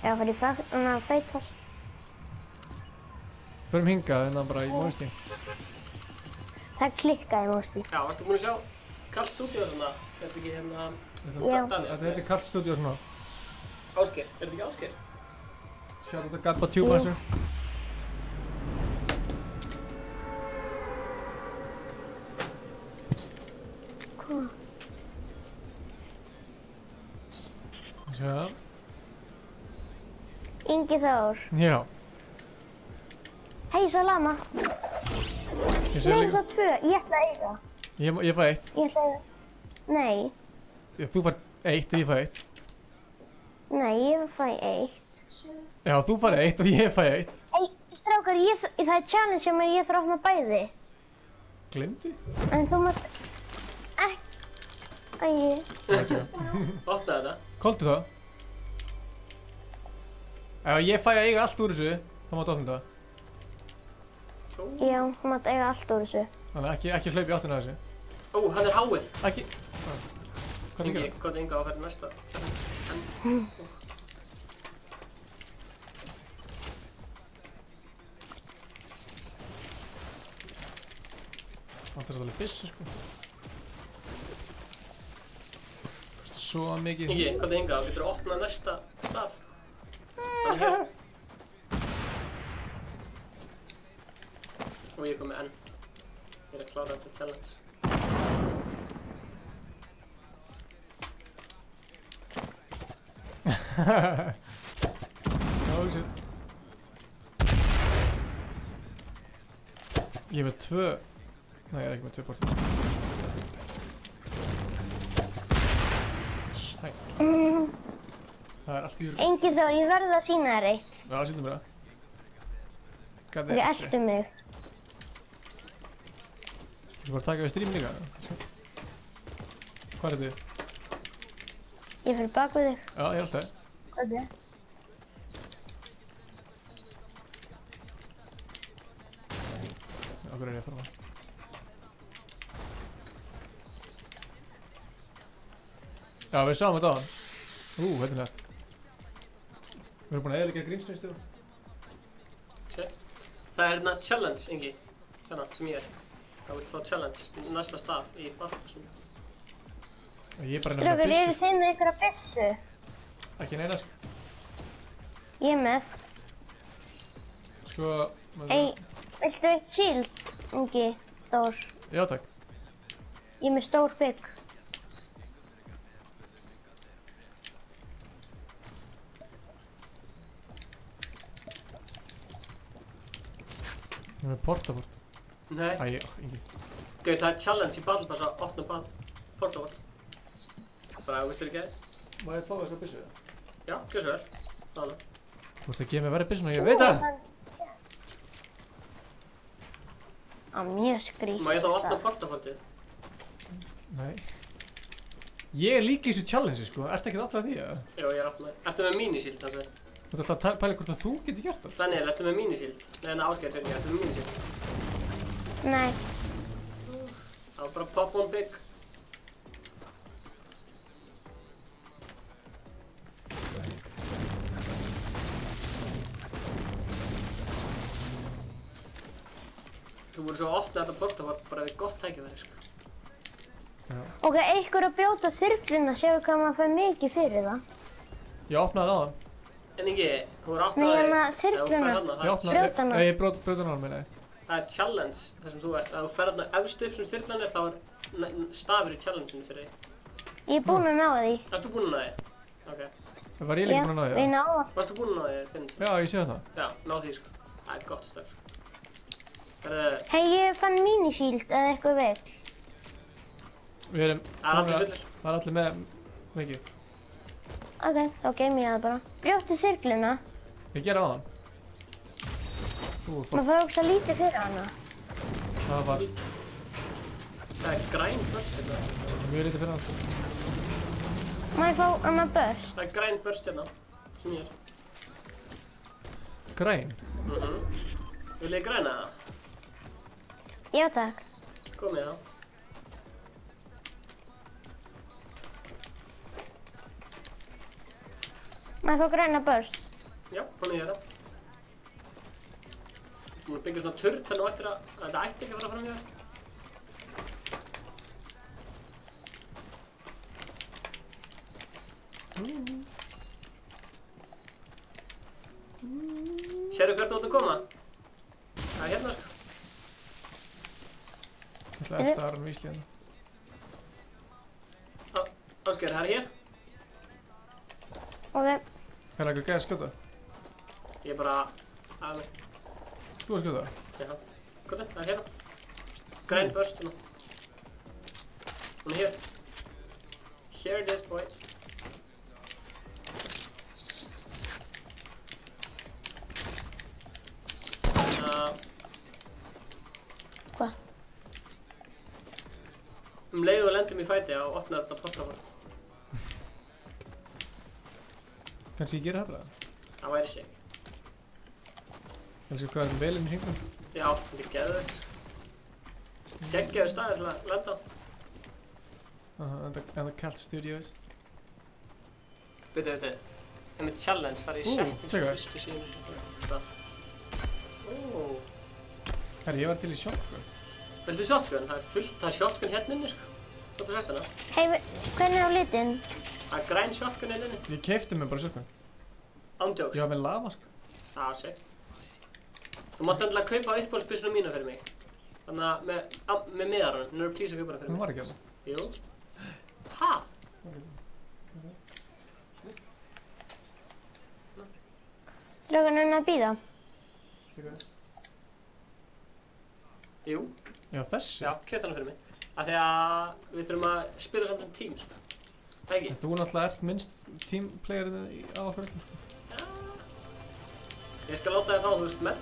[SPEAKER 9] Já, að fara í feital.
[SPEAKER 1] Förum hingað en það bara í Móðstíð.
[SPEAKER 9] Það klikkaði Móðstíð.
[SPEAKER 2] Já, varstu búin að sjá Kalt Studios svona? Er þetta ekki hérna...
[SPEAKER 9] Já.
[SPEAKER 1] Þetta heitir Kalt Studios svona.
[SPEAKER 2] Ásgeir, er þetta ekki Ásgeir?
[SPEAKER 1] Shout out to Gabba Tubemancer.
[SPEAKER 9] Hvað?
[SPEAKER 1] Sjá.
[SPEAKER 9] Ingi Þór.
[SPEAKER 1] Já.
[SPEAKER 9] Hei, Salama.
[SPEAKER 1] Ég sé
[SPEAKER 9] Nei,
[SPEAKER 1] líka...
[SPEAKER 9] svo 2. Ég ætla að eiga.
[SPEAKER 1] Ég fæ 1.
[SPEAKER 9] Ég ætla að eiga. Nei.
[SPEAKER 1] Þú fær 1 og ég fæ 1.
[SPEAKER 9] Nei, ég fæ 1.
[SPEAKER 1] Já, þú fær 1 og ég fæ 1.
[SPEAKER 9] Hei, strákar, það er challenge sem ég þarf að opna bæði.
[SPEAKER 1] Gleymdi?
[SPEAKER 9] En þú mátt ekki... Æi.
[SPEAKER 2] Opnaði þetta.
[SPEAKER 1] Komdu það. Ef ég fæ að eiga allt úr þessu, þá máttu opna það.
[SPEAKER 9] Já, þú mátt eiga allt úr þessu.
[SPEAKER 1] Þannig ekki hlaupa í áttina að þessu.
[SPEAKER 2] Ó, hann er háið.
[SPEAKER 1] Ekki... Hvað líka það?
[SPEAKER 2] Gott Inga á að vera næsta.
[SPEAKER 1] Vantar þetta alveg byssu, sko. Kostu svo mikið.
[SPEAKER 2] Ingi, gott Inga, getur þú opnað næsta stað? Hann er hér. Og ég kom með N. Ég er að klára þetta challenge.
[SPEAKER 1] Oh shit. Ég er með 2... Nei, ég er ekki með 2 portum. Sæl. Það er allt í rúm.
[SPEAKER 9] Engi Þór, ég verð að sýna þér eitt.
[SPEAKER 1] Já, sýndu mér það.
[SPEAKER 9] Þú eltu mig.
[SPEAKER 1] Þú bara taka við streamin líka? Hvað er þetta?
[SPEAKER 9] Ég fyrir bak við þig.
[SPEAKER 1] Já, ég er alltaf.
[SPEAKER 9] Hvað er þetta?
[SPEAKER 1] Okkur er ég að fara það. Já, við sáum þetta á hann. Þetta er nætt. Við erum búin að eðalega green screen stöðu.
[SPEAKER 2] Það er hérna challenge, Ingi. Hérna, sem ég er. Það vilt fá challenge. Næsta stað í Battlebussunum.
[SPEAKER 1] Ég er bara
[SPEAKER 9] Strákur, eru þið með einhverja byssu?
[SPEAKER 1] Ekki neina, sko.
[SPEAKER 9] Ég er með.
[SPEAKER 1] Sko...
[SPEAKER 9] Ei, viltu eitt shield, Ingi Þór?
[SPEAKER 1] Já, takk.
[SPEAKER 9] Ég er með stór bygg.
[SPEAKER 1] Ég er með portavort.
[SPEAKER 2] Nei.
[SPEAKER 1] Ingi.
[SPEAKER 2] Gauð, það er challenge í Battlebuss að opna portavort. Bara, þú veistur ekki að?
[SPEAKER 1] Má ég fá þess að byssu það?
[SPEAKER 2] Já, gjör svo vel. Þannig.
[SPEAKER 1] Þú ert að gefa mér verið byssuna, ég veit það!
[SPEAKER 9] Mjög skrítið.
[SPEAKER 2] Má ég þá opna portafortið?
[SPEAKER 1] Nei. Ég er líka í þessu challenge, sko. Ertu ekki alltaf því, eða?
[SPEAKER 2] Jó, ég er opnað. Ertu með minisíld, þannig?
[SPEAKER 1] Þú ert alltaf að pæla hvort að þú getur gert það.
[SPEAKER 2] Daniel, ertu með minisíld? Nei, en Ásgeir, ertu með minisíld?
[SPEAKER 9] Nei.
[SPEAKER 2] Það var bara pop one big. Þú voru svo að opna þetta portavort bara við gott tækifæri, sko.
[SPEAKER 9] Ok, einhver að brjóta þyrluna, séu hvað maður fær mikið fyrir það.
[SPEAKER 1] Ég opnaði það á hann.
[SPEAKER 2] En Ingi, þú voru opnaði...
[SPEAKER 9] Nei, hérna, þyrluna.
[SPEAKER 1] Brjóta hana. Ég brjóta hana, minna ég.
[SPEAKER 2] Það er challenge, það sem þú ert. Ef þú fer hérna efstu upp sem þyrlan er, þá er stafur í challenge-inu fyrir þig.
[SPEAKER 9] Ég er búinn að ná því.
[SPEAKER 2] Ertu búinn að ná því? Ok.
[SPEAKER 1] Var ég líka búinn að ná því?
[SPEAKER 9] Já, við náðum.
[SPEAKER 2] Varstu búinn að ná því þinn?
[SPEAKER 1] Já, ég sé það.
[SPEAKER 2] Já, ná því, sko. Það er gott stöf.
[SPEAKER 9] Hei, ég fann minishield eða eitthvað veik.
[SPEAKER 1] Við erum...
[SPEAKER 2] Það er allir fullir.
[SPEAKER 1] Það er allir með mikið.
[SPEAKER 9] Ok, þá geym ég það bara. Brjóttu þyrluna.
[SPEAKER 1] Ég gera það á hann.
[SPEAKER 9] Maður fær ógst að lítið fyrir hana.
[SPEAKER 1] Það var...
[SPEAKER 2] Það er græn börst hérna.
[SPEAKER 1] Mjög lítið fyrir hann.
[SPEAKER 9] Má ég fá hana börst?
[SPEAKER 2] Það er græn börst hérna, sem ég er.
[SPEAKER 1] Græn?
[SPEAKER 2] Vil ég græna það?
[SPEAKER 9] Já, takk.
[SPEAKER 2] Komið þá.
[SPEAKER 9] Má ég fá græna börst?
[SPEAKER 2] Já, hún er hérna. Þú múið byggja svona turn þannig að þetta ætti ekki að fara fram í það. Sérðu hvert þú ert að koma? Það er hérna, sko.
[SPEAKER 1] Það er eftir aðra vísli hérna.
[SPEAKER 2] Ásgeir, það er hér.
[SPEAKER 9] Ok.
[SPEAKER 1] Hvað er eitthvað gæði að skjóta?
[SPEAKER 2] Ég er bara að mig.
[SPEAKER 1] Þú að skjóta?
[SPEAKER 2] Já. Hvað er það? Það er hérna. Græn börst hérna. Hún er hér. Here it is, boy.
[SPEAKER 9] Hvað?
[SPEAKER 2] leið og lendum í fæti og opnar þetta portafort.
[SPEAKER 1] Kannski ég gera það bara?
[SPEAKER 2] Það væri sig.
[SPEAKER 1] Kannski hvað er velinn í hringnum?
[SPEAKER 2] Já, þetta er geðveikt. Geggjaður staður til að lenda á.
[SPEAKER 1] And the Cat Studios.
[SPEAKER 2] Byrju. En með challenge farið í settings á fyrstu síðan.
[SPEAKER 1] Herri, ég var til í shotgun.
[SPEAKER 2] Viltu shotgun? Það er fullt, það er shotgun hérna inni, sko. Hvað er þetta?
[SPEAKER 9] Hei, hvernig er á litinn?
[SPEAKER 2] Það er græn shotgun hérna inni.
[SPEAKER 1] Ég keypti mér bara shotgun.
[SPEAKER 2] Ándjóks.
[SPEAKER 1] Ég var með lama, sko.
[SPEAKER 2] Það sé. Þú mátt endilega kaupa uppáhaldsbyssuna mína fyrir mig. Þannig að með miðaranum. Nú eru plís að kaupa hana fyrir mig.
[SPEAKER 1] Hún var ekki hérna.
[SPEAKER 2] Jú. Ha?
[SPEAKER 9] Strákan henni að bíða?
[SPEAKER 2] Jú.
[SPEAKER 1] Já, þessi?
[SPEAKER 2] Já, keypti hana fyrir mig. Af því að við þurfum að spila saman sem tím, sko. Það ekki?
[SPEAKER 1] Þú náttúrulega ert minnst teamplayerinn á okkur öllum, sko.
[SPEAKER 2] Já. Ég skal láta þér fá, þú veist, menn.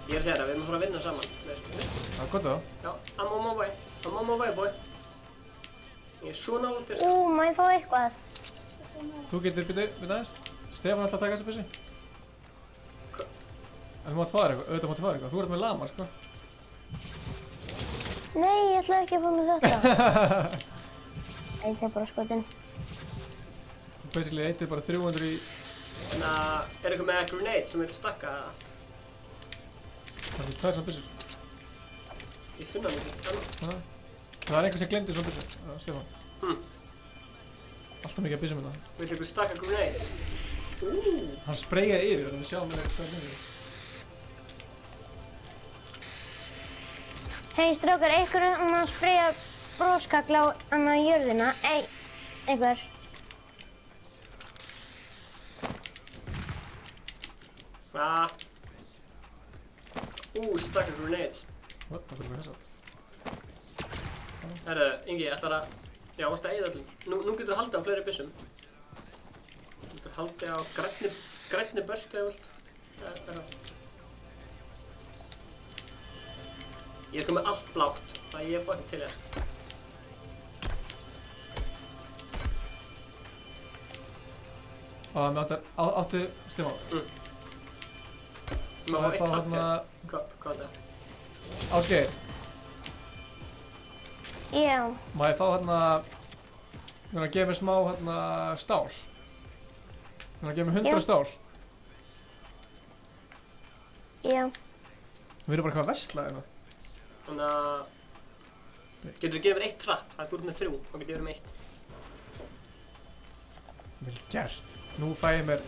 [SPEAKER 2] Ég er að segja það, við erum að fara að vinna saman.
[SPEAKER 1] Það er gott þá.
[SPEAKER 2] Já, I'm on my way. I'm on my way, boy. Ég er svo nálægt þér.
[SPEAKER 9] Má ég fá eitthvað?
[SPEAKER 1] Þú getur byrjað aðeins. Stefán ætla að taka þessa byssi. En þú mátt fá þér eitthvað, auðvitað máttu fá þér eitthvað. Þú ert með lama, sko.
[SPEAKER 9] Nei, ég ætla ekki að fá mér þetta. Eitt er bara skotinn.
[SPEAKER 1] Þú basically eittir bara 300 í...
[SPEAKER 2] Þannig að, er eitthvað með grenade sem vil stakka?
[SPEAKER 1] Það er tvær svona byssur.
[SPEAKER 2] Ég finna hann ekki.
[SPEAKER 1] Það er einhver sem glemdi svona byssu, Stefán. Alltaf mikið að byssum hérna.
[SPEAKER 2] Vil ykkur stakka grenades?
[SPEAKER 1] Hann spreyjaði yfir, þannig að við sjáum hvað er niður.
[SPEAKER 9] Hei strákar, einhver að spreyja broskagla á jörðina. Einhver.
[SPEAKER 2] Stakka grenades.
[SPEAKER 1] What? Það fyrir þess að.
[SPEAKER 2] Herru, Ingi, ætlar að... Já, varst að eyða öllum. Nú getur þú haldið á fleiri byssum. Þú getur haldið á grænni börstu eða vilt. Ég er komið allt blátt, það ég fá ekki til þér.
[SPEAKER 1] Áttu Stefán?
[SPEAKER 2] Má ég fá eitt takkja? Hvað er það?
[SPEAKER 1] Ásgeir?
[SPEAKER 9] Já.
[SPEAKER 1] Má ég fá að gefa mér smá stál? Að gefa mér 100 stál?
[SPEAKER 9] Já.
[SPEAKER 1] Við erum bara eitthvað að versla hérna.
[SPEAKER 2] Þannig að... Getur þú gefið mér 1 trapp? Það er út með 3, þá getur ég verið með 1.
[SPEAKER 1] Vel gert. Nú fæ ég mér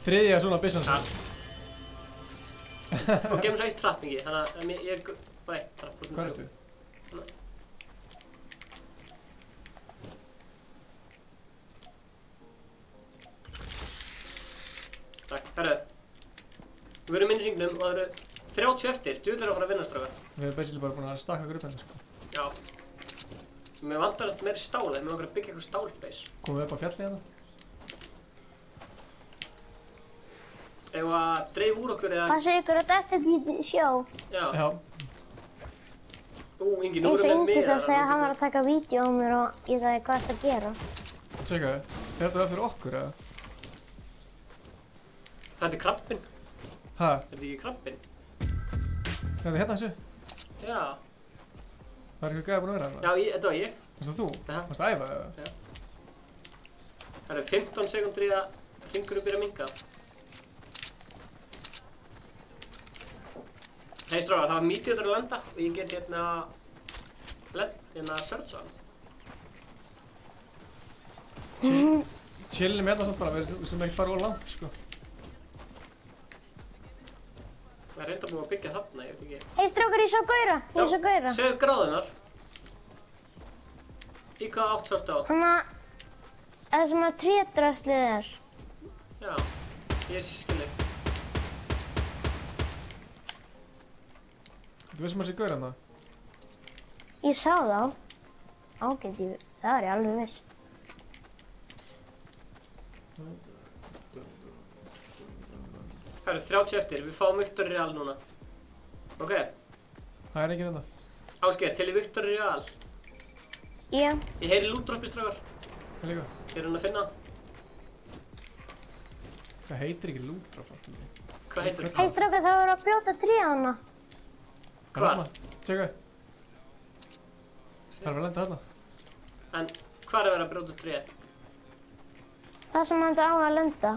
[SPEAKER 1] 3. svona byssan sem.
[SPEAKER 2] Og gefum svo 1 trapp, Ingi, þannig að ég er bara 1 trapp.
[SPEAKER 1] Hvað er þetta?
[SPEAKER 2] Takk, herru. Við erum inn í hringnum og það eru 30 eftir, djúðlega að fara að vinna strákar.
[SPEAKER 1] Við erum basically bara búin að stakka okkur upp hérna, sko.
[SPEAKER 2] Já. Mér vantar meiri stál, mér vantar að byggja eitthvað stálbase.
[SPEAKER 1] Komum við upp á fjalli hérna?
[SPEAKER 2] Ef að dreif úr okkur eða...
[SPEAKER 9] Passa ykkur að þetta ekki sjó.
[SPEAKER 2] Já. Ingi, nú
[SPEAKER 9] eins og
[SPEAKER 2] erum við
[SPEAKER 9] Ingi
[SPEAKER 2] miðar.
[SPEAKER 9] þegar hann var að taka vídeo á mér og ég sagði hvað þetta að gera.
[SPEAKER 1] Tjekka, er þetta fyrir okkur eða?
[SPEAKER 2] Þetta er krabbinn.
[SPEAKER 1] Hæ?
[SPEAKER 2] Er þetta ekki krabbinn?
[SPEAKER 1] Þetta er hérna þessu?
[SPEAKER 2] Já.
[SPEAKER 1] Það er ykkur gæði búin að vera hérna?
[SPEAKER 2] Já, þetta var ég.
[SPEAKER 1] Varst það þú?
[SPEAKER 2] Já.
[SPEAKER 1] Varst það æfa eða?
[SPEAKER 2] Já. Það eru 15 sekúndur í að hringurinn byrja að minnka. Hei strákar, það var mítið að lenda og ég get search á hann.
[SPEAKER 1] Chillum hérna samt bara, við slumum ekki fara of langt, sko.
[SPEAKER 2] Það er reynda búið að byggja þarna, ég veit ekki.
[SPEAKER 9] Hei strákar, ég sá gaura.
[SPEAKER 2] Segðu gráðunar. Í hvaða átt sástu á?
[SPEAKER 9] Það sem að trédraslið er.
[SPEAKER 2] Já, ég skilji.
[SPEAKER 1] Þú veist sem að sé gaur hérna?
[SPEAKER 9] Ég sá þá. Ágætt, það er ég alveg viss.
[SPEAKER 2] Það eru 30 eftir, við fáum Victory Real núna. Ok.
[SPEAKER 1] Það er ekki þetta.
[SPEAKER 2] Ásgeir, til í Viktor Real.
[SPEAKER 9] Já.
[SPEAKER 2] Ég heyri lootdroppi strákar.
[SPEAKER 1] Það líka.
[SPEAKER 2] Ég hann að finna.
[SPEAKER 1] Það heitir ekki lootdrop.
[SPEAKER 2] Hvað heitir þetta?
[SPEAKER 9] Hei strákar, það var að brjóta tríð hana.
[SPEAKER 2] Hvar?
[SPEAKER 1] Tjekka. Það er að lenda þarna.
[SPEAKER 2] En hvar er verið að brjóta tréð?
[SPEAKER 9] Það sem hann á að lenda.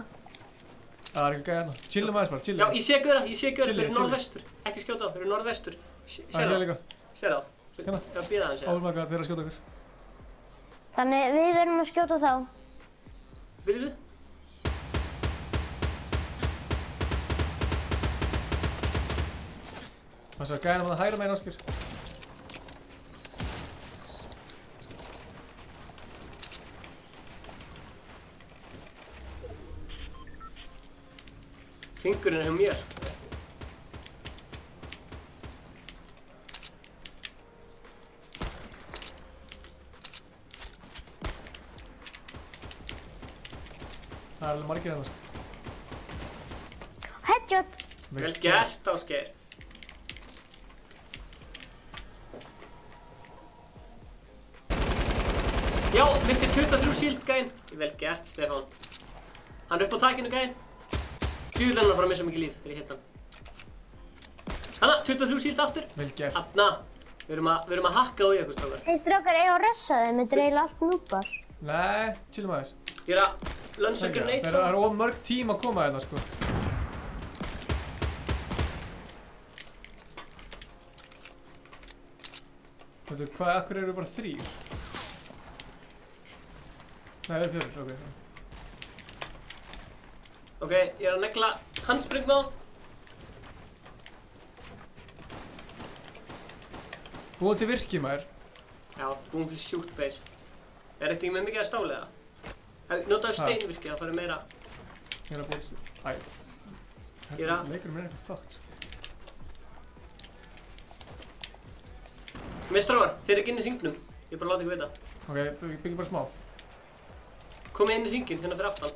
[SPEAKER 1] Það er ekki gæði hérna. Chillum aðeins bara, chillum.
[SPEAKER 2] Já, ég sé gauðra, þeir eru norðvestur. Ekki skjóta á, þeir eru norðvestur. Sér það? Sér það?
[SPEAKER 1] Hérna.
[SPEAKER 2] Já, býða aðeins, já.
[SPEAKER 1] Álmaka, þeir eru að skjóta okkur.
[SPEAKER 9] Þannig við erum að skjóta þá.
[SPEAKER 2] Viljum við?
[SPEAKER 1] Það sé að gæðina maður að hægra meginn Ásgeir.
[SPEAKER 2] Hringurinn er hjá mér.
[SPEAKER 1] Það er alveg margir hérna.
[SPEAKER 9] Headshot!
[SPEAKER 2] Vel gert, Ásgeir. Já, misti 23 shield gæinn. Vel gert, Stefán. Hann er upp á þakinu gæinn. Djúðan hann að fara að missa mikið líf þegar ég hitt hann. Hanna, 23 shield aftur.
[SPEAKER 1] Vel gert.
[SPEAKER 2] Hanna, við erum að hakka á í eitthvað strákar.
[SPEAKER 9] Hei strákar, eiga að ressa þeim, þetta er eiginlega allt núpar.
[SPEAKER 1] Nei, chillum aðeins.
[SPEAKER 2] Ég er að lönsa grenade
[SPEAKER 1] Það er of mörg tím að koma þetta sko. Veitu, hvað, akkur eru bara 3? Nei, það er 4, ok.
[SPEAKER 2] Ok, ég er að negla handspring með þá.
[SPEAKER 1] Búin til virki maður.
[SPEAKER 2] Já, búin til shootbase. Er þetta ekki með mikið að stálega? Notaðu steinvirki, það farið meira.
[SPEAKER 1] Ég er að búin til... Æ.
[SPEAKER 2] Ég er að...
[SPEAKER 1] Leikurum er eitthvað fucked.
[SPEAKER 2] Meistrágar, þeir eru ekki inn í hringnum. Ég bara láta ykkur vita.
[SPEAKER 1] Ok, byggjum bara smá.
[SPEAKER 2] Komið inn í hringin, hérna fyrir aftan.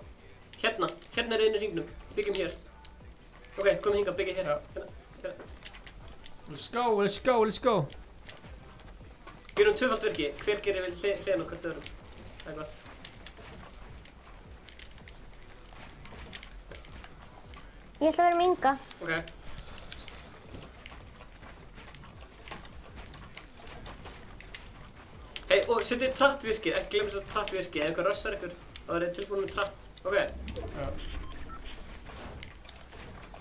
[SPEAKER 2] Hérna eru inn í hringnum. Byggjum hér. Ok, komið hingað, byggja hér. Hérna.
[SPEAKER 1] Let's go, let's go, let's go.
[SPEAKER 2] Gerum tvöfalt virki. Hver gerir við hliðan og hvert öðrum? Það er gott.
[SPEAKER 9] Ég ætla að vera með Inga.
[SPEAKER 2] Ok. Hei, og setið trappvirki, ekki glemst þetta trappvirki. Ef eitthvað rössar ykkur, þá er þið tilbúin með trapp. Ok.
[SPEAKER 1] Já.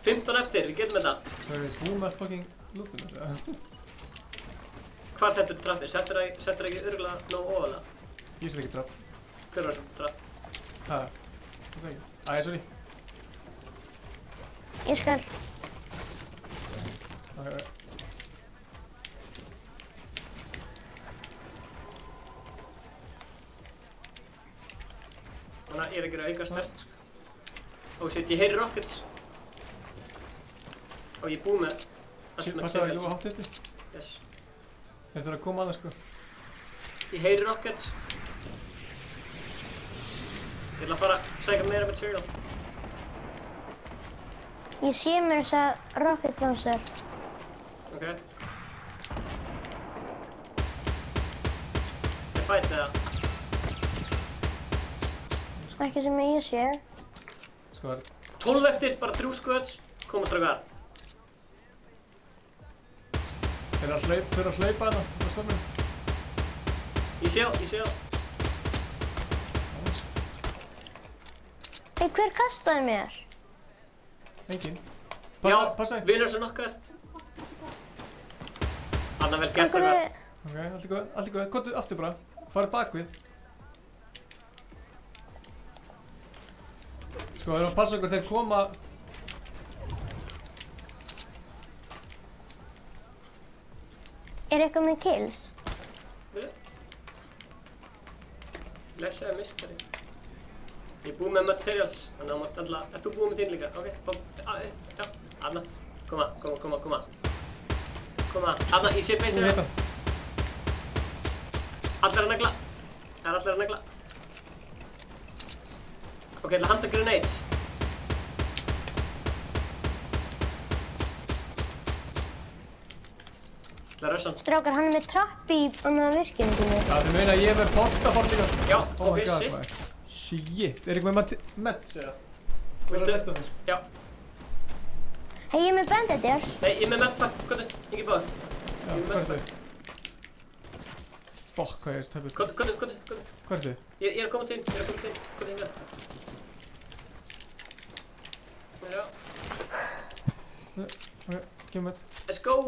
[SPEAKER 2] 15 eftir, við getum þetta.
[SPEAKER 1] Það er búin með fucking loopinu.
[SPEAKER 2] Hvar settur trappið? Settur ekki örgulega nógu ofalega?
[SPEAKER 1] Ég set ekki trapp.
[SPEAKER 2] Hver var þetta trapp?
[SPEAKER 1] Það ekki. Æ, sorry.
[SPEAKER 9] Ég skal.
[SPEAKER 1] Ok.
[SPEAKER 2] Þannig að ég er að gera auka snert. Og shit, ég heyri rockets. Og ég er búið með allt með
[SPEAKER 1] Passa það ekki á hátt uppi?
[SPEAKER 2] Yes.
[SPEAKER 1] Þeir þurfa að koma að það sko.
[SPEAKER 2] Ég heyri rockets. Ég ætla að fara að sækja meira materials.
[SPEAKER 9] Ég sé mér þess að rocket launcher.
[SPEAKER 2] Ok. Ég fæti það.
[SPEAKER 9] Ekki sem ég sé.
[SPEAKER 1] Sko það er...
[SPEAKER 2] 12 eftir, bara 3 sköts. Komast dragar.
[SPEAKER 1] Þeir eru að hlaupa hana á storminu.
[SPEAKER 2] Ég sé á.
[SPEAKER 9] Hei, hver kastaði mér?
[SPEAKER 1] Engin.
[SPEAKER 2] Já,
[SPEAKER 1] Passa.
[SPEAKER 2] vinur sem okkar. Anna vel gert dragar.
[SPEAKER 1] Ok, allt í góð. Kottu aftur bara. Farið bakvið. Sko, við erum að passa okkur þeir koma...
[SPEAKER 9] Er eitthvað með kills?
[SPEAKER 2] Blessaði mistari. Ég er búið með materials, þannig að mátt alltaf... Ert þú búið með þín líka? Ok, já, Anna. Koma. Anna, ég sé beysið það. Allir að negla. Það er allir að negla. Ok, ég ætla að handa grenades. Það er rössan.
[SPEAKER 9] Strákar, hann er með trappi í virkinu sínu.
[SPEAKER 1] Já, þið meina ég er með portafort líka.
[SPEAKER 2] Já,
[SPEAKER 1] oh
[SPEAKER 2] ok,
[SPEAKER 1] my god,
[SPEAKER 2] shit.
[SPEAKER 1] maður. Shit, er ekki með meds eða?
[SPEAKER 2] Viltu? Já.
[SPEAKER 9] Hei, ég er með bandages.
[SPEAKER 2] Nei, ég er með medpack, hvað er? Ekki báður.
[SPEAKER 1] Já, hvað er þau? Fokk, hvað er töfur?
[SPEAKER 2] Hvað?
[SPEAKER 1] Hvað er þau?
[SPEAKER 2] Ég er að koma til þín, Hvað er það? Já.
[SPEAKER 1] Ok, gefum með.
[SPEAKER 2] Let's go!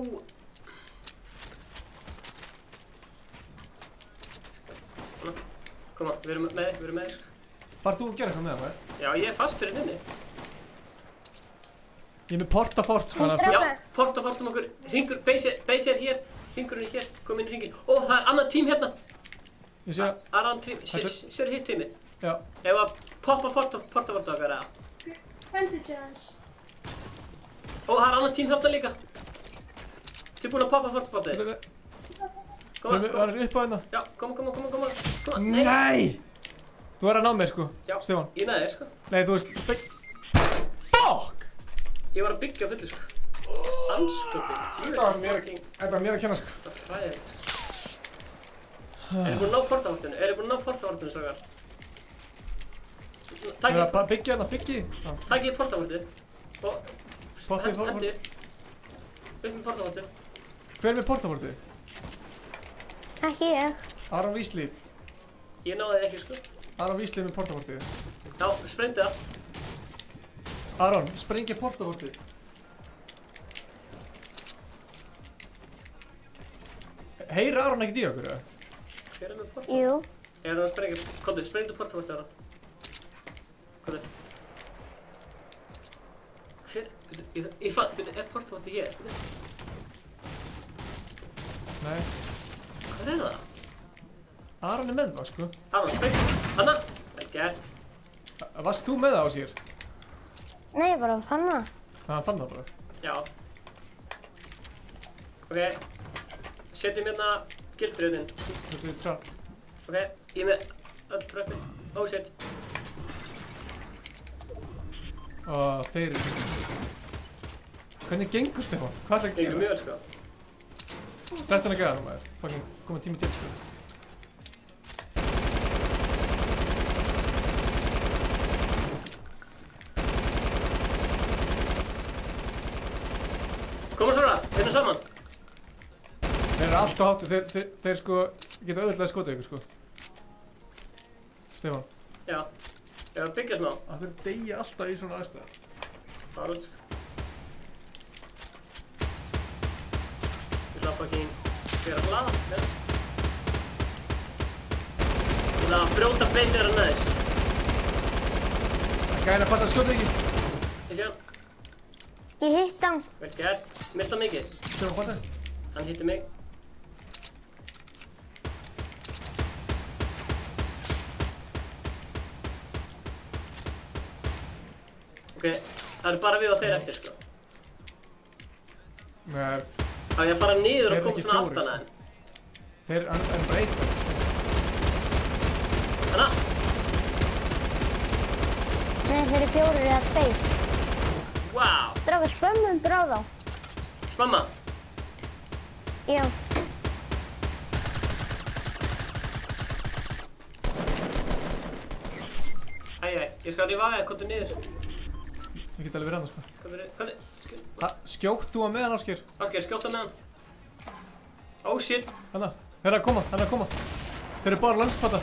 [SPEAKER 2] Koma, við erum með þig, sko.
[SPEAKER 1] Farð þú að gera eitthvað með það, maður?
[SPEAKER 2] Já, ég er fastur inni.
[SPEAKER 1] Ég er með portafort, sko.
[SPEAKER 2] Já, portafort okkur. Hringur, base er hér. Hringurinn er hér. Kom inn í hringin. Ó, það er annað tím hérna.
[SPEAKER 1] Ég sé að...
[SPEAKER 2] Það er annað tím. Sérðu hitt tími?
[SPEAKER 1] Já.
[SPEAKER 2] Ef að poppa portafort okkar, eða?
[SPEAKER 5] Bandage hans.
[SPEAKER 2] Ó, það er annað tím þarna líka. Þið búin að poppa portafortið?
[SPEAKER 1] Það er upp á hérna.
[SPEAKER 2] Já, koma.
[SPEAKER 1] Nei! Þú er að ná mér, sko.
[SPEAKER 2] Já,
[SPEAKER 1] Stefán.
[SPEAKER 2] ég er með þér, sko.
[SPEAKER 1] Nei, þú veist... Fuck!
[SPEAKER 2] Ég var að byggja fullu, sko. Ansköping.
[SPEAKER 1] Þetta var mér að kenna, sko.
[SPEAKER 2] Þetta er hræðilegt, sko. Eru búin að ná portafortinu, strákar?
[SPEAKER 1] Það er að byggja hérna, byggi.
[SPEAKER 2] Takið portafortið. Og...
[SPEAKER 1] Poppið
[SPEAKER 2] hendi. Upp með portafortið.
[SPEAKER 1] Hver er með portafortið?
[SPEAKER 9] Ekki ég.
[SPEAKER 1] Aron Vísli.
[SPEAKER 2] Ég náði þið ekki, sko.
[SPEAKER 1] Aron Vísli með portafortið.
[SPEAKER 2] Já, sprengdu það.
[SPEAKER 1] Aron, sprengja portafortið. Heyrir Aron ekkert í okkur, eða?
[SPEAKER 2] Hver er með portafortið?
[SPEAKER 9] Jú.
[SPEAKER 2] Ég er að sprengja. Komdu, sprengdu portafortið, Aron. Komdu. Hver? Ég fann, er portafortið hér?
[SPEAKER 1] Nei.
[SPEAKER 2] Hvað er það?
[SPEAKER 1] Aron er með það, sko.
[SPEAKER 2] Aron, sprengdu. Hanna! Vel gert.
[SPEAKER 1] Varst þú með það á sér?
[SPEAKER 9] Nei, ég bara fann það.
[SPEAKER 1] Það fann það bara.
[SPEAKER 2] Já. Ok. Setjum hérna gildröðin.
[SPEAKER 1] Þetta er trapp.
[SPEAKER 2] Ok, ég er með öll tröppin. Oh shit.
[SPEAKER 1] Þeir eru... Hvernig gengur, Stefán? Hvað er það að gera?
[SPEAKER 2] Gengur mjög vel, sko.
[SPEAKER 1] 13 að gera, maður. Fucking koma tími til, sko.
[SPEAKER 2] Koma svona, vinna saman.
[SPEAKER 1] Þeir eru alltaf háttu, þeir sko geta auðvitað að skota ykkur, sko. Stefán.
[SPEAKER 2] Já, ég var að byggja smá.
[SPEAKER 1] Það fyrir deyja alltaf í svona aðstæða.
[SPEAKER 2] Farult, sko. Ég ætla að fucking vera glaða með þess. Ég ætla að brjóta baseið þeirra með þess.
[SPEAKER 1] Það er gæðin að passa að skota ekki.
[SPEAKER 2] Ég sé hann.
[SPEAKER 9] Ég hitt hann.
[SPEAKER 2] Vel gert. Mista mikið.
[SPEAKER 1] Stefán, passa.
[SPEAKER 2] Hann hitti mig. Ok, það eru bara við og þeir eftir, sko.
[SPEAKER 1] Nei,
[SPEAKER 2] Á ég að fara niður
[SPEAKER 1] Þeir
[SPEAKER 2] og
[SPEAKER 1] eru
[SPEAKER 2] koma
[SPEAKER 1] ekki
[SPEAKER 2] svona
[SPEAKER 1] fjórir,
[SPEAKER 2] aftan að henn.
[SPEAKER 1] þeir er bara eitt.
[SPEAKER 2] Hanna!
[SPEAKER 9] Nei, þeir eru 4 eða 2.
[SPEAKER 2] Wow!
[SPEAKER 9] Strákar, spömmum bráð á.
[SPEAKER 2] Spamma!
[SPEAKER 9] Já.
[SPEAKER 2] Æjæj, ég skal rífa aðeins, komdu niður.
[SPEAKER 1] Það geta alveg verið annars, sko.
[SPEAKER 2] Hvað?
[SPEAKER 1] Skjótt þú að meðan, Ásgeir.
[SPEAKER 2] Ásgeir, skjóta með hann. Oh shit.
[SPEAKER 1] Hanna, þeir eru að koma. Þeir eru bara landspata.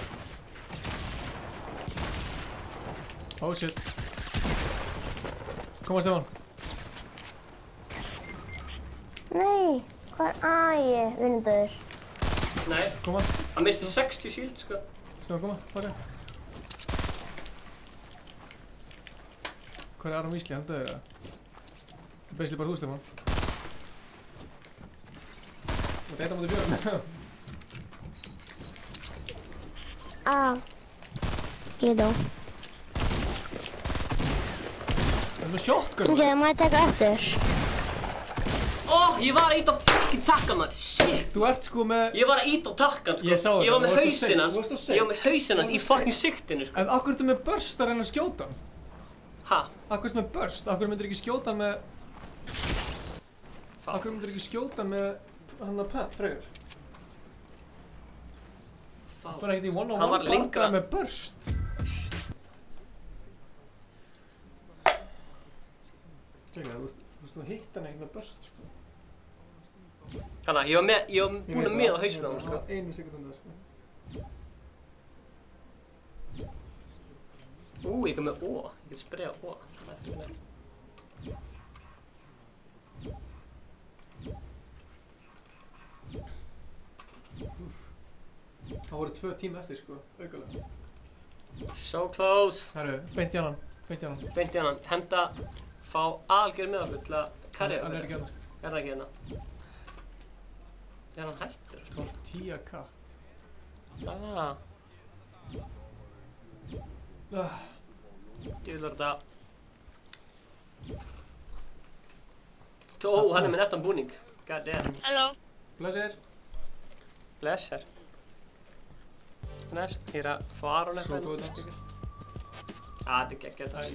[SPEAKER 1] Oh shit. Koma, Stefán.
[SPEAKER 9] Nei, hvað er æi, vinnundaður?
[SPEAKER 2] Nei,
[SPEAKER 1] Koma.
[SPEAKER 2] hann misti 60 shield, sko.
[SPEAKER 1] Stefán, koma, baka. Hvað er Aron Vísli, hann döður það? Það er basically bara þú, Stefán. Þú ert 1 á móti 4.
[SPEAKER 9] Ég dó.
[SPEAKER 1] Það er með shotgun.
[SPEAKER 9] Ok, það maður taka eftir.
[SPEAKER 2] Ég var að íta á fucking takkan, maður. Shit.
[SPEAKER 1] Þú ert sko með...
[SPEAKER 2] Ég var að íta á takkan, sko.
[SPEAKER 1] Ég sá þetta.
[SPEAKER 2] Ég var með
[SPEAKER 1] Þú varst
[SPEAKER 2] hausinn
[SPEAKER 1] of
[SPEAKER 2] hans.
[SPEAKER 1] seinn. Þú varst of seinn.
[SPEAKER 2] Ég var með hausinn hans í fucking siktinu, sko.
[SPEAKER 1] En akkur ertu með burst að reyna að skjóta hann?
[SPEAKER 2] Ha?
[SPEAKER 1] Akkur ertu með burst? Akkur myndir ekki skjóta hann með...
[SPEAKER 2] Fuck.
[SPEAKER 1] Akkur myndir ekki skjóta hann með
[SPEAKER 7] hann að Pat Freyr.
[SPEAKER 2] Það
[SPEAKER 7] var ekkert í one-on-one barndað með burst. Tjekka, þú veist að hitta hann ekkert með burst, sko.
[SPEAKER 2] Þannig að ég var búinn að miða hausinn á hann, sko.
[SPEAKER 7] Það var 1 sekúnda, sko.
[SPEAKER 2] Ég kom með Ó. Ég get spreyjað Ó. Það er fyrir næst.
[SPEAKER 7] Það voru 2 tíma eftir, sko, aukalega.
[SPEAKER 2] So close.
[SPEAKER 7] Herru, beint í annan.
[SPEAKER 2] Beint í annan. Henda, fá algjör með okkur til að karja okkur.
[SPEAKER 7] Hann er ekki hérna, sko.
[SPEAKER 2] Er það ekki hérna? Er hann hættur?
[SPEAKER 7] 12-10 katt.
[SPEAKER 2] Djúlar þetta. Hann er með nettan búning. God damn.
[SPEAKER 3] Hello.
[SPEAKER 7] Blessir.
[SPEAKER 2] Blessir. Næs, ég er að fá Aron eitthvað.
[SPEAKER 7] Svo góð dans.
[SPEAKER 2] Þetta er geggjað dans.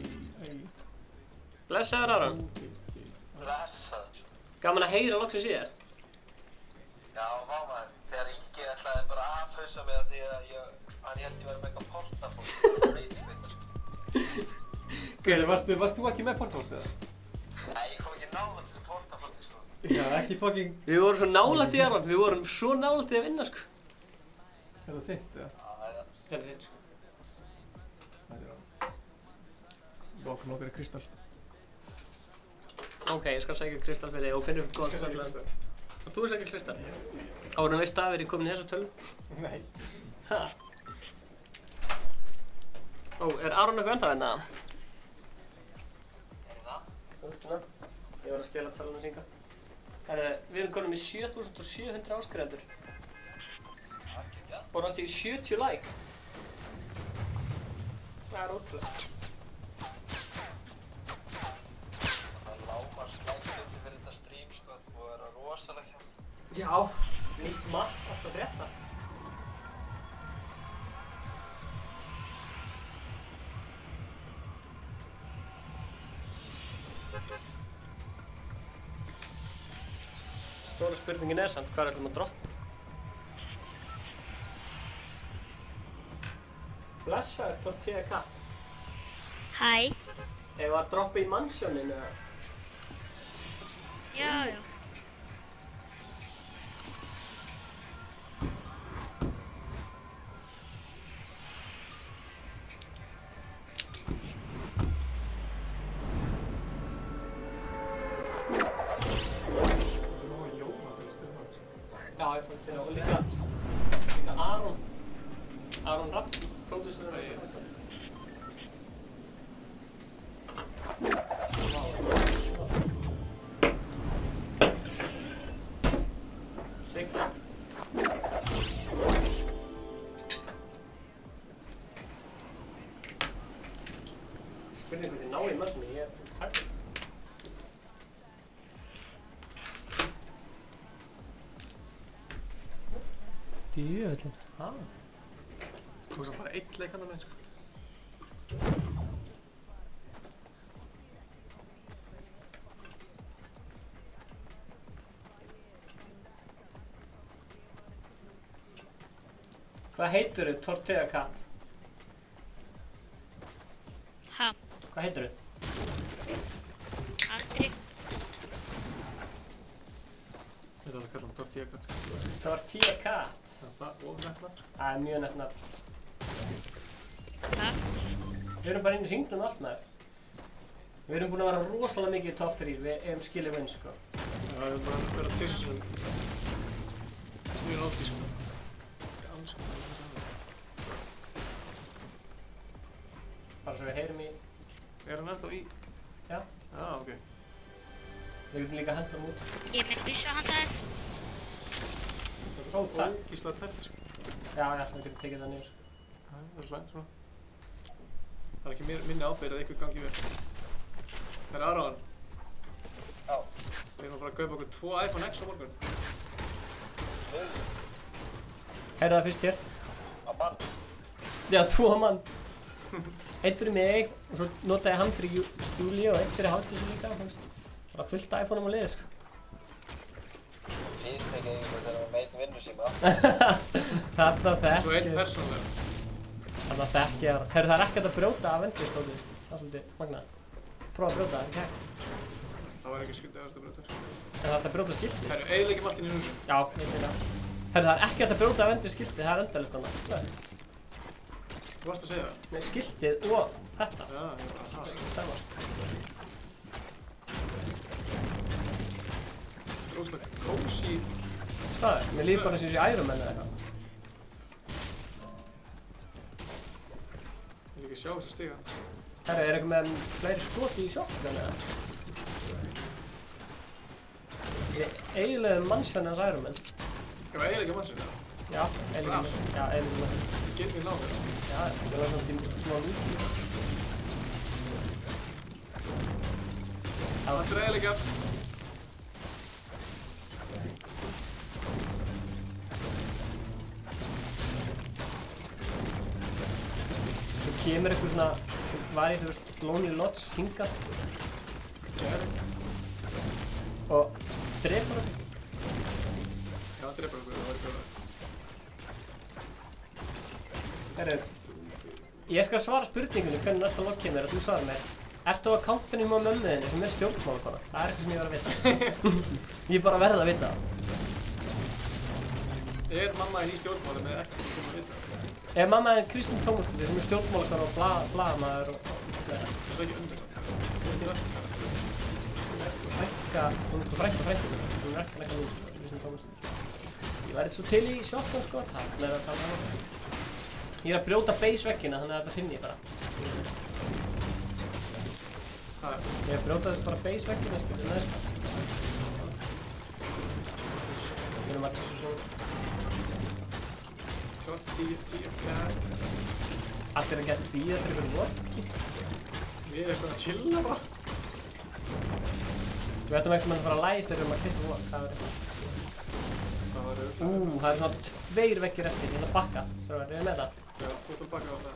[SPEAKER 2] Blessaður Aron.
[SPEAKER 10] Blessaður.
[SPEAKER 2] Gaman að heyra loksins í þér.
[SPEAKER 10] Já, vá maður. Þegar Ingi ætlaði bara að afhausa mig að því að hann held ég verið með eitthvað portafólk.
[SPEAKER 7] Varst þú ekki með portafólk eða?
[SPEAKER 10] Nei, ég kom ekki nálægt þessu portafólki, sko.
[SPEAKER 7] Já, ekki fucking...
[SPEAKER 2] Við vorum svo nálægt í Aron. Við vorum svo nálægt í að vinna, sko.
[SPEAKER 7] Er það þitt, eða?
[SPEAKER 2] Það er þitt, sko.
[SPEAKER 7] Það er á. Bókum okkar kristall.
[SPEAKER 2] Ok, ég skal sækja kristall fyrir þig og finna upp góðan kristall. Og þú sækja kristall? Áður en veist að við erum komin í þessa tölu?
[SPEAKER 7] Nei.
[SPEAKER 2] Ha? Ó, er Aron eitthvað ennþá hérna?
[SPEAKER 10] Er það?
[SPEAKER 2] Ég var að stela tölunum hringa. Við erum komin með 7700 áskrifendur. Og næstu í 70 like. Það er ótrúlega.
[SPEAKER 10] Það er lágmarkslækjandi fyrir þetta stream, sko. Það búið að vera rosalegt hjá.
[SPEAKER 2] Já, nýtt mark, alltaf frétta. Stóra spurningin er samt, hvað ætlum að droppa? Blessaður, Tortilla Cat.
[SPEAKER 3] Hæ.
[SPEAKER 2] Ef að droppa í mannsjóninu eða?
[SPEAKER 3] Já.
[SPEAKER 2] Já, ég fór til það. Og líka Aron Rapp, pródúserinn og svo. Sigga. Spurning hvort ég ná í mörgni, ég er hægt. Djöðlinn.
[SPEAKER 7] Þú tókst bara 1 leik hann að með, sko.
[SPEAKER 2] Hvað heitirðu, Tortilla Cat?
[SPEAKER 3] Ha?
[SPEAKER 2] Hvað heitirðu?
[SPEAKER 3] Andri.
[SPEAKER 7] Þetta er að kalla hann Tortilla Cat, sko.
[SPEAKER 2] Tortilla Cat.
[SPEAKER 7] Það og nett nafn, sko.
[SPEAKER 2] Það er mjög nett nafn.
[SPEAKER 3] Ha?
[SPEAKER 2] Við erum bara inn í hringnum allt með þér. Við erum búin að vera rosalega mikið í top 3, við eigum skilið vinn, sko.
[SPEAKER 7] Já, við erum bara að vera tvisvarsinnum. Mjög nótti, sko.
[SPEAKER 2] Bara svo við heyrum í...
[SPEAKER 7] Er hann ennþá í?
[SPEAKER 2] Já.
[SPEAKER 7] Já, ok.
[SPEAKER 2] Við getum líka að henda hann út.
[SPEAKER 3] Ég með byssu handa þér.
[SPEAKER 2] Ó, takk.
[SPEAKER 7] Ógíslega tært, sko.
[SPEAKER 2] Já, við getum tekið það niður, sko.
[SPEAKER 7] Það er slæmt, svona. Það er ekki minni ábyrgð að eitthvað gangi vel. Það er Aron.
[SPEAKER 10] Já.
[SPEAKER 7] Við erum bara að kaupa okkur 2 iPhone X á morgun.
[SPEAKER 2] Heyrðu það fyrst hér.
[SPEAKER 10] Á mann?
[SPEAKER 2] Já, 2 mann. Einn fyrir mig, og svo notaði ég hann fyrir Júli og einn fyrir Haldísi líka. Bara fullt iPhone-um á liði, sko.
[SPEAKER 10] fyrirtæki þegar maður meit vinnu síma.
[SPEAKER 2] Þarna þekki.
[SPEAKER 7] Svo einn persónulega.
[SPEAKER 2] Þarna þekki ég það. Herru, það er ekkert að brjóta af vendistótið. Það er svolítið magnað. Prófa að brjóta það, ekki hægt.
[SPEAKER 7] Það var ekki skyldið að brjóta.
[SPEAKER 2] En það er að brjóta skiltið.
[SPEAKER 7] Herru, eiginlega markinn í húsum.
[SPEAKER 2] Já, ég veit það. Herru, það er ekkert að brjóta af vendisskiltið, það er endalaust annað.
[SPEAKER 7] Þú varst að segja það?
[SPEAKER 2] Nei, skiltið og þetta.
[SPEAKER 7] Já, ég bara það.
[SPEAKER 2] Það var.
[SPEAKER 7] Róslega kósí
[SPEAKER 2] staður. Mér líður bara eins og þessi Iron Man eða eitthvað.
[SPEAKER 7] Ég vil ekki sjá þessa stiga.
[SPEAKER 2] Herru, er eitthvað með fleiri skoti í shotgun eða? Ég eiginlega mannsjörni hans Iron Man.
[SPEAKER 7] Ég var eiginlega mannsjörni það?
[SPEAKER 2] Já, eiginlega mannsjörni.
[SPEAKER 7] Ég get mér náður það.
[SPEAKER 2] Já, ég var svona smá lúti.
[SPEAKER 7] Það er eiginlega.
[SPEAKER 2] Svo kemur eitthvað svona, var ég þú veist, Lonely Lodge hingað. Og drepar okkur.
[SPEAKER 7] Já, drepar okkur, það var ekki alveg.
[SPEAKER 2] Herru, ég skal svara spurningunni hvernig næsta logg kemur að þú svarar mér. Ertu á accountinum á mömmu þinni sem er stjórnmálakona? Það er eitthvað sem ég var að vita. Ég bara verð að vita það.
[SPEAKER 7] Er mamma þín í stjórnmáli með ekki sem að vita?
[SPEAKER 2] Er mamma þín Kristín Tómasdóttir sem er stjórnmálakona og blaðamaður og...
[SPEAKER 7] Það er ekki undir það.
[SPEAKER 2] Frænka, hún er sko frænka. Hún er ekki Kristín Tómasdóttir. Ég væri svo til í shotgun sko, takk með að tala um það. Ég er að brjóta base-veggina þannig að þetta finn ég bara. Ég er að brjóta bara base-veggina, skilur næst. Við erum allir svo...
[SPEAKER 7] Shot, 10, fjær.
[SPEAKER 2] Allir að geta bíða fyrir einhverjum vorki.
[SPEAKER 7] Við erum eitthvað að chilla bara.
[SPEAKER 2] Við ættum eitthvað að fara að lægist þegar við erum að klippa vork, það er eitthvað. Það er svona 2 veggir eftir, hérna bakka. Svo erum við með það.
[SPEAKER 7] Já, þú ætlar að baka á það.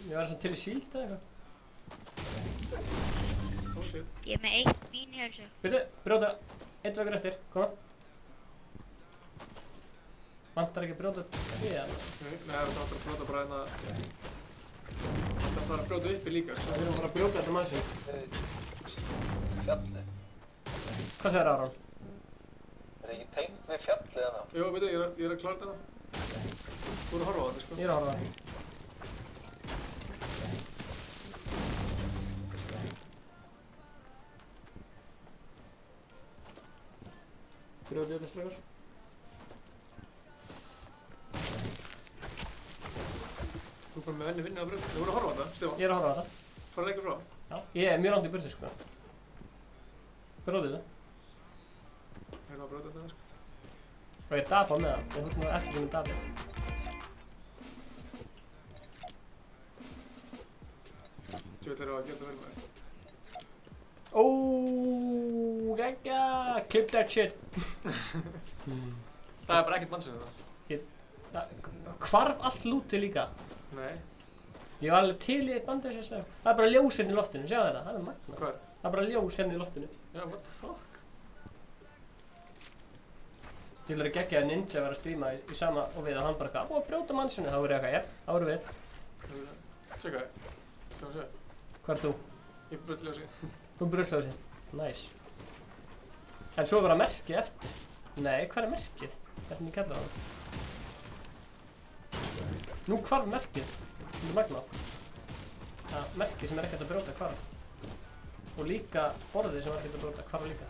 [SPEAKER 2] Ég var svona til í shield eða eitthvað.
[SPEAKER 7] Oh shit.
[SPEAKER 11] Ég er með 1 mín hér þessu.
[SPEAKER 2] Byrju, brjóta. 1 veggur eftir, koma. Vantar ekki að brjóta við það?
[SPEAKER 7] Nei, það er að brjóta bara hérna... Það er bara að brjóta uppi líka.
[SPEAKER 2] Það er bara að brjóta þetta mannsinn.
[SPEAKER 10] Fjalli.
[SPEAKER 2] Hvað segir Aron?
[SPEAKER 10] Er ekki tengt við fjalli hana?
[SPEAKER 7] Jú, veitu, ég er að klára þetta. Þú eru að horfa á þetta, sko.
[SPEAKER 2] Ég er að horfa á þetta. Brjótið þetta strákar.
[SPEAKER 7] Þú er bara með venni vinni á brjótið. Þú voru að horfa á þetta, Stefán?
[SPEAKER 2] Ég er að horfa á þetta.
[SPEAKER 7] Fara lengur frá?
[SPEAKER 2] Já, ég er mjög langt í burtu, sko. Brjótið þetta.
[SPEAKER 7] Hérna á brjótið þetta, sko.
[SPEAKER 2] Og ég dapa með það. Ég hútt nú eftir því með dapið.
[SPEAKER 7] Tjóðlega er að gera vel með þér.
[SPEAKER 2] Óóóó, geggja! Clip that shit!
[SPEAKER 7] Það er bara ekkert mannsinn þetta.
[SPEAKER 2] Hvarf allt lútið líka.
[SPEAKER 7] Nei.
[SPEAKER 2] Ég var alveg til í eitt bandi þess að segja. Það er bara ljós hérna í loftinu, sjáu þetta? Það er magna.
[SPEAKER 7] Hvað?
[SPEAKER 2] Það er bara ljós hérna í loftinu.
[SPEAKER 7] Já, what the fuck?
[SPEAKER 2] Til að geggja að Ninja var að stríma í sama og við og hann bara eitthvað, búið að brjóta mannsinu. Þá voru ég eitthvað, þá voru við.
[SPEAKER 7] Tjekka þig. Sjá að segja.
[SPEAKER 2] Hvað er þú?
[SPEAKER 7] Ég er brölljósi.
[SPEAKER 2] Þú er brölljósi. Nice. En svo var að merkið eftir. Nei, hvað er merkið? Hvernig ég kallar það? Nú hvarf merkið. Þetta er magnað. Það merkið sem er ekkert að brjóta hvarf. Og líka borðið sem er ekkert að brjóta hvarf líka.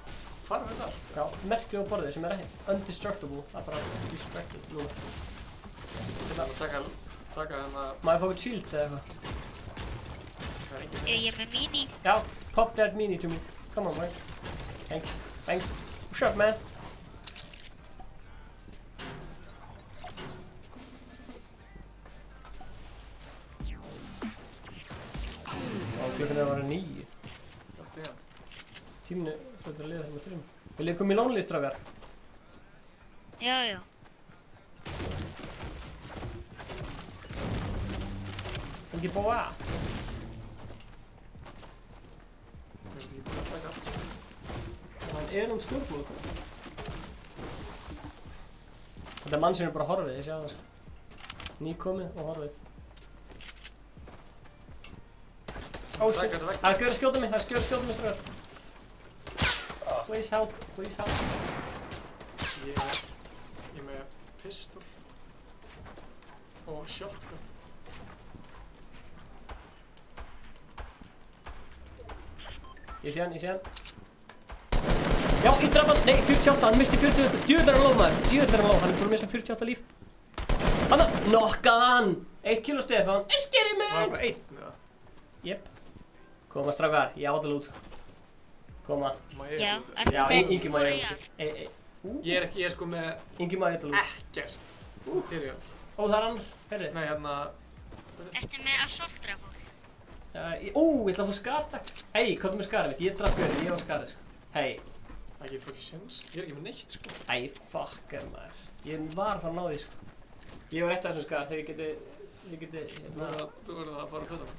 [SPEAKER 7] Hvarf þetta allt?
[SPEAKER 2] Já, merkið á borðið sem er ekki undestructible. Það er bara destructible núna.
[SPEAKER 7] Þetta taka hérna...
[SPEAKER 2] Má ég fá eitthvað shield eða eitthvað?
[SPEAKER 11] Ég er með mini.
[SPEAKER 2] Já, pop that mini to me. Come on, man. Thanks. Thanks. What's up, man? Klukkan er að vera 9. Tíminu svolítið að liða þegar maður drömmur. Vil ég koma í Lonely strákar?
[SPEAKER 11] Já, já.
[SPEAKER 2] Ekki búa að?
[SPEAKER 7] Mér finnst ekki búin að taka allt.
[SPEAKER 2] stjórnmál. Þetta mann sem er bara horfið, ég sé það sko. Nýkomið og horfið. Oh shit, það er skjör að skjóta mig, strákar. Please help.
[SPEAKER 7] Ég er með pistol og shotgun.
[SPEAKER 2] Ég sé hann. Já, ég draf hann, nei, 48, hann misti 48, djöðlar hann lóð maður, hann er búin að missa 48 líf. Hanna, nokkað hann! 1 kilo Stefán, skeri mig!
[SPEAKER 7] Það var bara 1 með það?
[SPEAKER 2] Jep. Koma strákar, ég átt að lút. Koma.
[SPEAKER 11] Já,
[SPEAKER 2] Ingi má ég lút.
[SPEAKER 7] Ég er sko með
[SPEAKER 2] Ingi má ég lút.
[SPEAKER 7] ekkert. Material.
[SPEAKER 2] Ó, það er hann, heyrðu.
[SPEAKER 7] Nei, hérna...
[SPEAKER 11] Ertu með assault rifle?
[SPEAKER 2] Ég ætla að fá skar, takk. Hei, hvað er með skarið mitt? Ég draf görinn, ég var skarið, sko. Hei.
[SPEAKER 7] Ekki fucking séns. Ég er ekki með neitt, sko.
[SPEAKER 2] Æ, fuck, maður. Ég var að fara að ná því, sko. Ég var eitt af þessum skar, þegar ég geti, hérna...
[SPEAKER 7] Þú verður að fara að föta mig.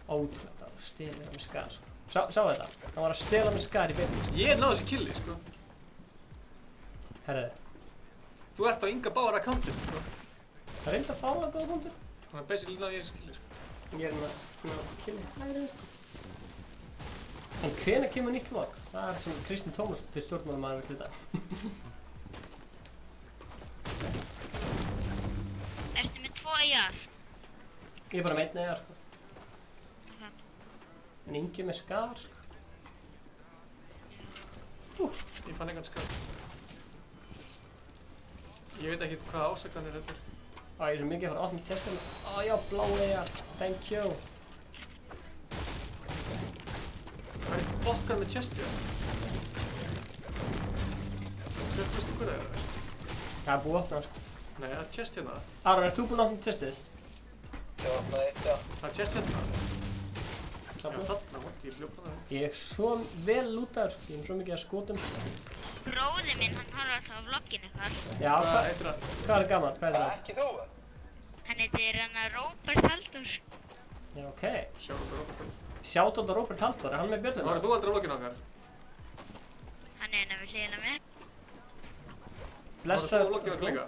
[SPEAKER 2] Ótrúlega, stelið með skar, sko. Sáu þetta? Hann var að stela með skar í beinni.
[SPEAKER 7] Ég náði þessi killi, sko.
[SPEAKER 2] Herðu.
[SPEAKER 7] Þú ert á Inga Bauer accountinu, sko.
[SPEAKER 2] Það er eitthvað fálega góða punktur.
[SPEAKER 7] Þannig að basically náði ég þessi killi, sko.
[SPEAKER 2] Ég er með killi. En hvenær kemur nýtt vlogg? Það er sem Kristinn Tómasson til stjórnmálamaður vill þetta.
[SPEAKER 11] Ertu með 2 AR?
[SPEAKER 2] Ég er bara með 1 AR, sko. En Ingi með skar, sko.
[SPEAKER 7] Ég fann engan skar. Ég veit ekki hvaða ásakanir þetta er.
[SPEAKER 2] Ég er svo mikið að fara að opna testinu. Já, blá AR. Thank you.
[SPEAKER 7] Það er ekki bokkar með chestið. Hvað veistu hvað það er?
[SPEAKER 2] Það er búið að opna, sko.
[SPEAKER 7] Nei, það er chest hérna.
[SPEAKER 2] Aron, ert þú búinn að opna testið?
[SPEAKER 10] Ég opnaði 1, já.
[SPEAKER 7] Það er chest hérna. Já, þarna, ég hljópa það.
[SPEAKER 2] Ég er svo vel lútaður, sko. Ég er svo mikið að skotum.
[SPEAKER 11] Bróði minn, hann horfði alltaf á vlogginu ykkar.
[SPEAKER 2] Já, hvað er gaman? Hvað er það?
[SPEAKER 10] Ekki þú?
[SPEAKER 11] Hann heitir Róbert Halldór.
[SPEAKER 2] Já, ok.
[SPEAKER 7] Shoutout
[SPEAKER 2] Shoutout á Róbert Halldór, er hann með björnum?
[SPEAKER 7] Var þú aldrei á vlogginu okkar?
[SPEAKER 11] Hann er hérna við hliðina mér.
[SPEAKER 7] Var þú á vlogginu okkar líka?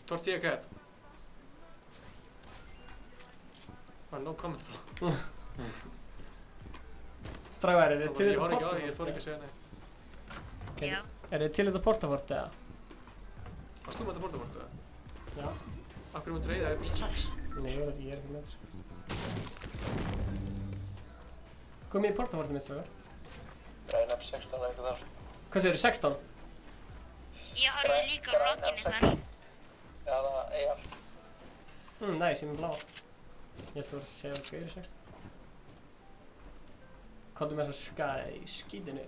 [SPEAKER 7] Tortilla Cat. No comment.
[SPEAKER 2] Strágar, er þið til
[SPEAKER 7] þetta portafort? Ég þori ekki að segja nei.
[SPEAKER 11] Já.
[SPEAKER 2] Er þið til þetta portafort, eða?
[SPEAKER 7] Varst þú með þetta portafort, eða?
[SPEAKER 2] Já.
[SPEAKER 7] Af hverju myndir eyða það bara strax?
[SPEAKER 2] Nei, ég er ekki með þessu. Komið í portafortið mitt, strágar?
[SPEAKER 10] Græn F16 eða eitthvað þar.
[SPEAKER 2] Hvað segir þið, 16?
[SPEAKER 11] Ég horfði líka á vlogginu þar.
[SPEAKER 10] Eða AR.
[SPEAKER 2] Næs, ég með bláa. Ég held að vera að segja að gauðir 16. Komdu með þessa skæði í skítinu.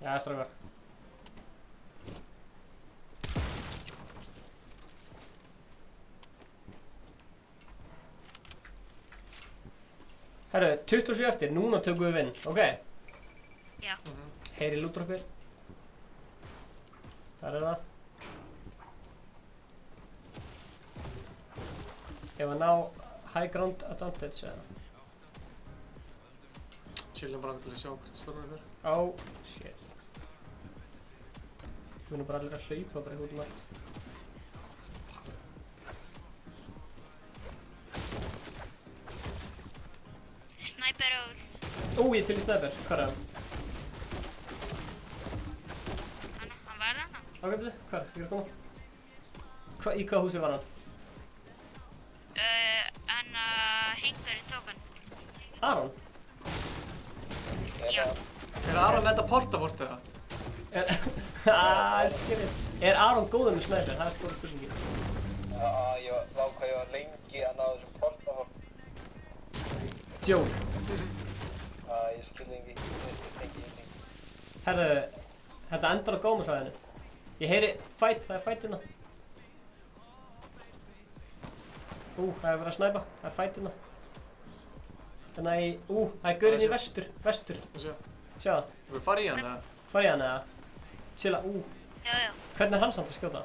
[SPEAKER 2] Já, strákar. Herru, 27 eftir, núna tökum við vinn, ok?
[SPEAKER 11] Já.
[SPEAKER 2] Heyri lútdroppir. Þar er það. Ef að ná high ground advantage eða.
[SPEAKER 7] Chillum bara til að sjá hvað það slurður fyrir.
[SPEAKER 2] Oh, shit. Við erum bara allir að hlaupa bara eitthvað út um allt.
[SPEAKER 11] Sniper út.
[SPEAKER 2] Ó, ég er til í sniper. Hvað er hann?
[SPEAKER 11] Hann var hann.
[SPEAKER 2] Ok, betur, hvað er? Ég er að koma. Í hvað húsi var hann?
[SPEAKER 11] Hann hengurinn tók hann.
[SPEAKER 2] Aron?
[SPEAKER 11] Já.
[SPEAKER 7] Er Aron með þetta portafort eða?
[SPEAKER 2] Skilja. Er Aron góður með sniper? Það er stóra spurningin.
[SPEAKER 10] Já, ég var lengi að ná þessum portafort.
[SPEAKER 2] Joke.
[SPEAKER 10] Ég skilði ekki.
[SPEAKER 2] Herðu, þetta endar á gómasvæðinu. Ég heyri fight, það er fight hérna. Það er verið að snæpa, það er fight hérna. Þannig að það er gaurinn í vestur. Sjá það.
[SPEAKER 7] Þú vil fara í hann eða?
[SPEAKER 2] Fara í hann eða? Chilla,
[SPEAKER 11] Já.
[SPEAKER 2] Hvernig er hann samt að skjóta?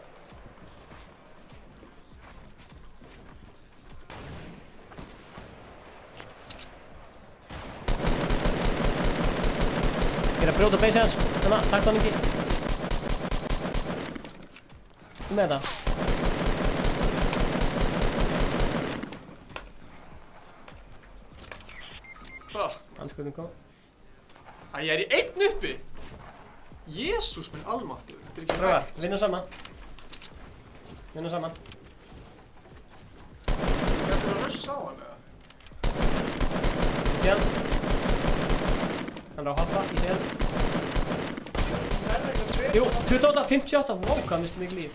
[SPEAKER 2] að brjóta beisið hans. Þannig að, takk hann ekki. Með þetta.
[SPEAKER 7] Hvað?
[SPEAKER 2] Anskotin kom.
[SPEAKER 7] Æ, ég er í einn uppi! Jésús minn almáttur, þetta er ekki
[SPEAKER 2] Röða,
[SPEAKER 7] hægt.
[SPEAKER 2] vinna saman. Vinna saman.
[SPEAKER 7] Ég ætti að russa á hann eða?
[SPEAKER 2] Ég sé hann. Hann er að hoppa, ég sé hann. Jú, 28, 58, wow, hvað misti mikið líf.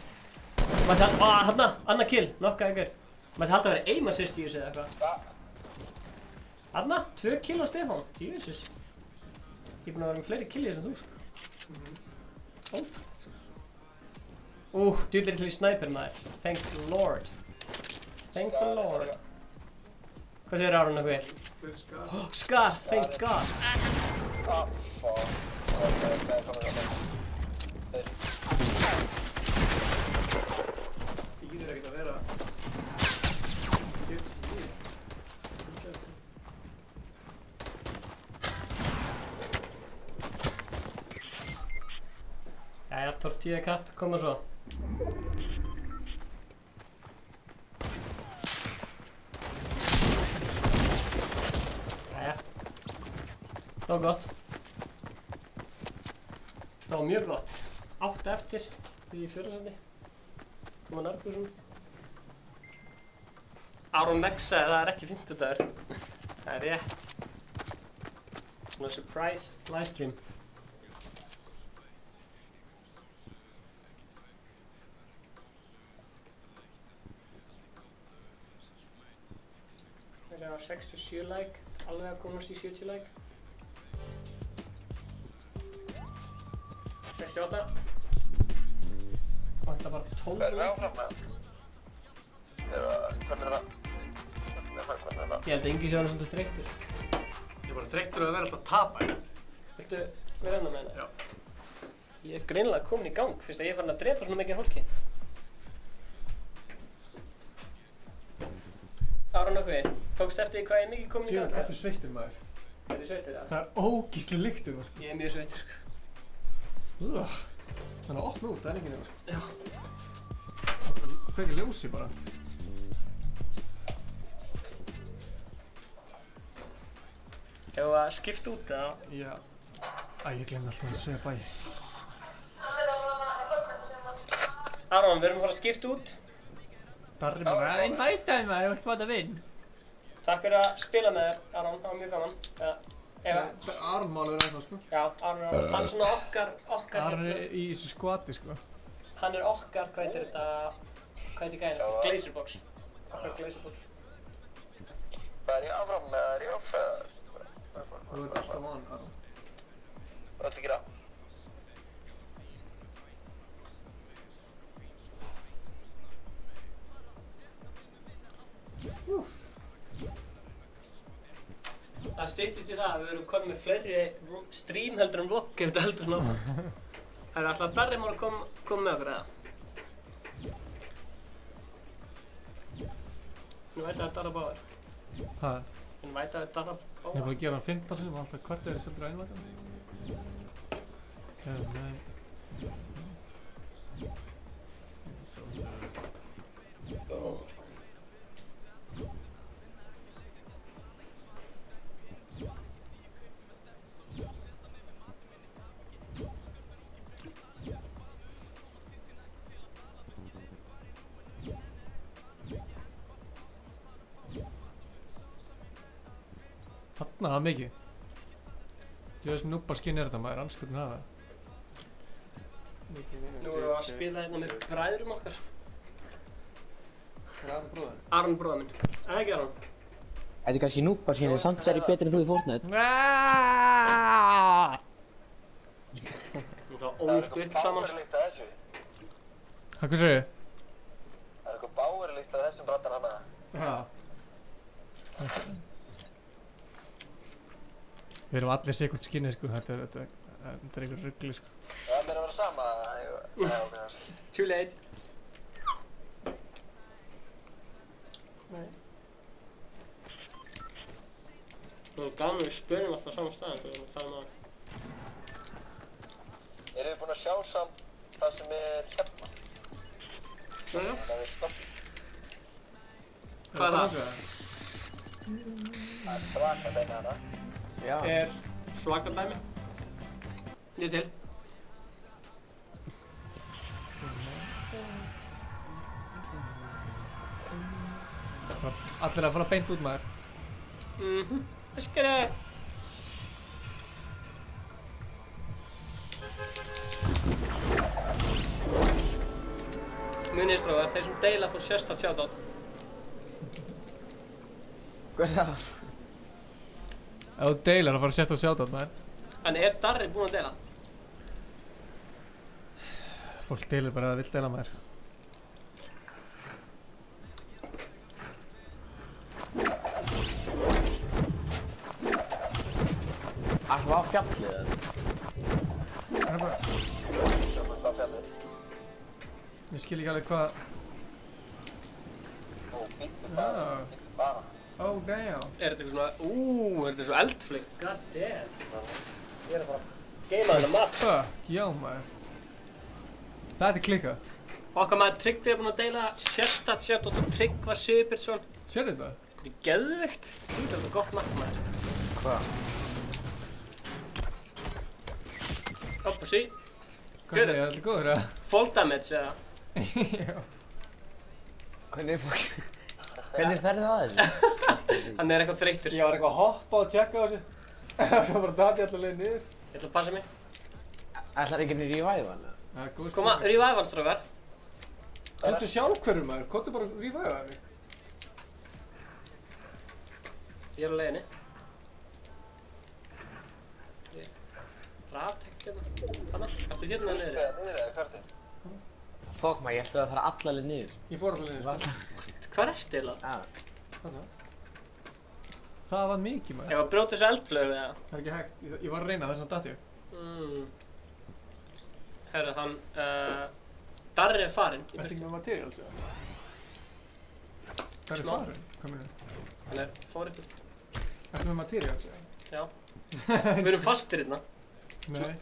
[SPEAKER 2] Mætti hann, þarna, annað kill, nokka ykkur. Mætti halda að vera aim assist í þessu eða eitthvað. Þarna, 2 kill á Stefán, Jesus. Ég er búinn að vera með fleiri kill í þessu en þú, sko. Djúlir til í sniper maður. Thank the Lord. Thank the Lord. Hvað segir Aron eitthvað? Scar, thank God.
[SPEAKER 7] Þýðir ekkert að vera.
[SPEAKER 2] Jæja, tortilla katt, koma svo. Jæja. Það var gott. Það var mjög gott. 8 eftir, því í fjórðarsæti. Koma Narbjörnsson. Aron Mexaði, það er ekki 50 dagur. Það er rétt. Svona surprise livestream. Það er á 67 like, alveg að komast í 70 like. 68. Og þetta bara 12 like.
[SPEAKER 10] Verðum við áfram með? Hvernig er það?
[SPEAKER 2] Ég held að Ingi sé svolítið þreyttur.
[SPEAKER 7] Ég er bara þreyttur að vera alltaf að tapa hérna.
[SPEAKER 2] Viltu vera ennað með hérna?
[SPEAKER 7] Já.
[SPEAKER 2] Ég er greinilega komin í gang, fyrst að ég er farin að drepa svona mikið fólki. Aron og hvað? Tókst eftir því hvað ég er mikið komin í gang?
[SPEAKER 7] Þetta er sveittur maður.
[SPEAKER 2] Er þið sveittur það?
[SPEAKER 7] Það er ógísli lyktur maður.
[SPEAKER 2] Ég er mjög sveittur sko.
[SPEAKER 7] Þannig að opna út, það er ekki nefnir.
[SPEAKER 2] Já.
[SPEAKER 7] Hvað ekki ljósi bara?
[SPEAKER 2] Hefur við að skipta út eða?
[SPEAKER 7] Já. Æ, ég glemði alltaf að segja bæ.
[SPEAKER 2] Aron, við erum að fara að skipta út.
[SPEAKER 7] Darri bara einn bætaði maður, ég veit hvað það vinn.
[SPEAKER 2] Takk fyrir að spila með þér, Aron, það var mjög gaman.
[SPEAKER 7] Aron máli verið ennþá, sko.
[SPEAKER 2] Já, Aron, hann er svona okkar
[SPEAKER 7] Aron er í þessu skvati, sko.
[SPEAKER 2] Hann er okkar, hvað heitir þetta, hvað heitir gæðin? Glazerbox. Okkar Glazerbox.
[SPEAKER 10] Hvað er ég áfram með? Er ég off eða?
[SPEAKER 7] Þú ert alltaf van, Aron.
[SPEAKER 10] Hvað ætla að gera?
[SPEAKER 2] Það styttist í það að við erum komin með fleiri stream heldur en vlogg ef þetta heldur svona áfram. Það er alltaf Darri mál að koma með okkur eða? Nú veit að það er Darra Báður.
[SPEAKER 7] Hæ?
[SPEAKER 2] Nú veit að það er Darra Báður.
[SPEAKER 7] Ég er búin að gera hann 15 sem alltaf hvert er þið seldur einvægum. Nei. Þarna var mikið. Þú veist núpa skinn er þetta maður, anskotin hafa.
[SPEAKER 2] Nú erum við að spila hérna með bræðurum okkar.
[SPEAKER 7] Er Aron bróðin?
[SPEAKER 2] Aron bróða minn. Eða ekki Aron?
[SPEAKER 12] Þetta er kannski núpa skinn, samt er ég betri en þú í Fortnite.
[SPEAKER 2] Þú svo ónust upp saman.
[SPEAKER 10] Það er eitthvað báverlíkt að þessu.
[SPEAKER 1] Hvað segir þið?
[SPEAKER 10] Það er eitthvað báverlíkt að þessum brandar hana.
[SPEAKER 7] Já. Við erum allir sikkert skinnið, sko. Þetta er einhver ruggli, sko.
[SPEAKER 10] Það er að vera sama.
[SPEAKER 2] Too late. Nei. Það er gaman við spörum alltaf á saman staðin þegar við erum að tala um það.
[SPEAKER 10] Erum við búin að sjá samt það sem hérna?
[SPEAKER 2] Já.
[SPEAKER 10] Það stoppið.
[SPEAKER 2] Hvað það?
[SPEAKER 10] Það svaka dæmi hana.
[SPEAKER 12] Já.
[SPEAKER 2] Svaka dæmi. Ég til.
[SPEAKER 1] Allir að fara beint út maður.
[SPEAKER 2] Öskari. Munið strákar, þeir sem deila fór sérstakt shoutout.
[SPEAKER 12] Hvað er það?
[SPEAKER 1] Ef þú deilar að fara sérstakt shoutout maður.
[SPEAKER 2] En Darri búinn að deila?
[SPEAKER 1] Fólk deilir bara að það vill deila maður.
[SPEAKER 12] Það var fjallið eða?
[SPEAKER 1] Það er bara...
[SPEAKER 10] Það var fjallið.
[SPEAKER 1] Ég skil ekki alveg hvað...
[SPEAKER 10] Bílum bara.
[SPEAKER 1] Oh damn.
[SPEAKER 2] Er þetta eitthvað svona... er þetta svo eldflip? God damn. Ég er að fara að geima þennan mat.
[SPEAKER 1] Fuck, já maður. Það er klikkað.
[SPEAKER 2] Okkar maður Tryggvi er búinn að deila sérstakt shoutout og Tryggva Sigurbjörnsson.
[SPEAKER 1] Sérðu þetta?
[SPEAKER 2] Þetta er geðveikt. Þetta er gott mat maður.
[SPEAKER 12] Hvað?
[SPEAKER 2] Upp og sí.
[SPEAKER 1] Hvað segir það? Þetta góður eða?
[SPEAKER 2] Fall damage eða?
[SPEAKER 1] Já.
[SPEAKER 12] Hvernig ferðu það þessu?
[SPEAKER 2] Hann er eitthvað þreyttur.
[SPEAKER 1] Ég var eitthvað að hoppa og tjekka á þessu. Svo bara dati allar leið niður.
[SPEAKER 2] Ég ætla að passa mig.
[SPEAKER 12] Ætlar ekki niður í væðan?
[SPEAKER 2] Koma, revive-an strákar.
[SPEAKER 1] Þetta sjálfhverfur maður, hvað er bara að revive mig?
[SPEAKER 2] Ég er á leiðinni. Raftækt hérna. Hanna, ertu hérna niður?
[SPEAKER 10] Niður eða hvað er þetta?
[SPEAKER 12] Fokk maður, ég ætlaði að fara allarleið niður.
[SPEAKER 1] Ég fór allarleið niður.
[SPEAKER 2] Hvað ertu eiginlega?
[SPEAKER 1] Þarna. Það var mikið maður.
[SPEAKER 2] Ég var að brjóta þessu eldflögu eða?
[SPEAKER 1] Það er ekki hægt, ég var að reyna þess að dati ég.
[SPEAKER 2] Herra, Darri er farinn.
[SPEAKER 1] Ertu ekki með materials eða? Darri er farinn? Hvað meina?
[SPEAKER 2] Hann er fór ykkur.
[SPEAKER 1] Ertu með materials eða?
[SPEAKER 2] Já. Við erum fastir hérna.
[SPEAKER 1] Nei.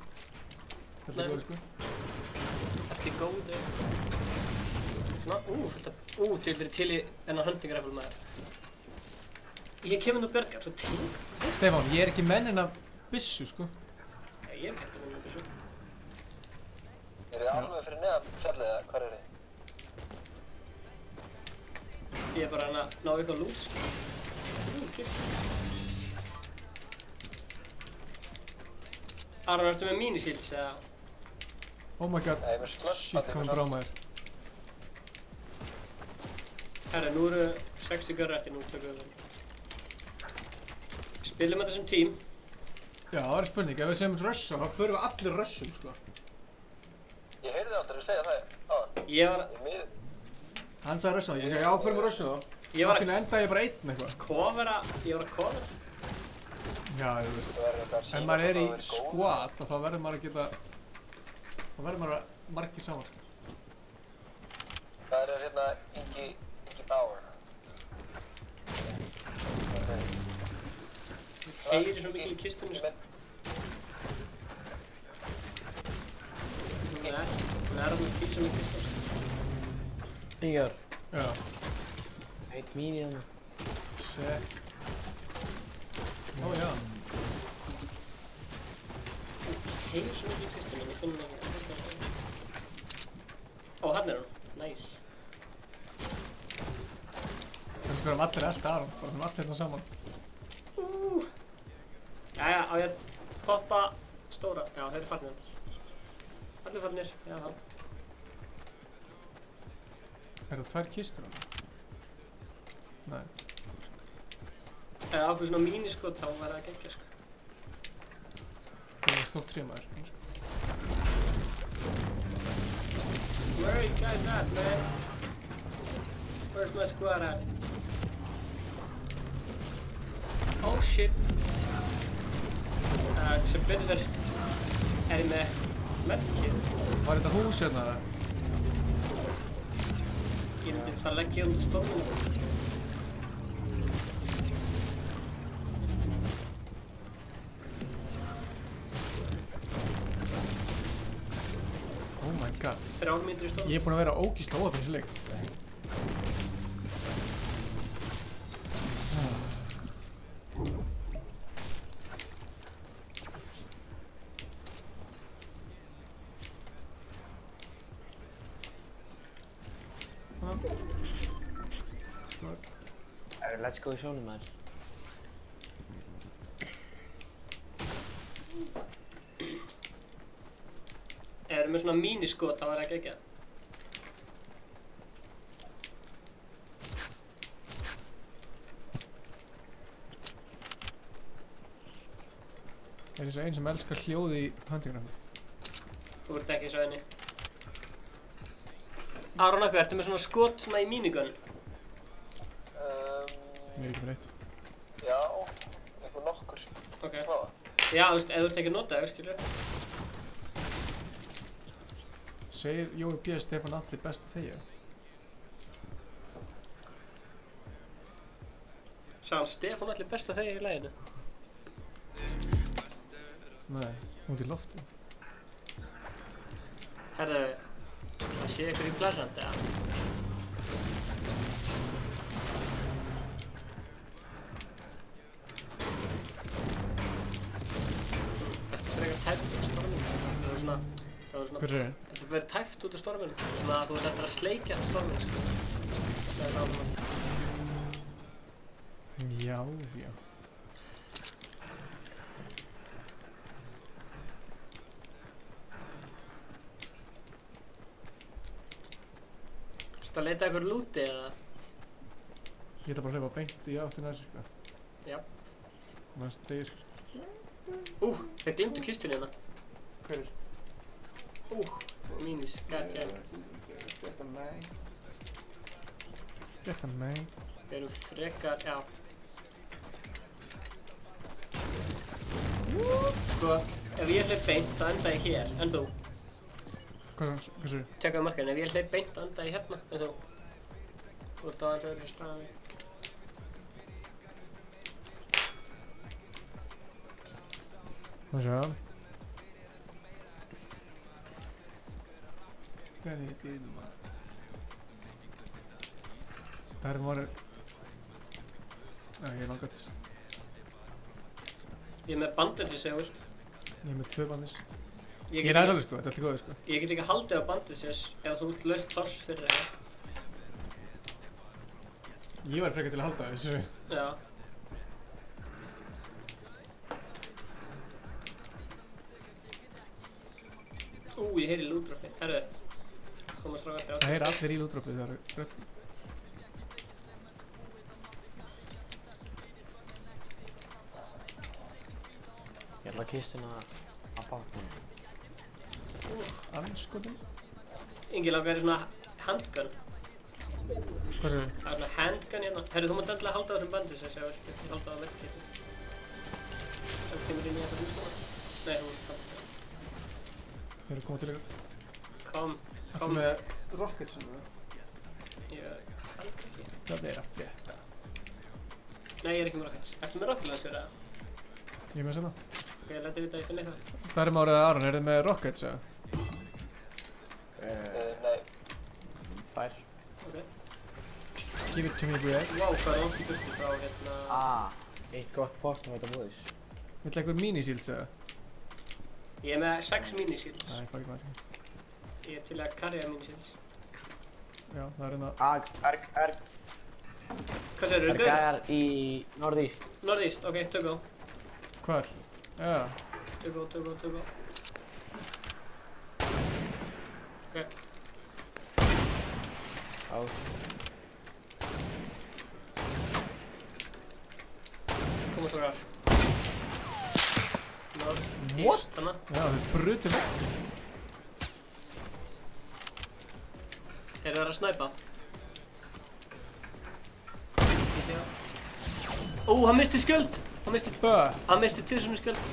[SPEAKER 1] Þetta er góð sko.
[SPEAKER 2] Þetta er góð. Svona, til í enna hunting-rifle maður. Ég kemur nú björgar, svo ting.
[SPEAKER 1] Stefán, ég er ekki mennin af byssu sko.
[SPEAKER 2] Ég er ekki alltaf mennin af byssu.
[SPEAKER 10] Er þið alveg fyrir neðan fjallið eða hvar er þið?
[SPEAKER 2] Ég er bara að ná eitthvað lút sko. Kist. Aron, ertu með minishields eða?
[SPEAKER 1] Oh my god.
[SPEAKER 10] Nei, með slöpp.
[SPEAKER 1] Shit, hvað brá maður.
[SPEAKER 2] Herra, nú eru 60 görur eftir, nú tökum við þeim. Spilum þetta sem tím.
[SPEAKER 1] Já, það er spurning. Ef við segjum rössa, þá förum við allir rössum sko.
[SPEAKER 10] Ég heyrði aldrei að segja það áðan.
[SPEAKER 2] Ég var...
[SPEAKER 1] Hann sagði rössa, ég segi já, förum við rössum þá. Svo enda ég bara einn eitthvað.
[SPEAKER 2] Kofera, ég var að kofera.
[SPEAKER 1] Já, þú veist. Ef maður er í squad, þá verður maður að geta... Þá verður maður að margir saman.
[SPEAKER 10] Það er hérna Ingi Bauer.
[SPEAKER 2] Heyri svo mikil í kistunni sko. Hún er alveg til sem í kistunni.
[SPEAKER 12] Ígar.
[SPEAKER 1] Já.
[SPEAKER 12] Eitt mín í hana.
[SPEAKER 1] Check. Ó já.
[SPEAKER 2] Heyri svo mikil í kistunni, ég finnum það ekki. Ó, hann er hún. Nice.
[SPEAKER 1] Þannig að við erum allir elda Aron, bara allir hérna saman.
[SPEAKER 2] Jæja, á ég að poppa stóra. Já, þeir eru farnir. Allir farnir, já þá.
[SPEAKER 1] Er það tvær kistur á það? Nei.
[SPEAKER 2] Eða ákveð svona míniskot, þá væri það geggja sko.
[SPEAKER 1] Það er stórt trímaður.
[SPEAKER 2] Where are you guys at, man? Where's my squad at? Oh shit. Sem betur þar er ég með medkit.
[SPEAKER 1] Var þetta hús hérna eða?
[SPEAKER 2] Ég myndi fara að leggja til storminu. 3 mínútur í storm.
[SPEAKER 1] Ég er búinn að vera ógeðslega óheppinn í þessu leik.
[SPEAKER 12] Let's go í sjónum maður.
[SPEAKER 2] Ef við erum með svona míniskot, þá var það geggjað.
[SPEAKER 1] Það er eins og einn sem elskar hljóði í handígrafni.
[SPEAKER 2] Þú ert ekki svo henni. Aron Akku, ertu með svona skot svona í mínigun?
[SPEAKER 1] Ég er ekki með neitt.
[SPEAKER 10] Já, einhver nokkur.
[SPEAKER 2] Ok. Já, þú veist, ef þú ert ekki að nota þau, skilur.
[SPEAKER 1] Segir Jói B. Stefán Atli best að þegja?
[SPEAKER 2] Sagði hann Stefán Atli best að þegja í laginu?
[SPEAKER 1] Nei, út í loftu.
[SPEAKER 2] Herðu, það sé ykkur í Pleasant, eða? Þetta frekar tæft út af storminu. Það var svona...
[SPEAKER 1] Hvað er það?
[SPEAKER 2] Þetta verður tæft út af storminu. Svona að þú ert eftir að sleikja storminu, sko. Það er náttúrulega.
[SPEAKER 1] Já.
[SPEAKER 2] Ertu að leita ykkur lúti, eða?
[SPEAKER 1] Ég ætla bara að hlaupa beint í áttina þessu, sko.
[SPEAKER 2] Já.
[SPEAKER 1] Næst degir, sko.
[SPEAKER 2] Þeir glimtu kistunni hérna.
[SPEAKER 7] Hver er?
[SPEAKER 2] Mínis, gætja.
[SPEAKER 7] Þetta nei.
[SPEAKER 1] Þetta nei.
[SPEAKER 2] Við erum frekar, já. Sko, ef ég hleyp beint, þá enda ég hér, en þú.
[SPEAKER 1] Hvað sér?
[SPEAKER 2] Tjekkaðu markaðin, ef ég hleyp beint, þá enda ég hérna, en þú. Þú ert á aðeins öðru staði.
[SPEAKER 1] Hvað sjá? Hvað er þetta í maður? Það er maður... Ég er langt þess.
[SPEAKER 2] Ég er með bandages ef þú vilt.
[SPEAKER 1] Ég er með 2 bandages. Ég er aðeins alveg sko, þetta er alltaf góðið sko.
[SPEAKER 2] Ég get ekki haldið á bandages ef þú vilt laust pláss fyrir það.
[SPEAKER 1] Ég var frekar til að halda þessu.
[SPEAKER 2] Já. Ég heyri lúdroppi. Herru, koma strákar til
[SPEAKER 1] það heyri allir í lúdroppi þegar það er röpp.
[SPEAKER 12] Ég ætla að kistuna að baka hann.
[SPEAKER 1] Anskotum.
[SPEAKER 2] Ingi, langar þér svona handgun?
[SPEAKER 1] Hvað sér þið?
[SPEAKER 2] Það er svona handgun hérna. Herru, þú mátt endilega halda á þessum bandages ef þú vilt halda á verkið. Það kemur inn í þetta hús núna. Nei, þú vilt halda.
[SPEAKER 1] Ég er að koma til ykkur.
[SPEAKER 2] Kom.
[SPEAKER 7] Ertu með rockets svona?
[SPEAKER 2] Ég held ekki.
[SPEAKER 1] Það er að frétta.
[SPEAKER 2] Nei, ég er ekki með rockets. Ertu með rocket launcher eða?
[SPEAKER 1] Ég er með svona.
[SPEAKER 2] Ok, letið vita að ég finn eitthvað.
[SPEAKER 1] Það er Márið eða Aron, er þið með rockets eða?
[SPEAKER 10] Nei.
[SPEAKER 12] 2.
[SPEAKER 2] Ok.
[SPEAKER 1] Give it to me, boy.
[SPEAKER 2] Wow, hvað er langt í burtu frá hérna...
[SPEAKER 12] Eitt gott Fortnite boys.
[SPEAKER 1] Vill eitthvað minishields eða?
[SPEAKER 2] Ég er með 6 minishields.
[SPEAKER 1] Nei, fuck maður.
[SPEAKER 2] Ég er til að karja minishields.
[SPEAKER 1] Já, það er hérna...
[SPEAKER 12] Erg.
[SPEAKER 2] Hvað segir þú,
[SPEAKER 12] Erg er í norðíst.
[SPEAKER 2] Norðíst, ok, tökó.
[SPEAKER 1] Hvar? Já.
[SPEAKER 2] Tökó. Ok.
[SPEAKER 12] Ás.
[SPEAKER 2] Koma strákar.
[SPEAKER 1] What?
[SPEAKER 2] Hana.
[SPEAKER 1] Já, þau brutu mig.
[SPEAKER 2] Eru það að snæpa? Ég sé það. Hann misti skjöld! Hann misti 1000 skjöld.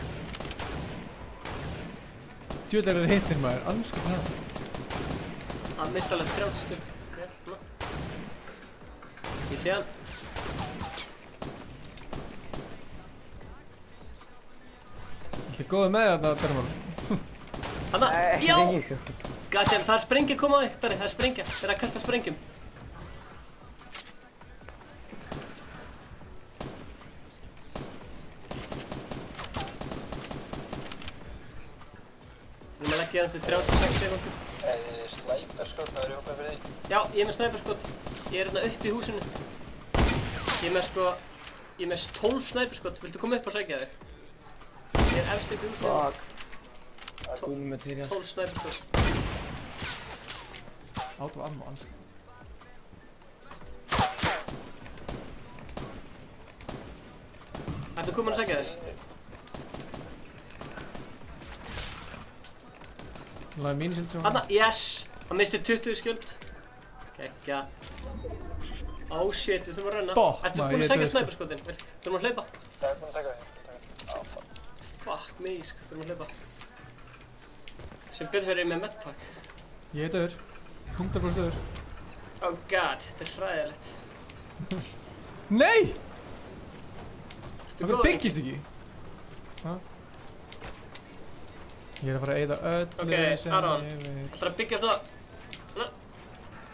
[SPEAKER 1] Djöðlega er það hittir maður, anskap hann.
[SPEAKER 2] Hann misti alveg 30 skjöld. Ég sé hann.
[SPEAKER 1] Þetta er góðið með þetta, Dermar.
[SPEAKER 2] Hanna! Já! Goddammit, það er sprengja að koma á þig, Darri, það er sprengja. Það er að kasta sprengjum. Þurfum að leggja það til 36 sekúndur.
[SPEAKER 10] Snæperskot, það er opið fyrir því.
[SPEAKER 2] Já, ég er með snæperskot. Ég er hérna upp í húsinu. Ég er með sko... Ég er með 12 snæperskot. Viltu koma upp og sækja þig? Ég er efst upp í húsinu.
[SPEAKER 12] Fuck. Það er búin með
[SPEAKER 2] 12 snæperskot.
[SPEAKER 1] Out of ammo, alls.
[SPEAKER 2] Ertu komin að sækja þig?
[SPEAKER 1] Laði mín silt sem
[SPEAKER 2] Hanna, yes! Hann misti 20 skjöld. Kekja. Oh shit, við þurfum að renna. Ertu búin að sækja snæperskotin? Þurfum að hlaupa?
[SPEAKER 10] Það er búin að taka því.
[SPEAKER 2] Fuck me, sko. Þurfum að hlaupa. Sem betur fyrir ég með medpack.
[SPEAKER 1] Ég er döður. 100% döður.
[SPEAKER 2] Oh god, þetta er hræðilegt.
[SPEAKER 1] Nei! Það byggist ekki. Ég er að fara að eyða öllu sem ég veit.
[SPEAKER 2] Ok, Aron, það er að byggja svona... Hanna,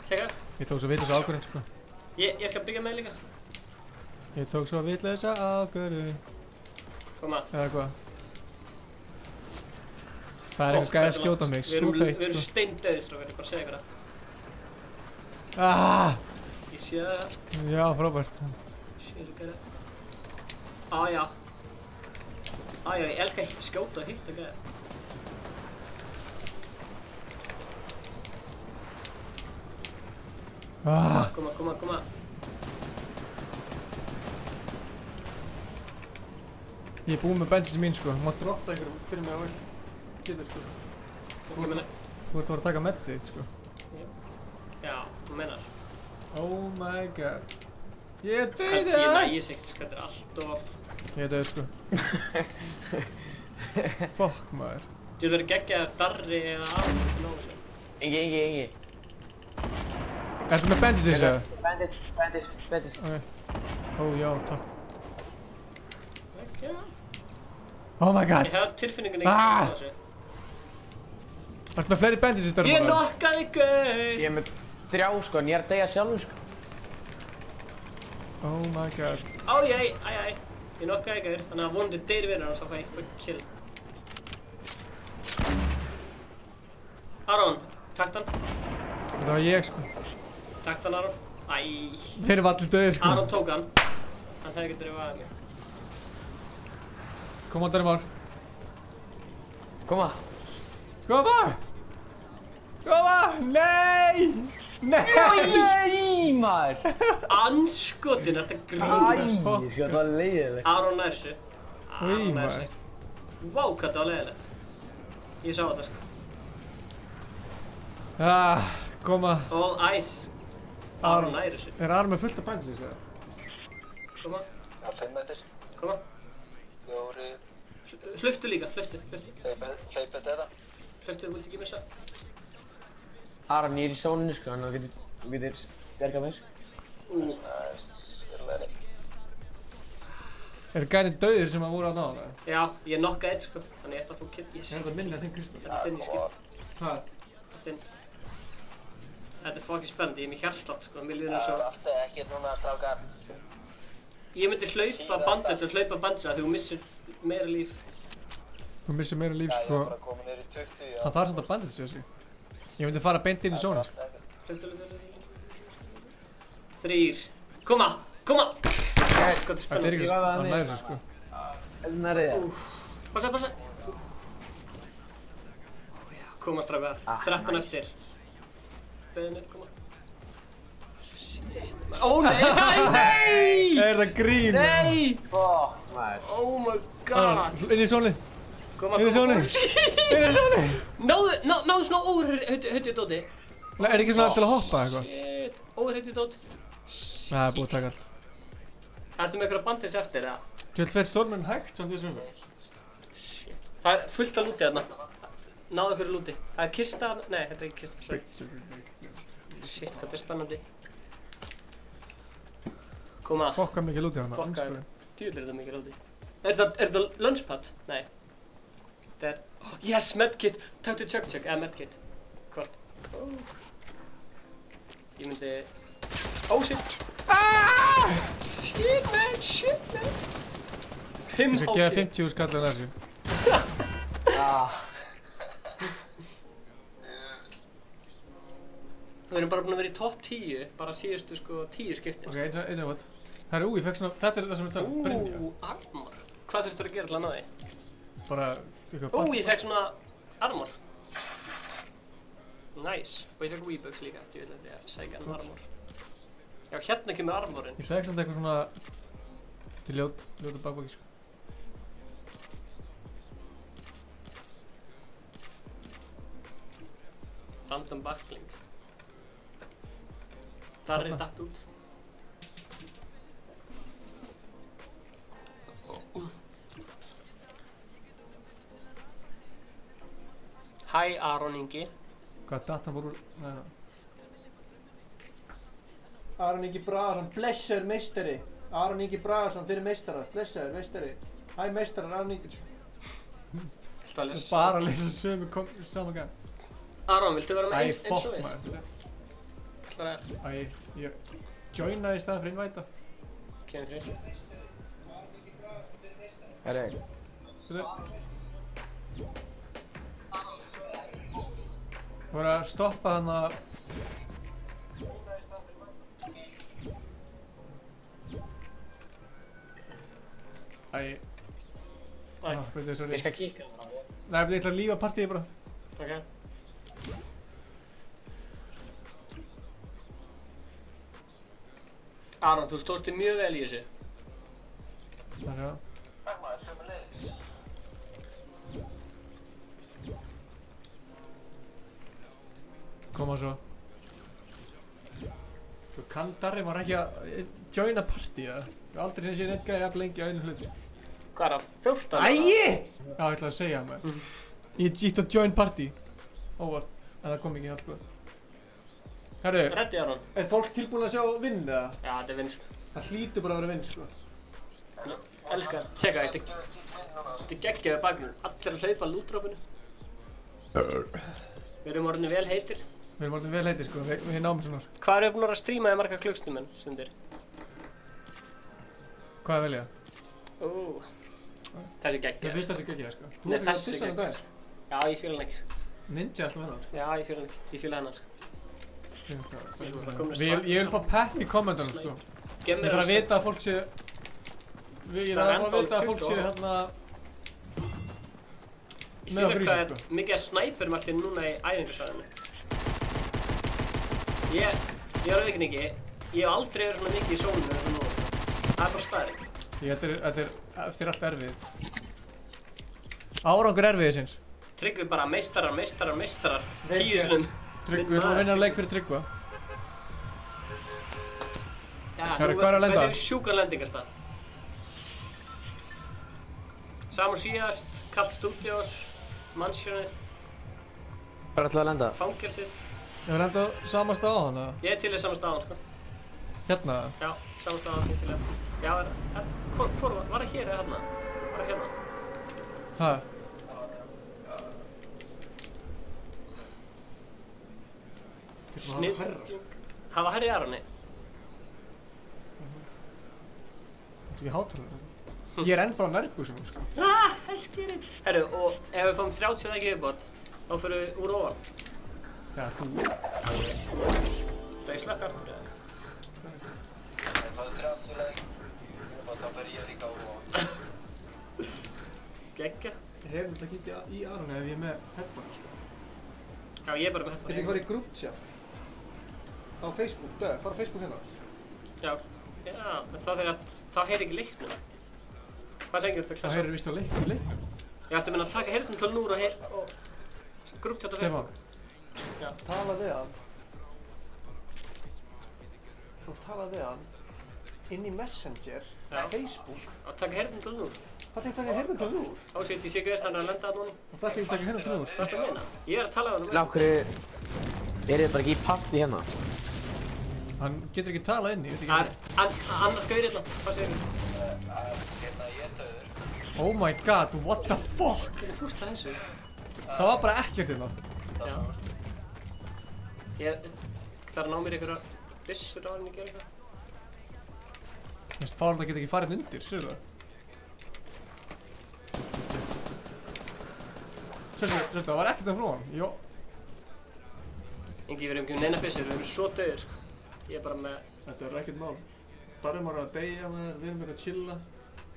[SPEAKER 2] tjekka.
[SPEAKER 1] Ég tók svo vitleysa ákvörðun, sko.
[SPEAKER 2] Ég skal byggja með líka.
[SPEAKER 1] Ég tók svo vitleysa ákvörðun.
[SPEAKER 2] Koma.
[SPEAKER 1] Eða hvað? Það er eitthvað gæði að skjóta mig, svo feitt, sko.
[SPEAKER 2] Við erum steindauðir, strókar, ég bara segja ykkur það. Ég sé það.
[SPEAKER 1] Já, frábært.
[SPEAKER 2] Já. Ég elska að skjóta og hitta gæði. Koma.
[SPEAKER 1] Ég er búinn með bensin mín, sko. Þú mátt drotta einhverjum fyrir mig á öll. Getur, sko. Þú ert að fara að taka með þitt, sko.
[SPEAKER 2] Já, þú menar.
[SPEAKER 1] Oh my god. Ég er döður!
[SPEAKER 2] Ég nægir sikt, sko. Þetta er allt of...
[SPEAKER 1] Ég er döður, sko. Fuck, maður.
[SPEAKER 2] Þú verður geggjað Darri eða Aron til nógu sér.
[SPEAKER 12] Engi.
[SPEAKER 1] Ertu með bandages, eða?
[SPEAKER 12] Bandage.
[SPEAKER 1] Ok. Ó, já, takk.
[SPEAKER 2] Ekki.
[SPEAKER 1] Oh my god.
[SPEAKER 2] Ég hef tilfinningunni ekki á þessu.
[SPEAKER 1] Ertu með fleiri bandages, Darri?
[SPEAKER 2] Ég nokkaði gauð!
[SPEAKER 12] Ég er með 3, sko, en ég er að deyja sjálfur, sko.
[SPEAKER 1] Oh my god.
[SPEAKER 2] Æ. Ég nokkaði gauð, þannig að vonandi deyri vinnar og svo fæ ég kill. Aron, takt hann.
[SPEAKER 1] Það var ég, sko.
[SPEAKER 2] Takt hann, Aron. Æ.
[SPEAKER 1] Þeir eru allir döðir, sko.
[SPEAKER 2] Aron tók hann. Hann hefði ekki drifað að mig.
[SPEAKER 1] Koma, Darri Már.
[SPEAKER 12] Koma. Nei, maður.
[SPEAKER 2] Anskotin, þetta grínast.
[SPEAKER 12] Æ, sko, það var leiðilegt.
[SPEAKER 2] Aron nær þessu.
[SPEAKER 1] Maður.
[SPEAKER 2] Vá, hvað það var leiðilegt. Ég sá þetta, sko.
[SPEAKER 1] Koma.
[SPEAKER 2] All ice. Aron nær þessu.
[SPEAKER 1] Er Aron með fullt af bandages, eða?
[SPEAKER 2] Koma.
[SPEAKER 10] Já, 5 metr.
[SPEAKER 2] Koma.
[SPEAKER 10] 4.
[SPEAKER 2] Hlöftu líka, hlöftu.
[SPEAKER 10] Hleypið þetta.
[SPEAKER 2] Hlöftu, þú vilt ekki missa.
[SPEAKER 12] Aron, ég er í sóninu, sko, þannig að þú getur bjargað mig, sko.
[SPEAKER 1] Er gæðin döðir sem að voru að ná það?
[SPEAKER 2] Já, ég nokkaði eitt, sko. Þannig ég ætla að fá kill. Yes.
[SPEAKER 1] Er þetta minni að þinn, Kristján?
[SPEAKER 2] Þetta er þinn, ég skipt.
[SPEAKER 1] Hvað?
[SPEAKER 2] Þinn. Þetta er fucking spennandi, ég er með hjartslátt, sko. Mér líður eins og...
[SPEAKER 10] Það er alltaf ekki núna, strákar.
[SPEAKER 2] Ég myndi hlaupa bandage og hlaupa bandage þegar þú missir meira líf.
[SPEAKER 1] Þú missir meira líf, sko.
[SPEAKER 10] Já, ég var bara komin niður í 20, já.
[SPEAKER 1] Það þarf samt að bandage, þessi. Ég myndi fara beint inn í zónu, sko.
[SPEAKER 2] Hlaupa. 3. Koma! Hvað er spennandi.
[SPEAKER 1] Þetta er ekki svo, hann næður þessu, sko.
[SPEAKER 12] Þetta er nærið það.
[SPEAKER 2] Passa. Koma strafgar. 13 eftir. Beðinir, koma. Ó nei!
[SPEAKER 1] Er það grín?
[SPEAKER 2] Nei!
[SPEAKER 12] Fuck, maður.
[SPEAKER 2] Oh my god!
[SPEAKER 1] Inn í zónu.
[SPEAKER 2] Koma. Náðu svona óhættið dóti.
[SPEAKER 1] Er ekki svona til að hoppa eitthvað?
[SPEAKER 2] Shit, óhættið dót.
[SPEAKER 1] Það er búið að taka allt.
[SPEAKER 2] Ertu með eitthvað bandage eftir, eða?
[SPEAKER 1] Þú vilt fyrir storminn hægt samt þessum umhverf.
[SPEAKER 2] Shit. Það er fullt af lúti þarna. Náðu ykkur lúti. Það er kista, nei, þetta er ekki kista. Shit, hvað er spennandi. Koma.
[SPEAKER 1] Fokka mikið lúti hana.
[SPEAKER 2] Fokka, djúðlir þetta mikið lúti. Er þetta lunchpad? Nei. Þetta er... Yes, medkit! Taktu chug, eða medkit. Hvort? Ég myndi... Oh shit! Shit man! 5
[SPEAKER 1] Ég skal gefa 50 skallar þessu.
[SPEAKER 2] Við erum bara búin að vera í topp 10, bara síðustu sko 10 skiptin.
[SPEAKER 1] Ok, einu vart. Herru, ég fekk svona, þetta er það sem við talum, Brynja.
[SPEAKER 2] Armor. Hvað þurftur að gera til að ná því?
[SPEAKER 1] Bara,
[SPEAKER 2] ég fekk svona armor. Nice. Og ég fekk V-Bucks líka, ég vil að því að segja hann armor. Já, hérna kemur armorinn.
[SPEAKER 1] Ég fekk samt eitthvað svona, til ljóta bakbaki sko.
[SPEAKER 2] Random backling. Darri datt út. Hæ Aron Ingi.
[SPEAKER 1] Hvað datt hann bara úr?
[SPEAKER 7] Aron Ingi Bragason, blessaður meistari. Aron Ingi Bragason fyrir meistarar, blessaður meistari. Hæ meistarar, Aron Ingi.
[SPEAKER 1] Bara að lesa sömu saman gang.
[SPEAKER 2] Aron, viltu vera með eins og við?
[SPEAKER 1] Ég joinaði í staðan fyrir innvæta.
[SPEAKER 2] Kemur þér.
[SPEAKER 12] Herri.
[SPEAKER 1] Þú voru að stoppa hann að...
[SPEAKER 12] Ég skal kíka.
[SPEAKER 1] Nei, ég ætla að lífa partíið bara.
[SPEAKER 2] Ok. Aron, þú stóðst þig mjög vel í þessu.
[SPEAKER 1] Takk já.
[SPEAKER 10] Takk maður, sömuleiðis.
[SPEAKER 1] Koma svo. Þú kann Darri var ekki að joina partíið. Ég hef aldrei sem sé neitt gæði jafn lengi á einu hluti.
[SPEAKER 2] Hvað er það? 14?
[SPEAKER 1] Æi! Já, ég ætlaði að segja maður. Ég gitt að join party. Óvart. En það kom ekki allt góð. Herru,
[SPEAKER 2] Reddi Aron.
[SPEAKER 7] Er fólk tilbúin að sjá vinn eða?
[SPEAKER 2] Já, þetta er vinn sko.
[SPEAKER 7] Það hlýtur bara að vera vinn sko.
[SPEAKER 2] Elskar, tjekka, þetta er geggjaður bakgrunn. Allir að hlaupa lútrópinu. Við erum orðinni vel heitir.
[SPEAKER 1] Við erum orðinni vel heitir sko, við náum svona.
[SPEAKER 2] Hvað eru búin að stríma í marga klukkstundum stundir?
[SPEAKER 1] Hvað velja?
[SPEAKER 2] Þessi geggjaður.
[SPEAKER 1] Ég finnst þessi geggjaður sko.
[SPEAKER 2] Þú fyrir að pissa hann dagir. Já, ég fíla hann ekki.
[SPEAKER 1] Ninja alltaf hennar?
[SPEAKER 2] Já, ég fíla hann ekki. Ég fíla hennar sko.
[SPEAKER 1] Ég vil fá pepp í kommentunum sko. Ég þarf að vita að fólk sé... Ég þarf að vita að fólk sé hérna...
[SPEAKER 2] Ég fíla hvað er mikið að snæpurum alltaf núna í æfingarsvæðinu. Ég er auðvitað ekki, ég hef aldrei verið svona mikið í sóninu eins og nú. Það er bara staðrind.
[SPEAKER 1] Þetta er allt erfið. Árangur erfiðisins.
[SPEAKER 2] Tryggvi bara meistarar. 10 sinum.
[SPEAKER 1] Tryggvi, við ætlum að vinna leik fyrir Tryggva.
[SPEAKER 2] Já, nú verðum við sjúkan lendingarstað. Samur síðast, Kalt Studios, Mansionið.
[SPEAKER 12] Hvað er alltaf að lenda?
[SPEAKER 2] Fangelsið.
[SPEAKER 1] Ég vil lenda á sama stað á hann eða?
[SPEAKER 2] Ég er til í sama stað á hann sko.
[SPEAKER 1] Hérna?
[SPEAKER 2] Já, sama stað á hann, ég til í. Já, hvor var það hér eða hérna? Var það hérna?
[SPEAKER 1] Hæ?
[SPEAKER 2] Snill. Hafa herri í Aroni?
[SPEAKER 1] Þetta er ekki hátalara. Ég er ennþá á nærbúsum sko.
[SPEAKER 2] Skýrin. Herru, og ef við fáum 30 ekki viðbót, þá fyrir við úr ofan.
[SPEAKER 1] Já, þú.
[SPEAKER 2] Það er slökk aftur eða?
[SPEAKER 10] Ef það er 30 ekki viðbót, þá fer ég líka úr ofan.
[SPEAKER 2] Geggja.
[SPEAKER 1] Ég hef þetta ekki í Aroni ef ég er með headphone sko.
[SPEAKER 2] Já, ég er bara með headphone.
[SPEAKER 7] Getur ekki farið í group chat? Á Facebook, fara á Facebook hérna.
[SPEAKER 2] Já, þá heyri ekki leiknum. Hvað segir þú?
[SPEAKER 1] Það heyrir víst á leiknum.
[SPEAKER 2] Ég ætti að minna að taka heyrnartólin úr og group chat á Facebook.
[SPEAKER 7] Já. Tala við hann. Og tala við hann inn í Messenger, Facebook.
[SPEAKER 2] Og taka heyrnartólin úr.
[SPEAKER 7] Hvað þarf ég að taka heyrnartólin úr?
[SPEAKER 2] Ásett, ég sé ekki verðan að lenda að núni.
[SPEAKER 7] Og þarf ég að taka heyrnartólin úr?
[SPEAKER 2] Hvað er það að minna? Ég er að tala við hann.
[SPEAKER 12] Lákri, er þið bara ekki í party hérna?
[SPEAKER 1] Hann getur ekki talað inn í, ég veit
[SPEAKER 2] ekki. Annar gaur hérna, hvað segir þú?
[SPEAKER 10] Hérna, ég er döður.
[SPEAKER 1] Oh my god, what the fuck?
[SPEAKER 2] Hvernig fúst það þessu?
[SPEAKER 1] Það var bara ekkert hérna.
[SPEAKER 2] Já. Ég þarf að ná mér einhverja byssur á hann að gera eitthvað.
[SPEAKER 1] Þú veist, fárlega geta ekki farið undir, séu það? Sérstu, það var ekkert að frá hann, jó.
[SPEAKER 2] Ingi, við erum ekki um neina byssur, við erum svo döðir, sko. Ég er bara með...
[SPEAKER 1] Þetta er ekkert mál. Darri maður að deyja með þér, við erum eitthvað að chilla.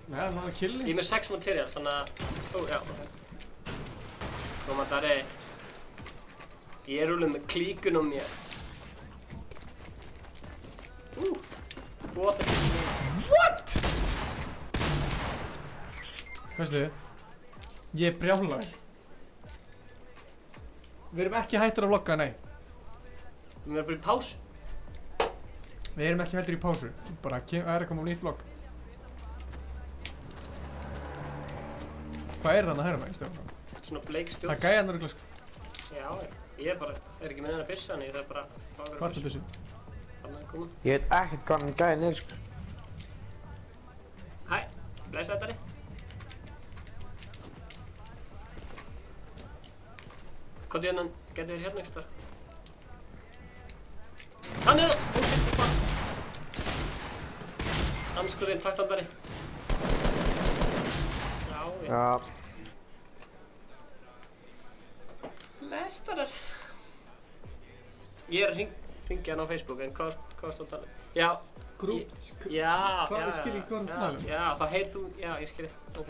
[SPEAKER 1] Nei, það er að killi.
[SPEAKER 2] Ég er með 6 material, þannig að... Ó, já, ok. Koma, Darri. Ég er rúlega með klíkun á mér. What?
[SPEAKER 1] Veistu, ég er brjálaður. Við erum ekki hættir að vlogga, nei.
[SPEAKER 2] Við erum bara í pásu.
[SPEAKER 1] Við erum ekki heldur í pásu. Bara, það er eitthvað nýtt vlogg. Hvað er þarna hægra megin, Stefán?
[SPEAKER 2] Svona bleik stjórn.
[SPEAKER 1] Það er gæjan örgulega, sko.
[SPEAKER 2] Já, ég er ekki með neina byssu, þannig ég þarf bara að fá að vera
[SPEAKER 1] Hvað er það byssu?
[SPEAKER 2] Þannig að koma.
[SPEAKER 12] Ég veit ekkert hvað hann gæjan er, sko.
[SPEAKER 2] Hæ, blessaði Darri. Hvað er hérna, getur þér hérna ekstra? Hann er það! Ó, shit, hvað? Anskurðinn, takk Darri. Já. Mestarar. Ég er að hringja hann á Facebook, en hvað stóð að tala um? Já.
[SPEAKER 1] Grúp?
[SPEAKER 2] Já.
[SPEAKER 1] Hvað er skilji hvað hann tala um?
[SPEAKER 2] Já, þá heyrð þú, já, ég skilji, ok.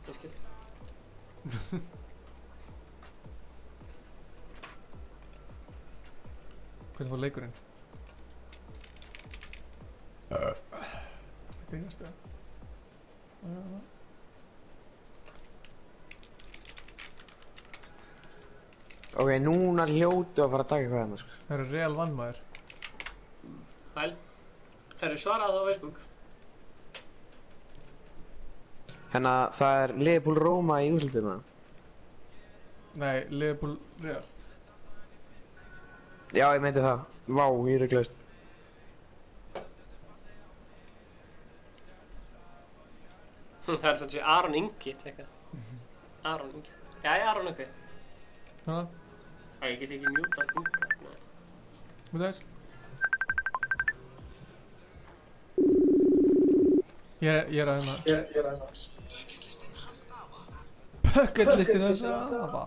[SPEAKER 2] Ég skilji.
[SPEAKER 1] Hvernig fór leikurinn? Það grínast það.
[SPEAKER 12] Ok, núna hljótu að fara að taka eitthvað hérna, sko.
[SPEAKER 1] Það eru real vannmaður.
[SPEAKER 2] Hæl. Herru, svaraði það á Facebook.
[SPEAKER 12] Hérna, það er Liverpool Roma í úrslitum, eða?
[SPEAKER 1] Nei, Liverpool Real.
[SPEAKER 12] Já, ég meinti það. Vá, ég er ruglaust.
[SPEAKER 2] Það er þannig að Aron Ingi, tekka. Aron Ingi. Jæja, Aron Ingi.
[SPEAKER 1] Hæ?
[SPEAKER 2] Æ, ég get ekki mjútað Inga.
[SPEAKER 1] Mjútað þess? Ég er að hérna. Bucketlistin hans afa.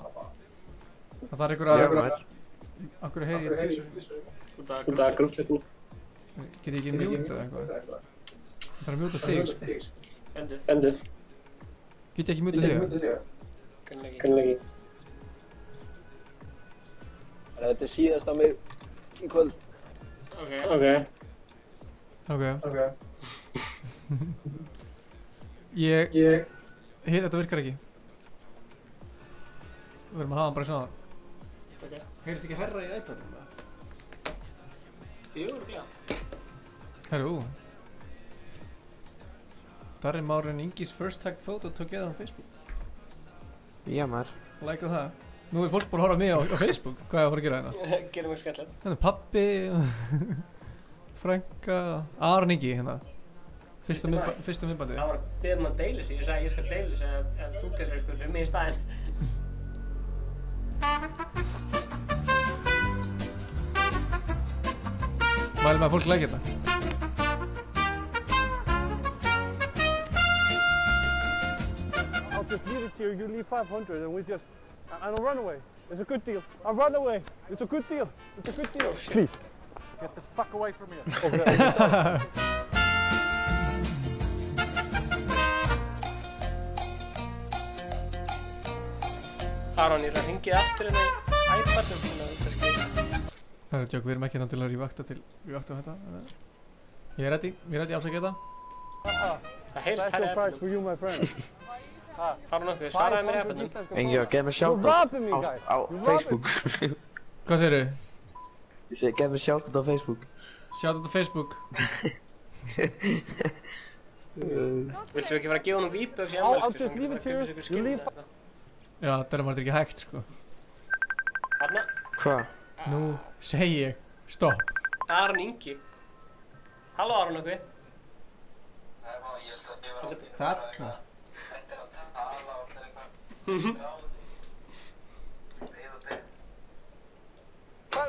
[SPEAKER 1] Það er einhverja... Akkur heyri ég tísu.
[SPEAKER 2] Út af grúpsleikni.
[SPEAKER 1] Get ég ekki mjútað eitthvað? Það þarf að mjúta þig, sko.
[SPEAKER 2] Endur.
[SPEAKER 1] Get ég ekki mjútað þig?
[SPEAKER 2] Kannilega ekki.
[SPEAKER 10] Þetta er síðast á mig í kvöld.
[SPEAKER 2] Ok.
[SPEAKER 1] Þetta virkar ekki. Við verðum að hafa hann bara í saman. Heyrðist ekki herra í iPadum það?
[SPEAKER 2] Jú, örgulega.
[SPEAKER 1] Herru, Darri Márin Ingis first tagged photo together on Facebook.
[SPEAKER 12] Já, maður.
[SPEAKER 1] Like á það. Nú er fólk bara að horfa mig á Facebook. Hvað er að fara að gera hérna?
[SPEAKER 2] Gerum við skemmtilegt.
[SPEAKER 1] Hérna er pappi, frænka, Aron Ingi hérna. Fyrsta myndbandið.
[SPEAKER 2] Það var að beða maður að deila sig. Ég sagði ég skal deila sig ef þú delir ykkur fyrir mig í staðinn.
[SPEAKER 1] Mælum að fólk like þetta.
[SPEAKER 13] I'll just leave it to you, you leave 500 and we just... And I'll run away. It's a good deal. I'll run away. It's a good deal. It's a good deal. Please. Get the fuck away from here.
[SPEAKER 2] Aron, ég ætla að hringið aftur hérna í iPadum þannig að þetta skilja.
[SPEAKER 1] Það er tjók, við erum ekki hérna til að rífakta þetta. Ég er ready, afsækja þetta.
[SPEAKER 2] Það heyrst
[SPEAKER 13] Special price for you, my friend.
[SPEAKER 2] Aron okkur, svaraði mér í iPadum.
[SPEAKER 12] Engi, gef mér shoutout á Facebook.
[SPEAKER 1] Hvað segirðu?
[SPEAKER 12] Ég segi, gef mér shoutout á Facebook.
[SPEAKER 1] Shoutout á Facebook.
[SPEAKER 2] Viltu ekki fara að gefa honum víböks í ammælsku sem það köpur sig ykkur skinn eða eitthvað?
[SPEAKER 1] Já, það er maður ekki hægt, sko.
[SPEAKER 2] Hanna?
[SPEAKER 12] Hvað?
[SPEAKER 1] Nú segi ég, stopp.
[SPEAKER 2] Aron Ingi. Halló Aron okkur.
[SPEAKER 1] Þarna.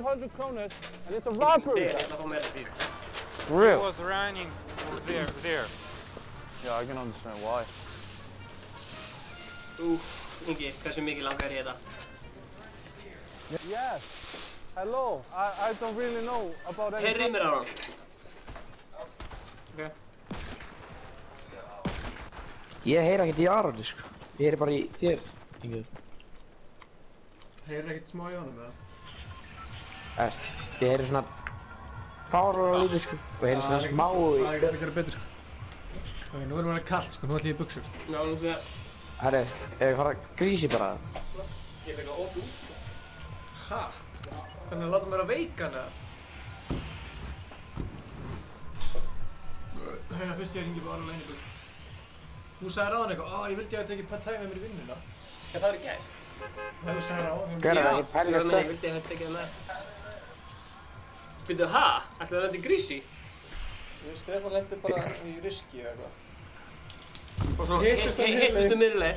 [SPEAKER 13] 500 kroners and it's a robbery.
[SPEAKER 2] For
[SPEAKER 13] real?
[SPEAKER 14] It was raining over there.
[SPEAKER 13] Yeah, I can understand why.
[SPEAKER 2] Ingi, hversu mikið langar í þetta?
[SPEAKER 13] Yes. Hello. I don't really know about any...
[SPEAKER 2] Heyrðu í mér, Aron. Ok.
[SPEAKER 12] Ég heyri ekkert í Aroni, sko. Ég heyri bara í þér, Ingi.
[SPEAKER 1] Heyrir ekkert smá í honum, eða?
[SPEAKER 12] Æst, ég heyri svona fáránlega lítið, sko. Og ég heyri svona smá í...
[SPEAKER 1] Það er ekki að gera betur, sko. Ok, nú erum við kallt, sko. Nú ætlum ég í buxur.
[SPEAKER 2] Já, nú ætlum ég...
[SPEAKER 12] Herri, ef við fara að grísi bara.
[SPEAKER 2] Ég fekk að opna út.
[SPEAKER 1] Ha? Þannig að láta mér að veika hana. Þegar fyrst ég ringi bara alveg einhvern. Þú sagði ráðan eitthvað, ég vildi að ég tekið pad thai með mér í vinnuna.
[SPEAKER 2] Já, það var í gær.
[SPEAKER 1] Nei, þú sagði ráðan.
[SPEAKER 12] Gerðu það ekki pælja stöð?
[SPEAKER 2] Ég vildi að ég tekið það með. Býttu, ha? Ætlaðu að þetta í grísi?
[SPEAKER 7] Stefán lendi bara í riski eða eitthvað.
[SPEAKER 2] Og svo hittustu miðurleir.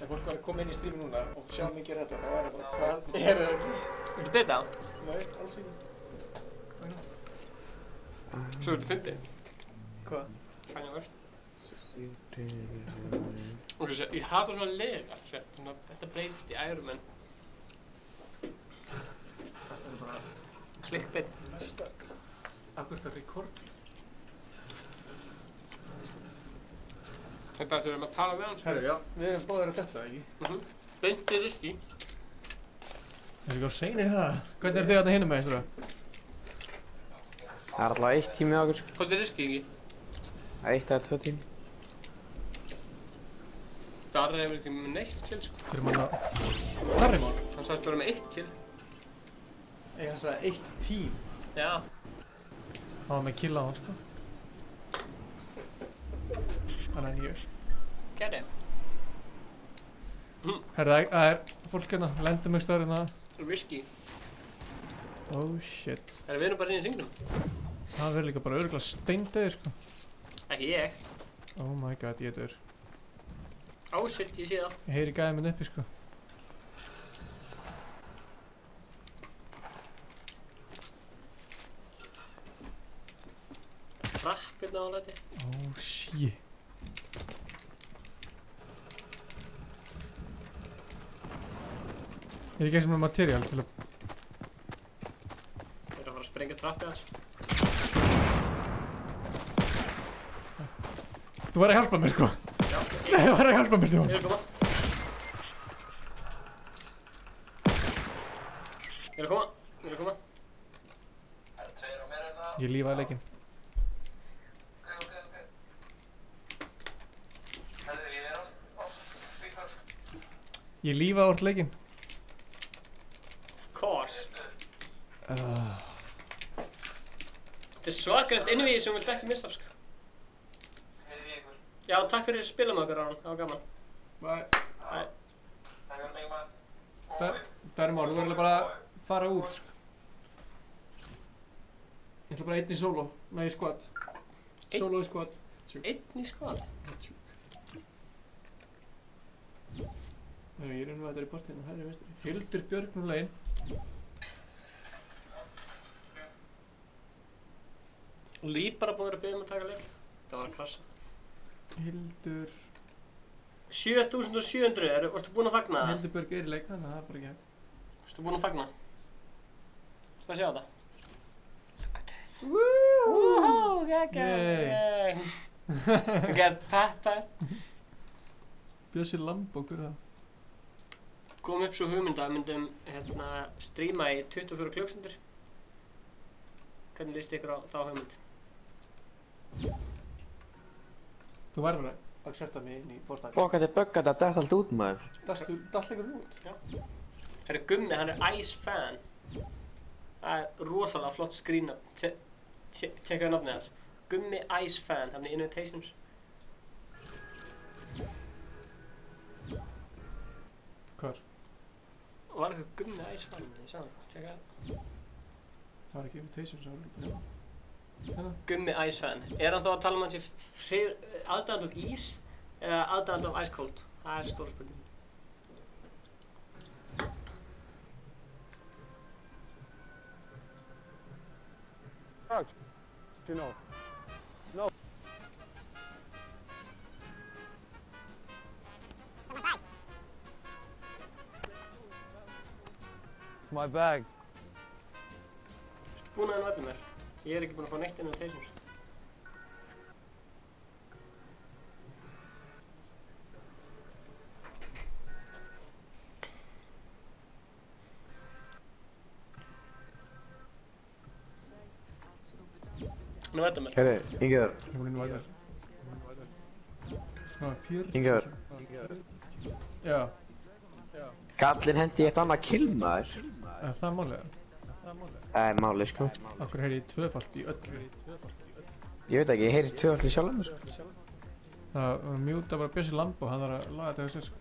[SPEAKER 7] Ef fólk var að koma inn í strími núna og sjá mig gera þetta, þá er það bara, hvað er það ekki?
[SPEAKER 2] Viltu byrja á?
[SPEAKER 7] Nei, alls ekki.
[SPEAKER 2] Svo ertu fyndið.
[SPEAKER 7] Hvað?
[SPEAKER 2] Fænja vörst. Og ég hata svona legar, þetta breytist í Iron Man.
[SPEAKER 1] Það er bara...
[SPEAKER 2] Clickbait.
[SPEAKER 1] Næsta... Akkurat að rekordi.
[SPEAKER 2] Þetta er þegar við erum að tala við hans.
[SPEAKER 1] Herru, já, við erum báðir að detta, ekki?
[SPEAKER 2] Beint í riski.
[SPEAKER 1] Er ekki á seinir það? Hvernig er þið þarna hinum með, einstaklega?
[SPEAKER 12] Það er alltaf 1 tími á okkur, sko.
[SPEAKER 2] Hvað er riski, ekki?
[SPEAKER 12] 1 eða 2 tími.
[SPEAKER 2] Darri hefur ekki með neitt kill, sko.
[SPEAKER 1] Fyrir mann að... Darri mann?
[SPEAKER 2] Hann sagðist bara með 1 kill.
[SPEAKER 1] Hann sagði 1 tím?
[SPEAKER 2] Já.
[SPEAKER 1] Hann var með kill á hann, sko. Þannig að 9.
[SPEAKER 2] Gerði.
[SPEAKER 1] Herru, það er fólk hérna, lendum ekki stöður hérna.
[SPEAKER 2] Risky.
[SPEAKER 1] Oh shit.
[SPEAKER 2] Við erum bara inn í hringnum.
[SPEAKER 1] Það verður líka bara örugglega steindauður, sko.
[SPEAKER 2] Ekki ég.
[SPEAKER 1] Oh my god, ég er döður.
[SPEAKER 2] Oh shit, ég sé það.
[SPEAKER 1] Ég heyri gæðið minn uppi, sko.
[SPEAKER 2] Trapp hérna á læti.
[SPEAKER 1] Oh shit. Ég er ekki eins og með materiál til að...
[SPEAKER 2] Þeir eru að fara að sprengja trappið hans.
[SPEAKER 1] Þú var að hjálpa mér, sko.
[SPEAKER 2] Já.
[SPEAKER 1] Nei, þú var að hjálpa mér, Stefán.
[SPEAKER 2] Ég er að koma. Ég er að koma. Ég er að koma.
[SPEAKER 10] Það eru 2 og meira en það.
[SPEAKER 1] Ég lífaði leikinn.
[SPEAKER 10] Ok. Herðu, ég er á fíkvar.
[SPEAKER 1] Ég lífaði úr leikinn.
[SPEAKER 2] Kors. Þetta er svakalegt innvíði sem þú vilt ekki missa, sko.
[SPEAKER 10] Heyrði ég ykkur.
[SPEAKER 2] Já, takk fyrir að spila með okkur, Aron. Það var gaman.
[SPEAKER 1] Bye.
[SPEAKER 2] Bye.
[SPEAKER 10] Takk fyrir mig, mann.
[SPEAKER 1] Darri Már, þú verður bara að fara út, sko. Ég ætla bara einn í solo. Nei, í squad. Solo í squad.
[SPEAKER 2] Einn í squad?
[SPEAKER 1] Ég er innvæðar í partíinu, hægri vinstri. Hildur Björg nú legin.
[SPEAKER 2] Líf bara búin að byrja að taka leik. Það var að krasa.
[SPEAKER 1] Hildur...
[SPEAKER 2] 7700, varstu búin að fagna það?
[SPEAKER 1] Hildur Björg er í leik, þannig að það er bara ekki hægt.
[SPEAKER 2] Varstu búin að fagna? Varstu að sjá þetta? Woohoo! Geggjað! Geggjað peppa!
[SPEAKER 1] Bjössi Lambó, hver er það?
[SPEAKER 2] Kom upp svo hugmynd að myndum stríma í 24 klukkstundir. Hvernig líst ykkur á þá hugmynd?
[SPEAKER 7] Þú verður að accepta mig inn í Fortnite.
[SPEAKER 12] Fokk, þetta er buggat að detta allt út, maður.
[SPEAKER 7] Datt leikur út?
[SPEAKER 2] Já. Herru Gummi, hann er Ice Fan. Það er rosalega flott skrína. Tjekkaðu nafnið hans. Gummi Ice Fan, hann er Invitations.
[SPEAKER 1] Hvar?
[SPEAKER 2] Var eitthvað Gummi Ice Fan, ég sá það. Tjekkaðu.
[SPEAKER 1] Það var ekki Invitations, það var bara...
[SPEAKER 2] Gummi Ice Fan. Er hann þá að tala um hann sé aðdæðand af ís eða aðdæðand af Ice Cold? Það er stóra spurning.
[SPEAKER 13] drugs, you know. No. It's my bag.
[SPEAKER 2] Búin að hann mér. Ég ekki búin að fá neitt inn á teisins. Nú veitum mér.
[SPEAKER 12] Herri, Ingiður.
[SPEAKER 1] Hún er nú veitar. Svona 40.
[SPEAKER 12] Ingiður.
[SPEAKER 1] Já.
[SPEAKER 12] Gallinn hendi eitt annað kill maður.
[SPEAKER 1] Er það málið?
[SPEAKER 12] Málið sko.
[SPEAKER 1] Akkur heyri ég tvöfalt í öllu.
[SPEAKER 12] Ég veit ekki, ég heyri tvöfalt í sjálfum sko.
[SPEAKER 1] Það mjúta bara Bjössi Lambo, hann þarf að laga þetta þessu sko.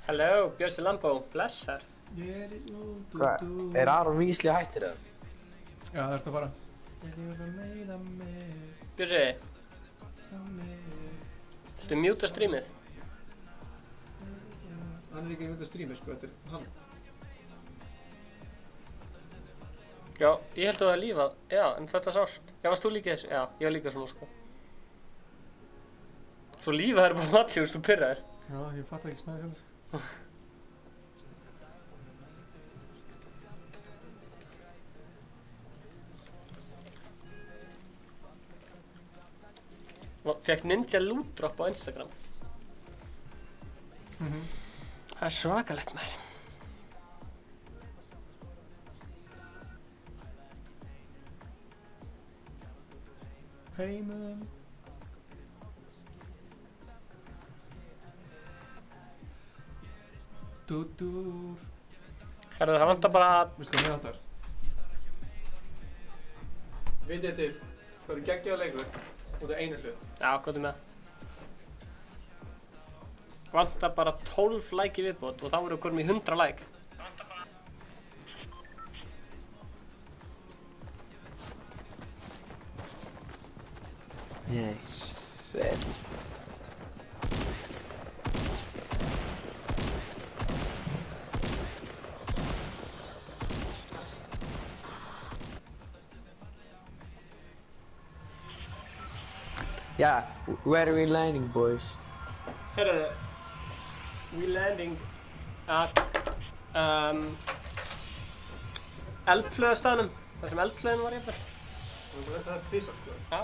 [SPEAKER 2] Hello, Bjössi Lambo, blessar.
[SPEAKER 12] Hvað, er Aron Vísli hættir það?
[SPEAKER 1] Já, það ert að fara.
[SPEAKER 2] Bjössi. Viltu mjúta streamið?
[SPEAKER 7] Hann ekki að mjúta streamið sko, þetta er hann.
[SPEAKER 2] Já, ég held að það er lífað. Já, en þetta sást. Já, varst þú líka þessu? Já, ég var líka svona sko. Svo lífað er bara matsi, þú veist, þú pyrraðir.
[SPEAKER 1] Já, ég fatt ekki snæði sjálf sko.
[SPEAKER 2] Fekk Ninja loot drop á Instagram. Það er svakalegt maður.
[SPEAKER 1] Heimum. Dúdúr.
[SPEAKER 2] Herðu, það vantar bara...
[SPEAKER 1] Við sko með þetta.
[SPEAKER 7] Vitið til, það eru geggjaða leikur. Og það er einu hlut.
[SPEAKER 2] Já, hvað er með? Vantar bara 12 like í viðbót og þá erum við komin í 100 like.
[SPEAKER 12] Yes. Yeah, where are we landing, boys?
[SPEAKER 2] Herðu, we landing at eldflöðastaðnum, þar sem eldflöðin var jafnvel.
[SPEAKER 7] Þú veit að það er tvísar sko.
[SPEAKER 2] Já.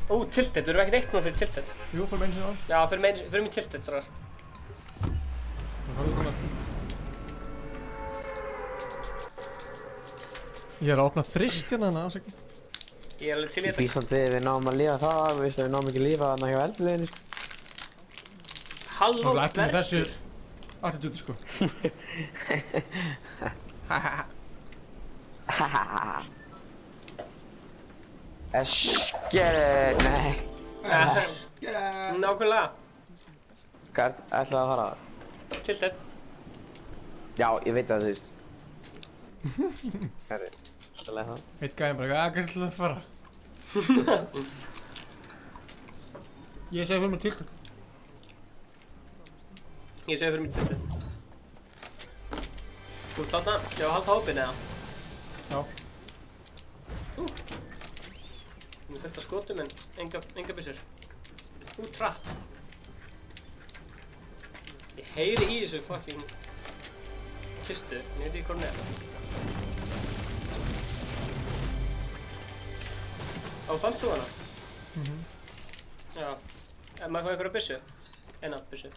[SPEAKER 2] Ó, tilted, við erum ekkert eitt núna fyrir tilted.
[SPEAKER 1] Jú, fyrir meins og án.
[SPEAKER 2] Já, fyrir mig tilted, stráðar.
[SPEAKER 1] Ég er að opna þrist hérna hana, ásækki.
[SPEAKER 2] Ég er alveg til í þetta.
[SPEAKER 12] Ísland við náum að lifa það, við náum ekki að lifa þarna hjá eldflöðinni.
[SPEAKER 2] Halló,
[SPEAKER 1] það er ekki með þessu attitúti sko.
[SPEAKER 12] Eskeri, nei.
[SPEAKER 2] Nákvæmlega.
[SPEAKER 12] Hvað ætlaðu að fara það?
[SPEAKER 2] Tilted.
[SPEAKER 12] Já, ég veit að þú veist. Herri, svolítið það.
[SPEAKER 1] Eitt gæðin bara, hvað ætlaðu að fara? Ég segi fyrir mig tilted.
[SPEAKER 2] Ég segi fyrir mig tilted. Þú ert þarna, ég var að halda hópinn eða?
[SPEAKER 1] Já.
[SPEAKER 2] Nú fullt af skotum en enga byssur. Trapp. Ég heyri í þessu fucking kistu, en ég veit ekki hvað hún er. Á, fannst þú hana? Já. Maður fá einhverja byssu? Eina byssu.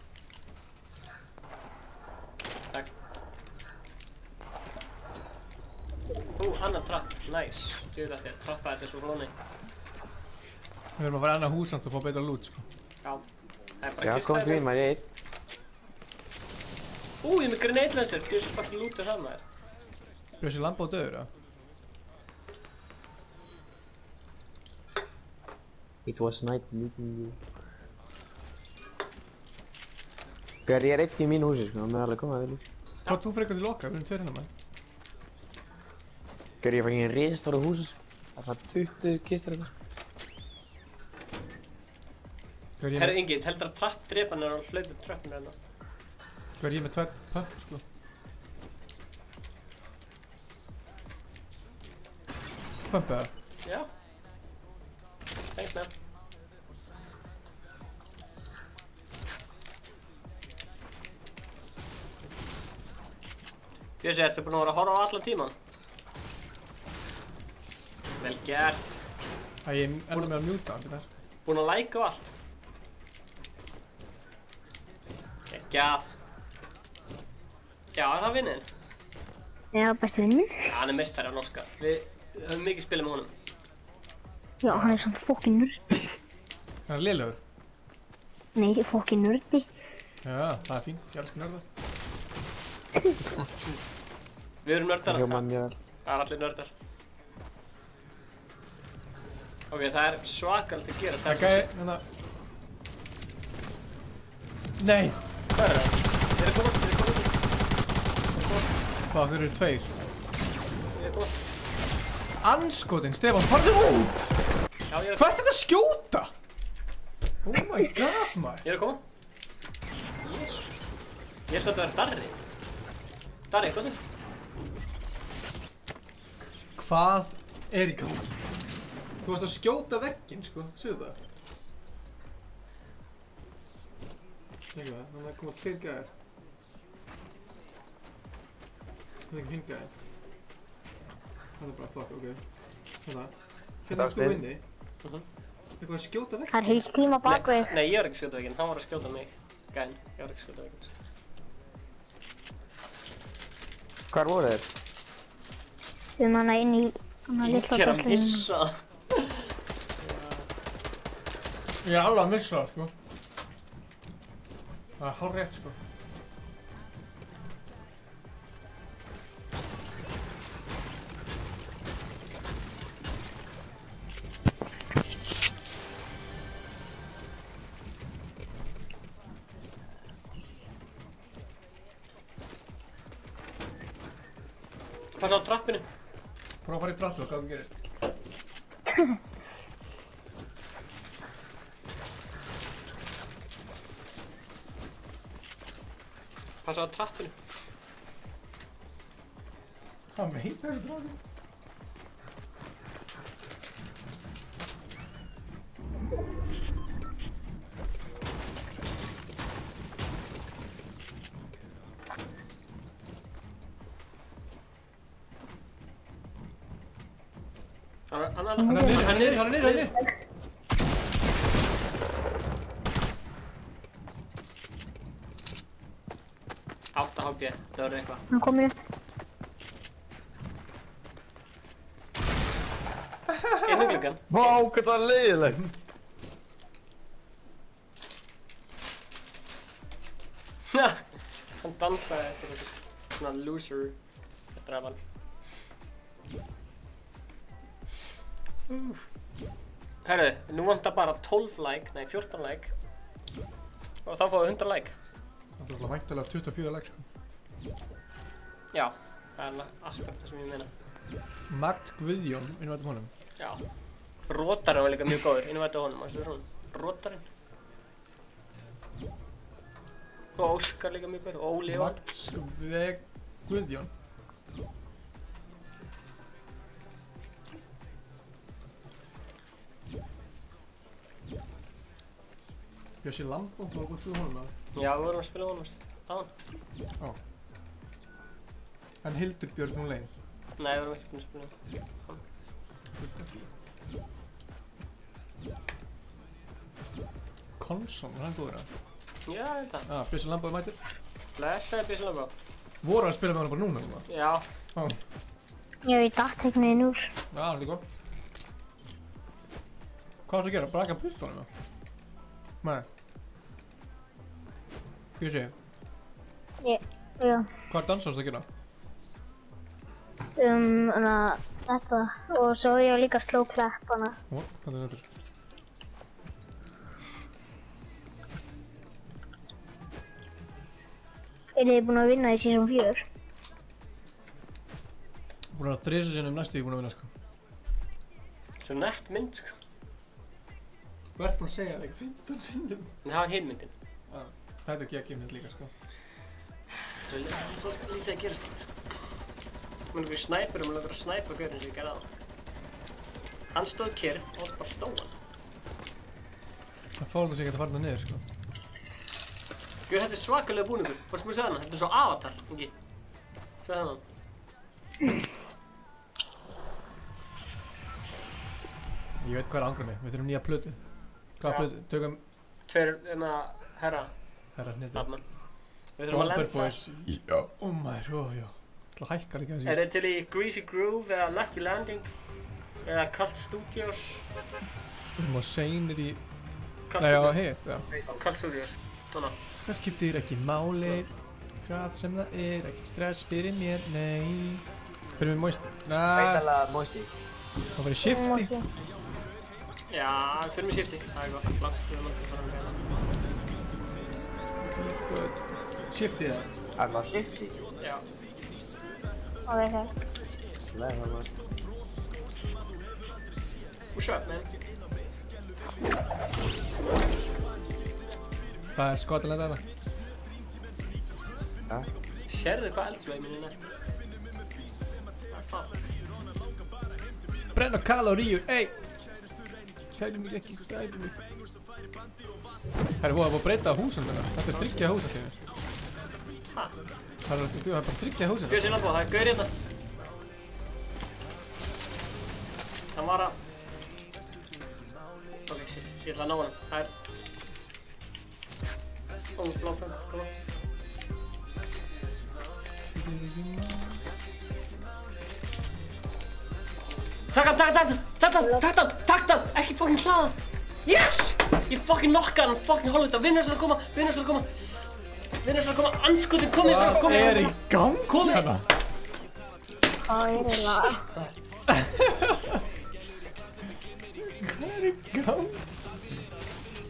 [SPEAKER 2] Takk. Annan trapp, nice. Ég veit að því að trappa þetta svo flóni.
[SPEAKER 1] Við verðum að fara annað hús samt og fá betra loot sko.
[SPEAKER 2] Já. Það er bara
[SPEAKER 12] Já, kom til maður, ég eitt.
[SPEAKER 2] Ég er með grenade launcher, þú er svo fucking lootur það maður.
[SPEAKER 1] Bjössi Lambo döður, já?
[SPEAKER 12] It was nice meeting you. Hver, ég er einn í mínu húsi sko, það með alveg koma að vilja.
[SPEAKER 1] Hvað þú frekar til okkar, við erum tveir hérna maður.
[SPEAKER 12] Hver, ég fæk einn risastóra húsi sko. Það var 20 kistur eitthvað.
[SPEAKER 2] Herri Ingi, heldur að trapp drepa hann og hlaupa upp tröppinu hérna?
[SPEAKER 1] Hvað er ég með tvær pöpp sko? pumpa það?
[SPEAKER 2] Já. Thanks, man. Bjössi, ertu búinn að vera að horfa á allan tíman? Vel gert.
[SPEAKER 1] Æ, ég er með að mjúta hann, þetta.
[SPEAKER 2] Búinn að læka á allt. Geggjað. Já, er það vinninn?
[SPEAKER 9] Já, besti vinninn.
[SPEAKER 2] Hann er meistari af norska. Við höfum mikið spilað með honum.
[SPEAKER 9] Já, hann er samt fokkin nördi.
[SPEAKER 1] Hann er lélegur?
[SPEAKER 9] Nei, fokkin nördi.
[SPEAKER 1] Já, það er fínt. Ég elskar nörda.
[SPEAKER 2] Við erum nördar.
[SPEAKER 12] Það hljómar mjög vel.
[SPEAKER 2] Það er allir nördar. Ok, það er svakalt að gera.
[SPEAKER 1] Ok, hérna. Nei!
[SPEAKER 2] Hvað er það? Þeir eru komað, þeir eru komað.
[SPEAKER 1] Hvað, þeir eru tveir?
[SPEAKER 2] Þeir eru komað.
[SPEAKER 1] Anskotin, Stefán, farðu út!
[SPEAKER 2] Já, ég er að...
[SPEAKER 1] Hvað er þetta að skjóta? Oh my god, maður.
[SPEAKER 2] Ég er að koma. Jésús. Ég held að þetta verður Darri. Darri, hvað er þetta?
[SPEAKER 1] Hvað er í gangi? Þú varst að skjóta vegginn, sko. Séu það? Segðu það, þannig að koma tveir gæðir. Það er ekki hinn gæðir. Það er bara fuck, ok. Hérna. Hérna erst þú inni. Eitthvað að skjóta vegginn.
[SPEAKER 9] Það er heilt tíma bak við.
[SPEAKER 2] Nei, ég var ekki að skjóta vegginn. Hann var að skjóta mig. Gæðin. Ég var ekki að skjóta vegginn.
[SPEAKER 12] Hvar voru þeir?
[SPEAKER 9] Þegar hann er inn í...
[SPEAKER 2] Ég er að missa.
[SPEAKER 1] Ég er alveg að missa það, sko. Það er hárrétt, sko.
[SPEAKER 2] Passa á trappinu.
[SPEAKER 1] Prófa að fara í trappu og hvað það gerir.
[SPEAKER 2] Passa á trappinu.
[SPEAKER 1] Hvað meinar þessu dragin? Hann er niður.
[SPEAKER 2] 8 HP, það verður eitthvað.
[SPEAKER 9] Hann komur upp.
[SPEAKER 2] Inn í gluggan.
[SPEAKER 12] Vá, hvað það er leiðilegt.
[SPEAKER 2] Hann dansaði eftir þetta. Svona loser. Þetta er hann. Herru, nú vantar bara 12 like, nei 14 like. Og þá fáum við 100 like.
[SPEAKER 1] Það er væntanlega 24 like, sko.
[SPEAKER 2] Já, það er akkurat það sem ég meina.
[SPEAKER 1] Magt Guðjón, innvættum honum.
[SPEAKER 2] Já. Rótarinn var líka mjög góður, innvættum honum, það er svona. Rótarinn. Og Óskar líka mjög góður, og Óli og hann.
[SPEAKER 1] Magt Guðjón. Bjössi Lambó, þú var búinn að spila honum, eða?
[SPEAKER 2] Já, við vorum að spila honum, aðan.
[SPEAKER 1] Á. En Hildur Björn hún legin?
[SPEAKER 2] Nei, við vorum ekki búinn að spila hann.
[SPEAKER 1] Konsson, var hann góður að?
[SPEAKER 2] Já, ég veit það.
[SPEAKER 1] Já, Bjössi Lambó er mættur.
[SPEAKER 2] Blessaði Bjössi Lambó.
[SPEAKER 1] Voru að spila með hann bara núna, núna?
[SPEAKER 2] Já.
[SPEAKER 1] Á.
[SPEAKER 9] Já, ég datt einhvern veginn úr.
[SPEAKER 1] Já, það er líka. Hvað varstu að gera? Braka puttunum, eða? Nei. Bjössi?
[SPEAKER 9] Já.
[SPEAKER 1] Hvað dansast að gera?
[SPEAKER 9] Þetta. Og svo ég líka sló klepp hana.
[SPEAKER 1] Ó, hvað er þetta?
[SPEAKER 9] Eru þið búin að vinna í season 4?
[SPEAKER 1] Búin að 3 sinnum næstu ég búin að vinna, sko.
[SPEAKER 2] Svo nett mynd, sko.
[SPEAKER 1] Þú ert búin að segja það ekki 15 sinnum.
[SPEAKER 2] En það var hinn myndin.
[SPEAKER 1] Já, þetta er geggjumynd líka, sko.
[SPEAKER 2] Svo lítið að gerast þér. Mér langar í snæper og mér langar að snæpa gaurinn sem ég gerði á. Hann stóð kyrr og bara dóan.
[SPEAKER 1] Það fólk sig ekki að fara niður, sko.
[SPEAKER 2] Guður, þetta svakalega búningur. Varstu mér að segja hana? Þetta svo Avatar, ekki? Segðu hana.
[SPEAKER 1] Ég veit hvað angrar mig. Við þurfum nýja plötu. Hvaða plötu? Tökum...
[SPEAKER 2] Tveir, herra.
[SPEAKER 1] Herra hniti.
[SPEAKER 2] Nafnum. Við þurfum að lenda.
[SPEAKER 1] Boys. Já, maður, já. Það hækkar ekki að sig.
[SPEAKER 2] Er þið til í Greasy Groove eða Lucky Landing? Eða Cult Studios?
[SPEAKER 1] Við erum á seinir í... Nei, á hitt, já.
[SPEAKER 2] Cult Studios. Svona.
[SPEAKER 1] Það skiptir ekki máli. Hvað sem það ekkert stress fyrir mér, nei. Fyrir mig Moisty.
[SPEAKER 12] Veitalega Moisty.
[SPEAKER 1] Það verið Shifty.
[SPEAKER 2] Já, fyrir mig Shifty. Það gott. Langt, við erum alltaf að fara með hérna.
[SPEAKER 1] Shifty það?
[SPEAKER 12] Það var Shifty?
[SPEAKER 2] Já.
[SPEAKER 9] Ok.
[SPEAKER 12] Nei, það var...
[SPEAKER 2] What's up, man?
[SPEAKER 1] Það Skotland þarna.
[SPEAKER 12] Ja.
[SPEAKER 2] Sérðu hvað eldflaug minn er? Það fátt.
[SPEAKER 1] Brenna kaloríur, ey! Kælu mig ekki, kælu mig. Það er búið að breyta húsum þarna. Þetta er 3 hús að kemur.
[SPEAKER 2] Hæ?
[SPEAKER 1] Það er bara 3 hús.
[SPEAKER 2] Bjössi Lambó, það er gaur hérna. Það var að... Ok, shit, ég ætla að ná honum. Það er... Blópum, koma. Takk hann, ekki fucking hlaða. Yes! Ég fucking knocka hann, fucking hálfut að vinnur að koma. Anskotin, komið strákar, komið.
[SPEAKER 1] Hvað er í gangi hérna?
[SPEAKER 9] Hvað er það?
[SPEAKER 1] Hvað er í gangi?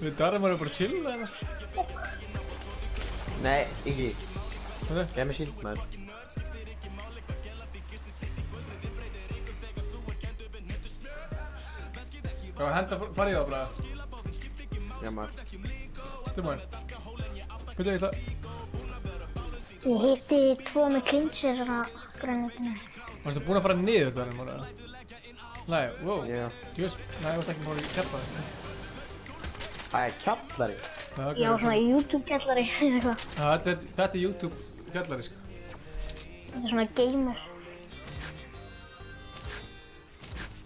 [SPEAKER 1] Við Darren varum bara að chilla hérna.
[SPEAKER 12] Nei, ekki.
[SPEAKER 1] Hvað?
[SPEAKER 12] Gef mér síld, maður.
[SPEAKER 1] Hvað var henda farið á bara?
[SPEAKER 12] Já, maður.
[SPEAKER 1] Þetta maður. Hvað er það?
[SPEAKER 9] Ég hitti 2 með clincher á grænutinu.
[SPEAKER 1] Varstu búinn að fara niður Darren bara? Nei, wow.
[SPEAKER 12] Já.
[SPEAKER 1] Nei, þú varst ekki bara í kjallari.
[SPEAKER 12] Það er kjallari?
[SPEAKER 9] Já, svona YouTube kjallari, eitthvað.
[SPEAKER 1] Þetta er YouTube kjallari, sko.
[SPEAKER 9] Þetta er svona gamer.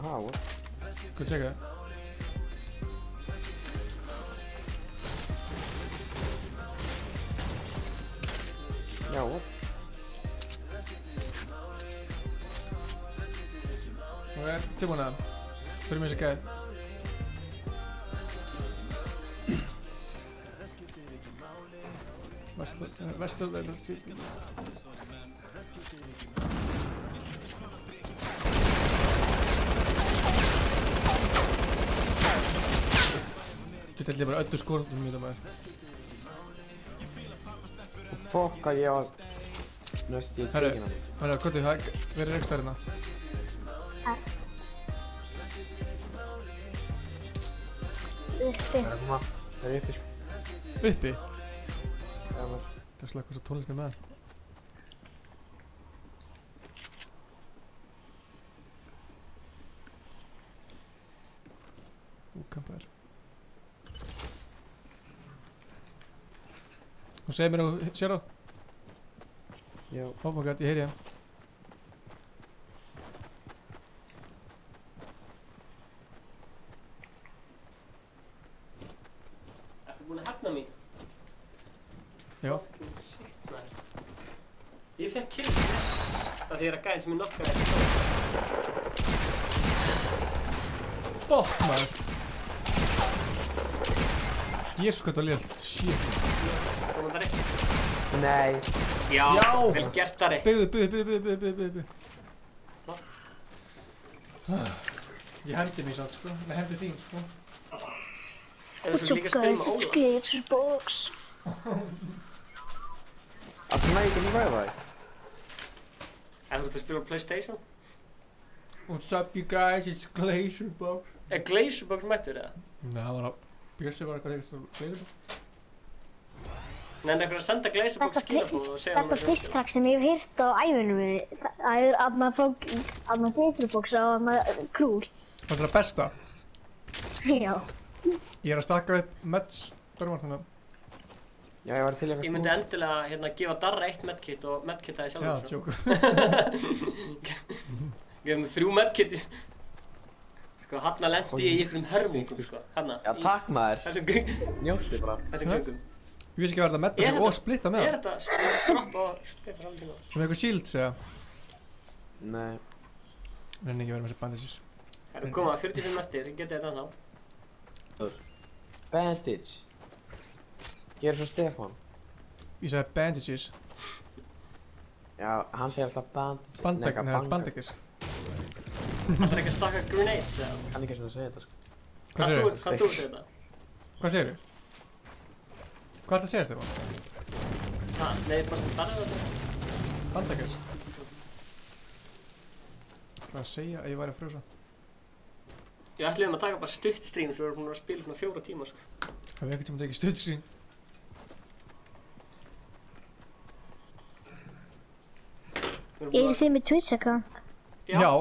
[SPEAKER 12] What?
[SPEAKER 1] Hvað tjekka það?
[SPEAKER 12] Já, what?
[SPEAKER 1] Ok, tilbúin að fyrir mig þessi gæði. Vestur það er þetta. Þetta held ég bara öllu skórnum í þetta maður.
[SPEAKER 12] Fokk að ég var næst í tíkina.
[SPEAKER 1] Herru, Kotti, verður ekki stærna.
[SPEAKER 9] Uppi.
[SPEAKER 12] Það er uppi, sko.
[SPEAKER 1] Uppi?
[SPEAKER 12] Já, maður.
[SPEAKER 1] Það er slaka svo tónlistin með. Kampar. Þú segir mér að þú sér það?
[SPEAKER 12] Já.
[SPEAKER 1] Oh my god, ég heyri hann.
[SPEAKER 2] Ertu búinn að hefna mín?
[SPEAKER 1] Já.
[SPEAKER 2] Shit, maður. Ég fekk kill það því að gæðin sem ég nokkaði ekki.
[SPEAKER 1] Bótt maður. Jésu hvað það var lélt. Shit.
[SPEAKER 2] Komum það rétt?
[SPEAKER 12] Nei.
[SPEAKER 2] Já, vel gert þar.
[SPEAKER 1] Byggðu. Ég hendi mig samt, sko. Ég hendi þín, sko.
[SPEAKER 2] Þú líka að spila með Óla.
[SPEAKER 9] Glitterbox.
[SPEAKER 12] Alltaf nægir ekki lífa það?
[SPEAKER 2] En þú ert að spila á PlayStation?
[SPEAKER 1] What's up you guys, it's Glazerbox.
[SPEAKER 2] Er Glazerbox mættur eða?
[SPEAKER 1] Nei, það var á... Björsi var eitthvað þegar Glazerbox.
[SPEAKER 2] Nei, en eitthvað að senda Glazerbox skilabóð og segja hann
[SPEAKER 9] Þetta diss-track sem ég hef heyrt á ævinu minni, það er aðna Glazerbox á aðna Krúl.
[SPEAKER 1] Það er það besta.
[SPEAKER 9] Já.
[SPEAKER 1] Ég er að stakka upp meds-dörmar þannig.
[SPEAKER 12] Já, ég var til eitthvað.
[SPEAKER 2] Ég myndi endilega hérna gefa Darra 1 medkit og medkitaði sjálfur.
[SPEAKER 1] Já, tjóku.
[SPEAKER 2] Gefum 3 medkiti. Sko, hann lendi í einhverjum hörmungum, sko. Hanna.
[SPEAKER 12] Já, takk maður.
[SPEAKER 2] Þessum göngum.
[SPEAKER 12] Njótti bara.
[SPEAKER 2] Þessum göngum.
[SPEAKER 1] Ég vissi ekki að verða að medda sig og splitta með það.
[SPEAKER 2] Er þetta droppa og splitta fram til það?
[SPEAKER 1] Sem eitthvað shields, eða?
[SPEAKER 12] Nei.
[SPEAKER 1] Renni ekki verið með þessi bandages.
[SPEAKER 2] Það eru komað 45 eftir, getið þetta ennþá.
[SPEAKER 12] Bandage. Gerðu svo Stefán.
[SPEAKER 1] Ég sagði bandages.
[SPEAKER 12] Já, hann segir alltaf bandages.
[SPEAKER 1] Bandages.
[SPEAKER 2] Það er ekki að stakka grenades, eða?
[SPEAKER 12] Kann ekki svona að segja þetta, sko.
[SPEAKER 1] Hvað segirðu?
[SPEAKER 2] Hvað þú þetta?
[SPEAKER 1] Hvað segirðu? Hvað er það að segja, Stefán?
[SPEAKER 2] Nei, bara bandages.
[SPEAKER 1] Bandages? Hvað að segja að ég væri að frjósa?
[SPEAKER 2] Ég ætliðum að taka bara stutt stream svo við erum búin að spila svona 4 tíma, sko.
[SPEAKER 1] Hafið ekkert tíma að tekið stutt stream?
[SPEAKER 9] Eru þið með Twitch account?
[SPEAKER 1] Já.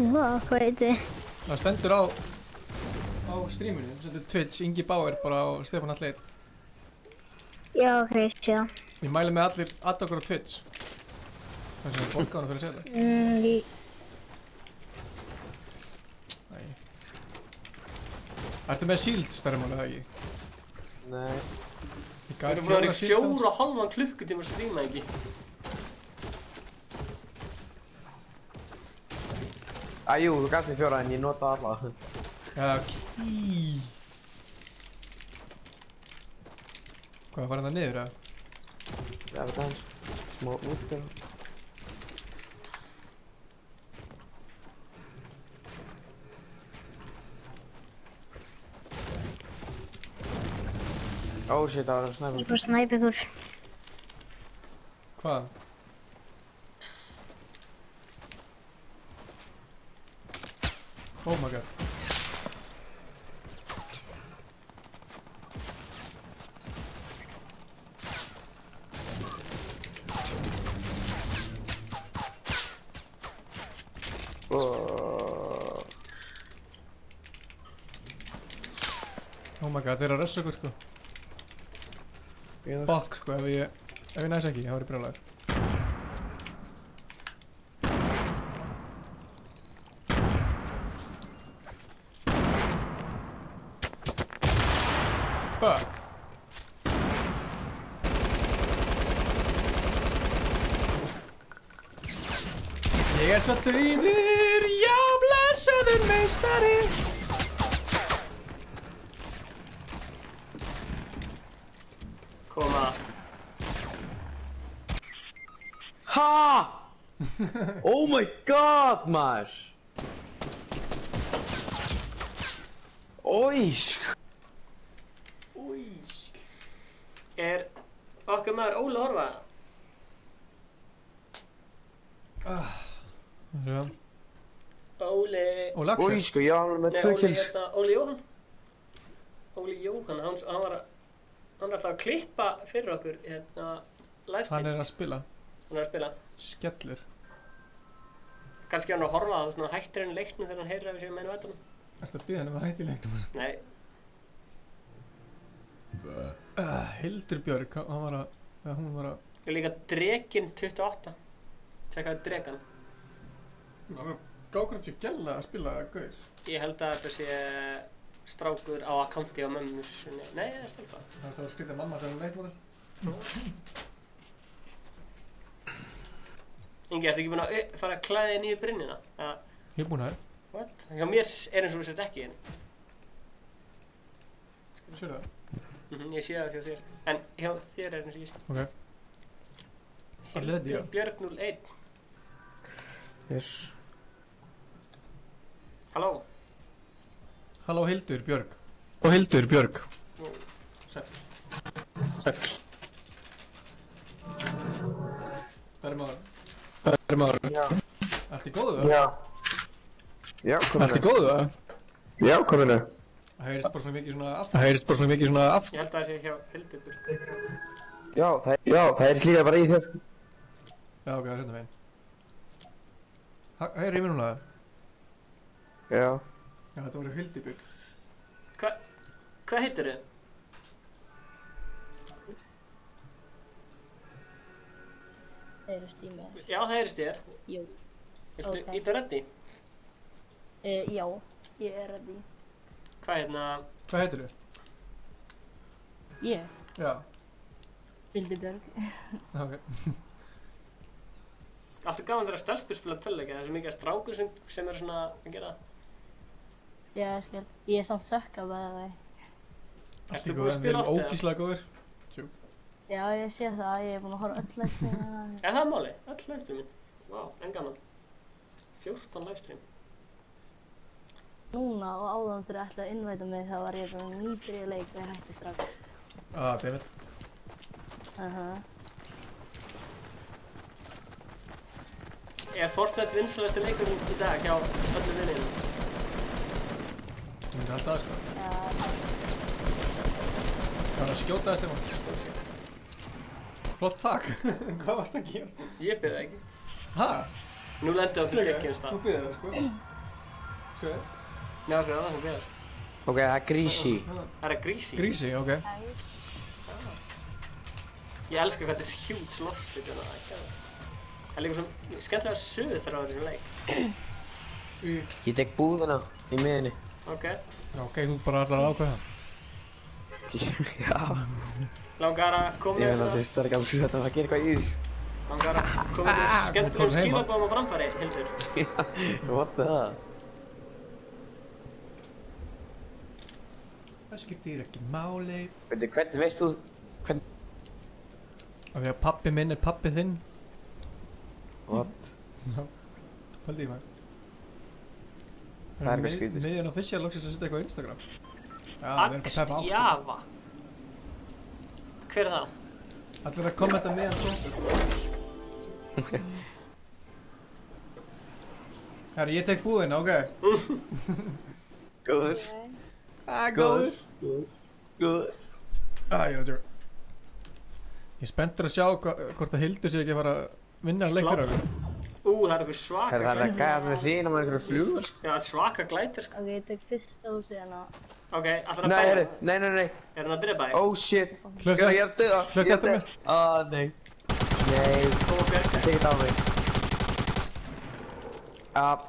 [SPEAKER 9] Já, hvað heitir?
[SPEAKER 1] Það stendur á streaminu, stendur Twitch, Ingi Bauer bara á Stefán Atli 1.
[SPEAKER 9] Já, ok, sjá.
[SPEAKER 1] Ég mæli með allir adda okkur á Twitch. Það sem er borgáðan fyrir að segja það. Nei. Ertu með shields þar er málið það ekki?
[SPEAKER 12] Nei.
[SPEAKER 2] Við erum búin að vera í 4,5 klukkutíma að streama, ekki?
[SPEAKER 12] Jú, þú gafst mér 4 en ég nota alla.
[SPEAKER 1] Já, ký. Hvað, var það niður, eða?
[SPEAKER 12] Já, þetta eins. Smá úti. Shit, það var að snæpa.
[SPEAKER 9] Ég bara snæpa ykkur.
[SPEAKER 1] Hvað? Oh my god. Oh my god, þeir eru að rössa ykkur, sko. Fuck, sko, ef ég næs ekki, þá er ég brjálæður. Fuck. Ég er svo dauður, já, blessaður meistari.
[SPEAKER 2] Koma.
[SPEAKER 12] Ha! Oh my god, maður! Óísk!
[SPEAKER 2] Úísk. Er okkar maður Óli að horfa? Óli.
[SPEAKER 12] Óísk og ég var með 2 kills.
[SPEAKER 2] Óli Jóhann. Óli Jóhann, hann var að... Hann er alltaf að klippa fyrir okkur livestream.
[SPEAKER 1] Hann er að spila.
[SPEAKER 2] Hann er að spila.
[SPEAKER 1] Skellur.
[SPEAKER 2] Kannski hann að horfa að það hættir henni leiknum þegar hann heyrir að við séum með henni vætunum.
[SPEAKER 1] Ertu að biðja henni að hætti leiknum?
[SPEAKER 2] Nei.
[SPEAKER 1] Hildur Björk, hann var að... hún var að...
[SPEAKER 2] Ég líka Drekinn 28. Tjekkaði Drekan.
[SPEAKER 1] Gákur þetta sé gæla að spila gauðir?
[SPEAKER 2] Ég held að þetta sé... strákur á accounti á mömmu sinni. Nei, það er stelpa.
[SPEAKER 1] Það er það að skrita mamma sem leikmóðil.
[SPEAKER 2] Ingi, ertu ekki búinn að fara að klæða þig niður brynjuna?
[SPEAKER 1] Ég er búinn að.
[SPEAKER 2] What? Hjá mér er eins og þú sett ekki henni.
[SPEAKER 1] Skal þú sér það?
[SPEAKER 2] Ég sé það hjá þér. En hjá þér er eins og ég sé.
[SPEAKER 1] Ok.
[SPEAKER 2] Hildur Björg 01.
[SPEAKER 12] Yes.
[SPEAKER 2] Halló.
[SPEAKER 1] Halló Hildur Björg. Og Hildur Björg.
[SPEAKER 2] Sæll.
[SPEAKER 1] Sæll. Það er maður. Það er maður.
[SPEAKER 12] Já.
[SPEAKER 1] Allt í góðu það?
[SPEAKER 12] Já. Já, kominu.
[SPEAKER 1] Allt í góðu það?
[SPEAKER 12] Já, kominu.
[SPEAKER 1] Það heyrist bara svona mikið svona aftur. Það heyrist bara svona mikið svona aftur.
[SPEAKER 2] Ég held að það sé hjá Hildur Björg.
[SPEAKER 12] Já, það heyrist líka bara í þér.
[SPEAKER 1] Já, ok, það er hérna veginn. Heyri ég mér núna það?
[SPEAKER 12] Já.
[SPEAKER 1] Já, þetta voru Hildibjörg.
[SPEAKER 2] Hvað heitir þið?
[SPEAKER 15] Heyrist í mér?
[SPEAKER 2] Já, það heyrist ég.
[SPEAKER 15] Jú.
[SPEAKER 2] Viltu íta ready?
[SPEAKER 15] Já, ég er ready.
[SPEAKER 2] Hvað
[SPEAKER 1] heitir þið?
[SPEAKER 15] Ég?
[SPEAKER 1] Já.
[SPEAKER 15] Hildibjörg.
[SPEAKER 1] Ok.
[SPEAKER 2] Alltaf gaman þegar stelpur spila tölvuleiki, það er svo mikið strákur sem eru svona að gera það.
[SPEAKER 15] Já, ég skil. Ég er samt sökka með það.
[SPEAKER 2] Ertu búin að spila oft eða?
[SPEAKER 1] Ógíslega góður.
[SPEAKER 15] Já, ég sé það. Ég er búin að horfa öll livestreamina.
[SPEAKER 2] Er það máli? Öll livestreamin? Vá, en gaman. 14 livestream.
[SPEAKER 15] Núna og áðan þegar ég ætlaði að innvæta mig þá var ég bara nýbyrja leik og ég hætti strax.
[SPEAKER 1] David.
[SPEAKER 2] Er Fortnite vinsælasti leikurinn í dag hjá öllum vinninum?
[SPEAKER 1] Það myndi alltaf sko.
[SPEAKER 15] Já.
[SPEAKER 1] Það var að skjóta það, Stefán. Flott þakk. Hvað varst að gera?
[SPEAKER 2] Ég byrði það ekki.
[SPEAKER 1] Hæ?
[SPEAKER 2] Nú lendi á fyrir dekkjum stað.
[SPEAKER 1] Þú byrði það sko. Svo er?
[SPEAKER 2] Nei, það var það byrði sko.
[SPEAKER 12] Ok, það er Greasy.
[SPEAKER 2] Það er Greasy?
[SPEAKER 1] Greasy, ok.
[SPEAKER 2] Ég elska hvað þetta er huge loftfit hérna, það er líka svo skemmtilega sögð þegar það er í leik.
[SPEAKER 12] Ég tek búðina í miðinni.
[SPEAKER 2] Ok.
[SPEAKER 1] Ok, þú bara allar ákveða.
[SPEAKER 12] Já.
[SPEAKER 2] Langar að koma
[SPEAKER 12] Ég meina það er ekki alls þetta að fara að gera eitthvað í því.
[SPEAKER 2] Langar að koma með skemmtilegum skilabóðum á framfæri, Hildur.
[SPEAKER 12] What the hell?
[SPEAKER 1] Það skiptir ekki máli.
[SPEAKER 12] Veitu, hvernig veist þú, hvernig?
[SPEAKER 1] Af því að pabbi minn er pabbi þinn.
[SPEAKER 12] What?
[SPEAKER 1] Já, pældi ég maður.
[SPEAKER 12] Það er eitthvað skrítið.
[SPEAKER 1] Miðjan official loksins að setja eitthvað á Instagram. Já, við erum bara að peppa á.
[SPEAKER 2] Axtjafa. Hver er það?
[SPEAKER 1] Allir að kommenta miðjan svo. Herri, ég tek búðina, ok?
[SPEAKER 12] Góður.
[SPEAKER 1] Góður.
[SPEAKER 12] Góður.
[SPEAKER 1] Ég er að djóka. Ég er spenntur að sjá hvort að Hildur sé ekki að fara að vinna að leik fyrir okkur.
[SPEAKER 2] Það er eitthvað svaka
[SPEAKER 12] glætir. Það er að gæða með hlýna með einhverju flugur.
[SPEAKER 2] Já, svaka glætir sko.
[SPEAKER 15] Ok, ég tek fyrsta húsið hérna.
[SPEAKER 2] Ok, ætlar að bæða?
[SPEAKER 12] Nei.
[SPEAKER 2] Er hann að byrja bæða?
[SPEAKER 12] Oh shit.
[SPEAKER 1] Hlöftu
[SPEAKER 12] ég er að döða.
[SPEAKER 1] Hlöftu eftir mér.
[SPEAKER 12] Nei. Nei. Ég tek þetta á mig.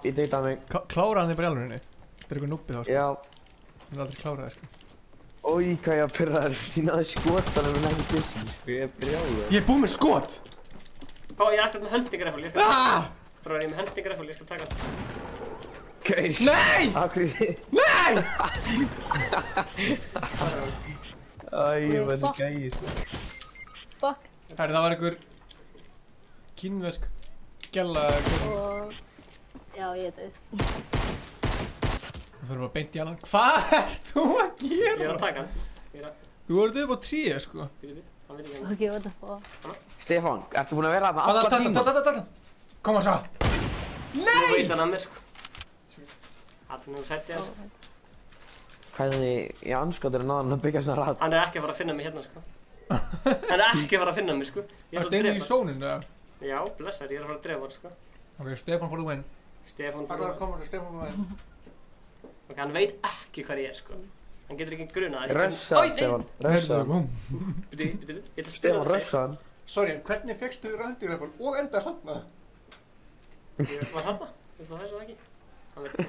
[SPEAKER 12] Ég tek þetta á mig.
[SPEAKER 1] Klára hann í brjálunni. Þetta er eitthvað núbbið þá sko.
[SPEAKER 12] Já.
[SPEAKER 1] Hann er aldrei klárað sko.
[SPEAKER 12] Ói, hvað ég að pyrraður. Ég náði skotanum en ekki byssin, sko. Ég er brjáður.
[SPEAKER 1] Ég er búinn með skot!
[SPEAKER 2] Ég er ekkert með hunting-rifle, ég skal... Stráðar, ég er með hunting-rifle, ég skal taka hann.
[SPEAKER 12] Gauð.
[SPEAKER 1] Nei!
[SPEAKER 12] Akkur...
[SPEAKER 1] Nei!
[SPEAKER 12] Æ, hvað þessi gæði, sko.
[SPEAKER 15] Fuck.
[SPEAKER 1] Það var einhver... kínversk... gælla...
[SPEAKER 15] Og... Já, ég er döð.
[SPEAKER 1] Það fyrir bara beint í annan. Hvað ert þú að gera?
[SPEAKER 2] Ég er að taka hann.
[SPEAKER 1] Þú voruð upp á 3, sko.
[SPEAKER 2] Hann veit ekki hann.
[SPEAKER 15] Ok, what the fuck.
[SPEAKER 12] Stefán, ertu búinn að vera þarna alla tíma?
[SPEAKER 1] Koma svo.
[SPEAKER 2] Nei! Nú veit hann að mér, sko. Hann er nú hrætt í hans.
[SPEAKER 12] Hvað er þið í anskotur að náða hann að byggja svona rætt?
[SPEAKER 2] Hann er ekki að fara að finna mig hérna, sko. Hann er ekki að fara að finna mig, sko. Ég ætla að drepa hann.
[SPEAKER 1] Það er í sóninu, eða?
[SPEAKER 2] Já, blessar, ég er að fara að drepa hann, sko.
[SPEAKER 1] Ok, Stefán for the win.
[SPEAKER 2] Stefán for the win. Ok, hann veit ekki hvað ég er, sko. Hann getur ekki grunað.
[SPEAKER 12] Rössa, Stefán. Rössa.
[SPEAKER 2] Bitu.
[SPEAKER 12] Stefán, rössa hann.
[SPEAKER 7] Sorry, en hvernig fékkstu hunting-rifle og endar hana?
[SPEAKER 2] Ég var hana. Þú veist það ekki.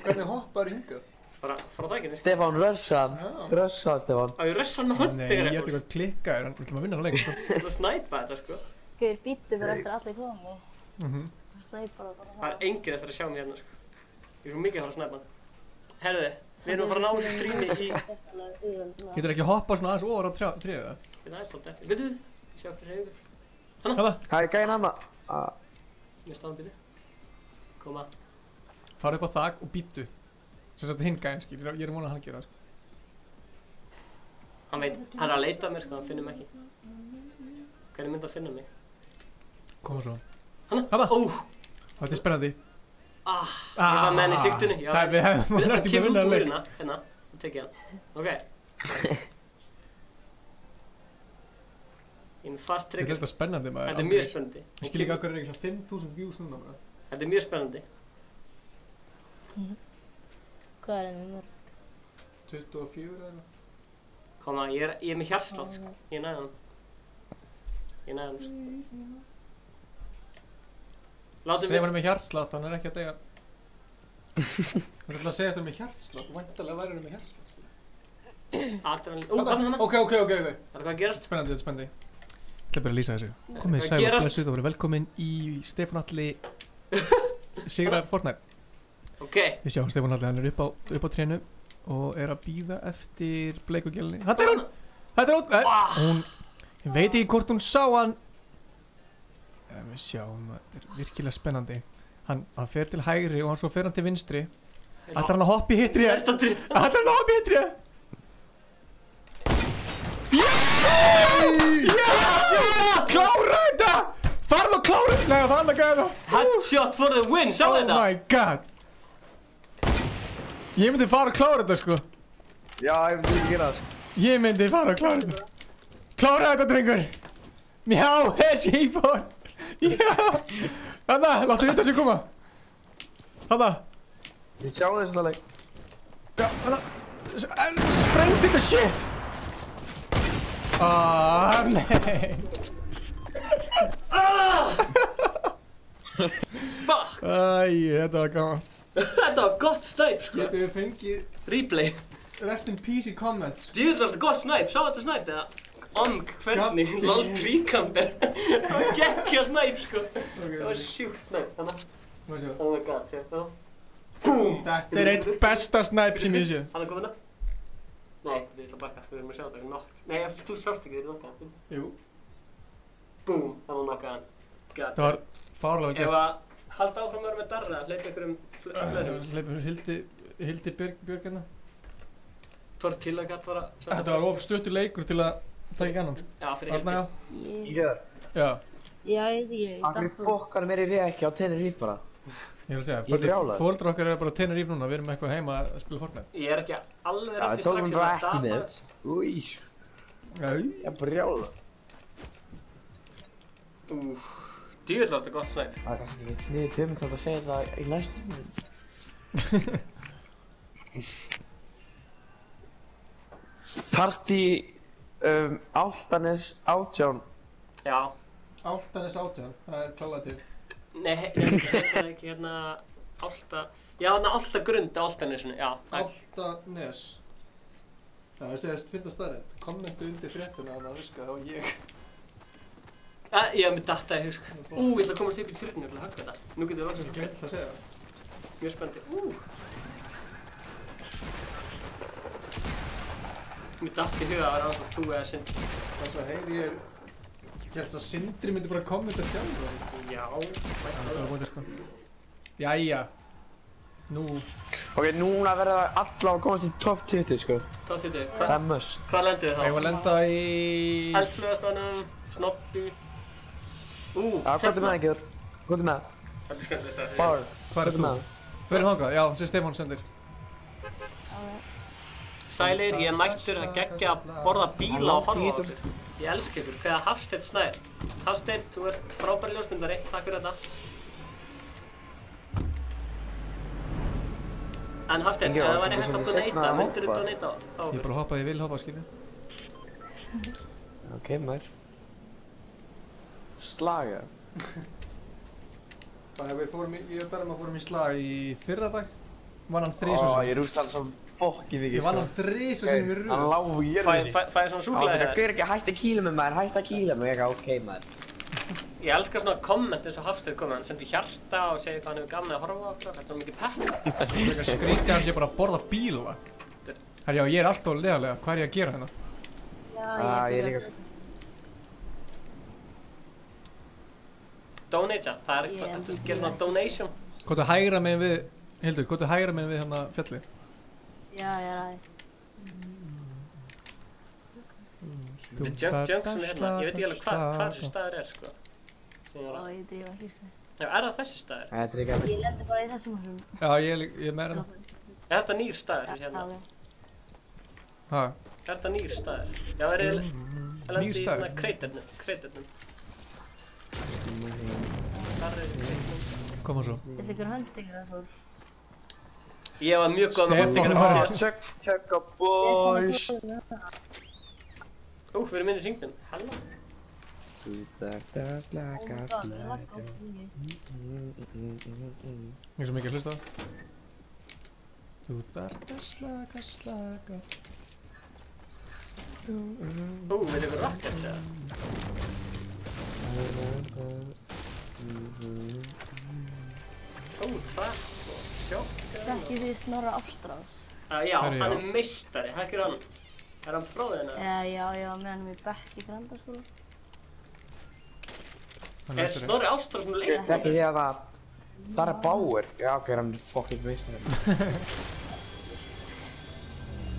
[SPEAKER 7] Hvernig hoppaður hingað?
[SPEAKER 2] Bara frá þækinni.
[SPEAKER 12] Stefán, rössa hann. Rössa hann, Stefán.
[SPEAKER 2] Ég rössa hann með hunting-rifle.
[SPEAKER 1] Nei, ég ætti eitthvað klikkaður, hann ætlum að vinna hann leik, sko.
[SPEAKER 2] Ég ætla að snæpa þetta, sko.
[SPEAKER 15] Gauður, býttu mér eftir allir komi. Snæpa það bara.
[SPEAKER 2] Það er enginn eftir að sjá mig hérna, sko. Ég er svo mikið að fara að snæpa hann. Herðu, við erum að fara að ná þessu strími í...
[SPEAKER 1] Getur ekki hoppa svona aðeins ofar á tréðu það?
[SPEAKER 2] Það er svolítið eftir. Veitu, ég sé okkur hreyfingur.
[SPEAKER 1] Hana?
[SPEAKER 12] Hæ, gæðin hana.
[SPEAKER 2] Mér stáðum býtu. Koma.
[SPEAKER 1] Fara upp á þak og býtu. Sem sagt hinn gæðin, skil. Ég er vonað að hann gera það, sko.
[SPEAKER 2] Hann veit, hann er að leita að mér, sko. Hann finnur mig ekki. Hvernig myndi að finna mig?
[SPEAKER 1] Koma svo.
[SPEAKER 2] Hana?
[SPEAKER 1] Þetta er spennandi.
[SPEAKER 2] Ég var með henni í sigtunni.
[SPEAKER 1] Við hefum næstum ekki að vinna að leik.
[SPEAKER 2] Hérna, þú tekið hann. Ok. Ég er með fast trigger.
[SPEAKER 1] Þetta er alltaf spennandi maður.
[SPEAKER 2] Þetta er mjög spennandi.
[SPEAKER 1] Ég skil ekki okkur er ekki svona 5.000 views núna bara.
[SPEAKER 2] Þetta er mjög spennandi.
[SPEAKER 15] Hvað er það með mörg?
[SPEAKER 7] 24 eða eitthvað.
[SPEAKER 2] Koma, ég er með hjartslátt, sko. Ég næði hann. Sko.
[SPEAKER 1] Stefán er með hjartslátt, hann er ekki að deyja. Þú ætla að segja að það er með hjartslátt. Væntanlega væri hann með hjartslátt, sko.
[SPEAKER 2] Adrenalín. Hvað er hann?
[SPEAKER 7] Ok.
[SPEAKER 2] Það er hvað að gerast?
[SPEAKER 1] Spennandi, þetta er spennandi. Ég ætla bara að lýsa þessu. Komið sæl og blessuð og verið velkomin í Stefán Atli sigrar Fortnite.
[SPEAKER 2] Ok.
[SPEAKER 1] Við sjáum Stefán Atli, hann er upp á trénu og er að bíða eftir bleikugélni. Þetta er hún! Hún, ég veit ekki hvort hún sá hann. Við sjáum, þetta er virkilega spennandi. Hann fer til hægri og svo fer hann til vinstri. Ætlar hann að hoppa í hittri? Ætlar hann að hoppa í hittri? Klára þetta! Farðu og klára þetta! Nei, það er annað gæða.
[SPEAKER 2] Headshot for the win, sá þetta?
[SPEAKER 1] Oh my god. Ég myndi fara og klára þetta, sko.
[SPEAKER 12] Já, ég myndi ekki gera það, sko.
[SPEAKER 1] Ég myndi fara og klára þetta. Klára þetta, drengur. Já, þessi ég fór. Já. Þannig, láttu vita þessi koma. Þannig.
[SPEAKER 12] Við sjáum þessu það leik.
[SPEAKER 1] Já, þannig. Sprengdi þetta shit. Nei.
[SPEAKER 2] Fuck.
[SPEAKER 1] Þetta var gaman.
[SPEAKER 2] Þetta var gott snæp, sko.
[SPEAKER 1] Getum við fengið
[SPEAKER 2] replay.
[SPEAKER 1] Rest in peace í comments.
[SPEAKER 2] Djúvill var þetta gott snæp, sá þetta snæp eða? Hvernig, lol tvíkamber. Það var geggja snæp, sko. Það var sjúkt snæp, þannig. Oh my god, þetta. Búm!
[SPEAKER 1] Þetta er eitt besta snæp sem ég sé.
[SPEAKER 2] Hann er komin það? Nei, við erum að bakka, við erum að sjá þetta nokk. Nei, þú sást ekki þegar þú nokkaði.
[SPEAKER 1] Jú.
[SPEAKER 2] Búm, hann nokkaði hann.
[SPEAKER 1] Það var fárlega gert.
[SPEAKER 2] Ef að halda áfram að vera með darra, hleypa ykkur flerum.
[SPEAKER 1] Hleypa Hildi Björg hérna.
[SPEAKER 2] Tortilla-gatt var að...
[SPEAKER 1] Þetta var of stuttur leikur til að taka ekki annan.
[SPEAKER 2] Já, fyrir Hildi.
[SPEAKER 1] Já.
[SPEAKER 15] Já, ég veit ekki.
[SPEAKER 12] Akkur fokkar mér í ekki á Tenerife bara.
[SPEAKER 1] Ég vil segja, fóreldrar okkar eru bara á Tenerife núna, við erum eitthvað heima að spila Fortnite.
[SPEAKER 2] Ég er ekki alveg rétti strax í þetta aðeins.
[SPEAKER 12] Új. Ég er brjála.
[SPEAKER 2] Djúvill var þetta gott snæp.
[SPEAKER 12] Það er kannski ekki sniðið tímins að segja það í næstu tíminn. Partí Álftanes 18.
[SPEAKER 2] Já.
[SPEAKER 1] Álftanes 18, það er klálað til.
[SPEAKER 2] Nei, þetta er ekki hérna Álfta... Já, hérna Álftagrund á Álftanesinu, já.
[SPEAKER 1] Álftanes. Það er segast finna staðrætt. Kommentu undir fréttuna að viska það og ég.
[SPEAKER 2] Ég hef með datta í hug, sko. Ég ætla að komast upp í tjörnum til að hugga þetta. Nú getur við loksins að
[SPEAKER 1] geta það að segja það.
[SPEAKER 2] Mjög spennandi. Mér datt í huga að vera annars þú eða Sindri.
[SPEAKER 1] Þess að heyri ég held að Sindri myndi bara kommenta sjálf.
[SPEAKER 2] Já,
[SPEAKER 1] Jæja. Nú.
[SPEAKER 12] Ok, núna verða allavega að komast í top 20, sko.
[SPEAKER 2] Top 20?
[SPEAKER 12] Það er must.
[SPEAKER 2] Hvað lendið þið þá?
[SPEAKER 1] Ég var að lenda í...
[SPEAKER 2] Eldflögastanum, Snobby.
[SPEAKER 12] Hvað er með það, Gjörg? Hvað er með það?
[SPEAKER 2] Þetta er skemmtileg stað.
[SPEAKER 1] Hvað er þú? Fyrir þangað, já, sem Stefán sendir.
[SPEAKER 2] Sælir, ég er mættur að geggja að borða bíla og horfa á okkur. Ég elska ykkur, hvaða Hafsteinn Snær. Hafsteinn, þú ert frábæri ljósmyndari, takk fyrir þetta. En Hafsteinn, ef það væri hægt að donata, myndir þú donata á okkur?
[SPEAKER 1] Ég bara hoppa, ég vil hoppa, skilja.
[SPEAKER 12] Ok, maður. Slaga.
[SPEAKER 1] Þannig að ég og Darma fórum í slag í fyrradag. Vann hann 3 sinni.
[SPEAKER 12] Ég rúst hann svo fokki mikið.
[SPEAKER 1] Ég vann hann 3 sinni við rúð.
[SPEAKER 12] Hann lá í jörðinni.
[SPEAKER 2] Fæ ég svona súklaði hér?
[SPEAKER 12] Hver ekki hægt að kýla með maður, hægt að kýla með. Ég ekki, ok maður.
[SPEAKER 2] Ég elskar svona komment eins og Hafsteinn komið. Hann sendi hjarta og segir hvað hann hefur gaman að horfa á okkur. Þetta er svona mikið pepp.
[SPEAKER 1] Það skrítið hans ég bara að borða bíla. Herjá, ég er alltaf leðalega. Hvað er ég að gera hérna?
[SPEAKER 15] Já, ég er
[SPEAKER 2] Donata, það er eitthvað, þetta gerir svona donation.
[SPEAKER 1] Hvað er hægra meginn við, Hildur, hvað er hægra meginn við hérna fjallið?
[SPEAKER 15] Já, ég er aðeins.
[SPEAKER 2] Junction er hérna, ég veit ekki alveg hvað þessi staður er, sko.
[SPEAKER 15] Ó, ég drífa ekki, sko.
[SPEAKER 2] Já, er það þessi staður?
[SPEAKER 12] Nei, þetta er ekki alveg.
[SPEAKER 15] Ég lendi bara í þessum húsum.
[SPEAKER 1] Já, ég er með hérna.
[SPEAKER 2] Er þetta nýr staður, þessi hérna?
[SPEAKER 1] Hæ?
[SPEAKER 2] Er þetta nýr staður? Já, er ég lendi í hérna kreiternum. Þar er kreiternum.
[SPEAKER 1] Koma svo.
[SPEAKER 15] Þetta er ykkur hönd ykkur að fór.
[SPEAKER 2] Ég var mjög góð með handtekar eftir síðast.
[SPEAKER 12] Checka boys.
[SPEAKER 2] Við erum inn í hringnum. Halló.
[SPEAKER 12] Þú þarftast slaka slaka.
[SPEAKER 1] Mér svo mikið að hlusta á. Þú þarftast slaka slaka.
[SPEAKER 2] Við erum rockets eða? Trapp og sjokk.
[SPEAKER 15] Þekkið þið Snorra Ástráðs?
[SPEAKER 2] Já, hann er meistari, hækkir hann. Er hann bróðið hennar?
[SPEAKER 15] Já, ég var með hann í bekk í Grandaskóla.
[SPEAKER 2] Er Snorri Ástráðs með leikmann?
[SPEAKER 12] Þekkið þið að það er Bauer. Já, ok, hann er fucking meistari.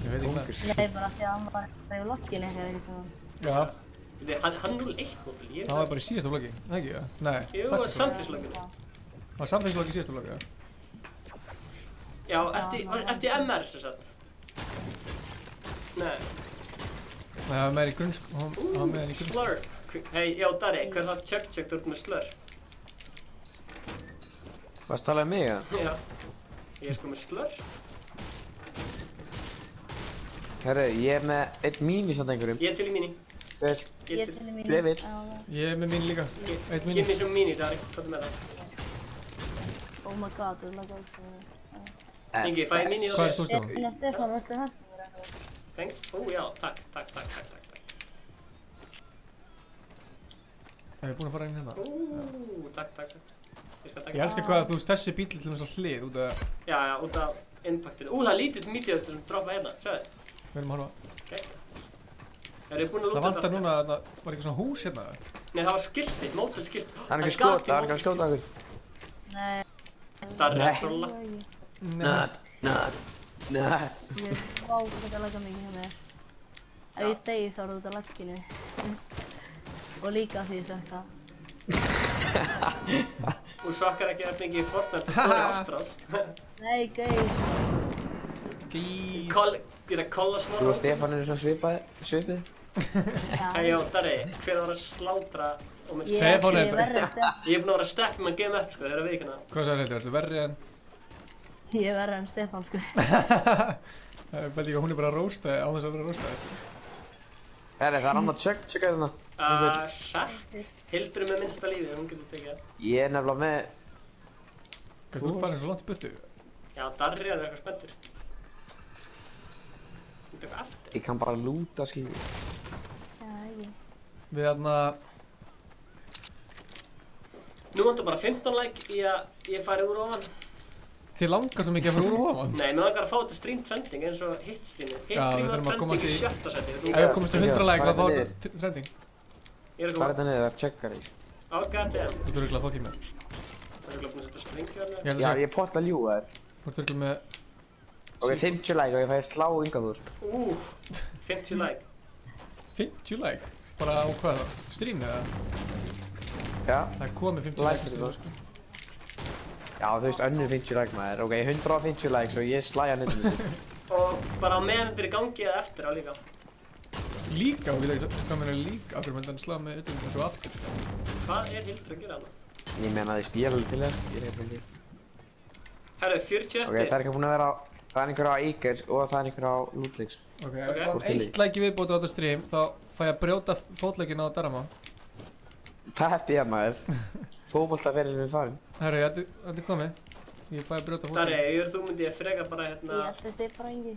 [SPEAKER 1] Ég veit ekki hvað.
[SPEAKER 15] Nei, bara því að hann var í logginu eitthvað eitthvað.
[SPEAKER 1] Já.
[SPEAKER 2] Hann 0-1 mótil.
[SPEAKER 1] Það var bara í síðasta vloggi, það ekki það? Nei.
[SPEAKER 2] Jú, það var samfélagsvlogginu.
[SPEAKER 1] Það var samfélagsvloggi í síðasta vloggi, já.
[SPEAKER 2] Já, ertu í MR sem sagt? Nei.
[SPEAKER 1] Nei, það var með í grunnskóla.
[SPEAKER 2] Slur. Hei, já, Darri, hver það check þú ert með slur?
[SPEAKER 12] Varstu að tala um mig, eða?
[SPEAKER 2] Já. Ég er sko með slur.
[SPEAKER 12] Herru, ég er með einn míni samt einhverjum.
[SPEAKER 2] Ég er til í míni.
[SPEAKER 12] Vel.
[SPEAKER 15] Ég er til í míni.
[SPEAKER 12] Ég vil.
[SPEAKER 1] Ég er með míni líka. Eitt míni.
[SPEAKER 2] Gif mér svo míni, Darri. Hvað er með það?
[SPEAKER 15] Oh my god, þú lagar upp svo.
[SPEAKER 2] Ingi, fæ ég míni og
[SPEAKER 1] Hvað er þú stofan?
[SPEAKER 15] Stefán, varstu hægt?
[SPEAKER 2] Thanks. Já, takk.
[SPEAKER 1] Ég er búinn að fara inn hérna.
[SPEAKER 2] Takk.
[SPEAKER 1] Ég elskar hvað þú veist þessi bíl til þess að hlið út af...
[SPEAKER 2] Já, út af impactinu. Það er lítið mítiðastur sem droppa hérna, sjáðu.
[SPEAKER 1] Við erum að horfa.
[SPEAKER 2] Erum við búin að lúta
[SPEAKER 1] það vantar núna að það var eitthvað svona hús hérna.
[SPEAKER 2] Nei, það var skiltið, mótel skiltið.
[SPEAKER 12] Það er ekki skjóta, það er ekki að skjóta okkur.
[SPEAKER 15] Nei.
[SPEAKER 2] Það er rétt trolla.
[SPEAKER 12] Nei.
[SPEAKER 15] Ég vá þetta að lagga mikið hjá mér. Ef ég degi þá er það út af lagginu. Og líka því ég sökka.
[SPEAKER 2] Þú sökkar ekki að fengi í Fortnite og Snorri Ástráðs.
[SPEAKER 15] Nei, gauð.
[SPEAKER 2] Gera kolla Snorra.
[SPEAKER 12] Þú og Stefán eru svona svipið.
[SPEAKER 2] Hei, já, Darri, hver var að slátra og með
[SPEAKER 1] Stefán er
[SPEAKER 2] Ég er búinn að vera að steppa með game up, sko, þegar að vikina.
[SPEAKER 1] Hvað sagði þetta? Ertu verri en?
[SPEAKER 15] Ég er verri en Stefán, sko.
[SPEAKER 1] Ég veit ekki að hún er bara að rósta á þess að vera að rósta þig.
[SPEAKER 12] Herri, það er annað checka þarna.
[SPEAKER 2] Sætt. Hildur með minnsta lífið, hún getur tekið það.
[SPEAKER 12] Ég er nefnilega með...
[SPEAKER 1] Þú ert farin svo langt í burtu.
[SPEAKER 2] Já, Darri er eitthvað spenntur. Þú tekur aftur.
[SPEAKER 12] Ég kann bara lúta, skilji.
[SPEAKER 15] Já, ekki.
[SPEAKER 1] Við þarna...
[SPEAKER 2] Nú vantar bara 15 like í að ég fari úr ofan.
[SPEAKER 1] Þið langar svo mikið að fara úr ofan?
[SPEAKER 2] Nei, mér langar að fá þetta stream trending eins og hit streamið. Hit streamið var trending í 7. seti.
[SPEAKER 1] Ef við komumst til 100 like þá fá þetta trending.
[SPEAKER 2] Ég er að
[SPEAKER 12] koma. Hvað er þetta niður? Það checkar þig.
[SPEAKER 2] Goddamn.
[SPEAKER 1] Þú ert örugglega að fokkið mér.
[SPEAKER 2] Það er örugglega búin að setja springju hérna.
[SPEAKER 12] Já, ég er pott að ljúga þér.
[SPEAKER 1] Þú ert örugglega með...
[SPEAKER 12] Ok, 50 like og ég fæði slá Ingaþór.
[SPEAKER 2] 50 like.
[SPEAKER 1] 50 like? Bara á hvað það? Streamið eða?
[SPEAKER 12] Já.
[SPEAKER 1] Það er komið 50 like streamið, sko.
[SPEAKER 12] Já, þú veist, önnur 50 like maður. Ok, 150 likes og ég slæja niður með þig.
[SPEAKER 2] Og bara meðan þetta er í gangi eða eftir á líka.
[SPEAKER 1] Líka? Þú vil ekki hvað meina líka? Af hverju myndi hann slá með utan og svo aftur?
[SPEAKER 2] Hvað er Hildur að gera hana?
[SPEAKER 12] Ég meina að ég spýr alveg til þér. Ég er ekki búin.
[SPEAKER 2] Herru, 40 eftir.
[SPEAKER 12] Ok, það er ekki búin að vera á... Það er einhver á Eikers og það er einhver á Lúdlíks.
[SPEAKER 1] Ok, ef eitt like viðbóti á þetta stream, þá fæ ég að brjóta fótlegginn á Darama.
[SPEAKER 12] Það er bíða maður. Fótboltaferillinn er farin.
[SPEAKER 1] Herru, þetta er komið. Ég fæ að brjóta fótlegginn.
[SPEAKER 2] Darri, þú myndi ég frekar bara hérna...
[SPEAKER 15] Ég held þetta bara engi.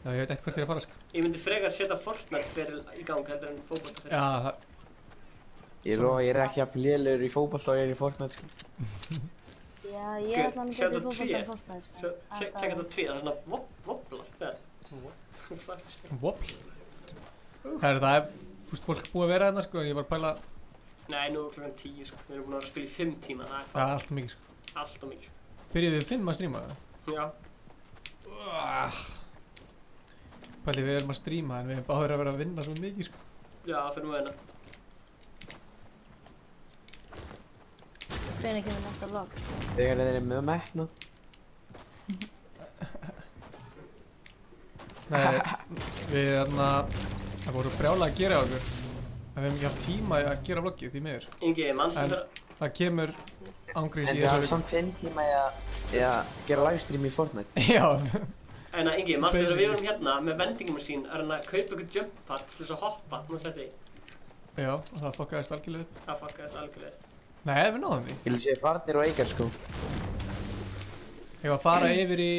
[SPEAKER 1] Já, ég veit eitt hvert þér að fara, sko.
[SPEAKER 2] Ég myndi frekar setja Fortnite feril í gang heldur en fótboltaferil.
[SPEAKER 1] Já, það...
[SPEAKER 12] Ég lofa, ég er ekki jafn lélegur í fótbolta og ég er í Fortnite, sko.
[SPEAKER 15] Já, ég er alltaf með betri fótbolta en Fortnite, sko.
[SPEAKER 2] Tjekka þetta 2, það er svona wobblar.
[SPEAKER 1] Wobbl? Herru, það er... Þú veist, fólk búið að vera hérna, sko, en ég var að pæla...
[SPEAKER 2] Nei, nú er klukkan 10, sko. Við erum búin að vera að spila í 5 tíma, það er
[SPEAKER 1] það. Það er allt mikið, sko.
[SPEAKER 2] Allt og mikið, sko.
[SPEAKER 1] Byrjuðu þið 5 að stríma það?
[SPEAKER 2] Já.
[SPEAKER 1] Pæli, við erum að stríma, en við erum báðir að vera að vinna svo mikið, sko.
[SPEAKER 2] Já, fyrir nú hérna.
[SPEAKER 15] Hvenær kemur næsta vlog?
[SPEAKER 12] Þegar þeir eru með metna.
[SPEAKER 1] Nei, við þarna... Það voru brjálega að gera á okkur. En við hefum ekki haft tíma að gera vloggið, því miður.
[SPEAKER 2] Ingi, mannstu
[SPEAKER 1] það kemur ángríns í
[SPEAKER 12] þessu. En það er samt 5 tíma í að gera livestream í Fortnite.
[SPEAKER 1] Já.
[SPEAKER 2] En Ingi, manstu þegar við vorum hérna með vendingamasín að reyna að kaupa ykkur jump pad til þess að hoppa, manstu þetta í?
[SPEAKER 1] Já, og það fokkaðist algjörlega upp.
[SPEAKER 2] Það fokkaðist algjörlega upp.
[SPEAKER 1] Nei, við náðum því.
[SPEAKER 12] Ég vil segja farnir og Eikar sko.
[SPEAKER 1] Ég var að fara yfir í...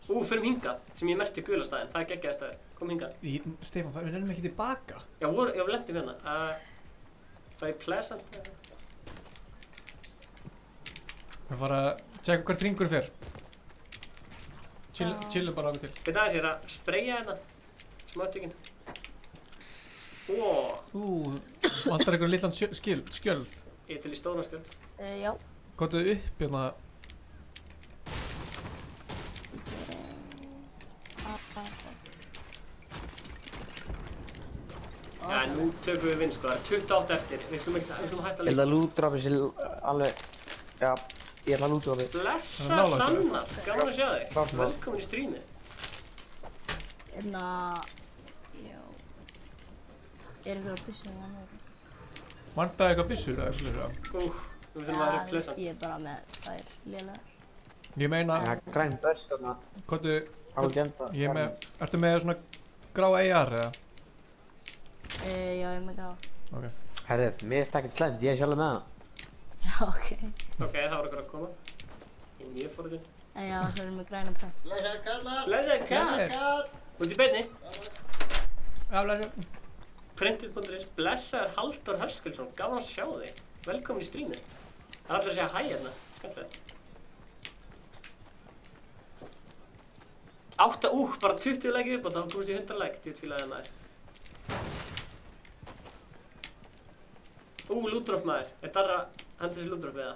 [SPEAKER 2] Förum hingað, sem ég merkti gulastæðin, það er geggjaði staður. Kom hingað.
[SPEAKER 1] Stefán, við rennum ekki tilbaka.
[SPEAKER 2] Já, við lendum hérna. Það er Pleasant.
[SPEAKER 1] Við fara að tjekka hvert hringur fer. Chillum bara ákveð til.
[SPEAKER 2] Við það er að spreyja hérna. Smátökin.
[SPEAKER 1] Vantar einhvern litlan skjöld?
[SPEAKER 2] Ég er til í stóran skjöld.
[SPEAKER 15] Já.
[SPEAKER 1] Góttu upp hérna.
[SPEAKER 2] Já, nú tökum við vinn sko, það er 28 eftir. Við slum hætta að leika.
[SPEAKER 12] Ég ætla að loot-droppa sér alveg... Já, ég ætla að loot-droppa þig.
[SPEAKER 2] Blessa Hrannar, gaman að sjá þig. Velkomin í streamið.
[SPEAKER 15] Já. Er eitthvað byssur með hann?
[SPEAKER 1] Vantaði eitthvað byssur eða eitthvað?
[SPEAKER 2] Við þurfum að vera Pleasant.
[SPEAKER 15] Ég er bara með þær lélegar.
[SPEAKER 1] Ég meina...
[SPEAKER 12] Já, græn börst þarna.
[SPEAKER 1] Kottu...
[SPEAKER 12] Ég
[SPEAKER 1] er með... Ertu með svona grá AR eða?
[SPEAKER 15] Já, ég er með grá.
[SPEAKER 1] Ok.
[SPEAKER 12] Herrið, mér er ekkert slæmt, ég er sjálfur með hana.
[SPEAKER 15] Já, ok.
[SPEAKER 2] Ok, það var eitthvað að koma. Ég er mjög forðin.
[SPEAKER 15] Já, það er með græna pæl.
[SPEAKER 2] Blessaði kallar! Blessaði kall! Út í beinni.
[SPEAKER 1] Já, blessaði.
[SPEAKER 2] Printed.is. Blessaður Halldór Hörskulsson. Gaman að sjá þig. Velkomin í streamið. Það er allir að segja hæ hérna. Skemmtilegt. 8, bara 20 like upp og þá komst ég 100 like. Ég fílaði maður. Loot-drop maður. Er Darra hendur þessi loot-drop eða?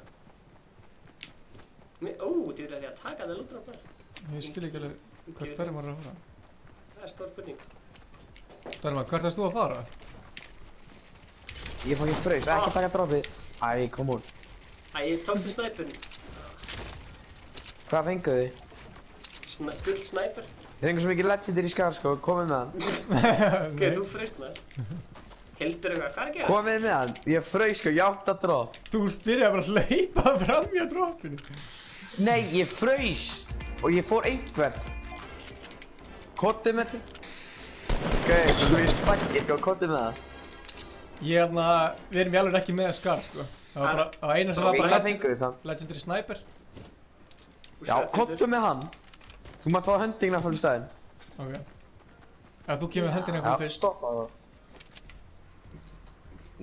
[SPEAKER 2] Ég vil að taka þetta loot-drop maður.
[SPEAKER 1] Ég skil ekki alveg hvert verður maður að fara.
[SPEAKER 2] Það er stór spurning.
[SPEAKER 1] Darma, hvert erst þú að fara?
[SPEAKER 12] Ég fann ekki fraus, ekki taka droppið. Æ, come on.
[SPEAKER 2] Ég tókstu snæpurinn.
[SPEAKER 12] Hvað fenguð þið?
[SPEAKER 2] Gull snæpur.
[SPEAKER 12] Þið fenguð svo mikið legendir í skar sko, komið með hann.
[SPEAKER 2] Ok, þú fraust maður. Hildur eitthvað, hvað er að gera?
[SPEAKER 12] Komið með hann, ég fraus sko, ég átti að drop.
[SPEAKER 1] Þú byrjaði bara að hleypa fram í að droppinu.
[SPEAKER 12] Nei, ég fraus og ég fór einhvert. Kottið með þetta. Ok, þú veist bakkið og kottið með það.
[SPEAKER 1] Við erum í alveg ekki með skar sko. Það var bara eina sem var bara legendary sniper.
[SPEAKER 12] Já, kottið með hann. Þú mátt fá hendingina frá stæðin.
[SPEAKER 1] Ok. Ef þú kemur hendingina frá fyrst.
[SPEAKER 12] Já, stoppa það.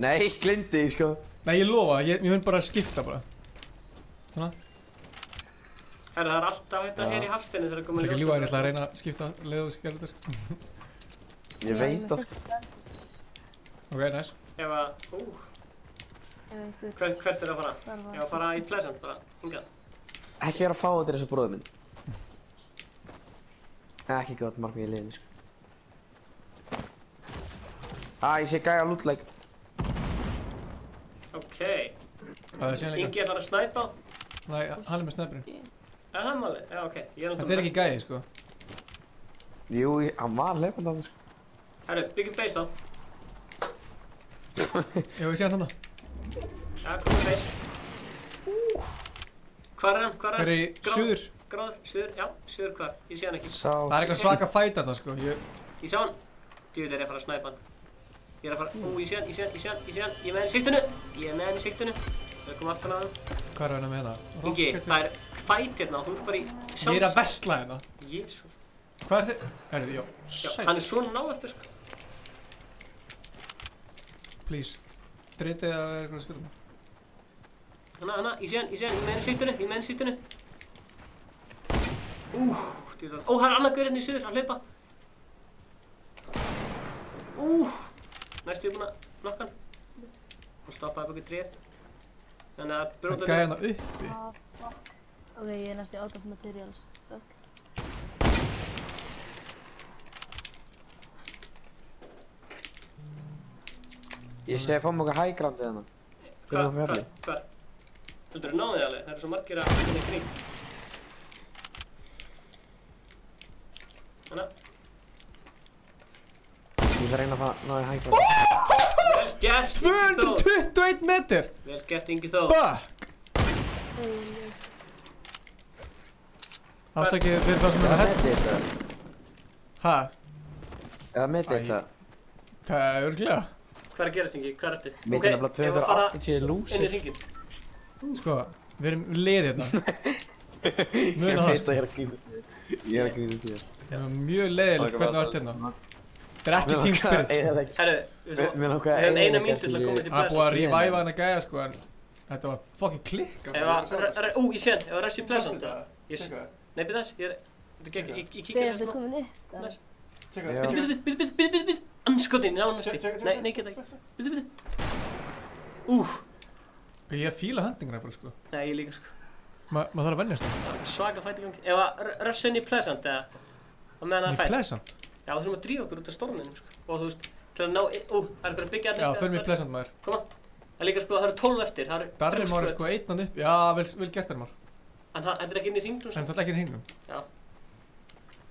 [SPEAKER 12] Nei, glimti ég sko.
[SPEAKER 1] Nei, ég lofa, ég mun bara að skipta bara. Svona.
[SPEAKER 2] Það er alltaf hægt að heyra í hafsteinu þegar það komið
[SPEAKER 1] ljótt. Það er ekki lífa, ég ætla að reyna að skipta leið og skjálfur.
[SPEAKER 12] Ég veit það sko.
[SPEAKER 1] Ok, nice.
[SPEAKER 2] Hvert er það að fara? Ég var að fara í Pleasant bara, hingað.
[SPEAKER 12] Ekki vera að fá þetta þessu bróður minn. Ekki gott margum í liðinu sko. Ég sé gæja loot-like.
[SPEAKER 2] Ok. Ingi ætlar að snæpa?
[SPEAKER 1] Nei, hann er með snæpurinn.
[SPEAKER 2] Er það málið? Já, ok.
[SPEAKER 1] Þetta er ekki gæði sko.
[SPEAKER 12] Jú, hann var hlaupandi á það sko.
[SPEAKER 2] Herru, byggjum base þá.
[SPEAKER 1] Jú, ég sé hann hana.
[SPEAKER 2] Já, komum base. Hvar er hann?
[SPEAKER 1] Hver er í suður?
[SPEAKER 2] Gráður, suður, já, suður hvar? Ég sé hann ekki.
[SPEAKER 1] Það er eitthvað svaka fæt þarna sko.
[SPEAKER 2] Ég sá hann. Djúvill er ég að fara að snæpa hann. Ég er að fara, ég sé hann. Ég er með hann í sigtinu. Það kom aftan á hann.
[SPEAKER 1] Hvað er hann með það?
[SPEAKER 2] Ingi, það er fæt hérna og þú ert bara í sjálfs...
[SPEAKER 1] Ég er að versla hérna.
[SPEAKER 2] Jésús.
[SPEAKER 1] Hvað er þið? Herðu, já.
[SPEAKER 2] Hann er svona návættur sko.
[SPEAKER 1] Please. Dritið að vera eitthvað að skuta mig.
[SPEAKER 2] Hanna, ég sé hann, ég með hann í sigtinu. Djúvill. Það er annar gaur hérna í suður, að hlaupa. Næstu ég búinn að nokka hann. Hún stoppaði baka tréð. Þannig að bróta
[SPEAKER 1] gæði hana uppi.
[SPEAKER 15] Ok, ég er næstu out of materials. Fuck.
[SPEAKER 12] Ég sé að fá mjög hægrandið hana.
[SPEAKER 2] Hvar? Heldur þú náðið alveg? Það eru svo margir að finna í kring. Hanna.
[SPEAKER 12] Ég þarf að reyna að ná í hægrandið.
[SPEAKER 2] gert,
[SPEAKER 1] 221 metr!
[SPEAKER 2] Vel gert, Ingi Þór.
[SPEAKER 1] Fuck! Afsakið fyrir það sem er að hætta. Hæ?
[SPEAKER 12] Eða metið þetta?
[SPEAKER 1] Það er örglega.
[SPEAKER 2] Hvað er að gerast, Ingi? Hvað ertu?
[SPEAKER 12] Metið nefnilega 280 lúsir.
[SPEAKER 2] Inn í hringinn.
[SPEAKER 1] Sko, við erum liðið hérna. Muna það.
[SPEAKER 12] Ég veit að ég er að grínast þér. Ég er að grínast þér.
[SPEAKER 1] Það er mjög leiðilegt hvernig það ert hérna. Það er ekki team spirit, sko.
[SPEAKER 2] Herru, við höfum eina mínútu til að koma til
[SPEAKER 1] Það er búið að reviva hann að gæja, sko, en þetta var fucking klikka.
[SPEAKER 2] Ég sé hann, ef að Rush í Pleasant. Nei, byrja þess, ég kíkja þess
[SPEAKER 15] núna.
[SPEAKER 2] Bíddu, anskotin, nánasti. Nei, geta ekki. Bíddu.
[SPEAKER 1] Ég fíla hendingarna bara, sko.
[SPEAKER 2] Nei, ég líka, sko.
[SPEAKER 1] Maður þarf að vennjast það.
[SPEAKER 2] Svaka fæti í gangi. Ef að Rush inn í Pleasant, eða á meðan það er fæt.
[SPEAKER 1] Í Pleasant?
[SPEAKER 2] Já, þú þurfum að drífa okkur út af storminum, sko. Og þú veist, til að ná, það er eitthvað að byggja allir.
[SPEAKER 1] Já, förum í Pleasant, maður.
[SPEAKER 2] Koma. Það er líka, sko, það eru 12 eftir.
[SPEAKER 1] Darrimár er sko einnan upp. Já, vel gert Darrimár.
[SPEAKER 2] En það er ekki inn í hringnum, sko.
[SPEAKER 1] En það er ekki inn í hringnum.
[SPEAKER 2] Já.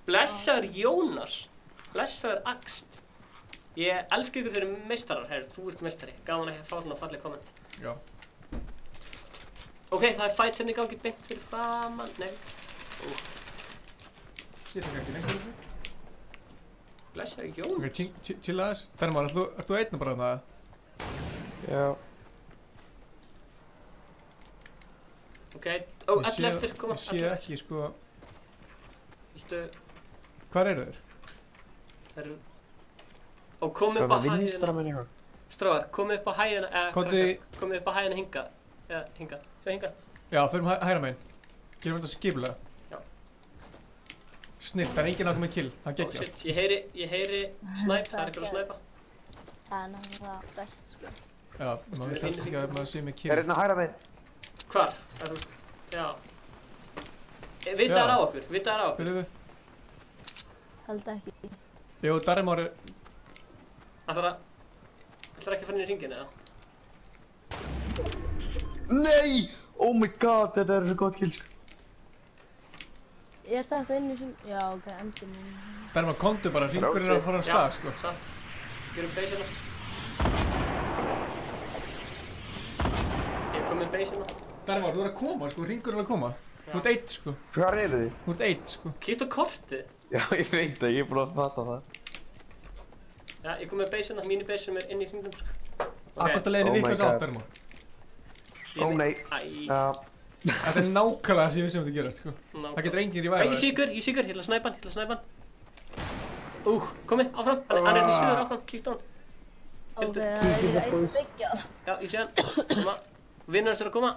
[SPEAKER 2] Blessaður Jónar. Blessaður Axt. Ég elska ykkur fyrir meistarar, herr. Þú ert meistari. Gaman að fá svona falleg komment.
[SPEAKER 1] Já.
[SPEAKER 2] Ok, það er fight hérna í gangi beint fyrir framan. Nei.
[SPEAKER 1] Ég tek ekki neitt fyrir þessu.
[SPEAKER 2] Blessaður Jónar.
[SPEAKER 1] Ok, chilla aðeins. Darrimár, ert þú einn bara þarna?
[SPEAKER 12] Já.
[SPEAKER 2] Ok, allir eftir, koma.
[SPEAKER 1] Ég sé ekki, sko.
[SPEAKER 2] Viltu...
[SPEAKER 1] Hvar eru þeir?
[SPEAKER 2] Það eru... Og komið upp á hæðina... Stráðar, komið upp á hæðina... Komið upp á hæðina hingað. Eða hingað. Sjá hingað.
[SPEAKER 1] Já, förum hægra meginn. Gerum þetta skipulega.
[SPEAKER 2] Já.
[SPEAKER 1] Snill, það er enginn að koma með kill. Það geggja.
[SPEAKER 2] Shit, ég heyri snæp, það er eitthvað að snæpa.
[SPEAKER 15] Það er náttúrulega best, sko.
[SPEAKER 1] Já, maður helst ekki að maður sé með kill.
[SPEAKER 12] Er hérna hægra meginn?
[SPEAKER 2] Hvar? Já. Vita þær á okkur?
[SPEAKER 1] Við.
[SPEAKER 15] Held ekki.
[SPEAKER 1] Jú, Darrimár er...
[SPEAKER 2] Ætlar ekki að fara inn í hringin, eða?
[SPEAKER 12] Nei! Oh my god, þetta er svo gott kill.
[SPEAKER 15] Er þetta inn í sem... Já, ok, endur mér.
[SPEAKER 1] Darrimár, komdu bara, hringurinn er að fara á stað, sko.
[SPEAKER 2] Já, satt. Gerum base hérna. Ég kom með base hérna.
[SPEAKER 1] Darrimár, þú er að koma, sko, hringurinn er að koma. Þú ert eitt, sko.
[SPEAKER 12] Hvar eru þið?
[SPEAKER 1] Þú ert eitt, sko.
[SPEAKER 2] Kitt á kortið.
[SPEAKER 12] Já, ég veit það, ég er búin að fatta það.
[SPEAKER 2] Já, ég kom með base hérna, mínu base sem er inn í hringnum, sko.
[SPEAKER 1] Akkvæmt að leiðinni vitlaus átt, Darrimár.
[SPEAKER 12] Ó nei.
[SPEAKER 1] Þetta er nákvæmlega það sem ég vissi þetta gerast, sko. Það getur enginn revive.
[SPEAKER 2] Ég sé ykkur, ég ætla að snæpa hann. Komi, áfram, hann er í suður áfram, kíkt á hann.
[SPEAKER 15] Ok, það er líka einn byggja.
[SPEAKER 2] Já, ég sé hann, koma. Vinnur hans er að koma.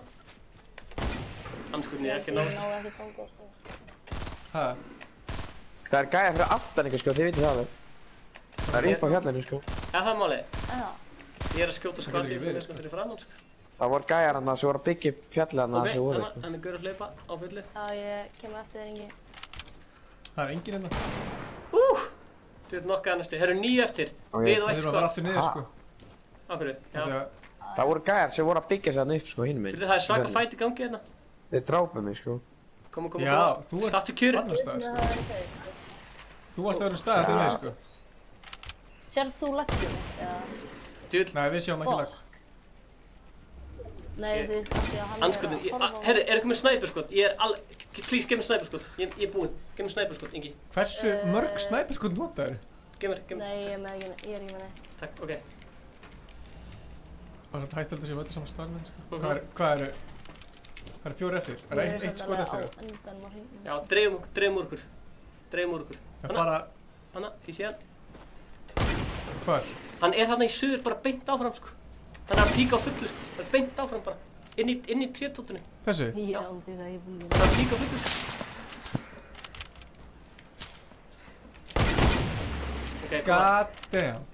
[SPEAKER 2] Anskurinn, ég er ekki að ná þessu.
[SPEAKER 1] Hæ?
[SPEAKER 12] Það er gæja fyrir aftan ykkur, sko, þið vitið það vel. Það er upp á fjallinu, sko.
[SPEAKER 2] Já, það er málið. Ég er að skjóta skvati fyrir framann, sko.
[SPEAKER 12] Það voru gæjar hann sem voru að byggja upp fjallið hann sem voru, sko.
[SPEAKER 2] Ok, hann er gaur að hlaupa á fullu.
[SPEAKER 15] Já, ég kem eftir þér, Ingi.
[SPEAKER 1] Það er enginn hérna.
[SPEAKER 2] Þið ert nokkað annars til. Það eru 9 eftir. Við og 1
[SPEAKER 1] skot. Það er bara aftur niður, sko.
[SPEAKER 2] Á hverju? Já.
[SPEAKER 12] Það voru gæjar sem voru að byggja sig hann upp, sko, hinn meginn.
[SPEAKER 2] Það er svaka fæt í gangi hérna.
[SPEAKER 12] Þeir drápuð mig, sko.
[SPEAKER 2] Koma.
[SPEAKER 1] Já, þú ert
[SPEAKER 2] startu kjöri.
[SPEAKER 1] Annar stað, sko. Þú varst að vera stað til mig, sko.
[SPEAKER 15] Sérð þú lagginu, eða?
[SPEAKER 1] Nei, við sjáum ekki lagg.
[SPEAKER 15] Nei, þú veist ekki að hann
[SPEAKER 2] Anskotin, herri, er ekki með snæperskot? Ég er please, gef mér snæperskot. Ég er búinn. Gef mér snæperskot, Ingi.
[SPEAKER 1] Hversu mörg snæperskot notaðu?
[SPEAKER 2] Gef mér.
[SPEAKER 15] Nei, ég er ekki með neitt.
[SPEAKER 2] Takk, ok.
[SPEAKER 1] Það er hægt að séu öllu saman starfinn, sko. Hvað eru? Það eru 4 eftir. Það er 1 skot eftir.
[SPEAKER 2] Já, dreifum úr okkur. Hanna, ég sé hann.
[SPEAKER 1] Hvar?
[SPEAKER 2] Hann er þarna í suður, bara beint áfram, sko. Hann er að píka á fullu, sko. Það er beint áfram bara. Inn í trétóttunni.
[SPEAKER 1] Þessu?
[SPEAKER 15] Já, það er ég búinn.
[SPEAKER 2] Það er að píka á fullu, sko. Ok, koma.
[SPEAKER 1] God damn.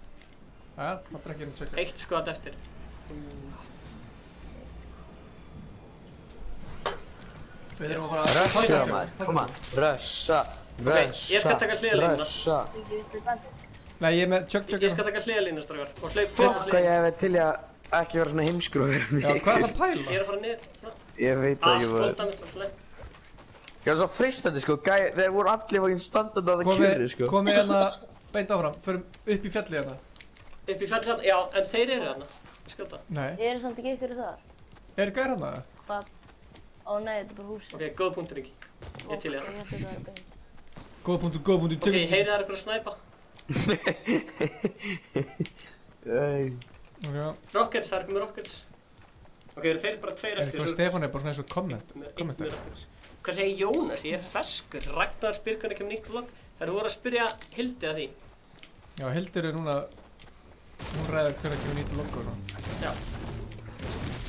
[SPEAKER 1] Það er ekki einn tjekka.
[SPEAKER 2] 1 skot eftir.
[SPEAKER 1] Við erum að fara
[SPEAKER 12] að rössa, maður. Koma, rössa.
[SPEAKER 2] Ok, ég skal taka hliðalínuna.
[SPEAKER 1] Nei, ég er með tjökk.
[SPEAKER 2] Ég skal taka hliðalínu, strákar. Og hlaup
[SPEAKER 12] hvað ég hef til að ekki vera svona heimskur og vera niður.
[SPEAKER 1] Já, hvað er það að pæla?
[SPEAKER 2] Ég er að fara niður.
[SPEAKER 12] Ég veit það ekki bara.
[SPEAKER 2] Allt fólkdæmið.
[SPEAKER 12] Ég var svo freistandi, sko. Þeir voru allir fókin standandi á það kjöri, sko.
[SPEAKER 1] Komið hérna beint áfram. Förum upp í fjallið hérna.
[SPEAKER 2] Upp í fjall hérna, já, en þeir eru hérna. Ég skjóta.
[SPEAKER 1] Nei.
[SPEAKER 15] Ég er samt ekki ykkur þar.
[SPEAKER 1] Er gæra hana?
[SPEAKER 15] Hvað? Ó nei, þetta er bara húsið.
[SPEAKER 2] Ok, góð punktur ekki. Ég til í
[SPEAKER 15] Ég
[SPEAKER 2] það.
[SPEAKER 15] held þetta er beint.
[SPEAKER 1] Góð punktur.
[SPEAKER 2] Ok, ég heyri það eitthvað að snæpa. Rockets, það er ekki með Rockets. Ok, eru þeir bara tveir eftir?
[SPEAKER 1] Stefán er bara svona eins og kommentar.
[SPEAKER 2] Hvað segir Jónas? Ég er feskur. Ragnar spyr hvernig kemur nýtt vlogg. Það eru voru að spyrja Hildi að því.
[SPEAKER 1] Já, Hildur er núna... Hún ræður hvernig kemur nýtt vlogg og svona.
[SPEAKER 2] Já.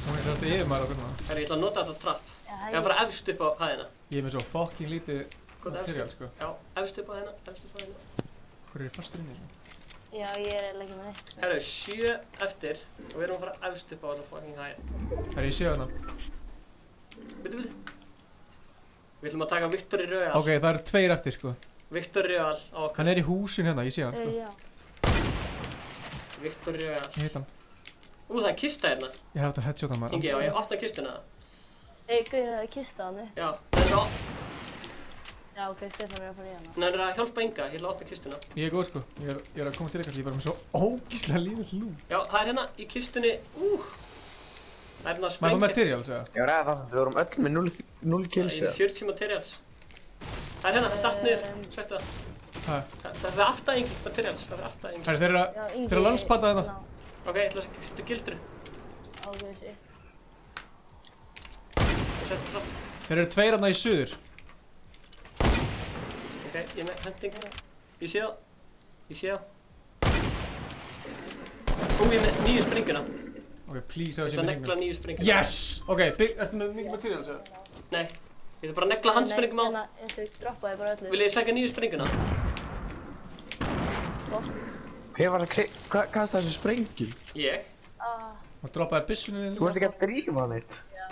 [SPEAKER 1] Hún er svolítið yfirmaður á hvernig.
[SPEAKER 2] Herri, ég ætla að nota þetta trapp. Ég ætla að fara efst upp á hæðina.
[SPEAKER 1] Ég er með svo fucking lítið materiál, sko.
[SPEAKER 2] Já, efst upp á hæðina, efst upp á hæðina.
[SPEAKER 1] Hvor er fastur inni?
[SPEAKER 15] Já, ég er eiginlega ekki með neitt, sko.
[SPEAKER 2] Herru, 7 eftir og við erum að fara efst upp á þessa fucking hæð.
[SPEAKER 1] Herri, ég sé hana.
[SPEAKER 2] Bitu. Við ætlum að taka Viktor í Rauðal.
[SPEAKER 1] Ok, það eru 2 eftir, sko.
[SPEAKER 2] Viktor í Rauðal á okkur.
[SPEAKER 1] Hann er í húsin hérna, ég sé hann, sko.
[SPEAKER 15] Já.
[SPEAKER 2] Viktor í Rauðal.
[SPEAKER 1] Ég heit hann.
[SPEAKER 2] Það er kista hérna.
[SPEAKER 1] Ég hef átt að headshota maður.
[SPEAKER 2] Ingi, já, ég opna kistuna það.
[SPEAKER 15] Gauð, það er kista hann.
[SPEAKER 2] Já, það er
[SPEAKER 15] Já, ok, Stefán er að fara í hana.
[SPEAKER 2] Nei, það er að hjálpa Inga, ég ætla að opna kistuna.
[SPEAKER 1] Ég er góð, sko. Ég er að komast til eitthvað, ég er bara með svo ógíslega lífið hlú.
[SPEAKER 2] Já, það er hérna í kistunni, það er hérna að sprengja.
[SPEAKER 1] Maður materials, eða?
[SPEAKER 12] Ég var ræða það sem við vorum öll með 0 kills, eða?
[SPEAKER 2] 40 materials. Það er hérna, það er datt niður, sættu það. Það er aftæðing materials, það er aftæðing.
[SPEAKER 1] Þeir eru að landspata hérna.
[SPEAKER 2] Ok, ég ætla að setja gildru.
[SPEAKER 15] Ok, shit.
[SPEAKER 2] Ég seti það.
[SPEAKER 1] Þeir eru 2 hérna í suður.
[SPEAKER 2] Ok, ég er með hending. Ég sé það. Ég sé það. Ég er með 9 springuna.
[SPEAKER 1] Ok, please, það sé
[SPEAKER 2] með
[SPEAKER 1] með
[SPEAKER 2] negla 9 springuna.
[SPEAKER 1] Yes! Ok, ertu með mikið materials, eða?
[SPEAKER 2] Nei, ég ætla bara að negla handspringum á.
[SPEAKER 15] Ég droppaði bara öllu.
[SPEAKER 2] Vil ég sækja 9 springuna?
[SPEAKER 12] Hver var það hvað er þessu sprengjum?
[SPEAKER 2] Ég.
[SPEAKER 1] Og droppaði byssunni inn.
[SPEAKER 12] Þú ert ekki að drífa neitt.
[SPEAKER 15] Já.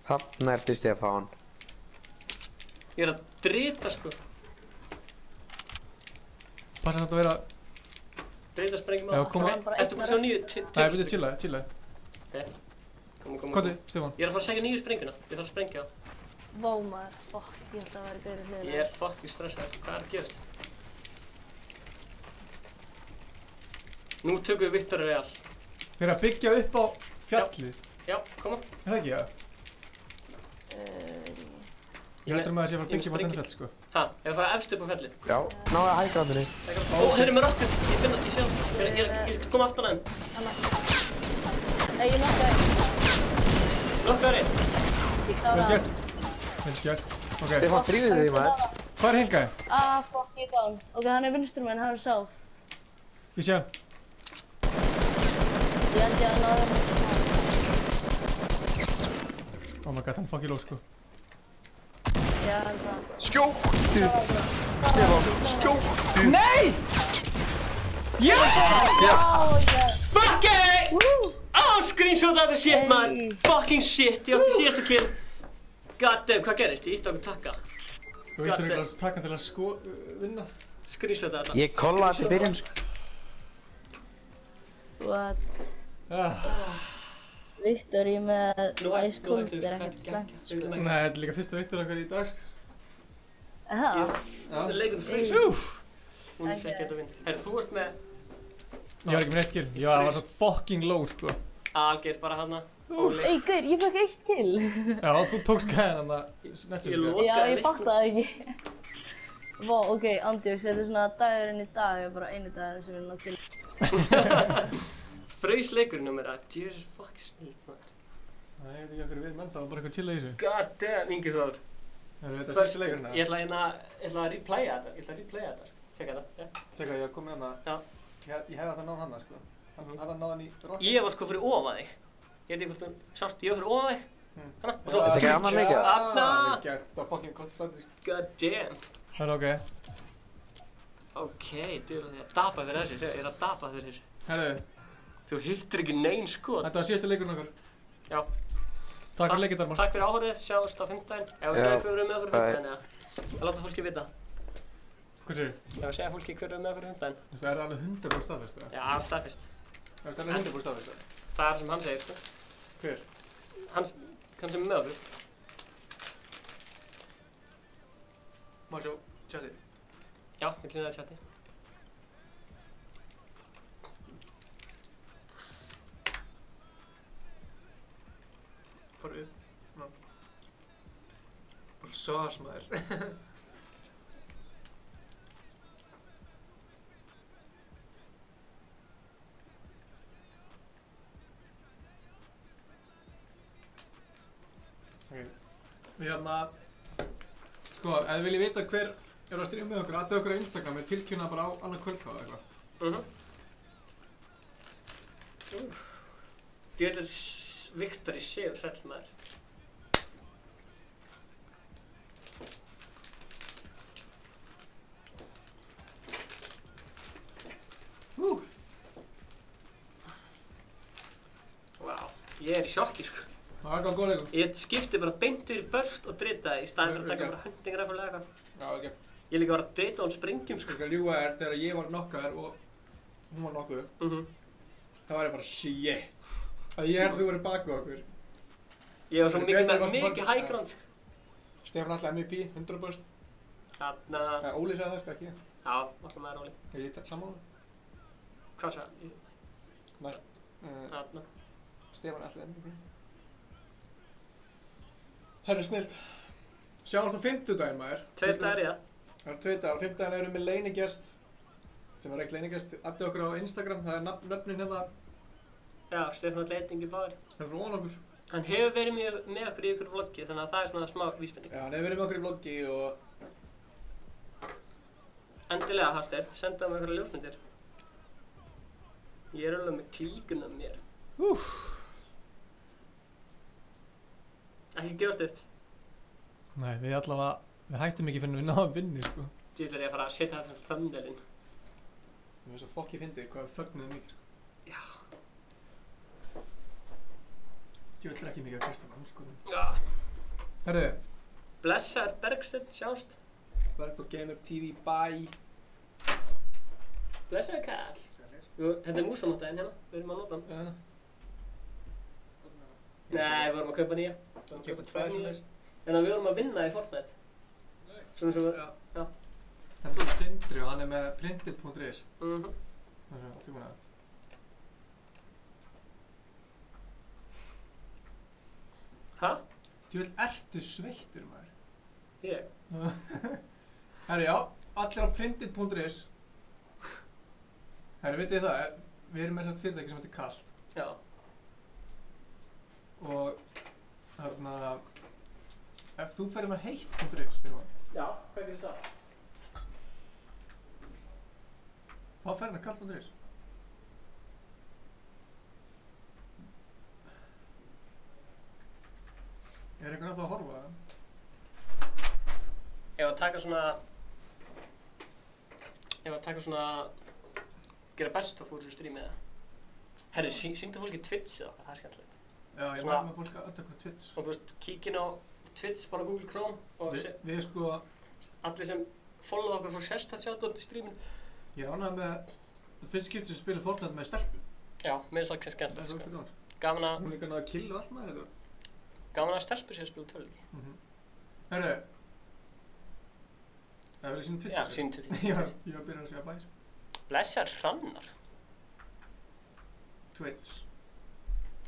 [SPEAKER 12] Þarna ertu Stefán.
[SPEAKER 2] Ég er að drita, sko.
[SPEAKER 1] Passa samt að vera...
[SPEAKER 2] Drita sprengjum á.
[SPEAKER 1] Já, koma.
[SPEAKER 2] Ertu búin að sjá 9
[SPEAKER 1] Nei, byrju, chillaði.
[SPEAKER 2] Ok. Koma.
[SPEAKER 1] Komdu, Stefán.
[SPEAKER 2] Ég er að fara að sækja 9 springuna. Ég þarf að sprengja á.
[SPEAKER 15] Vá maður, fuck, ég held að það væri gaurið hliðina.
[SPEAKER 2] Ég er fucking stressaður. Hvað er að gerast? Nú tökum við Viktor í Rauðal.
[SPEAKER 1] Þeir eru að byggja upp á fjallið.
[SPEAKER 2] Já, koma.
[SPEAKER 1] Er það ekki það? Ég heldur maður að það sé að fara að byggja upp á þennan fjall, sko.
[SPEAKER 2] Ha, ég er að fara efst upp á fjallið.
[SPEAKER 12] Já, náðu að hæggrafinu.
[SPEAKER 2] Ó, þeir eru með rocket. Ég finn það, ég sé það. Ég skal koma aftan að þeim.
[SPEAKER 15] Nei, ég nokkaði.
[SPEAKER 2] Nokkaði einn.
[SPEAKER 15] Ég kláraði hann.
[SPEAKER 1] Vel gert. Ok.
[SPEAKER 12] Stefán, drífið þig maður.
[SPEAKER 1] Hvað er hingaði?
[SPEAKER 15] Fuck, ég er down. Ok, hann er vinstrum en hann er south.
[SPEAKER 1] Ég sé hann.
[SPEAKER 15] Ég held ég að náða hann.
[SPEAKER 1] Oh my god, hann er fucking low, sko.
[SPEAKER 15] Já, hann það.
[SPEAKER 12] Skjóttu! Stefán, skjóttu!
[SPEAKER 1] Nei! Já!
[SPEAKER 2] Fuck it! Screenshot af þetta shit, man! Fucking shit, ég átti síðasta kill. God damn, hvað gerist? Ég ítti okkur takka.
[SPEAKER 1] Þú eittir eitthvað takka til að vinna?
[SPEAKER 2] Screenshot af þetta.
[SPEAKER 12] Ég kollaði til byrjun, sko.
[SPEAKER 15] What? Victory með Ice Cold er ekkert slæmt, sko.
[SPEAKER 1] Nei, þetta er líka fyrsta Victory okkar í dag, sko.
[SPEAKER 15] Yes.
[SPEAKER 2] Það er leikum freyst. Hún fekk þetta vinn. Herru, þú varst með...
[SPEAKER 1] Ég var ekki með 1 kill. Ég var svo fucking low, sko.
[SPEAKER 2] Alger bara hana.
[SPEAKER 15] Ey, gaur, ég fekk 1 kill.
[SPEAKER 1] Já, þú tókst gæðan hana.
[SPEAKER 15] Já, ég fatt það ekki. Vá, ok, andjóks, þetta er svona dagurinn í dag og bara einu dagurinn sem við erum að killa.
[SPEAKER 2] Fraus leikurinn á mér að Jesus fucking snill, maður.
[SPEAKER 1] Nei, ég veit ekki okkur við erum ennþá, bara eitthvað chilla í þessu.
[SPEAKER 2] God damn, Ingi Þór.
[SPEAKER 1] Þetta er sérstu leikurinn, eða?
[SPEAKER 2] Ég ætla að replaya þetta, sko. Tjekka þetta,
[SPEAKER 1] Tjekka, ég haf komið hana.
[SPEAKER 2] Já.
[SPEAKER 1] Ég hef alltaf náð hana, sko. Hann náð hann í rocket.
[SPEAKER 2] Ég var sko fyrir ofan þig. Ég veit ekki hvort þú sást, ég var fyrir ofan þig. Hanna, og svo...
[SPEAKER 12] Þetta er ekki annan leika?
[SPEAKER 2] Hanna!
[SPEAKER 1] Það var fucking gott standi.
[SPEAKER 2] God damn.
[SPEAKER 1] Það er ok.
[SPEAKER 2] Ok, duð, ég er að dapa fyrir þessu, ég er að dapa fyrir þessu.
[SPEAKER 1] Herru.
[SPEAKER 2] Þú hittir ekki nein skot.
[SPEAKER 1] Þetta var síðasta leikurinn okkar.
[SPEAKER 2] Já.
[SPEAKER 1] Takk fyrir leikinn, Darmar.
[SPEAKER 2] Takk fyrir áhorfið, sjáumst á 5. Ef við segja hver við erum með okkur 5. eða að láta fólki vita.
[SPEAKER 1] Hvað segir þú?
[SPEAKER 2] Ef við segja fólki hver við erum með okkur 5.
[SPEAKER 1] Þú veist, það er alveg 100% staðfest, eða?
[SPEAKER 2] Já, það er staðfest.
[SPEAKER 1] Það er alveg 100% staðfest, eða?
[SPEAKER 2] Það er sem hann segir, sko.
[SPEAKER 1] Hver?
[SPEAKER 2] Hann sem er með okkur.
[SPEAKER 7] Má sjá, chati.
[SPEAKER 2] Já, ég klínaði chati.
[SPEAKER 7] Sós maður. Okay. Við hérna, sko, ef þið viljið vita hver er að stríma með okkur, aðtöðu okkur á Instagram, við tilkynna bara á annan kvöldkáða eða eitthvað.
[SPEAKER 2] Djöðlega Viktor í sigur sæll maður. Vá, ég er í sjokki sko.
[SPEAKER 7] Það var góð leikur.
[SPEAKER 2] Ég skipti bara beintur í burst og drita í staðinn fyrir að taka bara huntingraffulega eitthvað.
[SPEAKER 7] Já, ok.
[SPEAKER 2] Ég líka var að drita á hann sprengjum sko.
[SPEAKER 7] Ég skal ljúga þér þegar ég var nokkaður og hún var nokkuð. Það var ég bara shit. Að ég held að þú verið bak við okkur.
[SPEAKER 2] Ég var svo mikið high ground sko.
[SPEAKER 7] Stefán alltaf MVP, 100%.
[SPEAKER 2] Þarna...
[SPEAKER 7] Óli sagði það sko, ekki?
[SPEAKER 2] Já, alltaf maður Óli.
[SPEAKER 7] Er ég sammála?
[SPEAKER 2] Hvað sagði?
[SPEAKER 7] Nei.
[SPEAKER 2] Þarna.
[SPEAKER 7] Stefán alltaf MVP. Það er snilt. Sjáumst á 50-daginn maður.
[SPEAKER 2] 2 dagar í það.
[SPEAKER 7] Það eru 2 dagar. 5 daginn erum við leinigest. Sem er ekki leinigest. Addið okkur á Instagram. Það er nöfnin hérna.
[SPEAKER 2] Já, Stefán Leitingi Báður.
[SPEAKER 7] Það er frá von okkur.
[SPEAKER 2] Hann hefur verið með okkur í ykkur vloggi, þannig að það er svona smá vísbending.
[SPEAKER 7] Já, hann hefur verið með okkur í vloggi og...
[SPEAKER 2] Endilega, Hafsteinn, senda mig einhverja ljósmyndir. Ég er alveg með klíkuna mér. Ekki gefast upp.
[SPEAKER 1] Nei, við hættum ekki fyrir að við náðum vinni, sko.
[SPEAKER 2] Dýrlega er ég að fara að setja það sem thumbnailinn.
[SPEAKER 7] Mér er svo fokki fyndið hvað við fögnuðum mikið.
[SPEAKER 2] Já.
[SPEAKER 7] Ég vil ekki mikið að Kristján hann, sko.
[SPEAKER 2] Já.
[SPEAKER 7] Herðu.
[SPEAKER 2] Blessaður Bergsteinn, sjáumst.
[SPEAKER 7] Bergþór Gamer TV, bye.
[SPEAKER 2] Blessaður Karl. Þetta er músamóttaðinn hérna, við erum að nota hann.
[SPEAKER 7] Hérna.
[SPEAKER 2] Nei, við vorum að kaupa nýja. Við vorum að kaupa 2 nýja. En við vorum að vinna í Fortnite. Svona sem við... Já.
[SPEAKER 7] Þetta er Sindri og hann er með printed.is. Það er tíma það.
[SPEAKER 2] Hæ?
[SPEAKER 7] Djöfull ertu sveittur maður.
[SPEAKER 2] Ég?
[SPEAKER 7] Herri, já, allir á printed.is. Herri, vitið þið það? Við erum með þess að fyrirtæki sem heitir Kalt.
[SPEAKER 2] Já.
[SPEAKER 7] Og þarna, ef þú ferir með heitt.is, Stefán.
[SPEAKER 2] Já, hvað er það?
[SPEAKER 7] Þá ferir með Kalt.is. Er einhvern veginn að horfa það?
[SPEAKER 2] Ef að taka svona... Gera best of úr þessu strímið það. Herri, sýndu fólki Twitch eða okkar, það er skemmtilegt.
[SPEAKER 7] Já, ég var með fólk að öllakva Twitch.
[SPEAKER 2] Og þú veist, kíkin á Twitch, bara Google Chrome og...
[SPEAKER 7] Við sko...
[SPEAKER 2] Allir sem follow okkur fór sérstætt sjátbönd í stríminu.
[SPEAKER 7] Ég er ánægð með... Það fyrst skipti sem spilum Fortnite með stelpu.
[SPEAKER 2] Já, mér finnst það skemmtilegt.
[SPEAKER 7] Það er gaman.
[SPEAKER 2] Gaman að...
[SPEAKER 7] Hún er kannan að kill og allt með þetta.
[SPEAKER 2] Gaman að stelpur sér að spila tölvi.
[SPEAKER 7] Herru. Það vil ég sýna Twitch.
[SPEAKER 2] Já, sýna Twitch.
[SPEAKER 7] Já, ég var að byrja að segja bæs.
[SPEAKER 2] Blessar hrannar.
[SPEAKER 7] Twitch.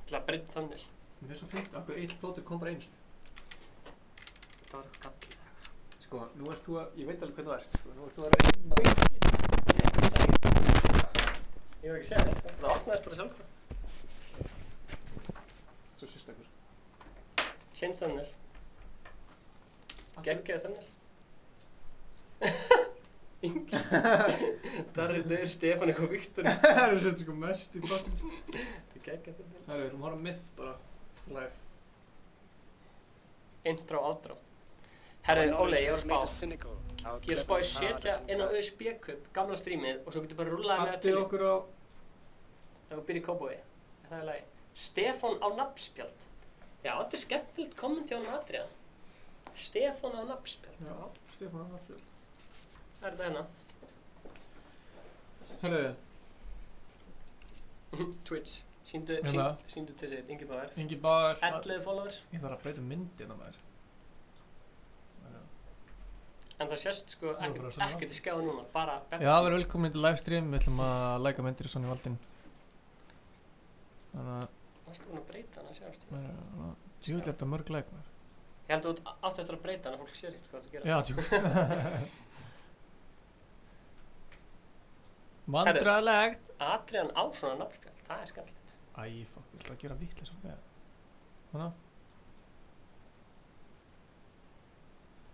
[SPEAKER 2] Til að breyta thumbnail.
[SPEAKER 7] Mér finnst svo fint að okkur eitt plótur kom bara eins.
[SPEAKER 2] Það var eitthvað gallið.
[SPEAKER 7] Sko, nú ert þú að... Ég veit alveg hvernig þú ert, sko. Nú ert þú að reyna...
[SPEAKER 2] Ég var ekki að segja þetta, sko. Það opnaðist bara sjálf, sko.
[SPEAKER 7] Svo sérstakur.
[SPEAKER 2] Change thumbnail. Geggjaði thumbnail. Ingi. Darri döður Stefán eitthvað Viktor.
[SPEAKER 7] Það er svolítið sko mest í botn.
[SPEAKER 2] Þetta er geggjaði thumbnail.
[SPEAKER 7] Það er, við ætlum að horfa myth bara. Live.
[SPEAKER 2] Intro, outro. Herri, Óli, ég var að spá. Ég er að spá að setja inn á USB-kupp gamla strímið og svo getur bara rúllaði með það til.
[SPEAKER 7] Addið okkur á...
[SPEAKER 2] Það var byrja í Kópavogi. Það er lagi. Stefán á nafnspjald. Já, þetta er skemmtilegt komment hjá hann Adrian. Stefán á nafnspjald.
[SPEAKER 7] Já, Stefán á nafnspjald.
[SPEAKER 2] Það er þetta hérna.
[SPEAKER 7] Herriði.
[SPEAKER 2] Twitch. Sýndu Twitch, Ingi Báður.
[SPEAKER 7] Ingi Báður.
[SPEAKER 2] 11 followers.
[SPEAKER 7] Ég þarf að breyta myndina maður.
[SPEAKER 2] En það sést sko ekkert í skjáðu núna, bara...
[SPEAKER 1] Já, það verður velkomin til livestream, við ætlum að læka myndir í Sonny Valdin. Þannig að...
[SPEAKER 2] Það er stofn að breyta hann að sjást.
[SPEAKER 1] Djúvill er þetta mörg læk maður.
[SPEAKER 2] Ég held að þú átt eftir að breyta hann að fólk sér hitt hvað þú gera.
[SPEAKER 1] Já, tjú. Vandræðalegt.
[SPEAKER 2] Adrian á svona nafnspjald, það er skemmtilegt.
[SPEAKER 1] Æ, fuck, ég ætla að gera vitleis og það. Þannig.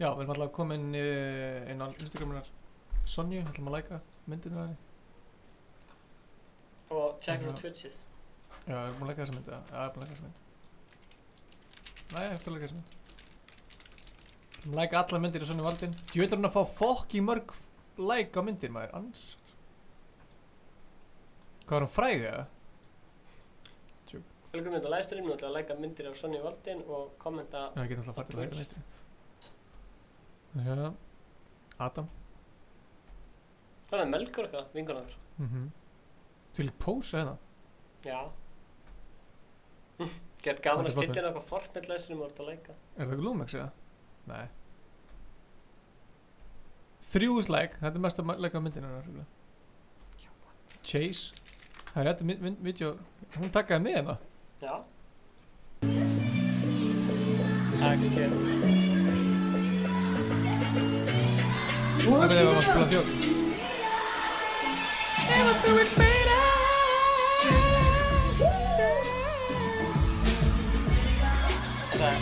[SPEAKER 1] Já, við erum alltaf komin inn á Instagramunar Sonju, ætlum að læka myndinu af henni.
[SPEAKER 2] Og tjekka svo Twitchið.
[SPEAKER 1] Já, ég er búin að læka þessa mynd, já, ég er búin að læka þessa mynd. Nei, ég eftir að læka þessa mynd. Við erum að læka allar myndir í Sonju Valdin. Ég veit að hún að fá fokk í mörg læk á myndir, maður, ansar. Hvað er hún fræg, eða?
[SPEAKER 2] Velkomin að livestream, nú ætla að læka myndir af Sonju Valdin og kommenta.
[SPEAKER 1] Já, ég get alltaf að fara til að læka livestream. Já, Adam.
[SPEAKER 2] Það er Melkor eitthvað, vingunar.
[SPEAKER 1] Til í pósa hérna.
[SPEAKER 2] Já. Gert gaman að stilla inn eitthvað Fortnite livestream og orða að læka.
[SPEAKER 1] Er það eitthvað Lumex eða? Nei. 3000 like, þetta er mest að læka á myndinu hennar. Chase. Það er þetta vídeo, hún takkaði með hérna.
[SPEAKER 2] Já. AXT.
[SPEAKER 1] Það er ef að spila þjóð.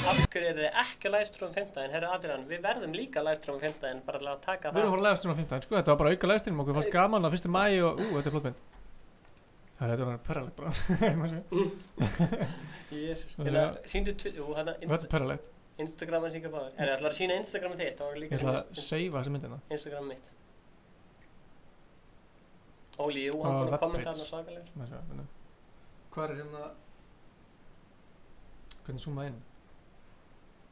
[SPEAKER 2] Af hverju eru þið ekki að livestreama 15? Herru Adrian, við verðum líka að livestreama 15 bara til að taka það.
[SPEAKER 1] Við erum að fara að livestreama 15, sko, þetta var bara auka livestream, okkur fannst gaman að 1. maí og þetta er flott mynd. Þetta var perralegt bara.
[SPEAKER 2] Jésus. Sýndu
[SPEAKER 1] þetta er perralegt.
[SPEAKER 2] Instagramin syngar báður. Það ætlar að sína Instagramin þitt.
[SPEAKER 1] Ég ætla að seifa þessi myndina.
[SPEAKER 2] Instagram mitt. Óli, jú, hann búinn að kommenta þarna svakalegur.
[SPEAKER 1] Hvað er hérna? Hvernig zooma inn?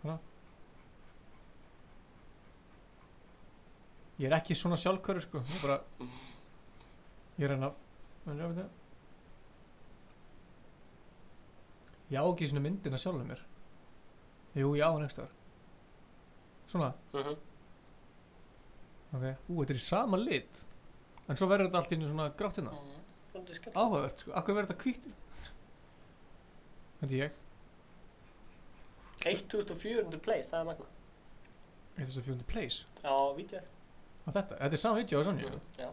[SPEAKER 1] Hana? Ég er ekki svona sjálfhverfur, sko. Ég er bara... Ég er hérna... Ég á ekki svona myndina sjálfur mér. Jú, ég á hann einhvers staðar. Svona? Ok. Þetta er í sama lit. En svo verður þetta allt í svona grátt hérna. Áhugavert, sko. Akkur verður þetta hvítt? Þetta er ég.
[SPEAKER 2] 1400 plays, það er magna.
[SPEAKER 1] 1400 plays?
[SPEAKER 2] Á vídeo.
[SPEAKER 1] Á þetta? Þetta er sama vídeo á Sonju?
[SPEAKER 2] Já.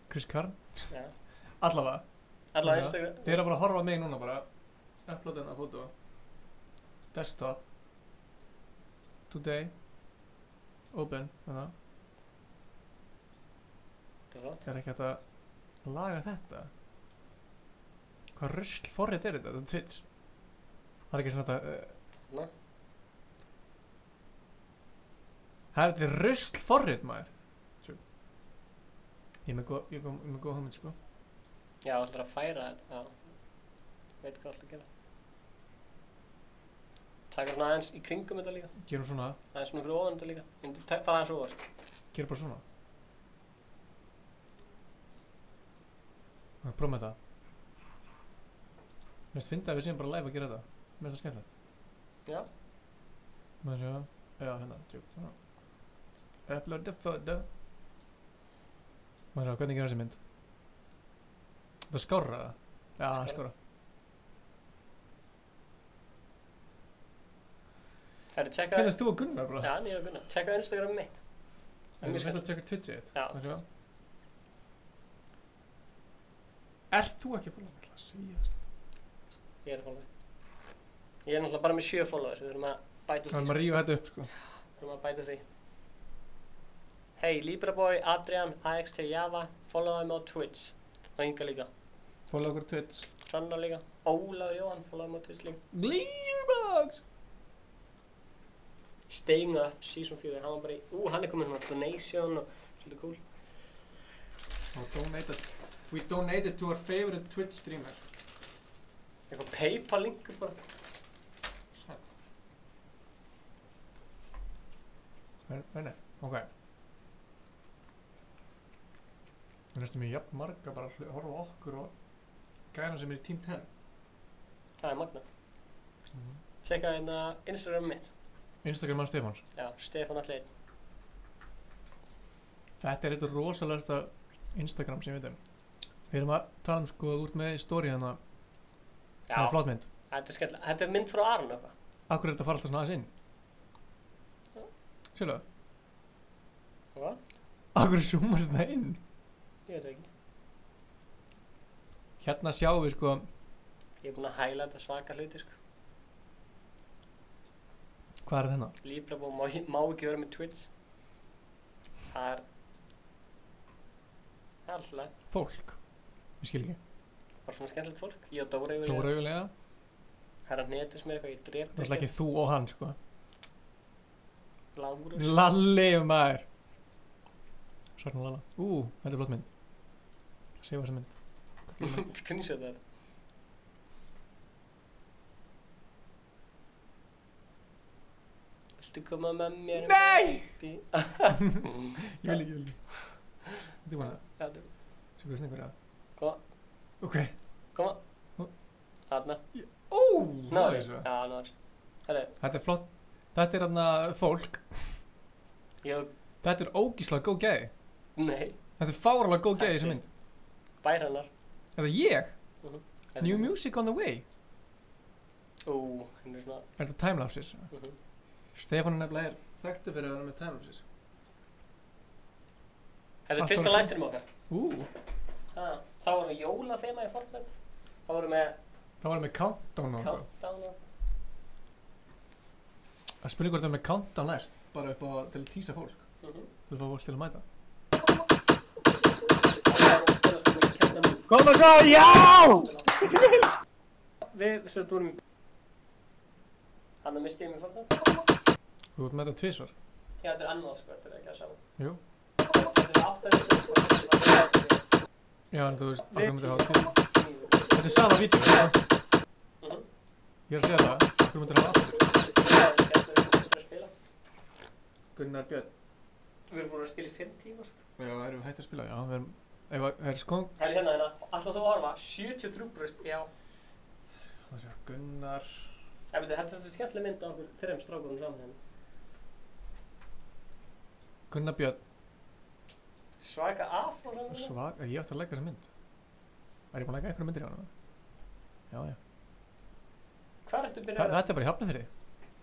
[SPEAKER 1] Chris Karn?
[SPEAKER 2] Já.
[SPEAKER 1] Allavega.
[SPEAKER 2] Allavega Instagram.
[SPEAKER 1] Þeir eru bara að horfa á mig núna bara. Uploada þennan fótó. Desktop. Today. Open. Þannig. Það er ekki hægt að laga þetta. Hvað rusl forrit er þetta? Þetta er Twitch. Það er ekki svona þetta... Þetta er rusl forrit, maður. Ég er með góð hugmynd, sko.
[SPEAKER 2] Já, þú ætlar að færa þetta, já. Veit hvað alltaf að gera. Taka svona aðeins í kringum þetta líka.
[SPEAKER 1] Gerum svona.
[SPEAKER 2] Aðeins svona fyrir ofan þetta líka. Ég myndi fara aðeins ofar.
[SPEAKER 1] Gerum bara svona. Prófum þetta. Mér finnst fyndið að við séum bara live að gera þetta. Mér finnst það skemmtilegt.
[SPEAKER 2] Já.
[SPEAKER 1] Maður sjá. Já, hérna. Upload the photo. Maður sjá, hvernig gerir þessi mynd? Þetta skárra það? Já, skárra.
[SPEAKER 2] Herri, tjekka...
[SPEAKER 1] Hvernig er þú að Gunnar, bara?
[SPEAKER 2] Já, ég og Gunnar. Tjekka Instagram mitt.
[SPEAKER 1] Mér finnst að tjekka Twitchið þitt.
[SPEAKER 2] Já.
[SPEAKER 1] Maður sjá. Ert þú ekki að followa? Ég ætla að svíast.
[SPEAKER 2] Ég er að followa þig. Ég er náttúrulega bara með 7 followers, við þurfum að bæta úr því.
[SPEAKER 1] Það er að rífa þetta upp, sko.
[SPEAKER 2] Við þurfum að bæta úr því. Hey, Libraboy, Adrian, AXT Java, followa þeim á Twitch. Og Inga líka.
[SPEAKER 1] Followa okkur Twitch.
[SPEAKER 2] Hrannar líka. Ólafur Jóhann, followa þeim á Twitch líka.
[SPEAKER 1] Glitterbox!
[SPEAKER 2] Staying Up, season 4, hann var bara í... hann er komin svona donation og svolítið cool.
[SPEAKER 1] Donated. We donated to our favorite Twitch streamer.
[SPEAKER 2] Eitthvað PayPal linkur bara.
[SPEAKER 1] Nei, ok. Það er næstum mjög jafn marga bara að horfa á okkur og gæna sem er í Team 10.
[SPEAKER 2] Það er magna. Tjekka hérna Instagram mitt.
[SPEAKER 1] Instagram mann Stefáns?
[SPEAKER 2] Já, Stefán Alli 1.
[SPEAKER 1] Þetta er eitthvað rosalegasta Instagram sem ég veit um. Við erum að tala sko út með í story hérna. Það er flott mynd.
[SPEAKER 2] Þetta er skemmtilega. Þetta er mynd frá Aron eitthvað.
[SPEAKER 1] Akkur er þetta að fara alltaf svona aðeins inn? Sérðu það?
[SPEAKER 2] Hvað?
[SPEAKER 1] Akkur zoomast þetta inn?
[SPEAKER 2] Ég veit ekki.
[SPEAKER 1] Hérna sjáum við sko.
[SPEAKER 2] Ég er búinn að hæla þetta svaka hluti sko.
[SPEAKER 1] Hvað er þetta?
[SPEAKER 2] Librabó má ekki vera með Twitch. Það er alltaf.
[SPEAKER 1] Fólk. Ég skil ekki.
[SPEAKER 2] Bara svona skemmtilegt fólk. Ég og Dóra yfirlega.
[SPEAKER 1] Dóra yfirlega.
[SPEAKER 2] Herra hnetus mér eitthvað, ég drep
[SPEAKER 1] það. Það er ekki þú og hann sko.
[SPEAKER 2] Lárus.
[SPEAKER 1] Lalli maður. Svarna Lalla. Þetta er flott mynd. Séu þessa mynd.
[SPEAKER 2] Screenshot þetta. Viltu koma með mér?
[SPEAKER 1] Nei! Ég vil ekki. Þetta er búin að.
[SPEAKER 2] Já, þetta er.
[SPEAKER 1] Svo hvað snyggur það?
[SPEAKER 2] Koma.
[SPEAKER 1] Ok.
[SPEAKER 2] Koma. Þarna.
[SPEAKER 1] Náður þessu?
[SPEAKER 2] Já, náður. Herru.
[SPEAKER 1] Þetta er flott. Þetta er þarna fólk. Þetta er ógíslega góð gæði.
[SPEAKER 2] Nei.
[SPEAKER 1] Þetta er fáralega góð gæði þessu mynd.
[SPEAKER 2] Bær hennar.
[SPEAKER 1] Er það ég? New music on the way.
[SPEAKER 2] Henni er svona.
[SPEAKER 1] Er þetta timelapses? Stefán nefnilega er þekktur fyrir að vera með timelapses.
[SPEAKER 2] Þetta er fyrsta livestream okkar. Það var svona jólaþema í Fortnite. Það voru með
[SPEAKER 1] countdown og
[SPEAKER 2] eitthvað.
[SPEAKER 1] Það spurning hvort það er með countdown næst. Bara upp á til að tísa fólk. Til að fá fólk til að mæta.
[SPEAKER 12] Koma svo, já!
[SPEAKER 2] Við vorum Þannig misti ég mig Fortnite.
[SPEAKER 1] Þú ert með þetta tvisvar.
[SPEAKER 2] Já, þetta er annað sko, þetta er ekki að saman.
[SPEAKER 1] Jú.
[SPEAKER 2] Þetta er 8 vikur sko.
[SPEAKER 1] Já, en þú veist, hvað myndir hafa til? Þetta er sama vídeo, já. Ég er að segja það, hvað myndir hafa aftur?
[SPEAKER 2] Það er skemmt að spila.
[SPEAKER 1] Gunnar Björn.
[SPEAKER 2] Við erum búin að spila í 5 tímar.
[SPEAKER 1] Já, erum við hægt að spila? Já, við erum, það er sko...
[SPEAKER 2] Hérna, alltaf þú að horfa, 73%, já.
[SPEAKER 1] Það sé, Gunnar...
[SPEAKER 2] Þetta er skemmtileg mynd á okkur 3 strákunum saman hérna.
[SPEAKER 1] Gunnar Björn.
[SPEAKER 2] Svaka afró saman hérna.
[SPEAKER 1] Svaka, ég átti að leika þessa mynd. Er ég búin að leika einhverja myndir í hana? Já, já.
[SPEAKER 2] Hvað ertu byrjað að...
[SPEAKER 1] Þetta er bara í Hafnarfirði.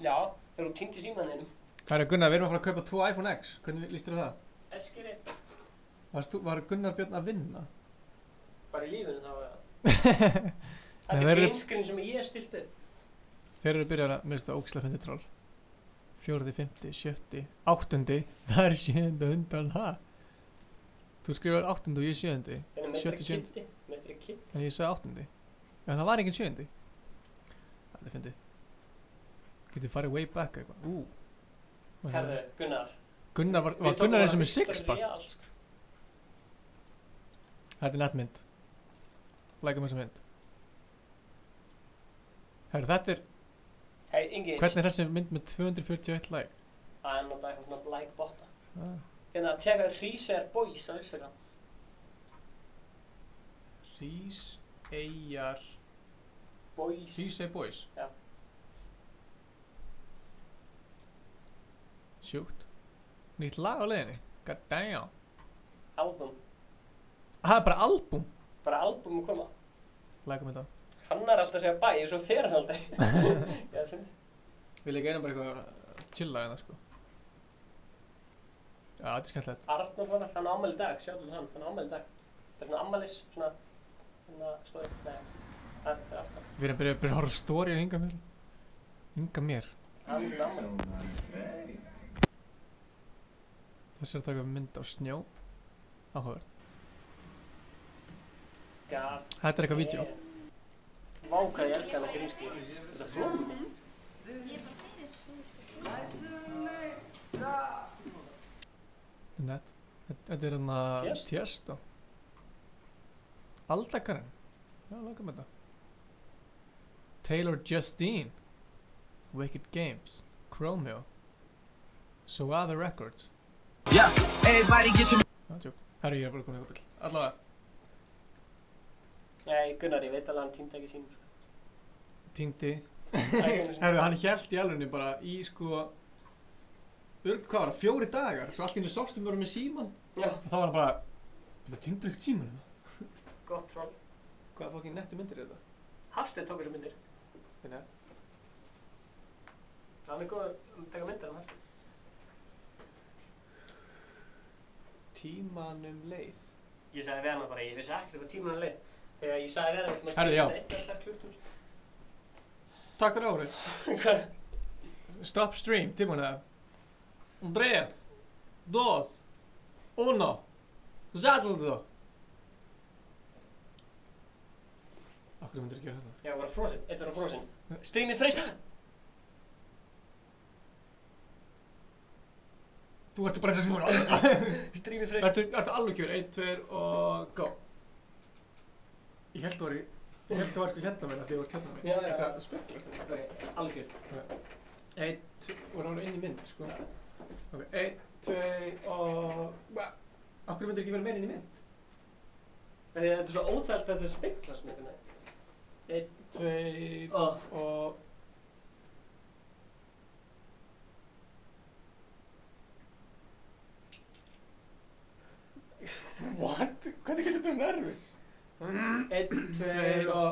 [SPEAKER 2] Já, þegar þú týndi símanum.
[SPEAKER 1] Hvað er Gunnar, við erum að fara að kaupa 2 iPhone X. Hvernig líst þér á það?
[SPEAKER 2] Eskiri.
[SPEAKER 1] Var Gunnar Björn að vinna?
[SPEAKER 2] Bara í lífinu þá, já. Þetta er greenskrin sem ég stilt upp.
[SPEAKER 1] Þeir eru byrjað að mista ógislega fyndið troll. 4., 5., 7., 8. Það er 7. undan, ha? Þú skrifar 8. og ég 7.
[SPEAKER 2] Þannig mestri Kitty, mestri Kitty.
[SPEAKER 1] En ég sagði 8. Já, það var enginn 7. Það er fyndið. Getur þið farið way back eitthvað.
[SPEAKER 2] Herðu, Gunnar.
[SPEAKER 1] Var Gunnar eins og með sixpack? Þetta er nettmynd. Lækum þessa mynd. Herru, þetta er...
[SPEAKER 2] Hey, Ingi.
[SPEAKER 1] Hvernig er þessi mynd með 241 like?
[SPEAKER 2] Það er náttúrulega eitthvað svona like botta. Hérna að tjekka Hríseyjar Boys á Instagram.
[SPEAKER 1] Hríseyjar...
[SPEAKER 2] Boys.
[SPEAKER 1] Hríseyjar Boys?
[SPEAKER 2] Já.
[SPEAKER 1] Sjúkt. Nýtt lag á leiðinni? God damn.
[SPEAKER 2] Album.
[SPEAKER 1] Það er bara album?
[SPEAKER 2] Bara album að koma.
[SPEAKER 1] Lækum þetta.
[SPEAKER 2] Hann er alltaf að segja bæ, eins og fer hann aldrei.
[SPEAKER 1] Vil ekki eina bara eitthvað chilla hérna sko. Já, þetta er skemmtilegt.
[SPEAKER 2] Arnór fannar, hann á afmæli í dag, sjáðu hann á afmæli í dag. Það er svona afmælis, svona stóri, það er alltaf.
[SPEAKER 1] Við erum byrjað að horfa story á Inga mér. Inga mér.
[SPEAKER 2] Hann er afmæli.
[SPEAKER 1] Þessi er að taka mynd á snjó. Áhugavert. Þetta er eitthvað vídeo.
[SPEAKER 2] Vá hvað ég elskar hana grínskíu. Þetta er flóð.
[SPEAKER 1] Nett. Þetta er hana Tiesto. Aldakarinn. Já, lagum þetta. Taylor Justine. Wicked Games. Chromeo. Suave Records.
[SPEAKER 16] Yeah, everybody get your...
[SPEAKER 1] Herri, ég er bara komin eitthvað bill. Allavega.
[SPEAKER 2] Nei, Gunnar, ég veit alveg hann týndi ekki sínum sko.
[SPEAKER 1] Týndi? Herru, hann hélt í alvegni bara í sko... hvað var það? 4 dagar? Svo allt í einu sárstum voru með síman.
[SPEAKER 2] Já.
[SPEAKER 1] Og þá var hann bara... Þetta týndur ekkert síman hérna.
[SPEAKER 2] Gott troll.
[SPEAKER 1] Hvaða fokkin netti myndir er þetta?
[SPEAKER 2] Hafsteinn tók þessu myndir.
[SPEAKER 7] Finna.
[SPEAKER 2] Hann er góður að taka myndir hann sko.
[SPEAKER 7] Tímanum leið.
[SPEAKER 2] Ég sagði við hana bara, ég vissi ekkert hvað tímanum leið. Þegar ég sagði við hana, maður
[SPEAKER 1] Herðu, já.
[SPEAKER 2] spila 1 klukkutíma.
[SPEAKER 7] Takk fyrir árið.
[SPEAKER 2] Hvað?
[SPEAKER 1] Stop stream, tímuna. 3, 2, 1. Zadlðu. Akkur myndir ekki gera þetta?
[SPEAKER 2] Já, var frosin. Eitt var frosin. Streamið freys.
[SPEAKER 1] Þú ertu bara þessi svona.
[SPEAKER 2] Streamið freys.
[SPEAKER 1] Ertu alveg kjör? 1, 2 og go. Ég held þú var sko hérna meina þegar þú varst hérna meina.
[SPEAKER 2] Já.
[SPEAKER 1] Þetta speglast þetta.
[SPEAKER 2] Ok, alveg kjör.
[SPEAKER 1] 1, voru hann inn í mynd sko. Ok, 1, 2 og... Akkur myndir ekki vera meira inn í mynd?
[SPEAKER 2] Þetta er svo óþægt að þetta speglast með einhvern veginn. 1,
[SPEAKER 1] 2 og... What? Hvernig getur þetta svona erfið?
[SPEAKER 2] 1, 2
[SPEAKER 1] og...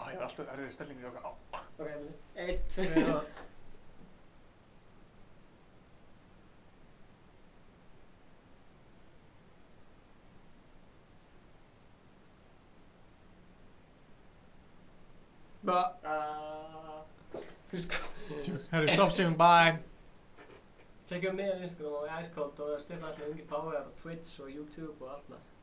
[SPEAKER 1] Ég var alltaf erfið stellingi og...
[SPEAKER 2] Ok, 1, 2 og...
[SPEAKER 1] Herru, stop streaming, bye.
[SPEAKER 2] Tjekkja mig á Instagram og Icecold og Stefán Alli Ungi Power og Twitch og YouTube og allt maður.